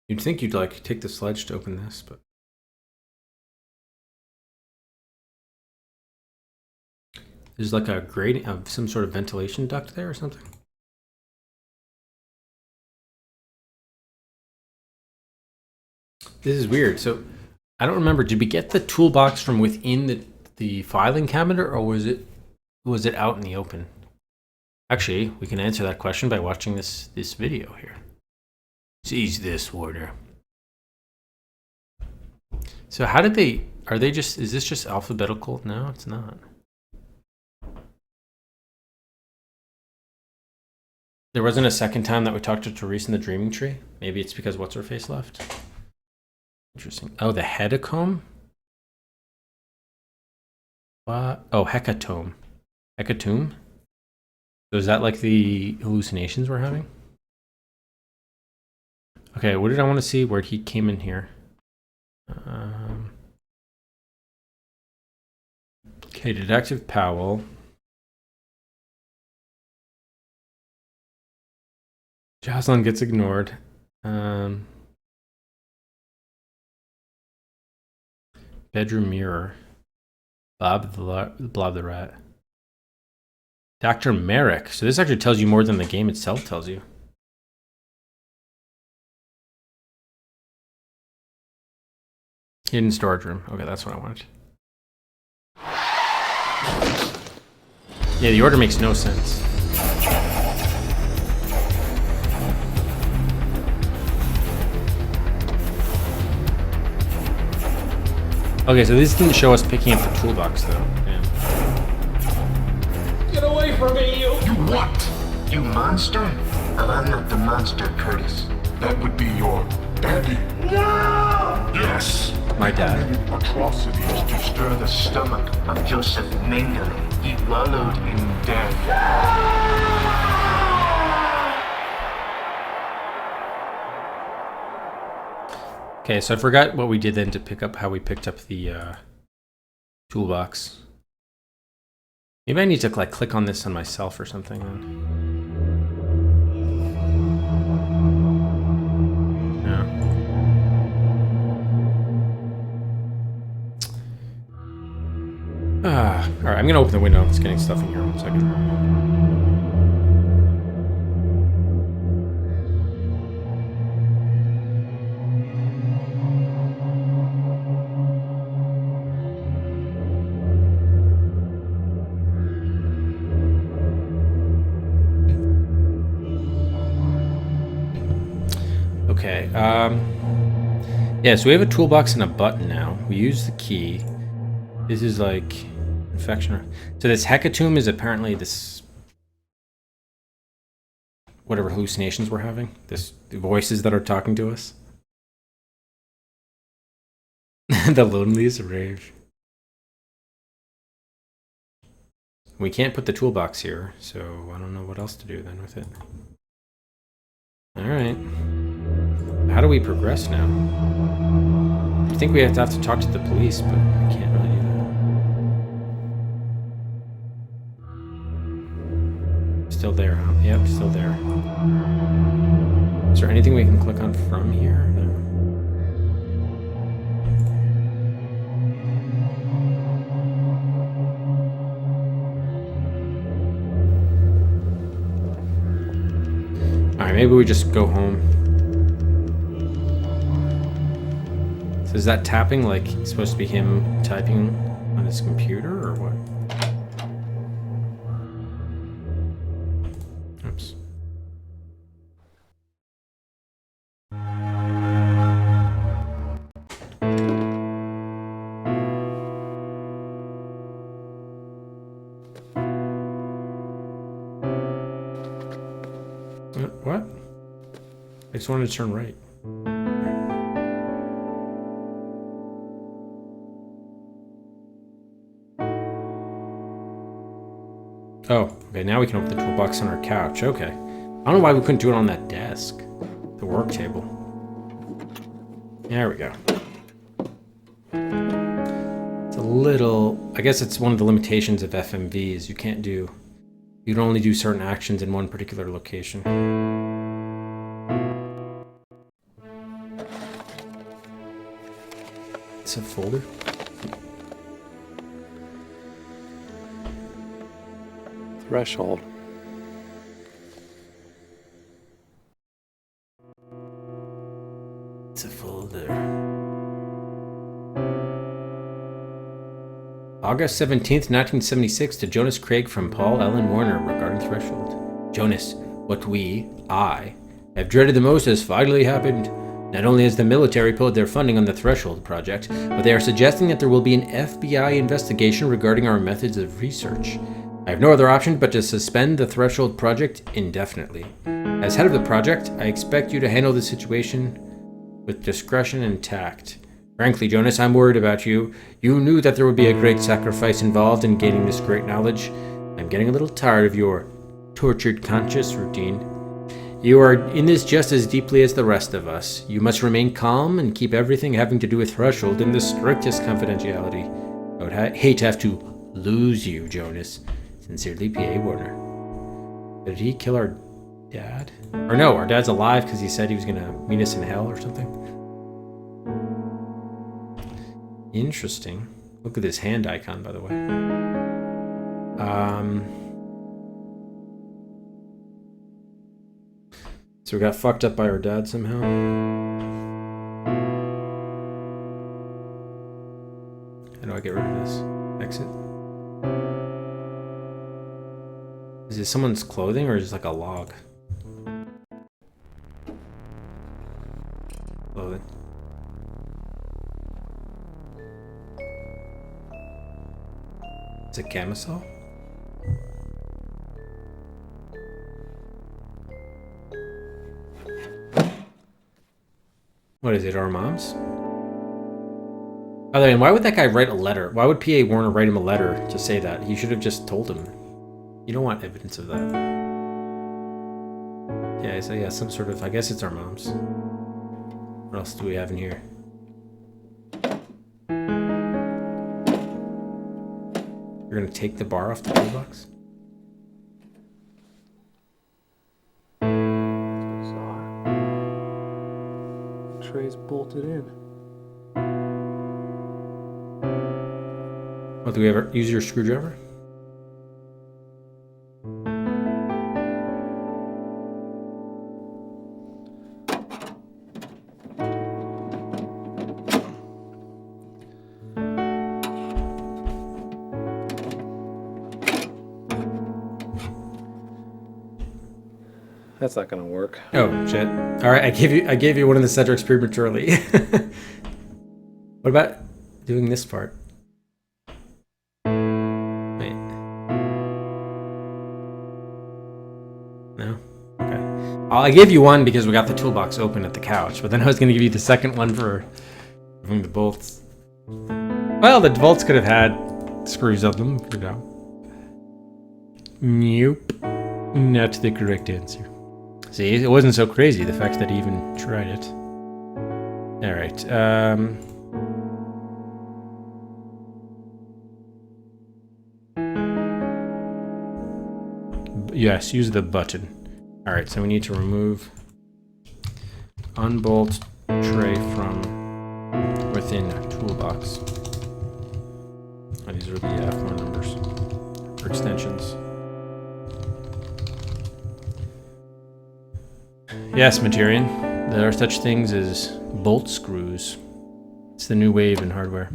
You'd think you'd like take the sledge to open this, but there's like a grating of some sort of ventilation duct there or something. This is weird. So I don't remember. Did we get the toolbox from within the filing cabinet, or was it out in the open? Actually, we can answer that question by watching this video here. Seize this, Warder. So how did they... Are they just... Is this just alphabetical? No, it's not. There wasn't a second time that we talked to Therese in the Dreaming Tree? Maybe it's because What's-Her-Face left? Interesting. Oh, the Hedicombe? What? Oh, hecatome. Hecatome? So is that like the hallucinations we're having? Okay, what did I want to see? Where he came in here? Okay, Detective Powell. Jocelyn gets ignored. Bedroom mirror. Blob the rat. Dr. Merrick. So this actually tells you more than the game itself tells you. Hidden storage room. Okay, that's what I wanted. Yeah, the order makes no sense. Okay, so this didn't show us picking up the toolbox, though. Damn. Get away from me, you! You what? You monster? I'm not the monster, Curtis. That would be your daddy. No! Yes! My dad. Atrocities To stir the stomach of Joseph Mengele. He wallowed in death. Okay, so I forgot what we did then to pick up how we picked up the toolbox. Maybe I need to like click on this on myself or something then. Alright, I'm gonna open the window. It's getting stuff in here. 1 second. Okay, yeah, so we have a toolbox and a button now. We use the key. This is like infection. So this hecatomb is apparently this whatever hallucinations we're having. The voices that are talking to us. The loneliest rave. We can't put the toolbox here, so I don't know what else to do then with it. Alright. How do we progress now? I think we have to talk to the police, but we can't really do that. Still there, huh? Yep, still there. Is there anything we can click on from here? No. Alright, maybe we just go home. So is that tapping like supposed to be him typing on his computer or what? Oops. What? I just wanted to turn right. Oh, okay, now we can open the toolbox on our couch. Okay. I don't know why we couldn't do it on that desk. The work table. There we go. It's a little... I guess it's one of the limitations of FMVs. You can't do... You can only do certain actions in one particular location. It's a folder. Threshold. It's a folder. August 17th, 1976, to Jonas Craig from Paul Ellen Warner regarding Threshold. Jonas, what I, have dreaded the most has finally happened. Not only has the military pulled their funding on the Threshold project, but they are suggesting that there will be an FBI investigation regarding our methods of research. I have no other option but to suspend the Threshold project indefinitely. As head of the project, I expect you to handle the situation with discretion and tact. Frankly, Jonas, I'm worried about you. You knew that there would be a great sacrifice involved in gaining this great knowledge. I'm getting a little tired of your tortured conscience routine. You are in this just as deeply as the rest of us. You must remain calm and keep everything having to do with Threshold in the strictest confidentiality. I would hate to have to lose you, Jonas. Sincerely, P.A. Warner. Did he kill our dad? Or no, our dad's alive because he said he was going to meet us in hell or something. Interesting. Look at this hand icon, by the way. So we got fucked up by our dad somehow. How do I get rid of this? Exit. Is it someone's clothing or is it like a log? Clothing. It's a camisole? What is it, our moms? By the way, why would that guy write a letter? Why would P.A. Warner write him a letter to say that? He should have just told him. You don't want evidence of that. Yeah, so yeah, some sort of, I guess it's our moms. What else do we have in here? You're gonna take the bar off the toolbox? Tray's bolted in. Well, do we ever use your screwdriver? That's not gonna work. Oh shit! All right, I gave you one of the Cedrics prematurely. What about doing this part? Wait. No. Okay. I gave you one because we got the toolbox open at the couch, but then I was gonna give you the second one for removing the bolts. Well, the bolts could have had screws on them, you know. Nope. Not the correct answer. See, it wasn't so crazy, the fact that he even tried it. Alright, yes, use the button. Alright, so we need to unbolt tray from within toolbox. Oh, these are the phone numbers, or extensions. Yes, Materian. There are such things as bolt screws. It's the new wave in hardware.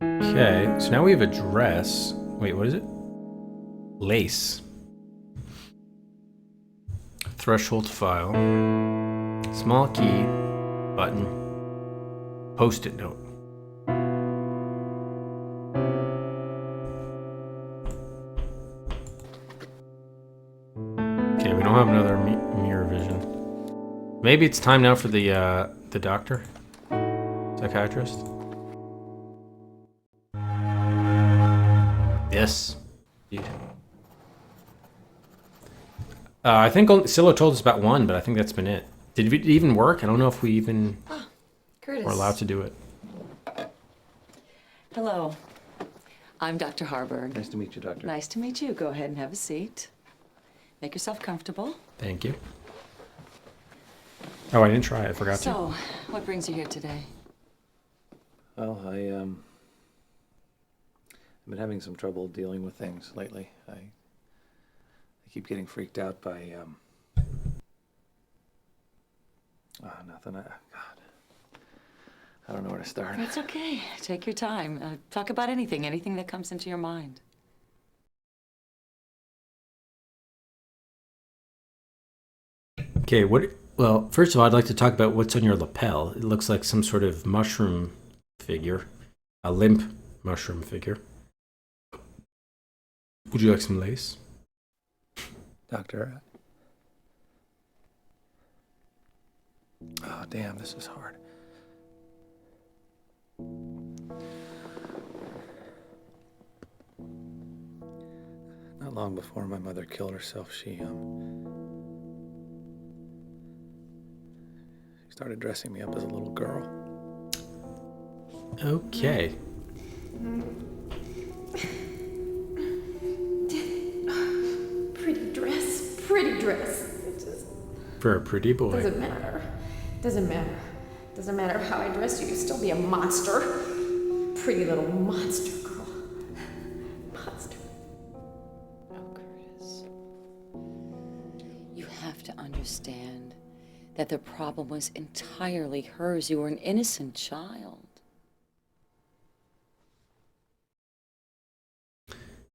Okay, so now we have a dress. Wait, what is it? Lace. Threshold file. Small key. Button. Post-it note. Okay, we don't have another mirror vision. Maybe it's time now for the doctor? Psychiatrist? Yes. Indeed. I think Silo told us about one, but I think that's been it. Did it even work? I don't know if we even Curtis. were allowed to do it. Hello. I'm Dr. Harburg. Nice to meet you, Doctor. Nice to meet you. Go ahead and have a seat. Make yourself comfortable. Thank you. Oh, I didn't try. I forgot to. So, what brings you here today? Well, I've been having some trouble dealing with things lately. I keep getting freaked out by nothing. God, I don't know where to start. It's okay. Take your time. Talk about anything that comes into your mind. Okay, well, first of all, I'd like to talk about what's on your lapel. It looks like some sort of mushroom figure. A limp mushroom figure. Would you like some lace? Doctor. Oh, damn, this is hard. Not long before my mother killed herself, she started dressing me up as a little girl. Okay. Pretty dress. It just For a pretty boy. doesn't matter. Doesn't matter. Doesn't matter how I dress you, you'd still be a monster. Pretty little monster girl. Monster. Oh, Curtis. You have to understand that the problem was entirely hers. You were an innocent child.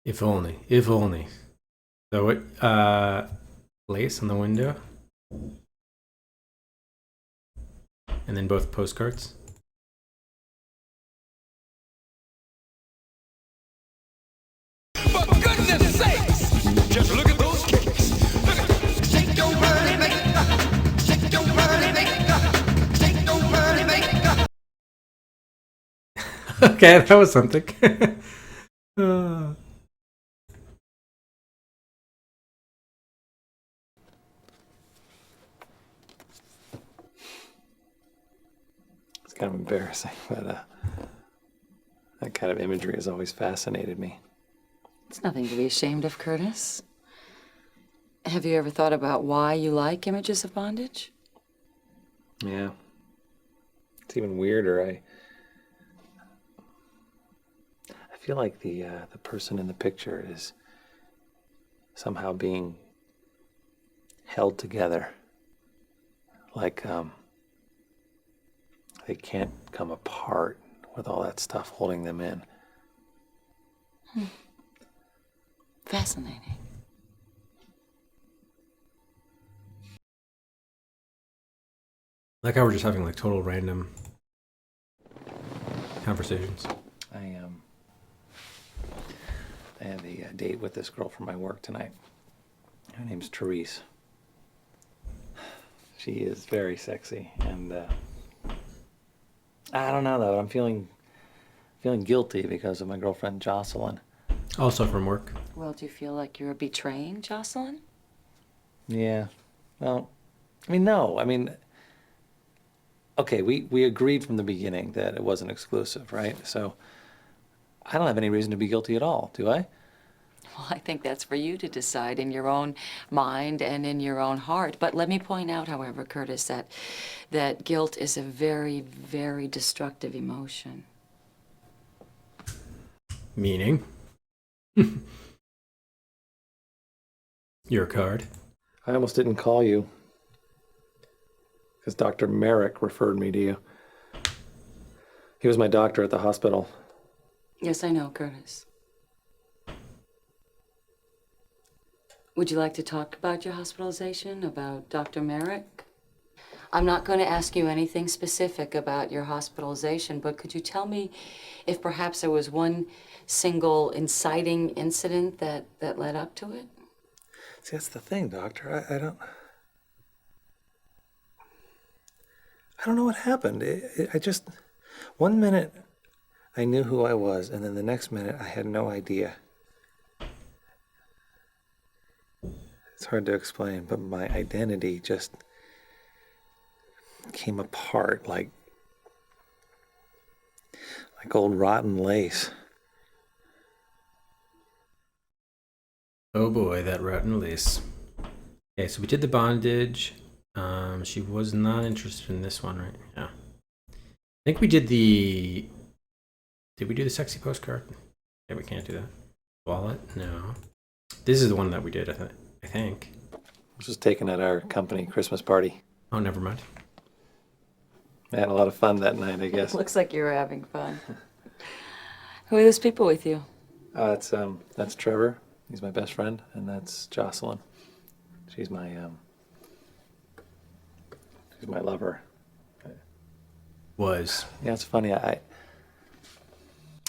If only. If only. So what, lace on the window? And then both postcards? For goodness sakes, just look at those kicks. Look at shake your money maker, shake your money maker, shake your money maker. Okay, that was something. It's kind of embarrassing, but that kind of imagery has always fascinated me. It's nothing to be ashamed of, Curtis. Have you ever thought about why you like images of bondage? Yeah. It's even weirder. I feel like the person in the picture is somehow being held together. Like they can't come apart with all that stuff holding them in. Fascinating. Like how we're just having like total random conversations. I have a date with this girl from my work tonight. Her name's Therese. She is very sexy, and I don't know though. I'm feeling guilty because of my girlfriend Jocelyn. Also from work. Well, do you feel like you're betraying Jocelyn? Yeah. Well, I mean, no. I mean, okay, we agreed from the beginning that it wasn't exclusive, right? So I don't have any reason to be guilty at all, do I? Well, I think that's for you to decide in your own mind and in your own heart. But let me point out, however, Curtis, that guilt is a very, very destructive emotion. Meaning? Your card. I almost didn't call you because Dr. Merrick referred me to you. He was my doctor at the hospital. Yes, I know, Curtis. Would you like to talk about your hospitalization, about Dr. Merrick? I'm not going to ask you anything specific about your hospitalization, but could you tell me if perhaps there was one single inciting incident that led up to it? See, that's the thing, doctor. I don't know what happened. I just, one minute I knew who I was, and then the next minute I had no idea. It's hard to explain, but my identity just came apart like old rotten lace. Oh boy, that rotten lace. Okay, so we did the bondage. She was not interested in this one, right? Yeah. I think we did the... Did we do the sexy postcard? Yeah, we can't do that. Wallet? No. This is the one that we did, I think. This was taken at our company Christmas party. Oh, never mind. I had a lot of fun that night, I guess. Looks like you were having fun. Who are those people with you? That's Trevor. He's my best friend, and that's Jocelyn. She's my lover. Was. Yeah, it's funny. I've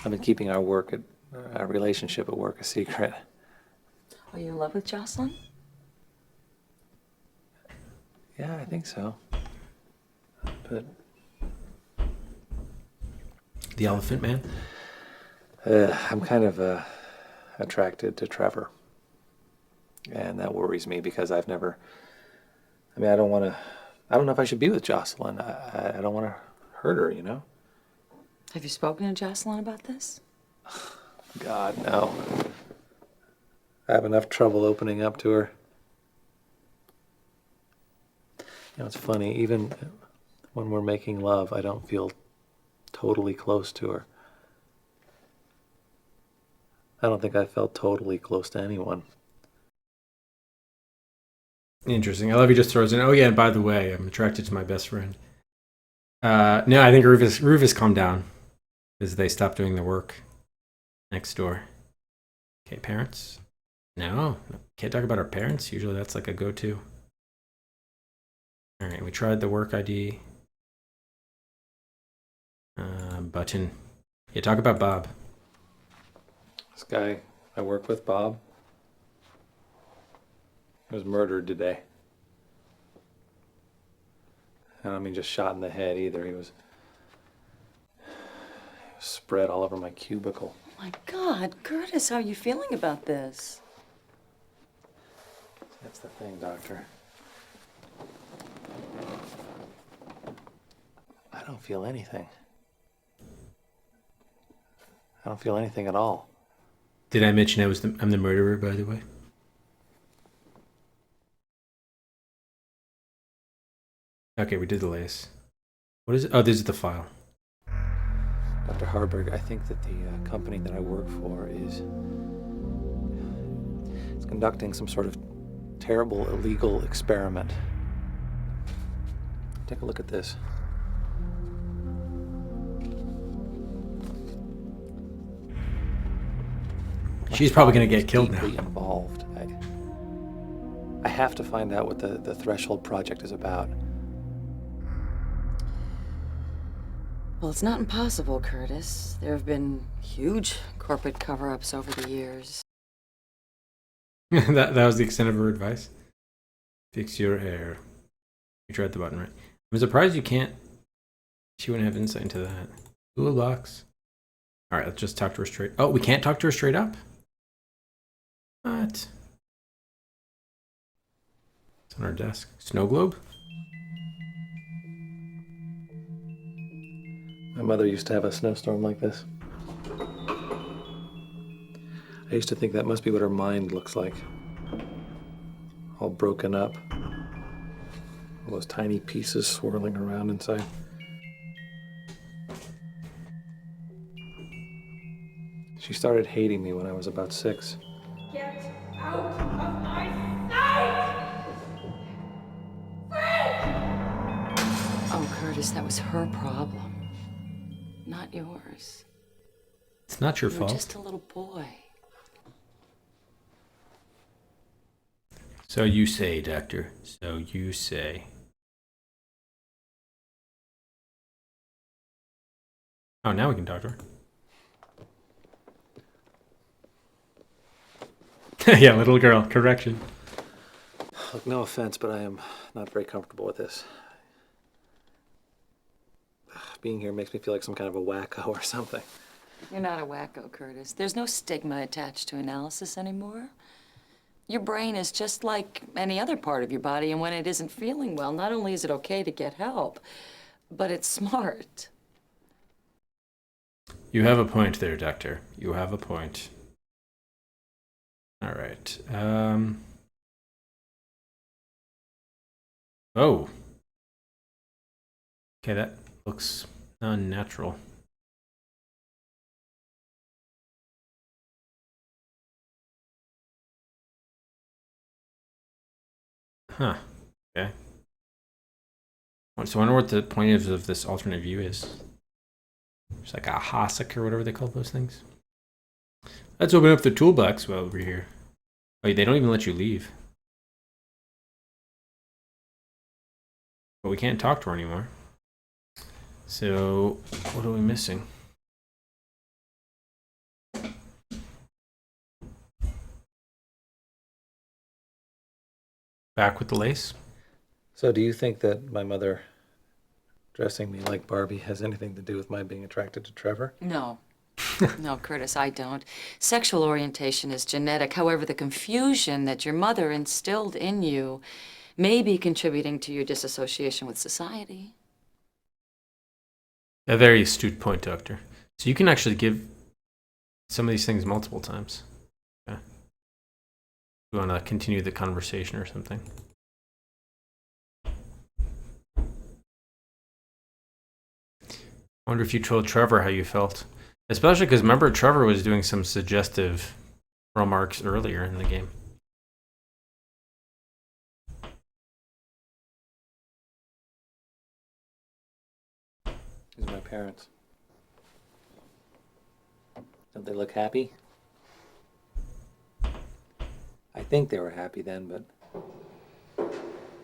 been keeping our relationship at work a secret. Are you in love with Jocelyn? Yeah, I think so. But The Elephant Man? I'm kind of attracted to Trevor. And that worries me because I've never... I mean, I don't know if I should be with Jocelyn. I don't want to hurt her, you know? Have you spoken to Jocelyn about this? God, no. I have enough trouble opening up to her. You know, it's funny, even when we're making love, I don't feel totally close to her. I don't think I felt totally close to anyone. Interesting. I love he just throws in, oh yeah, and by the way, I'm attracted to my best friend. No, I think Rufus calmed down as they stopped doing the work next door. Okay, parents? No, can't talk about our parents. Usually that's like a go-to. All right, we tried the work ID. Button. Yeah, talk about Bob. This guy I work with, Bob, was murdered today. I don't mean just shot in the head either. He was spread all over my cubicle. Oh my God, Curtis, how are you feeling about this? That's the thing, Doctor. I don't feel anything. I don't feel anything at all. Did I mention I'm the murderer, by the way? Okay, we did the latest. What is it? Oh, this is the file. Dr. Harburg, I think that the company that I work for is conducting some sort of terrible illegal experiment. Take a look at this. She's probably going to get killed now. Deeply involved. I have to find out what the Threshold Project is about. Well, it's not impossible, Curtis. There have been huge corporate cover-ups over the years. that was the extent of her advice. Fix your hair. You tried the button, right? I'm surprised she wouldn't have insight into that. Hula box. All right, let's just talk to her straight. Oh, we can't talk to her straight up? What? It's on our desk. Snow globe? My mother used to have a snowstorm like this. I used to think that must be what her mind looks like. All broken up. All those tiny pieces swirling around inside. She started hating me when I was about 6. Get out of my sight! Oh, Curtis, that was her problem, not yours. It's not your You fault. were just a little boy. So you say, Doctor. So you say. Oh, now we can talk to her. Yeah, little girl. Correction. Look, no offense, but I am not very comfortable with this. Being here makes me feel like some kind of a wacko or something. You're not a wacko, Curtis. There's no stigma attached to analysis anymore. Your brain is just like any other part of your body, and when it isn't feeling well, not only is it okay to get help, but it's smart. You have a point there, Doctor. You have a point. All right. Oh. Okay, that looks unnatural. Huh. Okay. So I wonder what the point of this alternate view is. It's like a hasek or whatever they call those things. Let's open up the toolbox while we're here. Wait, they don't even let you leave. But we can't talk to her anymore. So, what are we missing? back with the lace. So do you think that my mother dressing me like Barbie has anything to do with my being attracted to Trevor? No. No, Curtis, I don't. Sexual orientation is genetic. However, the confusion that your mother instilled in you may be contributing to your disassociation with society. A very astute point, Doctor. So you can actually give some of these things multiple times. Yeah. You want to continue the conversation or something? I wonder if you told Trevor how you felt. Especially because remember, Trevor was doing some suggestive remarks earlier in the game. These are my parents. Don't they look happy? I think they were happy then, but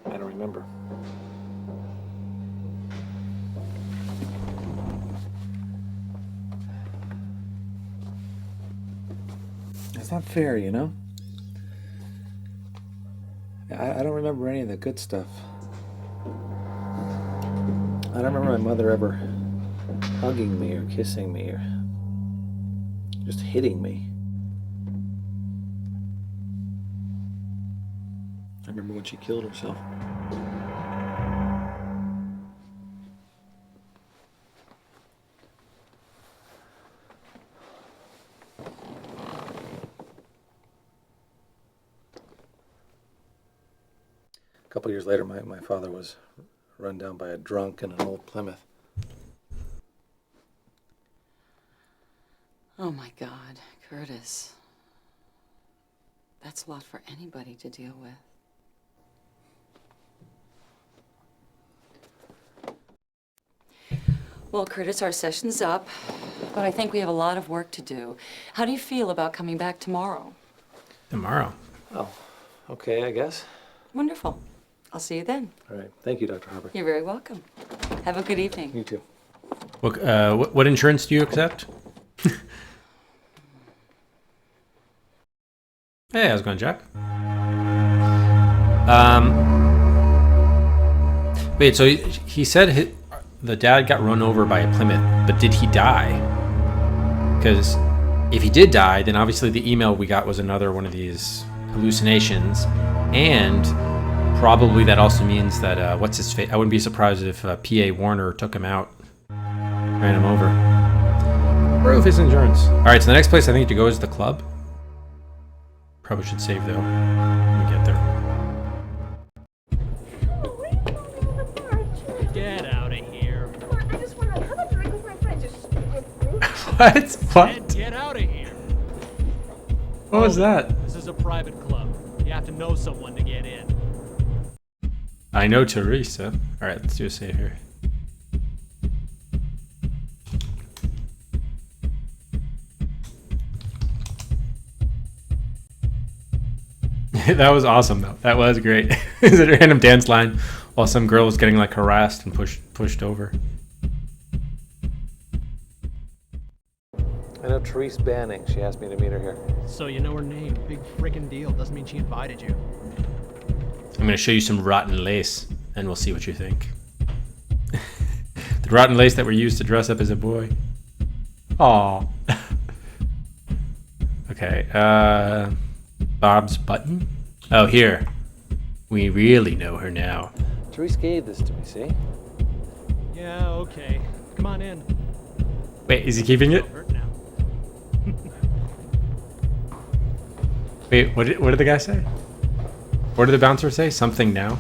I don't remember. It's not fair, you know? I don't remember any of the good stuff. I don't remember my mother ever hugging me or kissing me or just hitting me. I remember when she killed herself. A couple years later, my father was run down by a drunk in an old Plymouth. Oh my God, Curtis. That's a lot for anybody to deal with. Well, Curtis, our session's up, but I think we have a lot of work to do. How do you feel about coming back tomorrow? Tomorrow? Oh, okay, I guess. Wonderful. I'll see you then. All right. Thank you, Dr. Harper. You're very welcome. Have a good evening. You too. What insurance do you accept? Hey, how's it going, Jack? Wait, so he said the dad got run over by a Plymouth, but did he die? Because if he did die, then obviously the email we got was another one of these hallucinations, and probably that also means that, what's his face? I wouldn't be surprised if P.A. Warner took him out, ran him over. Proof his insurance. All right, so the next place I think to go is the club. Probably should save though when we get there. Get out of here. I just want to have a drink with my friends. Just What? Get out of here. What was that? This is a private club. You have to know someone to get in. I know Teresa. All right, let's do a save here. That was awesome, though. That was great. It's a random dance line while some girl was getting like harassed and pushed over. I know Therese Banning. She asked me to meet her here. So you know her name. Big frickin' deal. Doesn't mean she invited you. I'm gonna show you some rotten lace, and we'll see what you think. The rotten lace that were used to dress up as a boy. Aw. Okay. Bob's button. Oh, here. We really know her now. Therese gave this to me, see? Yeah, okay. Come on in. Wait, is he keeping it? Hurt now. Wait, what did the guy say? What did the bouncer say? Something now?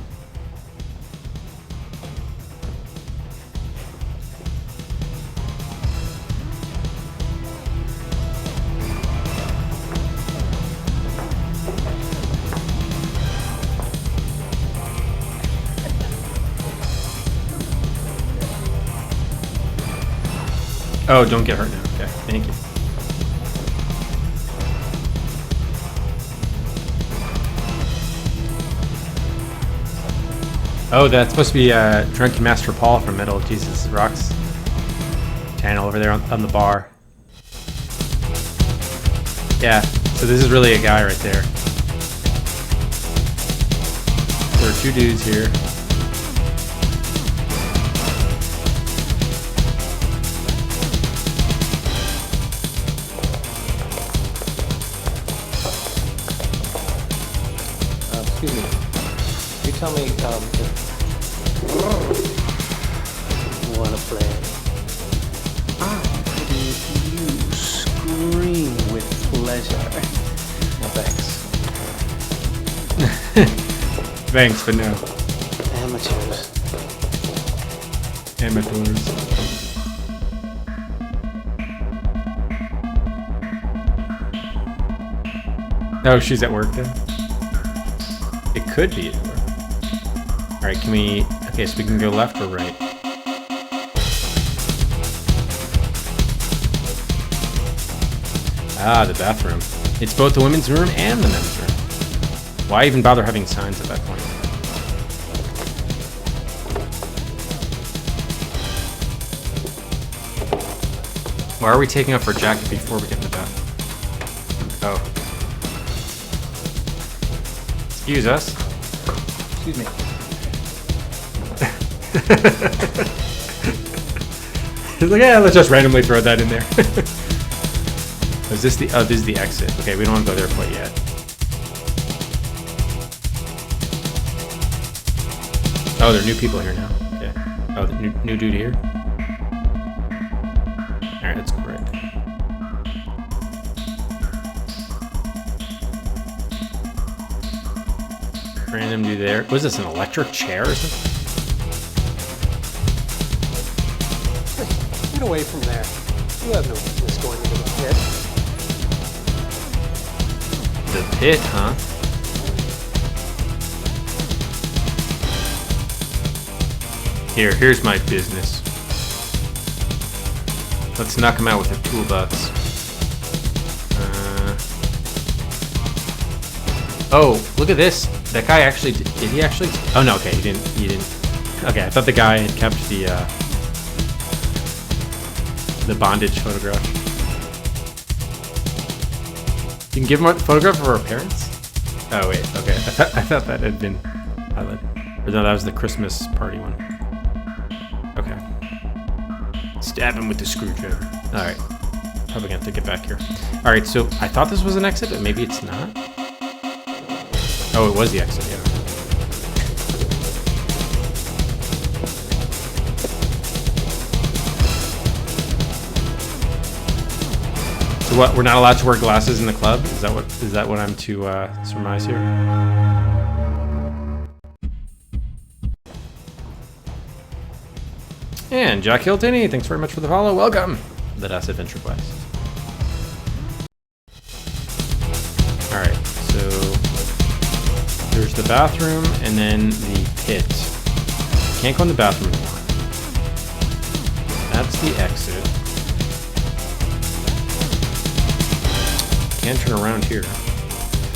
Oh, don't get hurt now. Okay, thank you. Oh, that's supposed to be Drunken Master Paul from Metal Jesus Rocks channel over there on the bar. Yeah, so this is really a guy right there. there are two dudes here. Excuse me. You tell me if wanna play? I could make you scream with pleasure. No thanks. Thanks, but no. Amateurs. Amateurs. Oh, she's at work then? It could be at work. Alright, can we... Okay, so we can go left or right? Ah, the bathroom. It's both the women's room and the men's room. Why even bother having signs at that point? Why are we taking off our jacket before we get in the bath? Oh. Excuse us. Excuse me. He's like, yeah, let's just randomly throw that in there. Is this the... Oh, this is the exit. Okay, we don't want to go there quite yet. Oh, there are new people here now. Okay. Oh, the new dude here? Alright, that's great. Random dude there. Was this an electric chair or something? Get away from there. You have no business going into the pit. The pit, huh? Here's my business. Let's knock him out with a toolbox. Oh, look at this. That guy actually did he actually? Oh no, okay, he didn't. Okay, I thought the guy had kept the bondage photograph. You can give him a photograph of our parents? Oh wait, okay. I thought that had been highlighted. Or no, that was the Christmas party one. Okay. Stab him with the screwdriver. Alright. Probably gonna have to get back here. Alright, so I thought this was an exit, but maybe it's not. Oh, it was the exit, yeah. So what, we're not allowed to wear glasses in the club? Is that what I'm to surmise here? And Jack Hiltony, thanks very much for the follow. Welcome to the Das Adventure Quest. Alright, so there's the bathroom and then the pit. Can't go in the bathroom anymore. That's the exit. Can't turn around here.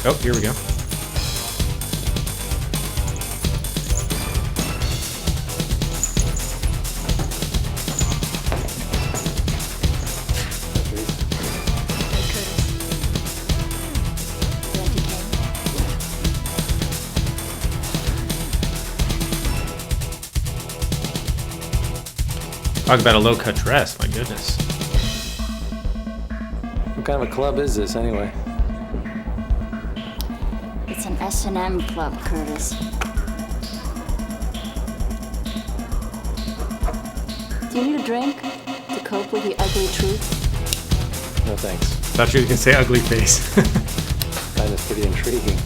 Oh, here we go. Talk about a low-cut dress, my goodness. What kind of a club is this, anyway? It's an S&M club, Curtis. Do you need a drink to cope with the ugly truth? No thanks. Thought you were gonna say ugly face. Find this pretty intriguing.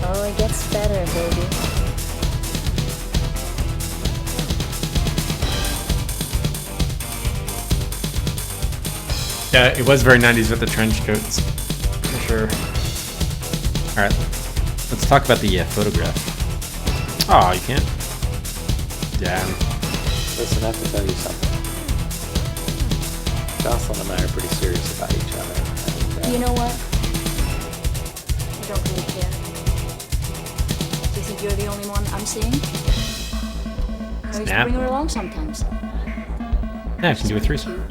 Oh, it gets better, baby. Yeah, it was very 90s with the trench coats, for sure. Alright, let's talk about the photograph. Oh, you can't? Damn. Listen, I have to tell you something. Jocelyn and I are pretty serious about each other. And, You know what? I don't really care. Do you think you're the only one I'm seeing? I used to Snap. bring her along sometimes. Yeah, I can do a threesome.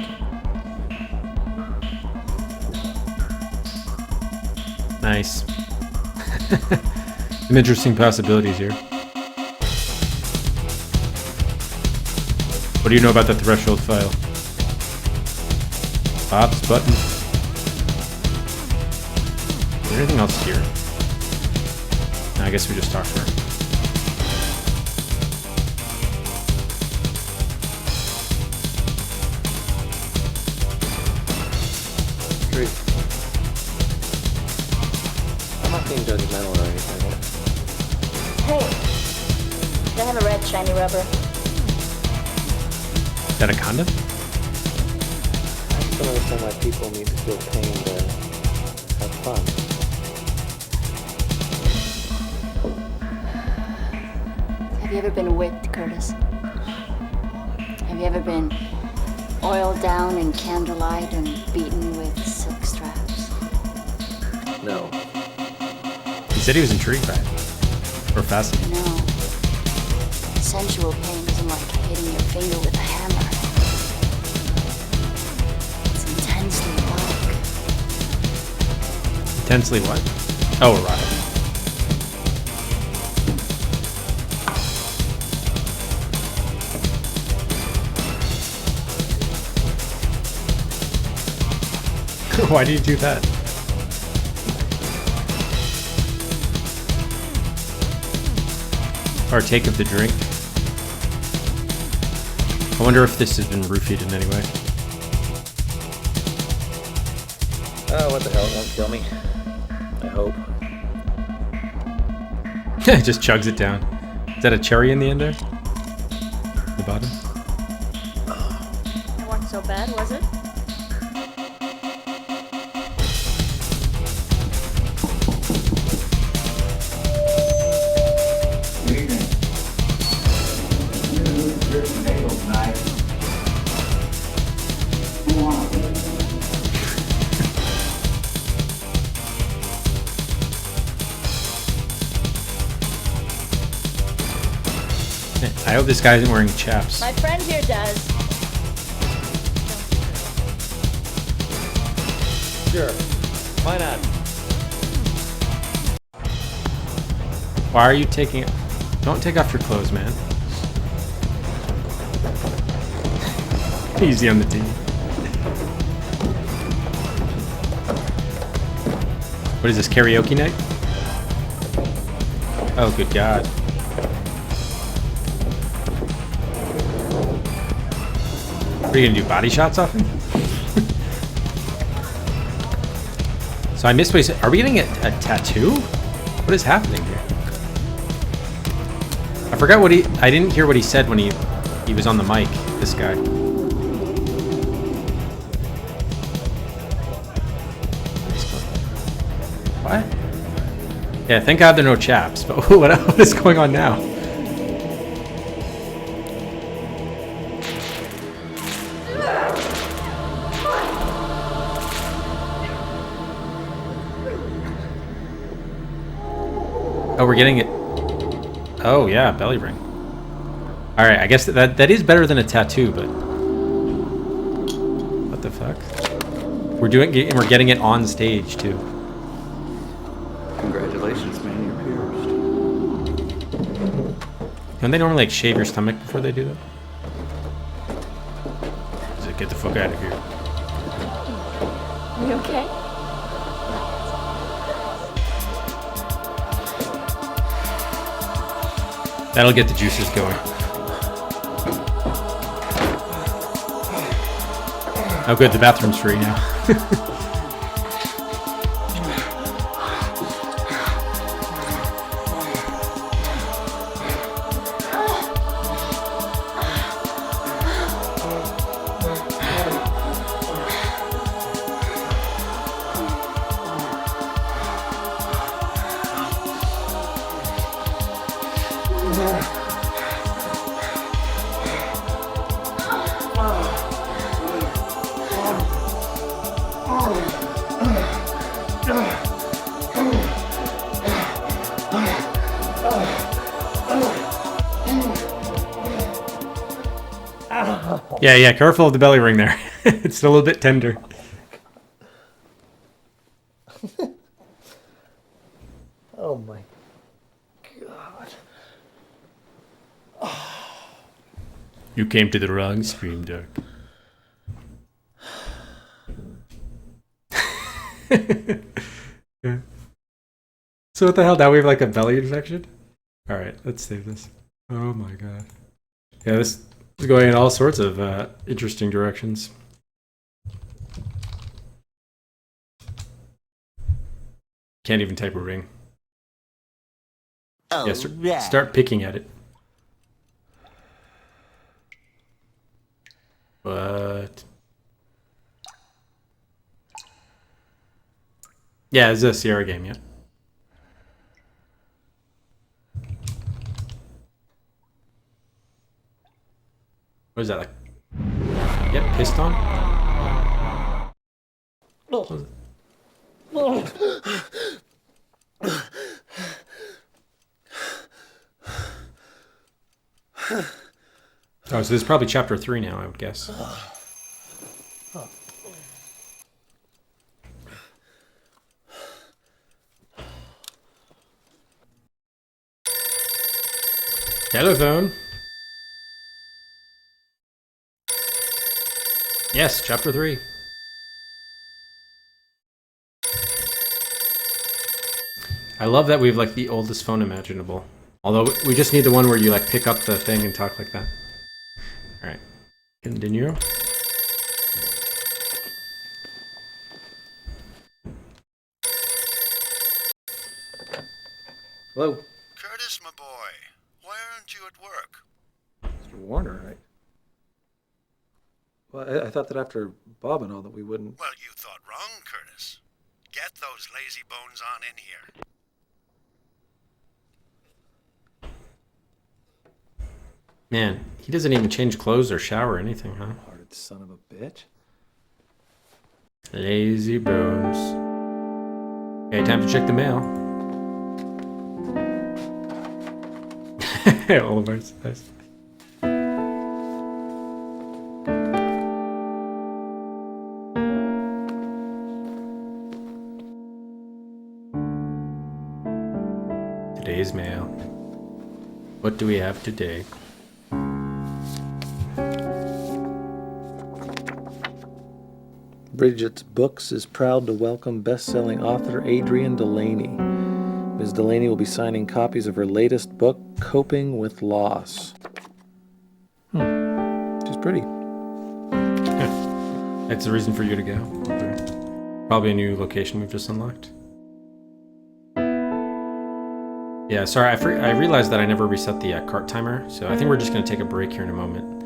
Nice. Some interesting possibilities here. What do you know about the threshold file? Bob's button. Is there anything else here? No, I guess we just talked to her. I'm not being judgmental or anything. Hey, do I have a red shiny rubber? Is that a condom? I just don't understand why people need to feel pain to have fun. Have you ever been whipped, Curtis? Have you ever been oiled down in candlelight and beaten with silk straps? No. He said he was intrigued by it. Or fascinated. No. Sensual pain isn't like hitting your finger with a hammer. It's intensely erotic. Intensely what? Oh, erotic. Why do you do that? Partake of the drink. I wonder if this has been roofied in any way. Oh, what the hell? It won't kill me. I hope. It just chugs it down. Is that a cherry in the end there? The bottom? It wasn't so bad, was it? I hope this guy isn't wearing chaps. My friend here does. Sure. Why not? Why are you taking it? Don't take off your clothes, man. Easy on the D. What is this, karaoke night? Oh, good God. Are you gonna do body shots off him? So I missed what he said. Are we getting a tattoo? What is happening here? I forgot what I didn't hear what he said when he was on the mic, this guy. What? Yeah, thank God there are no chaps, but what is going on now? Oh, we're getting it. Oh, yeah, belly ring. Alright, I guess that is better than a tattoo, but... What the fuck? We're getting it on stage, too. Congratulations, man, you're pierced. Don't they normally, like, shave your stomach before they do that? Just like, get the fuck out of here. You okay? That'll get the juices going. Oh good, the bathroom's free now. Yeah, careful of the belly ring there. It's still a little bit tender. Oh my God. You came to the wrong stream, Doug. Yeah. So what the hell? Now we have like a belly infection? Alright, let's save this. Oh my god. Yeah, this is going in all sorts of interesting directions. Can't even type a ring. Oh, yeah, start picking at it. What? Yeah, it's a Sierra game, yeah. What is that like? Yep, piston? What was it? Oh, so this is probably chapter 3 now, I would guess. Telephone. Yes, chapter 3. I love that we have like the oldest phone imaginable. Although we just need the one where you like pick up the thing and talk like that. Alright. Continue. Hello? Curtis, my boy, why aren't you at work? Mr. Warner, right? Well, I thought that after Bob and all that we wouldn't... Well, you thought wrong, Curtis. Get those lazy bones on in here. Man, he doesn't even change clothes or shower or anything, huh? Hearted son of a bitch. Lazy bones. Okay, time to check the mail. All of ours. Nice. Today's mail. What do we have today? Bridget's Books is proud to welcome best-selling author Adrienne Delaney. Ms. Delaney will be signing copies of her latest book, Coping with Loss. She's pretty. That's a reason for you to go. Probably a new location we've just unlocked. Yeah, sorry, I realized that I never reset the cart timer, so I think we're just going to take a break here in a moment.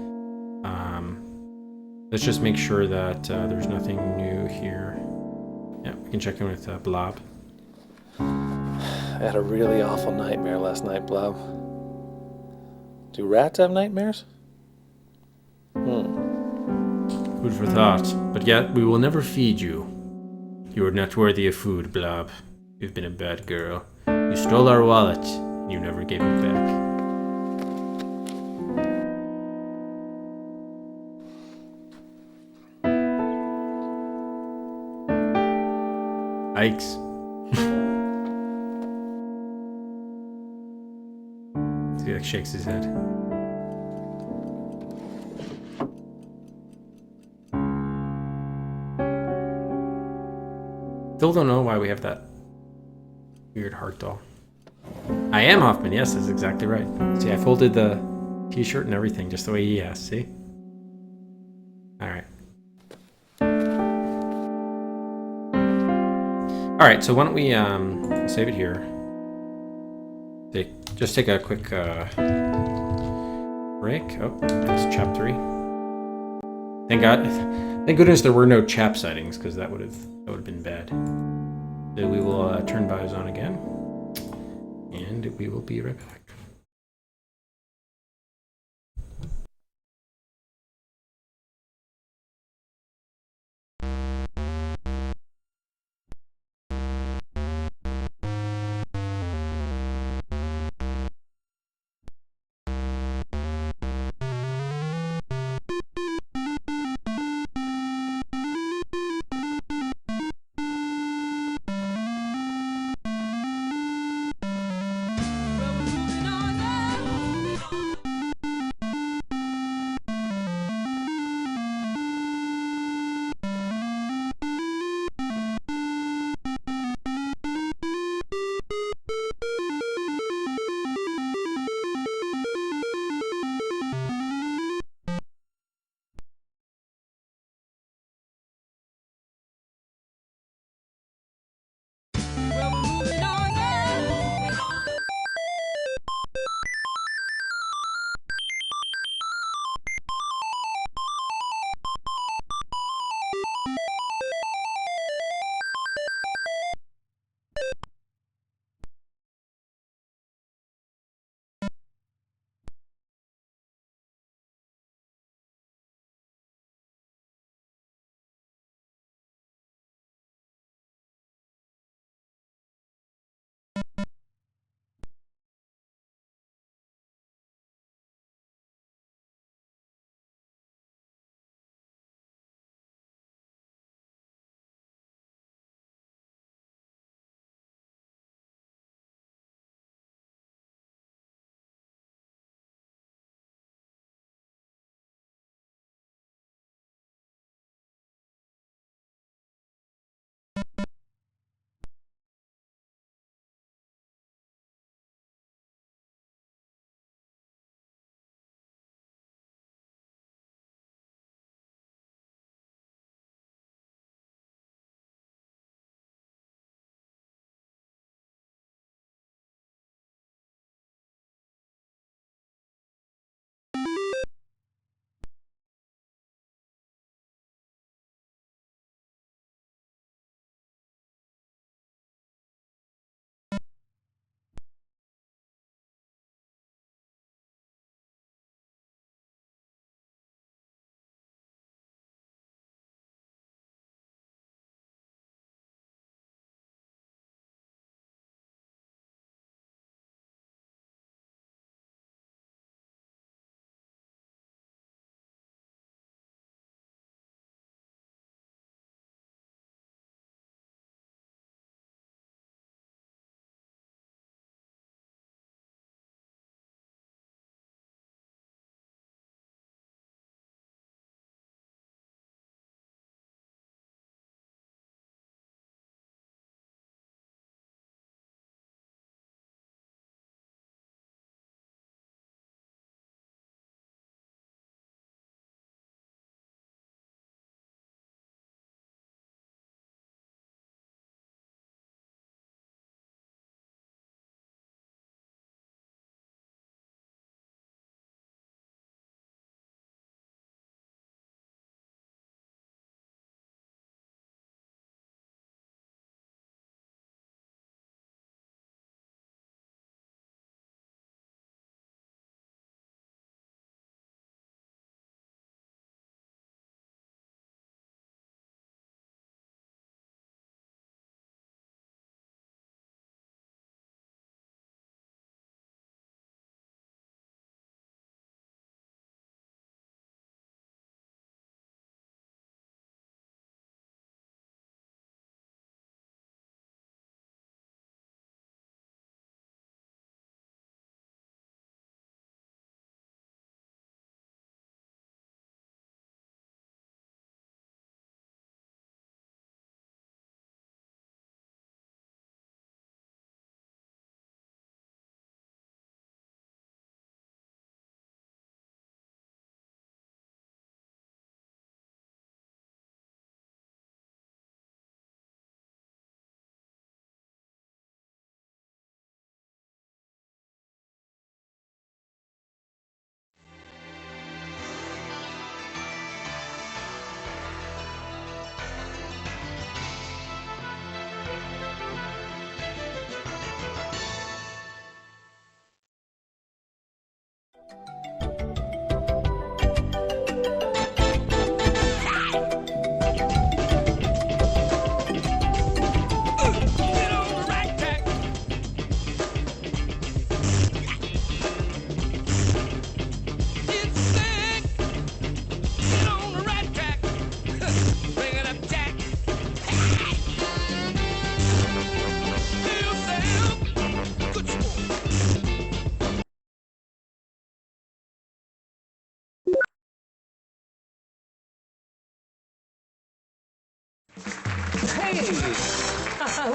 Let's just make sure that there's nothing new here. Yeah, we can check in with Blob. I had a really awful nightmare last night, Blob. Do rats have nightmares? Food for thought, but yet we will never feed you. You are not worthy of food, Blob. You've been a bad girl. You stole our wallet, and you never gave it back. Yikes. He like shakes his head. Still don't know why we have that weird heart doll. I am Hoffman, yes, that's exactly right. See, I folded the t-shirt and everything just the way he asked, see? Alright. Alright, so why don't we save it here. Just take a quick break. Oh, it's chap 3. Thank goodness there were no chap sightings, because that would have been bad. So we will turn bios on again, and we will be right back.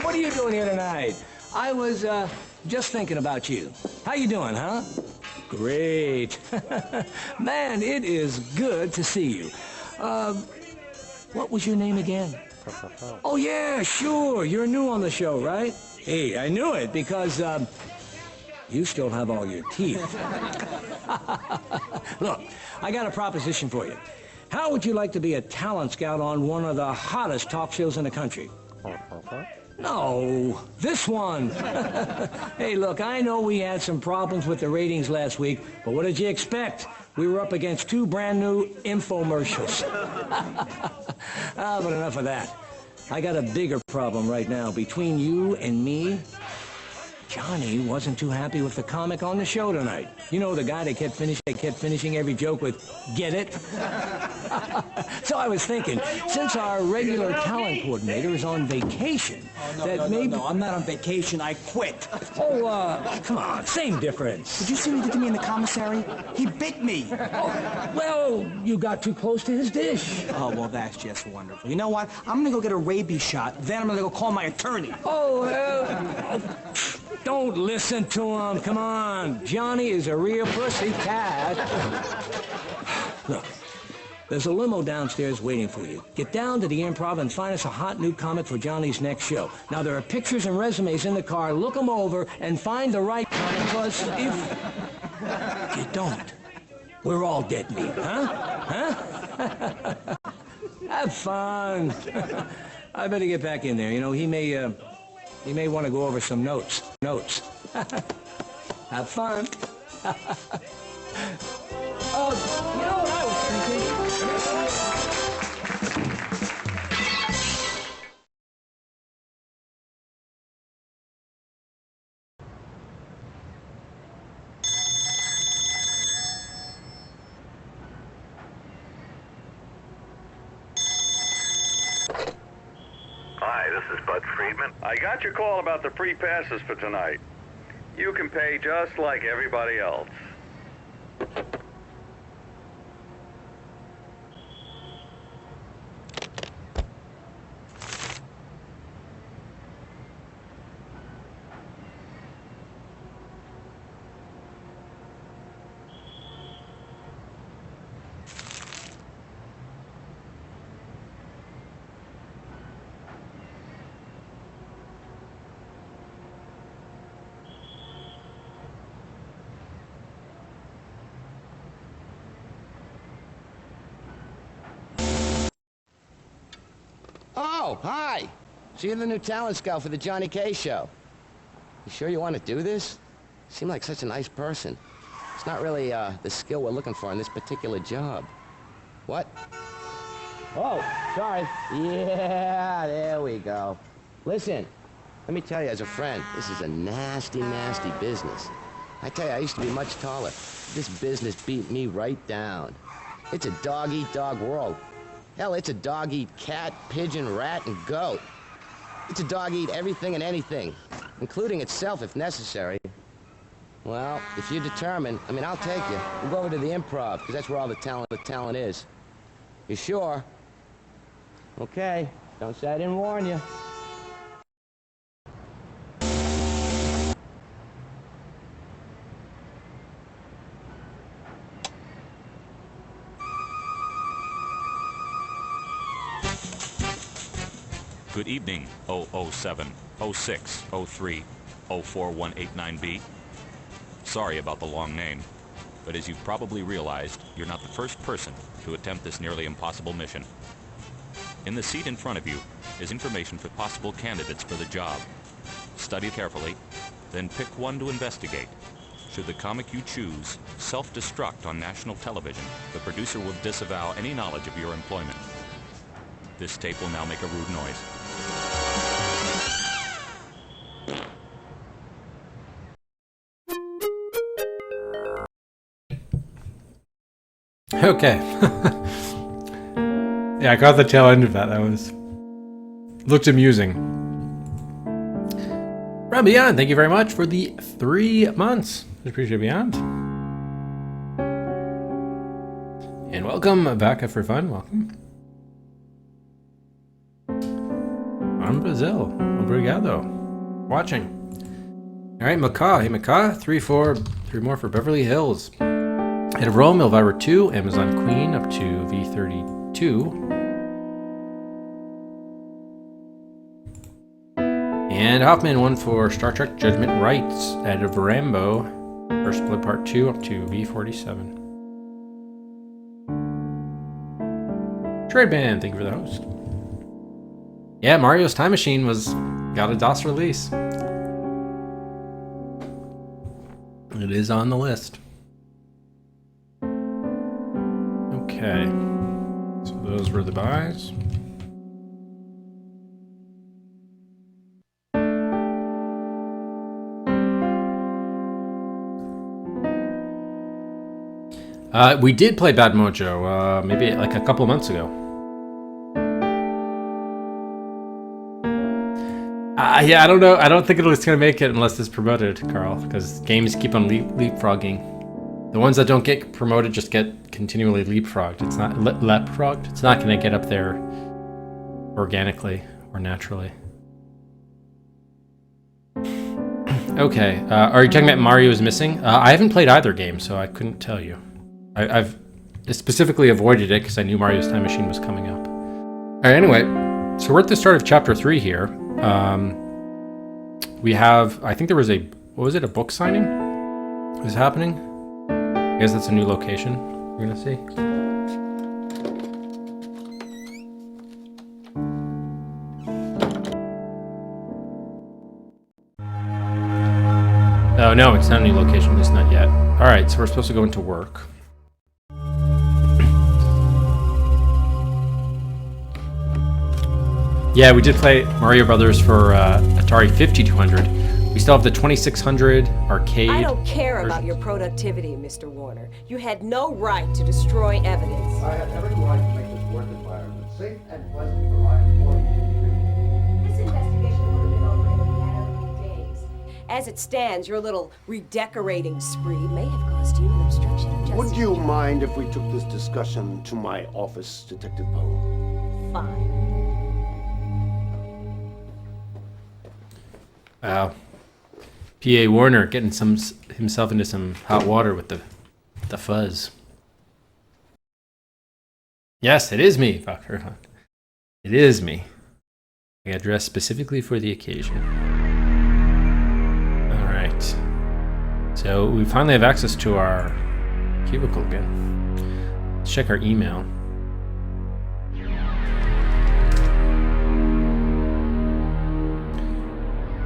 What are you doing here tonight? I was, just thinking about you. How you doing, huh? Great. Man, it is good to see you. What was your name again? Oh, yeah, sure. You're new on the show, right? Hey, I knew it because, you still have all your teeth. Look, I got a proposition for you. How would you like to be a talent scout on one of the hottest talk shows in the country? No, this one. Hey, look, I know we had some problems with the ratings last week, but what did you expect? We were up against 2 brand new infomercials. But enough of that. I got a bigger problem right now. Between you and me, Johnny wasn't too happy with the comic on the show tonight. You know, the guy that kept finishing every joke with, "Get it?" So I was thinking, since our regular talent coordinator is on vacation, No, I'm not on vacation. I quit. Oh, come on, same difference. Did you see what he did to me in the commissary? He bit me. Well, you got too close to his dish. Oh, well, that's just wonderful. You know what? I'm gonna go get a rabies shot, then I'm gonna go call my attorney. Don't listen to him. Come on. Johnny is a real pussy cat. Look, there's a limo downstairs waiting for you. Get down to the Improv and find us a hot new comic for Johnny's next show. Now, there are pictures and resumes in the car. Look them over and find the right comic, because if you don't, we're all dead meat, huh? Have fun. I better get back in there. You know, he may want to go over some notes. Have fun. Oh, you know what I was thinking? Hi, this is Bud Friedman. I got your call about the free passes for tonight. You can pay just like everybody else. Oh, hi. So you're the new talent scout for the Johnny K show. You sure you want to do this? You seem like such a nice person. It's not really the skill we're looking for in this particular job. What? Oh, sorry. Yeah, there we go. Listen, let me tell you, as a friend, this is a nasty, nasty business. I tell you, I used to be much taller. This business beat me right down. It's a dog-eat-dog world. Hell, it's a dog-eat-cat, pigeon, rat, and goat. It's a dog-eat everything and anything, including itself if necessary. Well, if you're determined, I mean, I'll take you. We'll go over to the Improv, because that's where all the talent is. You sure? Okay. Don't say I didn't warn you. Good evening, 007, 06, 03, 04189B. Sorry about the long name, but as you've probably realized, you're not the first person to attempt this nearly impossible mission. In the seat in front of you is information for possible candidates for the job. Study it carefully, then pick one to investigate. Should the comic you choose self-destruct on national television, the producer will disavow any knowledge of your employment. This tape will now make a rude noise. Okay. Yeah, I caught the tail end of that. Looked amusing. Rob Beyond, thank you very much for the 3 months. I appreciate it, Beyond. And welcome back for fun. Welcome. I'm Brazil. Obrigado. Watching. All right, Macaw. Hey, Macaw. 3 more for Beverly Hills. Head of Rome, Elvira 2, Amazon Queen up to V32. And Hoffman 1 for Star Trek Judgment Rights. Head of Rambo, First Blood Part 2 up to V47. Trade Band, thank you for the host. Yeah, Mario's Time Machine got a DOS release. It is on the list. Okay, so those were the buys. We did play Bad Mojo, maybe like a couple of months ago. Yeah, I don't know. I don't think it's going to make it unless it's promoted, Carl, because games keep on leapfrogging. The ones that don't get promoted just get continually leapfrogged. It's not leapfrogged. It's not going to get up there organically or naturally. Okay, are you talking about Mario is missing? I haven't played either game, so I couldn't tell you. I've specifically avoided it because I knew Mario's Time Machine was coming up. All right, anyway, so we're at the start of Chapter 3 here. We have, I think there was a book signing? Is happening? I guess that's a new location we're gonna see. Oh no, it's not a new location, at least not yet. Alright, so we're supposed to go into work. Yeah, we did play Mario Brothers for Atari 5200. We still have the 2600 arcade. I don't care version. about your productivity, Mr. Warner. You had no right to destroy evidence. I had every right to make this work environment safe and pleasant for my employees. This investigation would have been over in a matter of days. As it stands, your little redecorating spree may have caused you an obstruction of justice. Would you mind if we took this discussion to my office, Detective Poe? Fine. Wow. P.A. Warner getting himself into some hot water with the fuzz. Yes, it is me, Fucker. It is me. I got dressed specifically for the occasion. Alright. So we finally have access to our cubicle again. Let's check our email.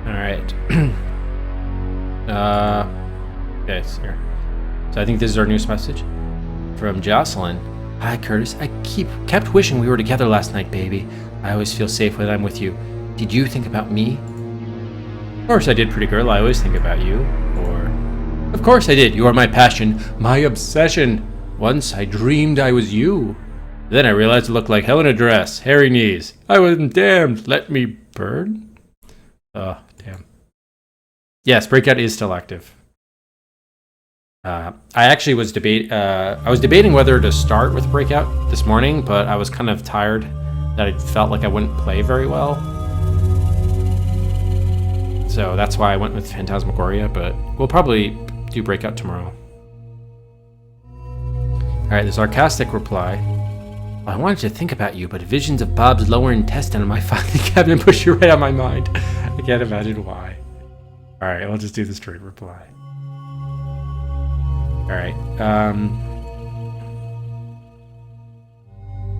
Alright. Okay, so I think this is our newest message from Jocelyn. Hi, Curtis. I kept wishing we were together last night, baby. I always feel safe when I'm with you. Did you think about me? Of course I did, pretty girl. I always think about you. Or, of course I did. You are my passion, my obsession. Once I dreamed I was you. Then I realized it looked like hell in a dress, hairy knees. I was damned. Let me burn. Oh, damn. Yes, Breakout is still active. I actually was debating whether to start with Breakout this morning, but I was kind of tired that I felt like I wouldn't play very well. So that's why I went with Phantasmagoria, but we'll probably do Breakout tomorrow. Alright, the sarcastic reply. Well, I wanted to think about you, but visions of Bob's lower intestine in my filing cabinet pushed you right out of my mind. I can't imagine why. Alright, we'll just do the straight reply. Alright,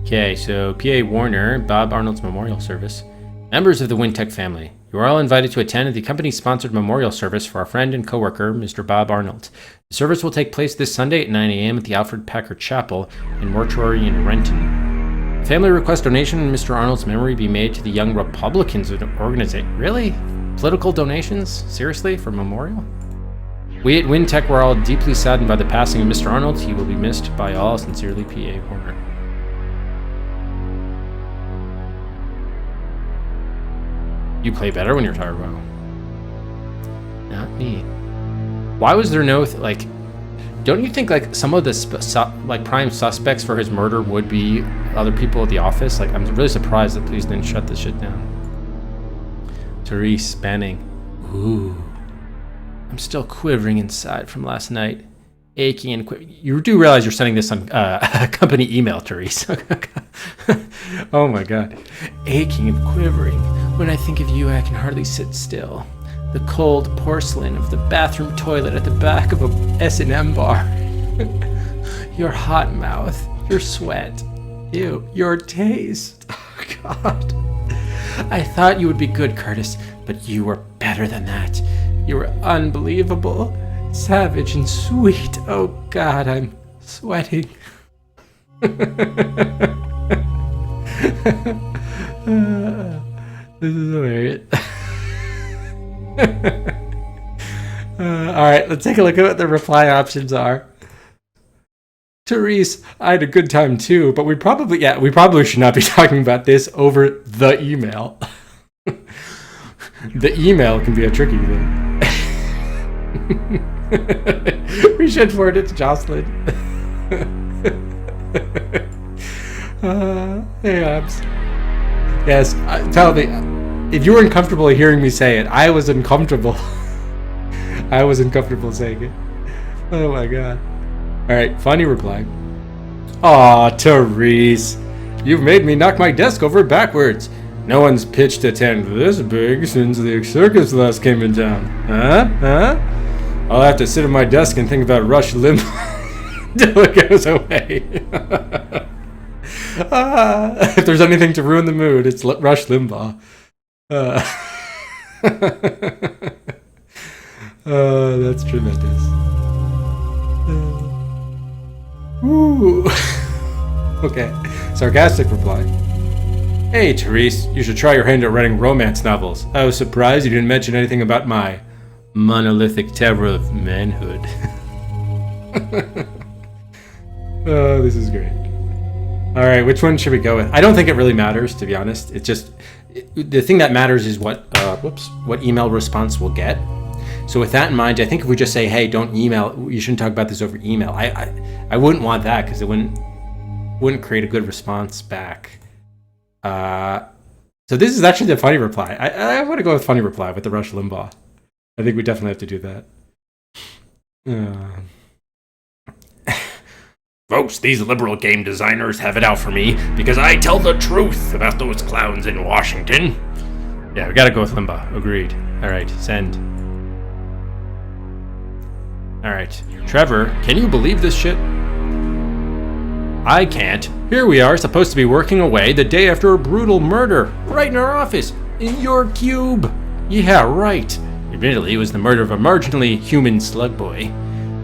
okay, so P.A. Warner, Bob Arnold's memorial service. Members of the Wintech family, you are all invited to attend the company-sponsored memorial service for our friend and co-worker, Mr. Bob Arnold. The service will take place this Sunday at 9 a.m. at the Alfred Packer Chapel in Mortuary in Renton. The family requests donation in Mr. Arnold's memory be made to the Young Republicans organization. Really? Political donations? Seriously? For memorial? We at Wintech were all deeply saddened by the passing of Mr. Arnold. He will be missed by all. Sincerely, P.A. Warner. You play better when you're tired, wow. Not me. Why was there no, don't you think, some of the, prime suspects for his murder would be other people at the office? I'm really surprised the police didn't shut this shit down. Therese spanning. Ooh. I'm still quivering inside from last night. Aching and you do realize you're sending this on company email, Therese. Oh my god. Aching and quivering. When I think of you, I can hardly sit still. The cold porcelain of the bathroom toilet at the back of a S&M bar. Your hot mouth. Your sweat. Ew. Your taste. Oh god. I thought you would be good, Curtis, but you were better than that. You were unbelievable. Savage and sweet. Oh god, I'm sweating. This is hilarious. Alright, let's take a look at what the reply options are. Therese, I had a good time too, but we probably should not be talking about this over the email. The email can be a tricky thing. We should forward it to Jocelyn. Hey, Abs. Yes, tell me, if you were uncomfortable hearing me say it, I was uncomfortable. I was uncomfortable saying it. Oh my god. Alright, funny reply. Aw, Therese. You've made me knock my desk over backwards. No one's pitched a tent this big since the circus last came in town. Huh? I'll have to sit at my desk and think about Rush Limbaugh until it goes away. If there's anything to ruin the mood, it's Rush Limbaugh. That's tremendous. Ooh. Okay, sarcastic reply. Hey, Therese, you should try your hand at writing romance novels. I was surprised you didn't mention anything about my monolithic terror of manhood. Oh, this is great. Alright, which one should we go with? I don't think it really matters, to be honest. It's just, the thing that matters is what email response we'll get. So with that in mind, I think if we just say, hey, don't email, you shouldn't talk about this over email. I wouldn't want that, because it wouldn't create a good response back. So this is actually the funny reply. I want to go with funny reply with the Rush Limbaugh. I think we definitely have to do that. Folks, these liberal game designers have it out for me because I tell the truth about those clowns in Washington. Yeah, we gotta go with Limbaugh. Agreed. Alright, send. Alright. Trevor, can you believe this shit? I can't. Here we are, supposed to be working away the day after a brutal murder. Right in our office. In your cube. Yeah, right. Admittedly, it was the murder of a marginally human slug boy.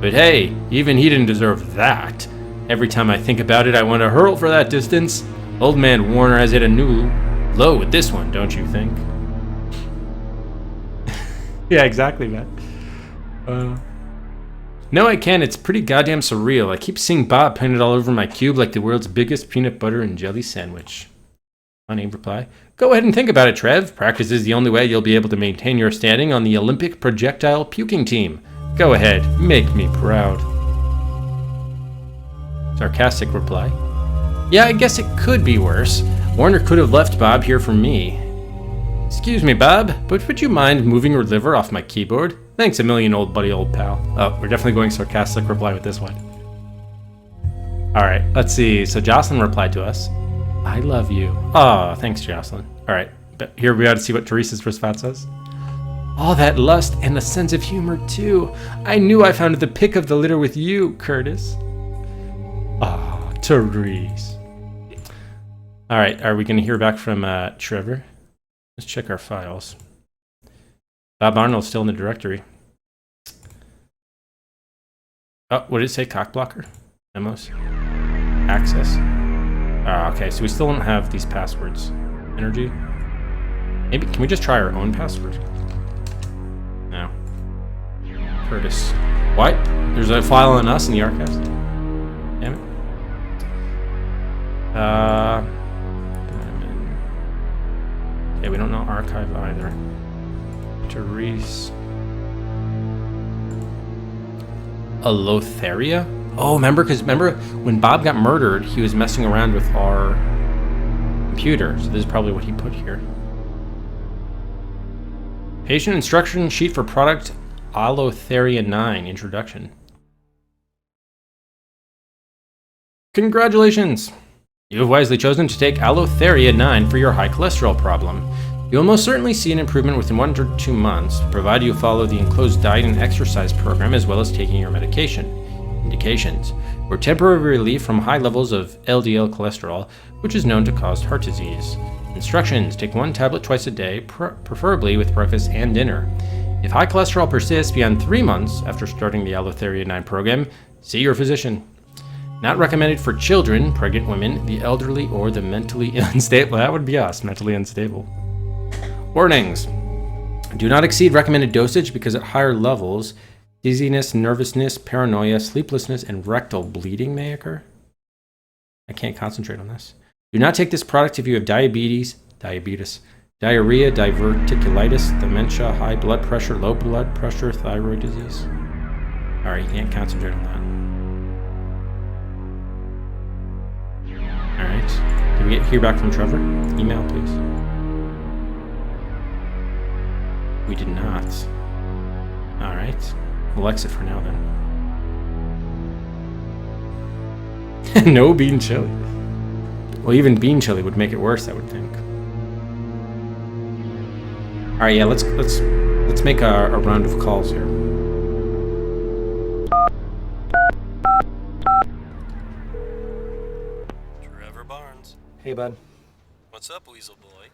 But hey, even he didn't deserve that. Every time I think about it, I want to hurl for that distance. Old man Warner has hit a new low with this one, don't you think? Yeah, exactly, man. No, I can't. It's pretty goddamn surreal. I keep seeing Bob painted all over my cube like the world's biggest peanut butter and jelly sandwich. Funny reply. Go ahead and think about it, Trev. Practice is the only way you'll be able to maintain your standing on the Olympic projectile puking team. Go ahead, make me proud. Sarcastic reply. Yeah, I guess it could be worse. Warner could have left Bob here for me. Excuse me, Bob, but would you mind moving your liver off my keyboard? Thanks a million, old buddy, old pal. Oh, we're definitely going sarcastic reply with this one. Alright, let's see. So Jocelyn replied to us. I love you. Oh, thanks, Jocelyn. Alright, but here we are to see what Therese's response says. All that lust and a sense of humor, too. I knew I found the pick of the litter with you, Curtis. Oh, Therese. Alright, are we going to hear back from Trevor? Let's check our files. Bob Arnold's still in the directory. Oh, what did it say? Cockblocker? Memos? Access? Okay, so we still don't have these passwords. Energy? Maybe, can we just try our own password? No. Curtis. What? There's a file on us in the archives? Damn it. Okay, we don't know archive either. Therese. Alotharia? Oh, remember when Bob got murdered, he was messing around with our computer. So this is probably what he put here. Patient instruction sheet for product Allotheria 9 introduction. Congratulations! You have wisely chosen to take Allotheria 9 for your high cholesterol problem. You will most certainly see an improvement within 1 to 2 months, provided you follow the enclosed diet and exercise program as well as taking your medication. Indications: for temporary relief from high levels of LDL cholesterol, which is known to cause heart disease. Instructions: take 1 tablet twice a day, preferably with breakfast and dinner. If high cholesterol persists beyond 3 months after starting the Allotheria 9 program, see your physician. Not recommended for children, pregnant women, the elderly, or the mentally unstable. That would be us, mentally unstable. Warnings: do not exceed recommended dosage because at higher levels, dizziness, nervousness, paranoia, sleeplessness, and rectal bleeding may occur. I can't concentrate on this. Do not take this product if you have diabetes, diarrhea, diverticulitis, dementia, high blood pressure, low blood pressure, thyroid disease. Alright, you can't concentrate on that. Alright. Did we hear back from Trevor? Email, please. We did not. Alright. We'll exit for now then. No bean chili. Well, even bean chili would make it worse, I would think. Alright, yeah, let's make a round of calls here. Trevor Barnes. Hey, bud. What's up, Weasel Boy?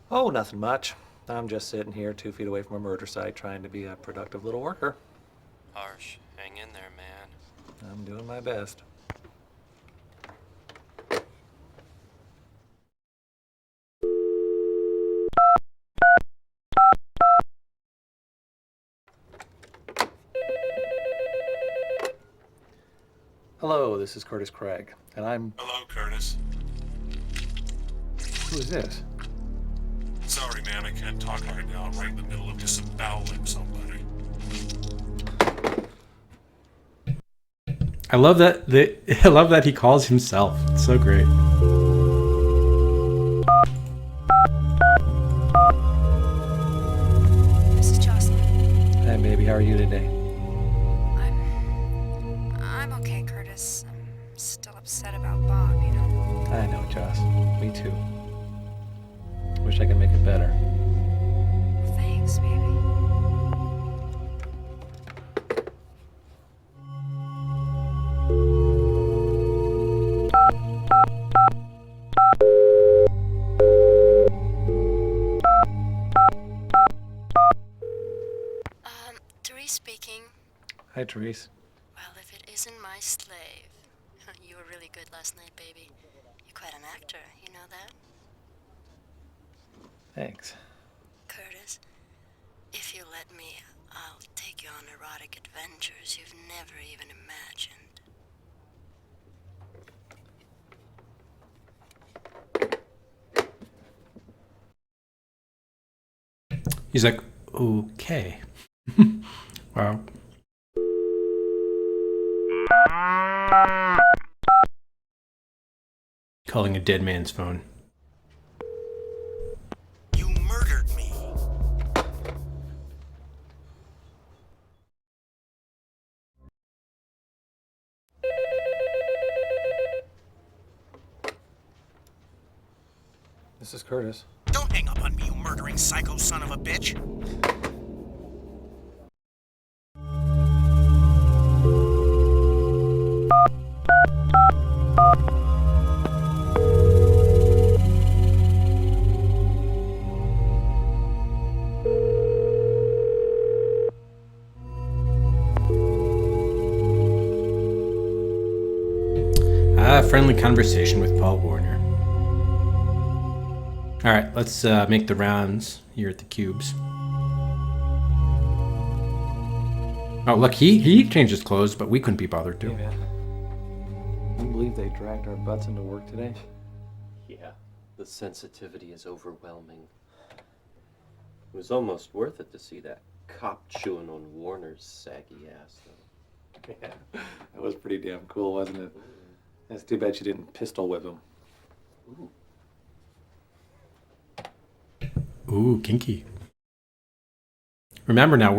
Oh, nothing much. I'm just sitting here 2 feet away from a murder site trying to be a productive little worker. Harsh. Hang in there, man. I'm doing my best. Hello, this is Curtis Craig, and I'm... Hello, Curtis. Who is this? Sorry, man, I can't talk right now. I'm right in the middle of disemboweling somebody. I love that he calls himself. It's so great. This is Jocelyn. Hey, baby, how are you today? I'm okay, Curtis. I'm still upset about Bob, you know. I know, Joss. Me too. Wish I could make it better. Thanks, baby. Therese speaking. Hi, Therese. Well, if it isn't my slave. You were really good last night, baby. You're quite an actor, you know that? Thanks. Curtis, if you let me, I'll take you on erotic adventures you've never even imagined. He's like, okay. Wow. Calling a dead man's phone. You murdered me. This is Curtis. Don't hang up on me, you murdering psycho son of a bitch. Friendly conversation with Paul Warner. All right, let's make the rounds here at the cubes. Oh, look, he changed his clothes, but we couldn't be bothered to. Hey, man. Can you believe they dragged our butts into work today? Yeah, the sensitivity is overwhelming. It was almost worth it to see that cop chewing on Warner's saggy ass, though. Yeah, that was pretty damn cool, wasn't it? It's too bad she didn't pistol whip him. Ooh. Ooh, kinky. remember now,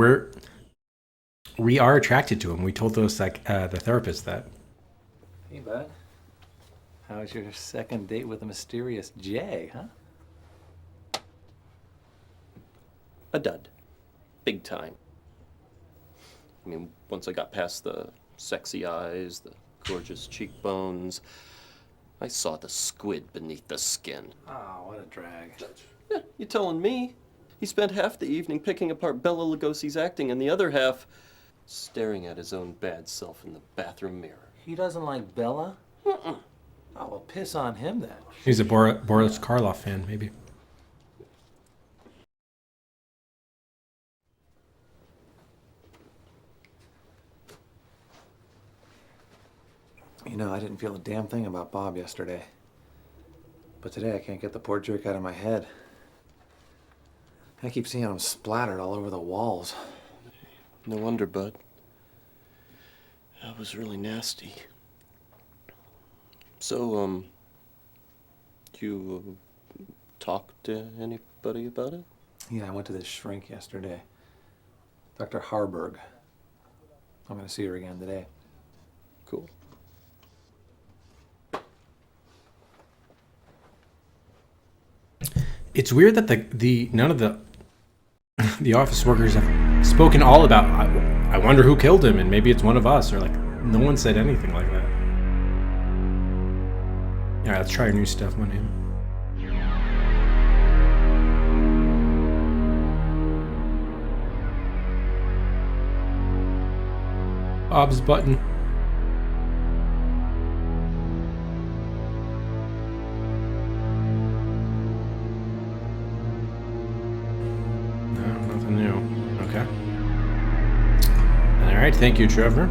we are attracted to him. We told those the therapist that. Hey, bud. How was your second date with a mysterious Jay, huh? A dud. Big time. I mean, once I got past the sexy eyes, the gorgeous cheekbones, I saw the squid beneath the skin. Oh, what a drag. Yeah, you telling me? He spent half the evening picking apart Bela Lugosi's acting and the other half staring at his own bad self in the bathroom mirror. He doesn't like Bella? Oh, well, piss on him then. He's a Boris Karloff fan, maybe. You know, I didn't feel a damn thing about Bob yesterday. But today I can't get the poor jerk out of my head. I keep seeing him splattered all over the walls. No wonder, bud. That was really nasty. So, you talked to anybody about it? Yeah, I went to this shrink yesterday. Dr. Harburg. I'm going to see her again today. Cool. It's weird that the none of the office workers have spoken all about. I wonder who killed him, and maybe it's one of us, or like no one said anything like that. All right, let's try our new stuff on him. Bob's button. No, nothing new. Okay. All right, thank you, Trevor.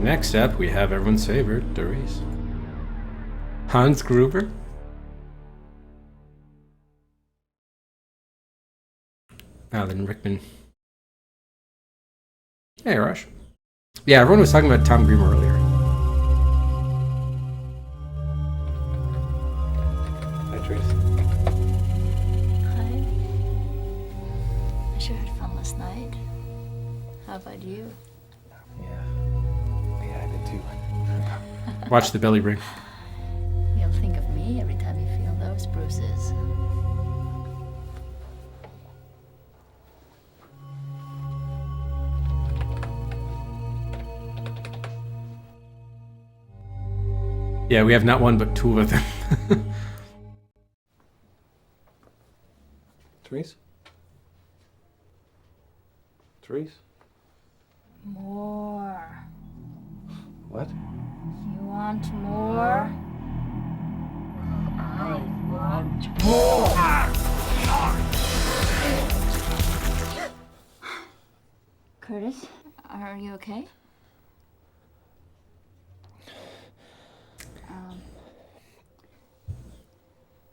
Next up, we have everyone's favorite, Doris. Hans Gruber. Alan Rickman. Hey, Rush. Yeah, everyone was talking about Tom Gruber earlier. Hi, Trace. Hi. I sure had fun last night. How about you? Yeah, I did too. Watch the belly ring. You'll think of me every time you feel those bruises. Yeah, we have not one but two of them. Therese? Therese? More. What? You want more? I want more. Curtis, are you okay?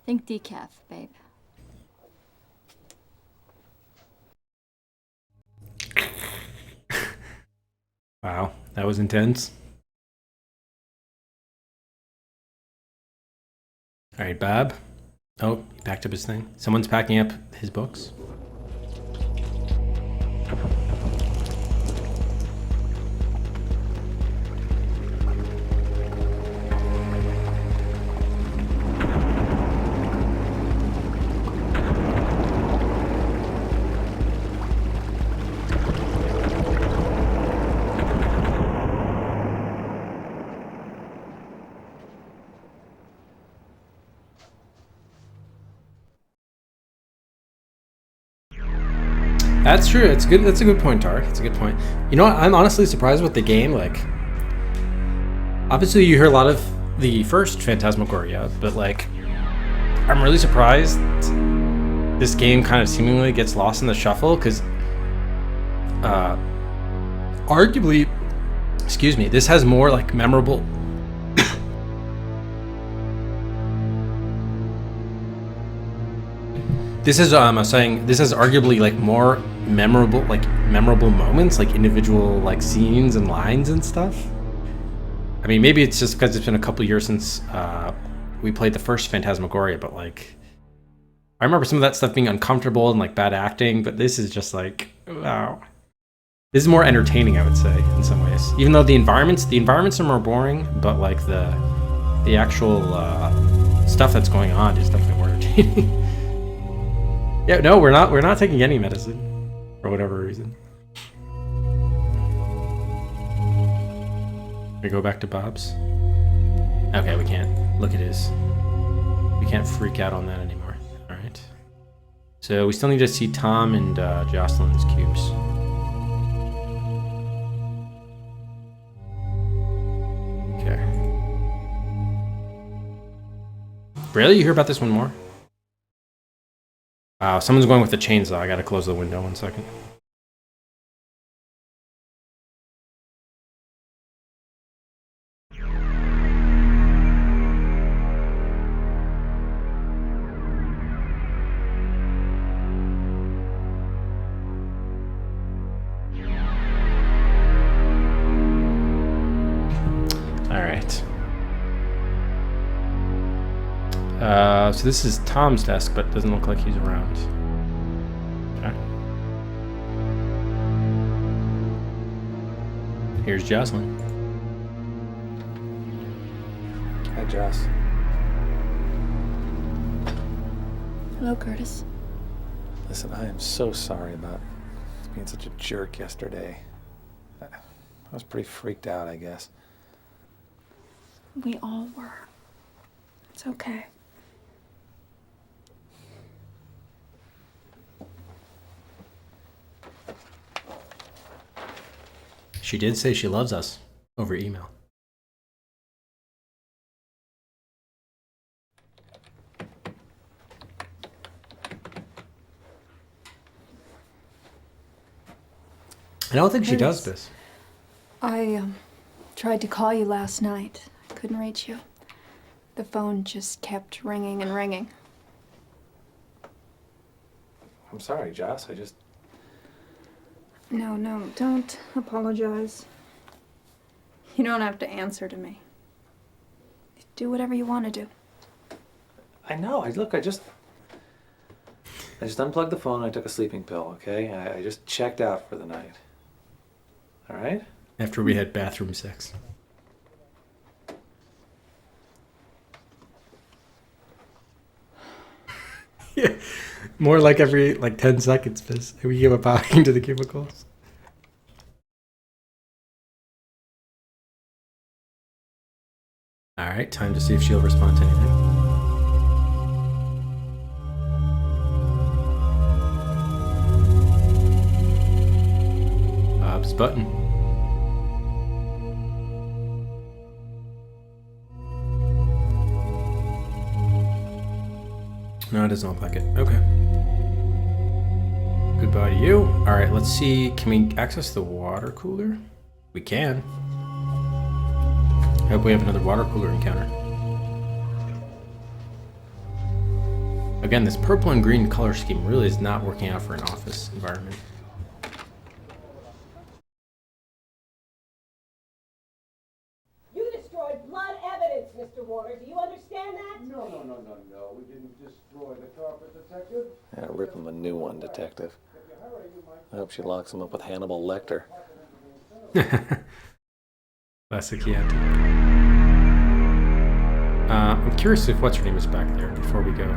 Think decaf, babe. Wow, that was intense. All right, Bob. Oh, he packed up his thing. Someone's packing up his books. That's true. It's good. That's a good point, Tark. It's a good point. You know what? I'm honestly surprised with the game. Like, obviously, you hear a lot of the first Phantasmagoria, but like, I'm really surprised this game kind of seemingly gets lost in the shuffle because, arguably, excuse me, this has more like memorable. This is I was saying this has arguably like more memorable moments, like individual like scenes and lines and stuff. I mean, maybe it's just because it's been a couple years since we played the first Phantasmagoria, but like I remember some of that stuff being uncomfortable and like bad acting, but this is just like, wow. This is more entertaining, I would say, in some ways. Even though the environments are more boring, but like the actual stuff that's going on is definitely more entertaining. Yeah, no, we're not taking any medicine for whatever reason. We go back to Bob's. Okay, we can't. Look at his. We can't freak out on that anymore. All right. So we still need to see Tom and Jocelyn's cubes. Okay. Really? You hear about this one more? Wow, someone's going with the chainsaw. I gotta close the window 1 second. So this is Tom's desk, but it doesn't look like he's around. Okay. Here's Jocelyn. Hi, Joss. Hello, Curtis. Listen, I am so sorry about being such a jerk yesterday. I was pretty freaked out, I guess. We all were. It's okay. She did say she loves us over email. I don't think she does this. I tried to call you last night. Couldn't reach you. The phone just kept ringing and ringing. I'm sorry, Joss. No, don't apologize. You don't have to answer to me. Do whatever you want to do. I know. I just unplugged the phone and I took a sleeping pill, okay? I just checked out for the night. All right? After we had bathroom sex. Yeah. More like every 10 seconds, Fizz. We give up talking to the cubicles. Alright, time to see if she'll respond to anything. Bob's button. No, it doesn't look like it. Okay. Goodbye to you. Alright, let's see. Can we access the water cooler? We can. I hope we have another water cooler encounter. Again, this purple and green color scheme really is not working out for an office environment. You destroyed blood evidence, Mr. Warner. Do you understand that? No. We didn't destroy the carpet, Detective. Yeah, rip him a new one, Detective. I hope she locks him up with Hannibal Lecter. Classic yet. I'm curious if what's her name is back there before we go.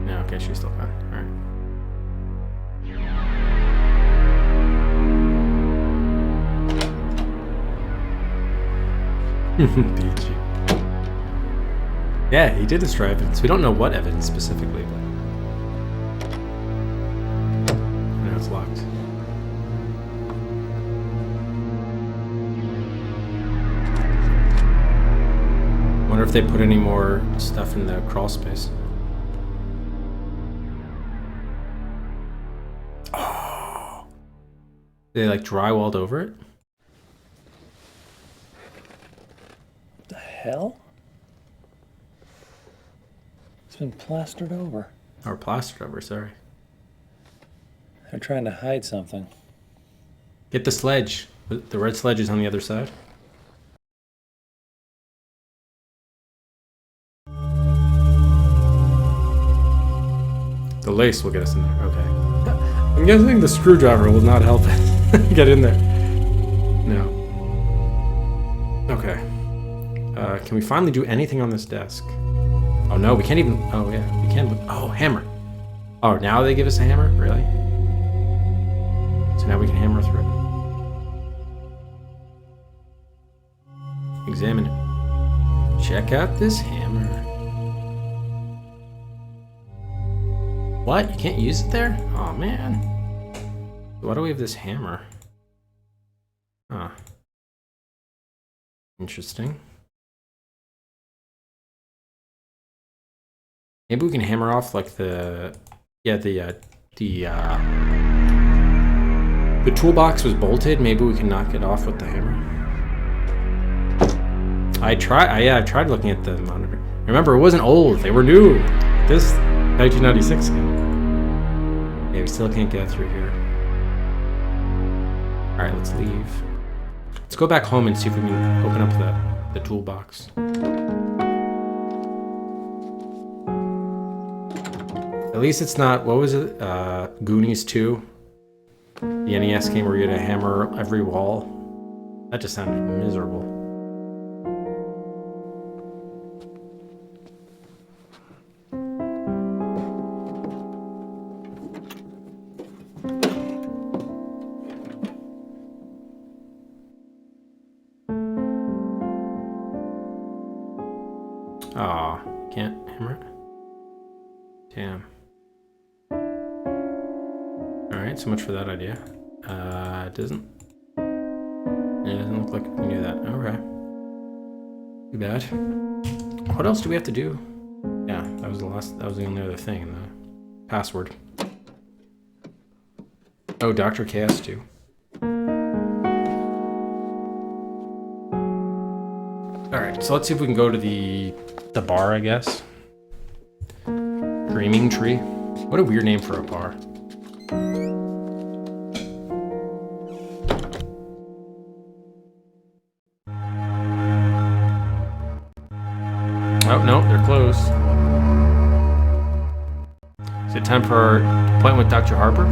Yeah, okay, she's still gone. Alright. Peachy. Yeah, he did destroy evidence. We don't know what evidence specifically, but now it's locked. Wonder if they put any more stuff in the crawl space. Oh, they drywalled over it. What the hell? It's been plastered over. Or plastered over, sorry. They're trying to hide something. Get the sledge. The red sledge is on the other side. the lace will get us in there. Okay. I'm guessing the screwdriver will not help us get in there. No. Okay. Can we finally do anything on this desk? Oh no, we can't even. Oh yeah, we can. Oh, hammer. Oh, now they give us a hammer? Really? So now we can hammer through it. Examine it. Check out this hammer. What? You can't use it there? Oh man. Why do we have this hammer? Huh. Interesting. Maybe we can hammer off like the toolbox was bolted. Maybe we can knock it off with the hammer. I tried looking at the monitor. Remember, it wasn't old. They were new. This 1996 game. Yeah, we still can't get through here. All right, let's leave. Let's go back home and see if we can open up the toolbox. At least it's not, what was it? Goonies 2? The NES game where you had to hammer every wall. That just sounded miserable. Aw, can't hammer it? Damn. Alright, so much for that idea. It doesn't look like we can do that. Okay. Too bad. What else do we have to do? Yeah, that was the only other thing, the password. Oh, Dr. Chaos too. Alright, so let's see if we can go to the bar, I guess. Dreaming Tree. What a weird name for a bar. Oh, no, they're closed. Is it time for our appointment with Dr. Harper?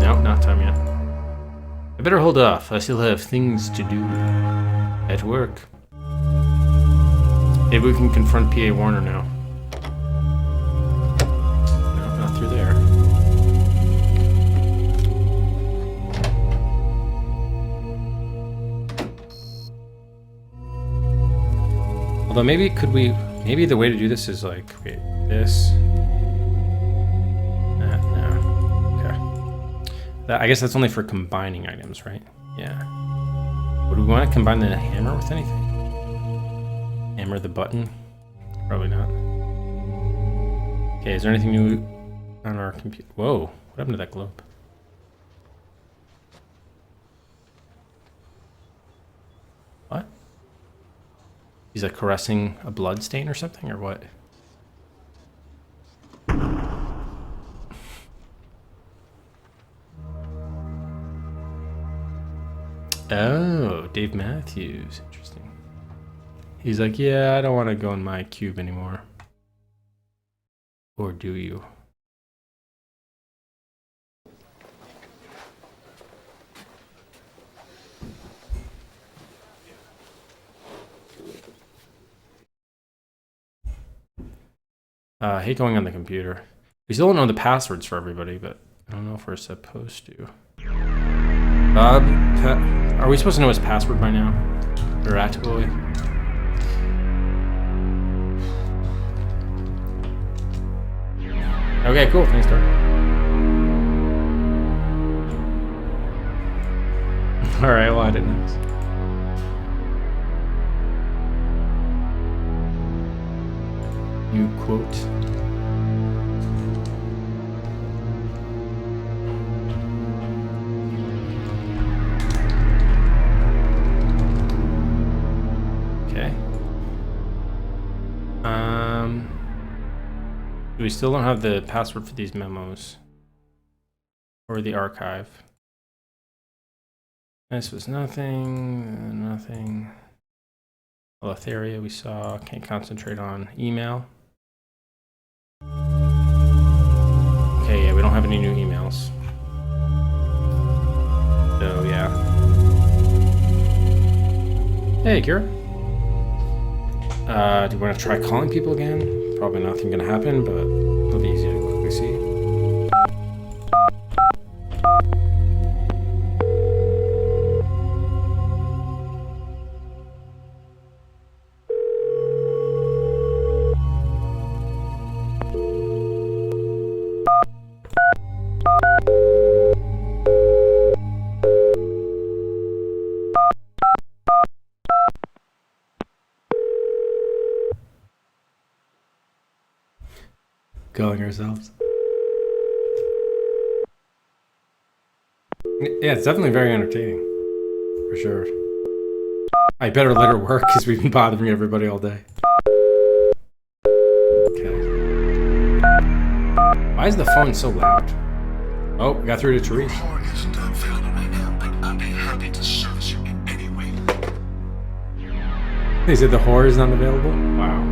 No, not time yet. I better hold off. I still have things to do at work. Maybe we can confront P.A. Warner now. No, not through there. Although maybe maybe the way to do this is like, wait, this. No. Okay. I guess that's only for combining items, right? Yeah. Would we want to combine the hammer with anything? Hammer the button? Probably not. Okay, is there anything new on our computer? Whoa, what happened to that globe? What? He's like caressing a blood stain or something, or what? Oh, Dave Matthews. Interesting. He's like, yeah, I don't want to go in my cube anymore. Or do you? I hate going on the computer. We still don't know the passwords for everybody, but I don't know if we're supposed to. Are we supposed to know his password by now? Erratically? Okay, cool. Thanks, Dark. Alright, well, I didn't know. New quote. Okay. We still don't have the password for these memos. Or the archive. This was nothing, nothing. Etheria we saw, can't concentrate on email. Okay, yeah, we don't have any new emails. So, yeah. Hey, Kira. Do you want to try calling people again? Probably nothing gonna happen, but it'll be easy to quickly see. Calling ourselves. Yeah, it's definitely very entertaining. For sure. I better let her work because we've been bothering everybody all day. Okay. Why is the phone so loud? Oh, we got through to Therese. They said the whore is not available? Wow.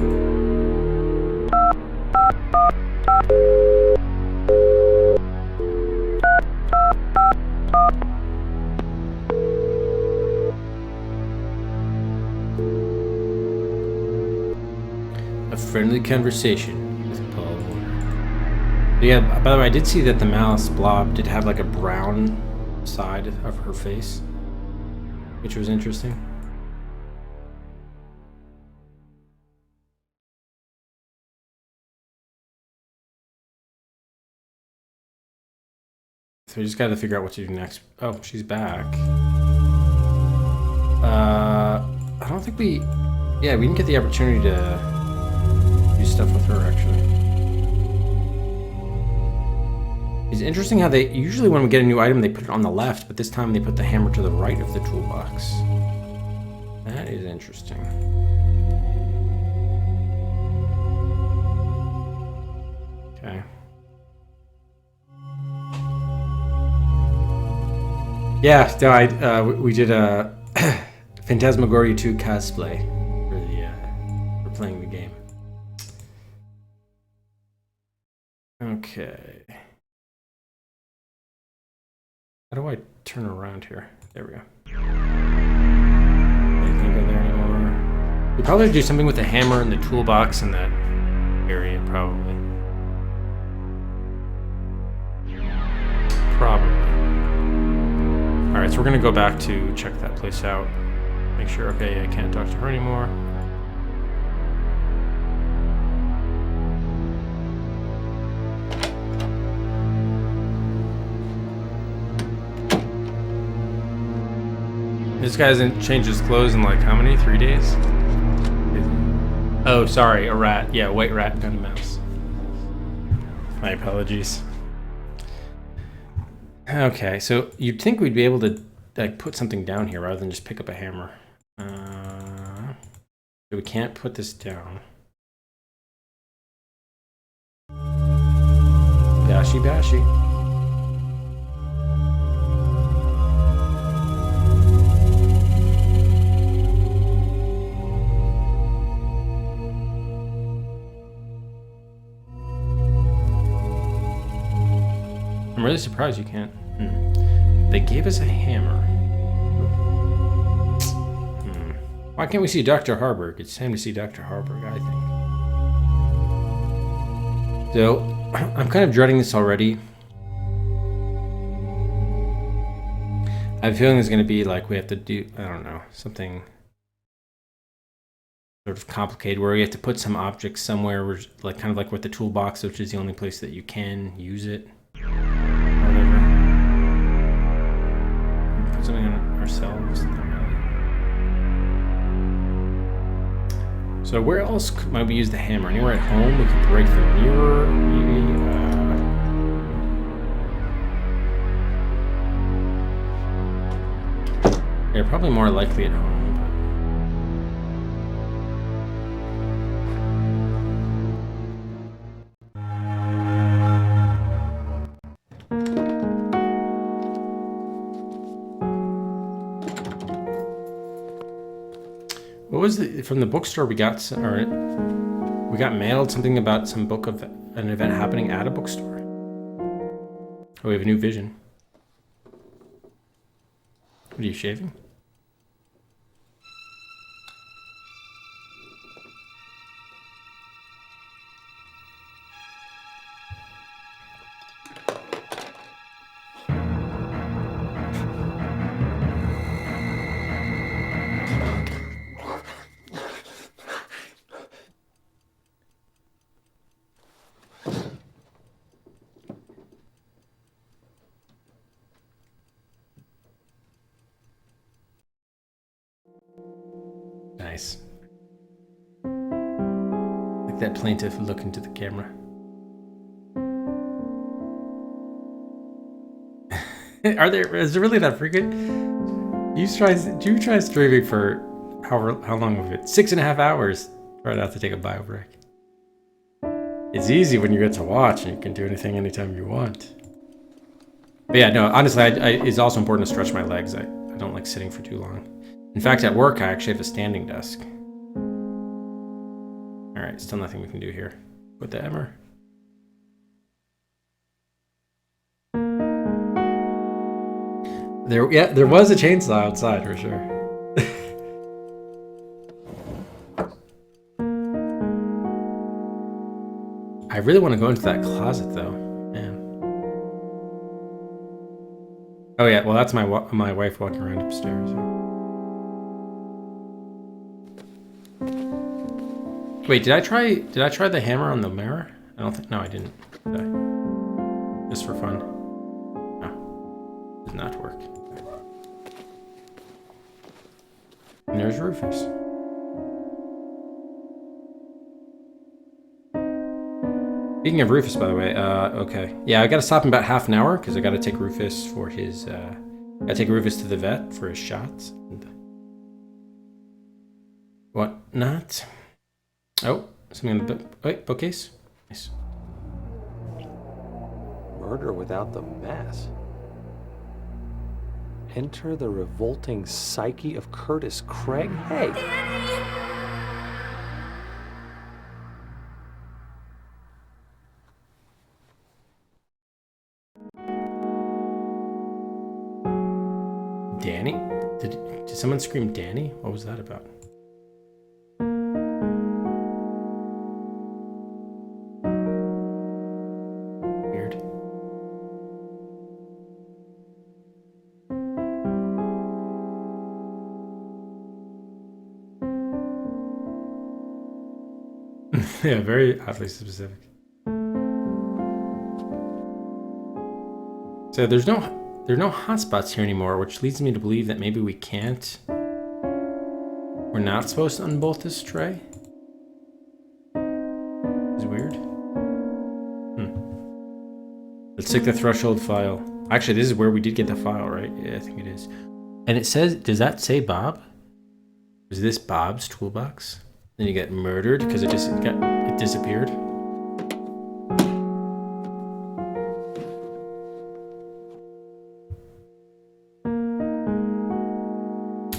A friendly conversation with Paul Warner. Yeah, by the way, I did see that the mouse blob did have like a brown side of her face, which was interesting. So we just got to figure out what to do next. Oh, she's back. I don't think we... Yeah, we didn't get the opportunity to do stuff with her, actually. It's interesting how they... Usually when we get a new item, they put it on the left, but this time they put the hammer to the right of the toolbox. That is interesting. Okay. Yeah, no, we did a Phantasmagoria 2 cosplay for playing the game. Okay. How do I turn around here? There we go. I can't go there anymore. We probably do something with the hammer and the toolbox in that area, probably. Alright, so we're gonna go back to check that place out. Make sure, okay, I can't talk to her anymore. This guy hasn't changed his clothes in like how many? 3 days? Oh, sorry, a rat. Yeah, white rat, not a mouse. My apologies. Okay, so you'd think we'd be able to like put something down here rather than just pick up a hammer. We can't put this down. Bashy bashy. I'm really surprised you can't. They gave us a hammer. Why can't we see Dr. Harburg? It's time to see Dr. Harburg, I think. So, I'm kind of dreading this already. I have a feeling it's going to be like we have to do, I don't know, something sort of complicated where we have to put some object somewhere, where, like kind of like with the toolbox, which is the only place that you can use it. Whatever. Put something on ourselves. So where else might we use the hammer? Anywhere at home? We could break the mirror, maybe. Yeah, probably more likely at home. What was the from the bookstore we got? Or we got mailed something about some book of an event happening at a bookstore. Oh, we have a new vision. What are you shaving? Nice. Like that plaintive look into the camera. Is it really that frequent? Do you try streaming for how long was it? 6.5 hours. Try not to take a bio break. It's easy when you get to watch and you can do anything anytime you want. But yeah, no, honestly, it's also important to stretch my legs. I don't like sitting for too long. In fact, at work, I actually have a standing desk. All right, still nothing we can do here with the hammer. There was a chainsaw outside for sure. I really want to go into that closet though, man. Oh yeah, well that's my wife walking around upstairs. Wait, did I try the hammer on the mirror? I don't think. No, I didn't. Did I? Just for fun. No, did not work. And there's Rufus. Speaking of Rufus, by the way, okay. Yeah, I gotta stop in about half an hour because I gotta take Rufus for his, gotta take Rufus to the vet for his shots. And what not? Oh, something in the bookcase? Nice. Murder without the mass. Enter the revolting psyche of Curtis Craig. Hey! Danny? Did someone scream Danny? What was that about? Weird. Yeah, very oddly specific. So there are no hotspots here anymore, which leads me to believe that maybe we can't. We're not supposed to unbolt this tray. It's weird. Let's take the threshold file. Actually, this is where we did get the file, right? Yeah, I think it is. And it says, does that say Bob? Is this Bob's toolbox? Then you get murdered because it disappeared.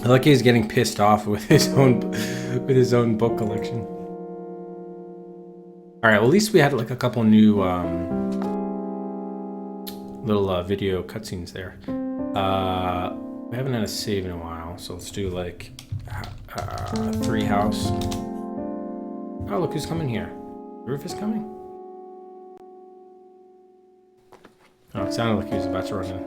I like he's getting pissed off with his own book collection. All right, well, at least we had like a couple new little video cutscenes there. We haven't had a save in a while, so let's do like 3 house. Oh, look who's coming here. Rufus coming? Oh, it sounded like he was about to run in.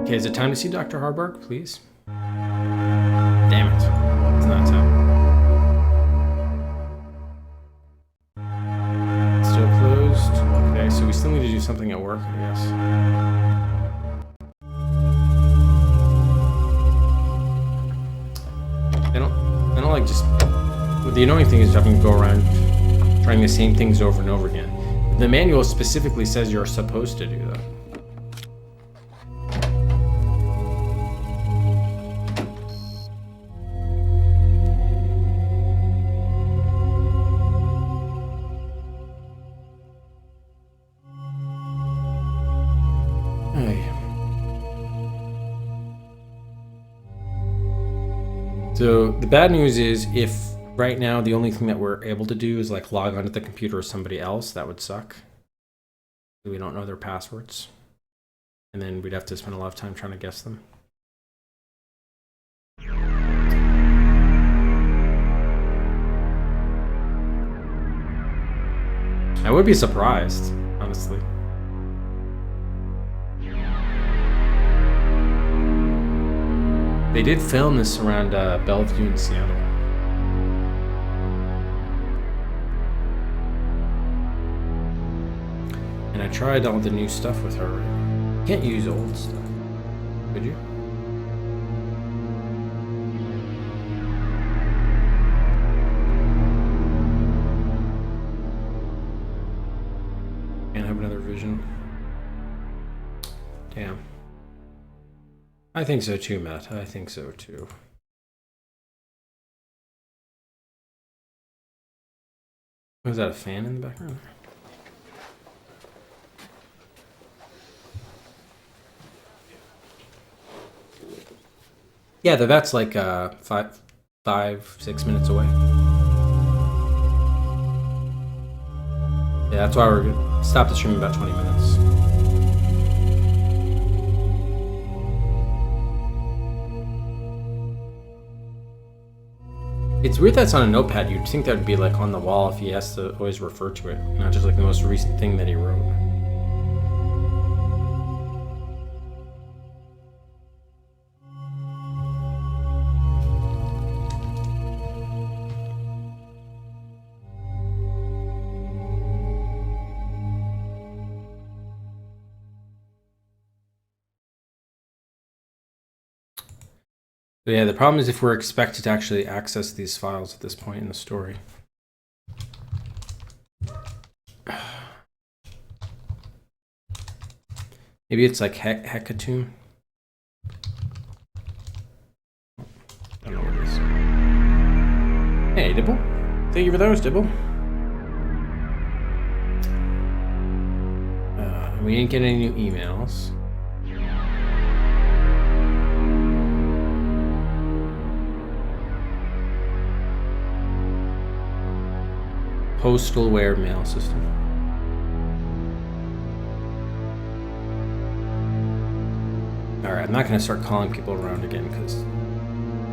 Okay, is it time to see Dr. Harburg, please? Damn it. It's not time. Still closed. Okay, so we still need to do something at work, I guess. I don't like just... Well, the annoying thing is having to go around trying the same things over and over again. The manual specifically says you're supposed to do that. So the bad news is if Right now, the only thing that we're able to do is like log onto the computer of somebody else. That would suck. We don't know their passwords. And then we'd have to spend a lot of time trying to guess them. I would be surprised, honestly. They did film this around Bellevue in Seattle. And I tried all the new stuff with her. You can't use old stuff. Could you? Can't have another vision. Damn. I think so too, Matt. I think so too. Was that a fan in the background? Yeah, that's like 5-6 minutes away. Yeah, that's why we're gonna stop the stream in about 20 minutes. It's weird that's on a notepad. You'd think that would be like on the wall if he has to always refer to it, not just like the most recent thing that he wrote. But yeah, the problem is if we're expected to actually access these files at this point in the story. Maybe it's like Hecatomb. I don't know what it is. Hey, Dibble. Thank you for those, Dibble. We didn't get any new emails. Postal-aware mail system. Alright, I'm not going to start calling people around again because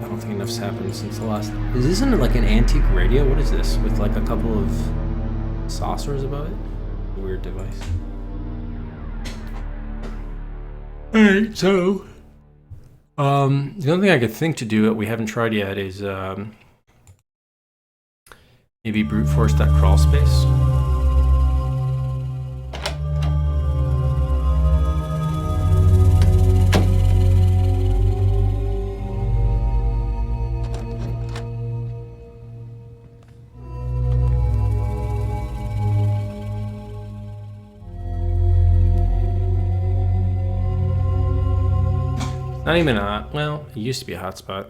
I don't think enough's happened since the last... Isn't it like an antique radio? What is this? With like a couple of saucers above it? Weird device. Alright, so... the only thing I could think to do that we haven't tried yet is... maybe brute force that crawl space. Not even a, well, it used to be a hotspot.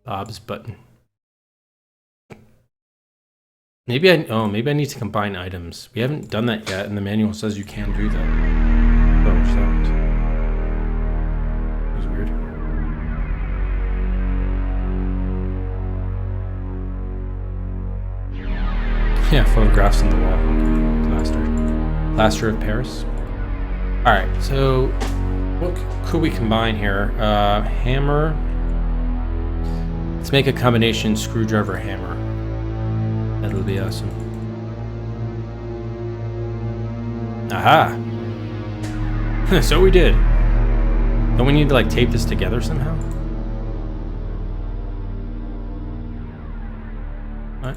Bob's button. Maybe I need to combine items. We haven't done that yet, and the manual says you can do that. Oh, just happened. That was weird. Yeah, photographs on the wall. Plaster of Paris. All right, so what could we combine here? Hammer. Let's make a combination screwdriver hammer. That'll be awesome. Aha! So we did. Don't we need to like tape this together somehow? What?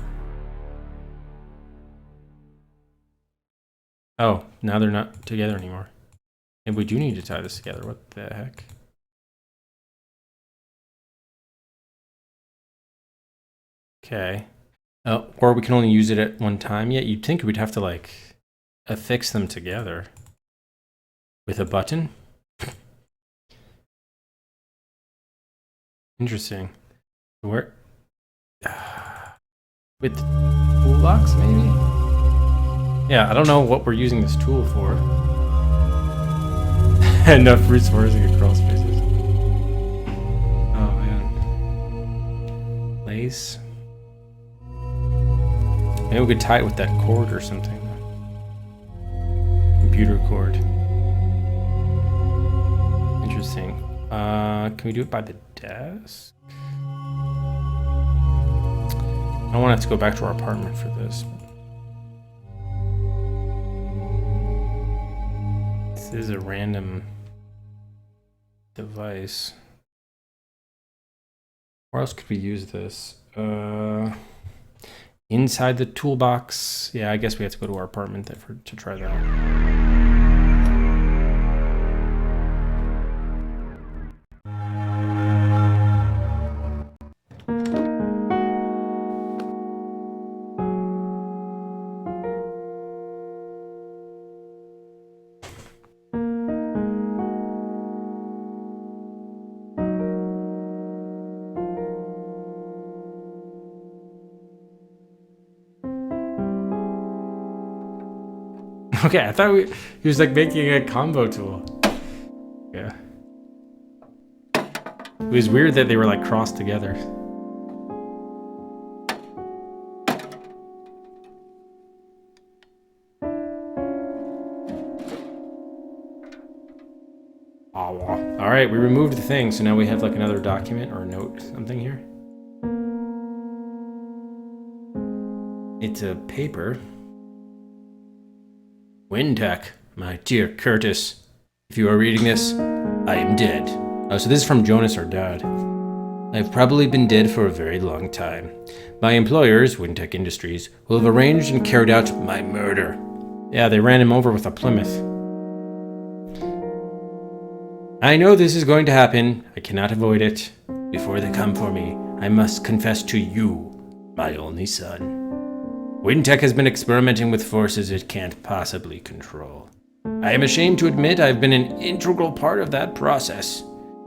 Oh, now they're not together anymore. And we do need to tie this together. What the heck? Okay. Or we can only use it at one time. Yet you'd think we'd have to like affix them together with a button. Interesting. Where? With tool locks, maybe? Yeah, I don't know what we're using this tool for. Enough resources to get crawl spaces. Oh man. Lace. Maybe we could tie it with that cord or something. Computer cord. Interesting. Can we do it by the desk? I don't want to have to go back to our apartment for this. This is a random device. Where else could we use this? Inside the toolbox. Yeah, I guess we have to go to our apartment there to try that. Okay, I thought he was like making a combo tool. Yeah. It was weird that they were like crossed together. All right, we removed the thing, so now we have like another document or a note, something here. It's a paper. Wintech, my dear Curtis, if you are reading this, I am dead. Oh, so this is from Jonas, our dad. I've probably been dead for a very long time. My employers, Wintech Industries, will have arranged and carried out my murder. Yeah, they ran him over with a Plymouth. I know this is going to happen. I cannot avoid it. Before they come for me, I must confess to you, my only son. Wintech has been experimenting with forces it can't possibly control. I am ashamed to admit I've been an integral part of that process.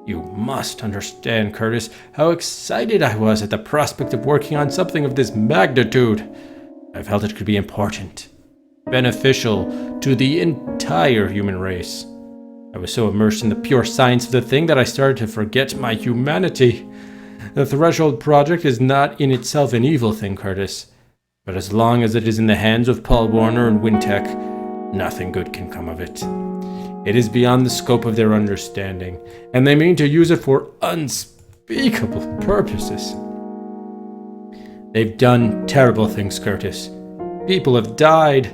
You must understand, Curtis, how excited I was at the prospect of working on something of this magnitude. I felt it could be important, beneficial to the entire human race. I was so immersed in the pure science of the thing that I started to forget my humanity. The Threshold Project is not in itself an evil thing, Curtis. But as long as it is in the hands of Paul Warner and Wintech, nothing good can come of it. It is beyond the scope of their understanding, and they mean to use it for unspeakable purposes. They've done terrible things, Curtis. People have died.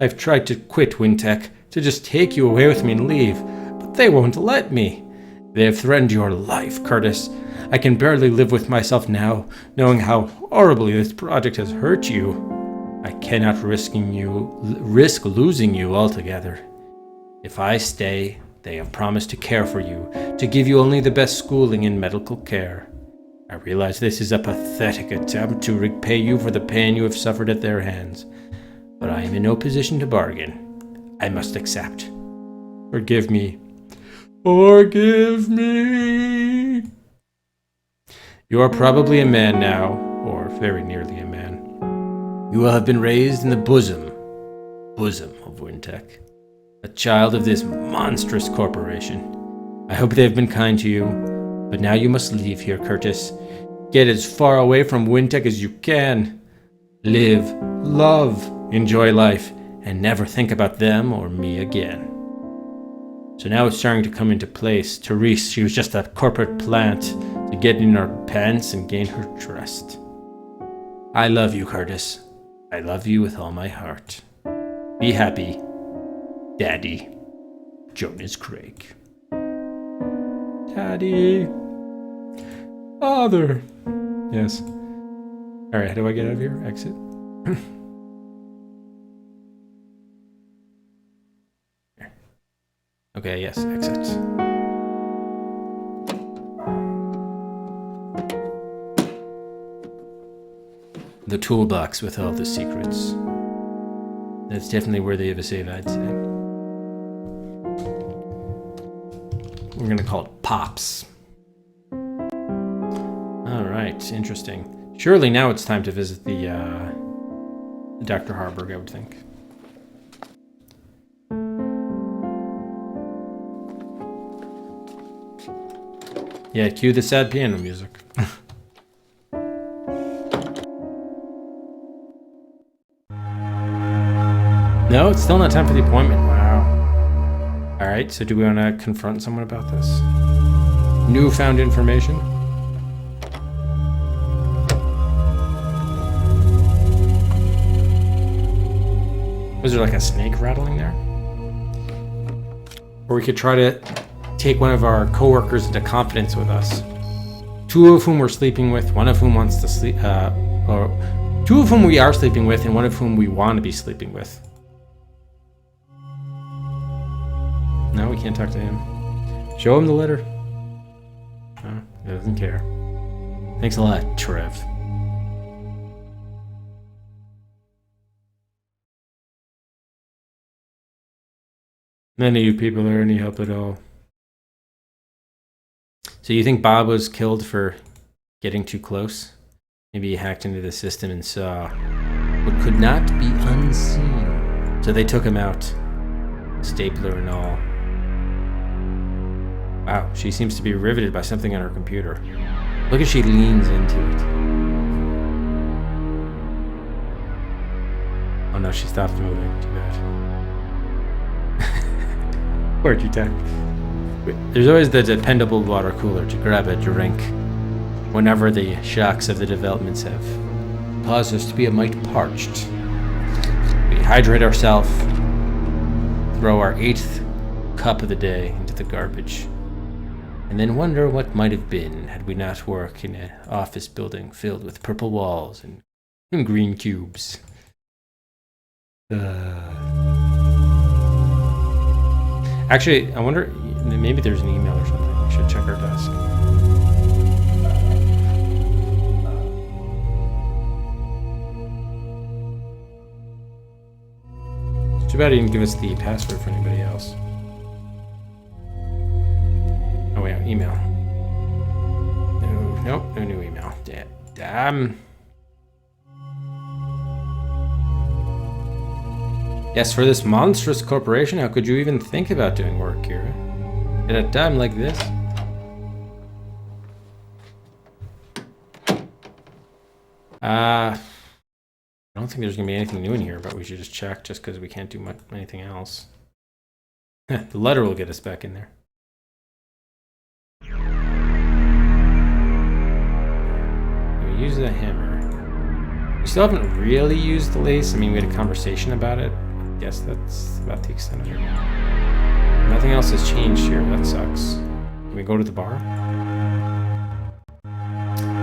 I've tried to quit Wintech, to just take you away with me and leave, but they won't let me. They have threatened your life, Curtis. I can barely live with myself now, knowing how horribly this project has hurt you. I cannot risk losing you altogether. If I stay, they have promised to care for you, to give you only the best schooling in medical care. I realize this is a pathetic attempt to repay you for the pain you have suffered at their hands, but I am in no position to bargain. I must accept. Forgive me. Forgive me. You are probably a man now, or very nearly a man. You will have been raised in the bosom of Wintech, a child of this monstrous corporation. I hope they have been kind to you, but now you must leave here, Curtis. Get as far away from Wintech as you can. Live, love, enjoy life, and never think about them or me again. So now it's starting to come into place. Therese, she was just a corporate plant to get in her pants and gain her trust. I love you, Curtis. I love you with all my heart. Be happy. Daddy, Jonas Craig. Daddy. Father. Yes. Alright, how do I get out of here? Exit. Okay, yes, exit. The toolbox with all the secrets. That's definitely worthy of a save, I'd say. We're gonna call it Pops. Alright, interesting. Surely now it's time to visit the Dr. Harburg, I would think. Yeah, cue the sad piano music. No, it's still not time for the appointment. Wow. Alright, so do we want to confront someone about this? Newfound information? Was there like a snake rattling there? Or we could try to take one of our coworkers into confidence with us. Two of whom we're sleeping with, one of whom wants to sleep, or two of whom we are sleeping with, and one of whom we want to be sleeping with. No, we can't talk to him. Show him the letter. No, he doesn't care. Thanks a lot, Trev. None of you people are any help at all. So you think Bob was killed for getting too close? Maybe he hacked into the system and saw what could not be unseen. So they took him out, stapler and all. Wow, she seems to be riveted by something on her computer. Look as she leans into it. Oh no, she stopped moving. Too bad. Where'd you type? There's always the dependable water cooler to grab a drink whenever the shocks of the developments have caused us to be a mite parched. We hydrate ourselves, throw our 8th cup of the day into the garbage, and then wonder what might have been had we not worked in an office building filled with purple walls and green cubes. Actually, I wonder, maybe there's an email or something. We should check our desk. Too bad he didn't give us the password for anybody else. Oh wait, email. No, nope, no new email. Damn. Yes, for this monstrous corporation, how could you even think about doing work, Kira? At a time like this? I don't think there's going to be anything new in here, but we should just check just because we can't do anything else. The letter will get us back in there. We use the hammer. We still haven't really used the lace. I mean, we had a conversation about it. I guess that's about the extent of it. Nothing else has changed here. That sucks. Can we go to the bar?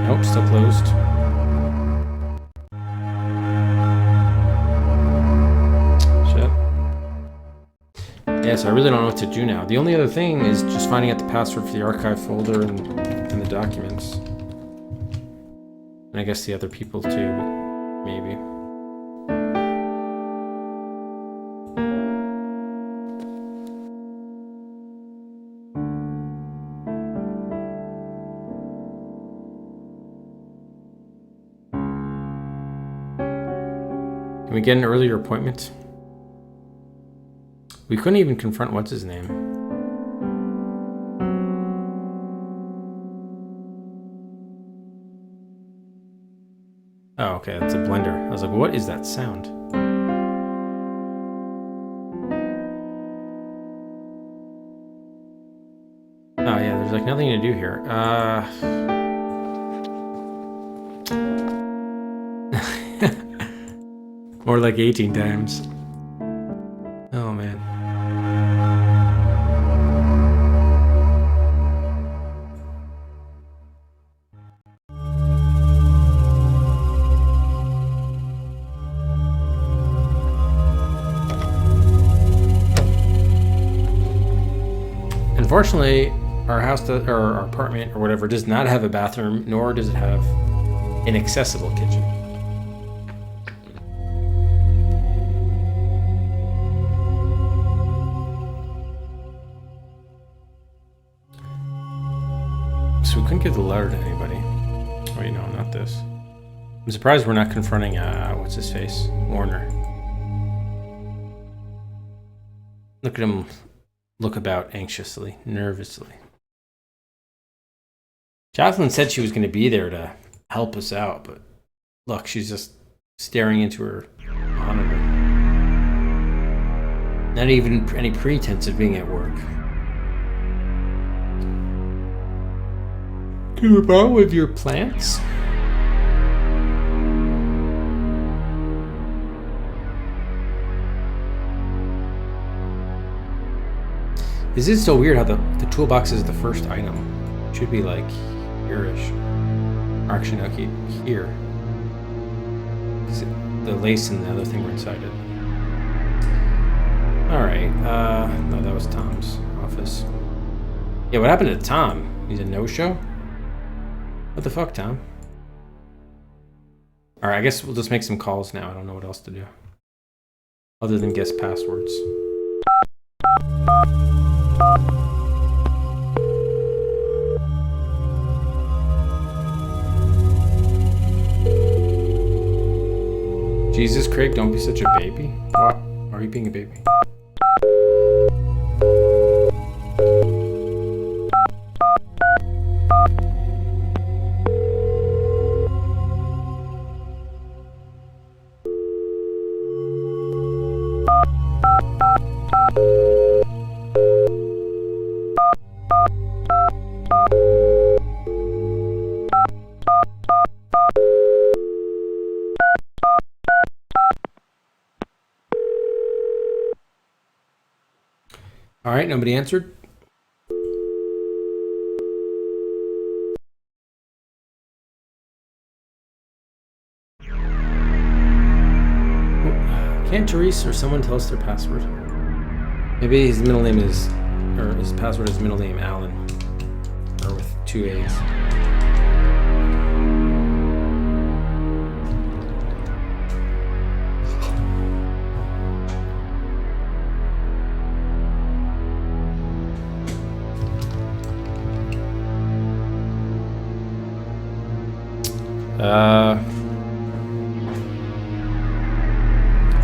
Nope, still closed. Shit. Yeah, so I really don't know what to do now. The only other thing is just finding out the password for the archive folder and the documents. And I guess the other people too, maybe. Can we get an earlier appointment? We couldn't even confront what's his name. Oh, okay, that's a blender. I was like, what is that sound? Oh yeah, there's like nothing to do here. More like 18 times. Oh man. Unfortunately, our house or our apartment or whatever does not have a bathroom, nor does it have an accessible kitchen. So we couldn't give the letter to anybody. Wait, no, not this. I'm surprised we're not confronting, what's his face? Warner. Look at him look about anxiously, nervously. Jocelyn said she was going to be there to help us out, but look, she's just staring into her monitor. Not even any pretense of being at work. Can you borrow with your plants? Is it so weird how the toolbox is the first item? It should be like here-ish. Or actually, no, here. The lace and the other thing were inside it. Alright, no, that was Tom's office. Yeah, what happened to Tom? He's a no-show? What the fuck, Tom? Alright, I guess we'll just make some calls now. I don't know what else to do. Other than guess passwords. Jesus, Craig, don't be such a baby. What? Why are you being a baby? All right, nobody answered. Can't Therese or someone tell us their password? Maybe his middle name is, or his password is middle name Alan, or with 2 A's.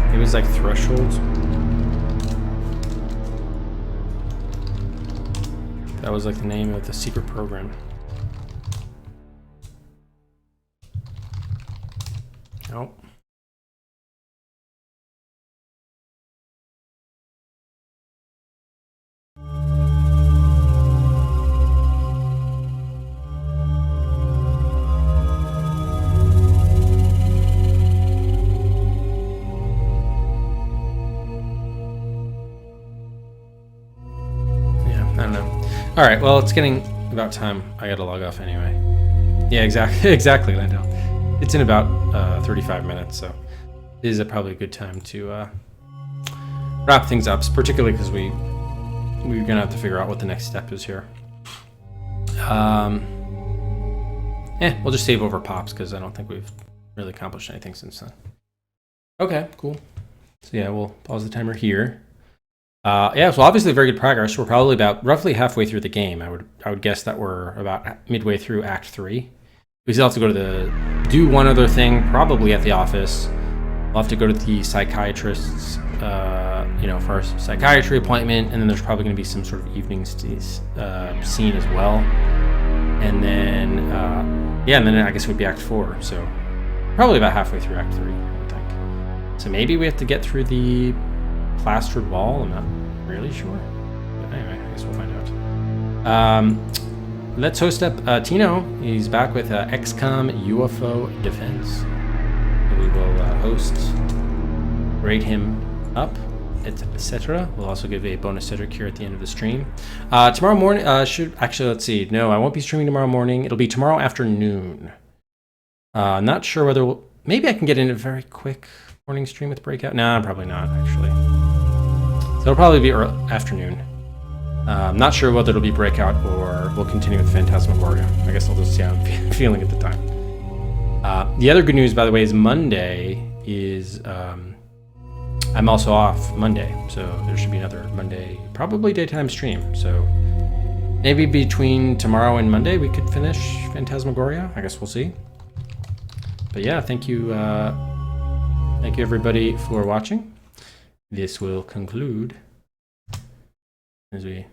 It was like Thresholds. That was like the name of the secret program. Oh. All right, well, it's getting about time. I gotta log off anyway. Yeah, exactly, Lando. It's in about 35 minutes, so it is probably a good time to wrap things up, particularly because we're gonna have to figure out what the next step is here. We'll just save over Pops because I don't think we've really accomplished anything since then. Okay, cool. So yeah, we'll pause the timer here. Yeah, so obviously very good progress. We're probably about roughly halfway through the game. I would guess that we're about midway through Act 3. We still have to go to do one other thing, probably at the office. We'll have to go to the psychiatrist's, for our psychiatry appointment, and then there's probably going to be some sort of evening scene as well. And then, and then I guess it would be Act 4. So probably about halfway through Act 3, I would think. So maybe we have to get through the plastered wall. I'm not really sure, but anyway, I guess we'll find out. Let's host up Tino. He's back with XCOM UFO Defense. We will host, rate him up, etc. We'll also give a bonus cedric here at the end of the stream. Tomorrow morning, let's see. No, I won't be streaming tomorrow morning. It'll be tomorrow afternoon. Not sure whether maybe I can get in a very quick morning stream with Breakout. No, probably not, actually. So it'll probably be early afternoon. I'm not sure whether it'll be Breakout or we'll continue with Phantasmagoria. I guess I'll just see how I'm feeling at the time. The other good news, by the way, is Monday is I'm also off Monday, so there should be another Monday, probably daytime stream. So maybe between tomorrow and Monday we could finish Phantasmagoria. I guess we'll see. But yeah, thank you everybody for watching. This will conclude as we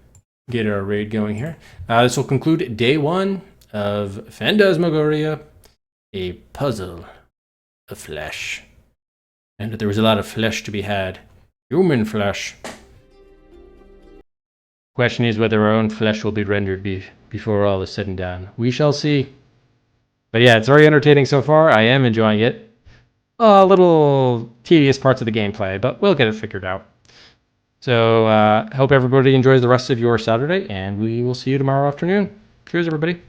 get our raid going here. This will conclude day 1 of Phantasmagoria, a puzzle of flesh. And there was a lot of flesh to be had. Human flesh. Question is whether our own flesh will be rendered before all is said and done. We shall see. But yeah, it's very entertaining so far. I am enjoying it. A little tedious parts of the gameplay, but we'll get it figured out. So, hope everybody enjoys the rest of your Saturday, and we will see you tomorrow afternoon. Cheers, everybody.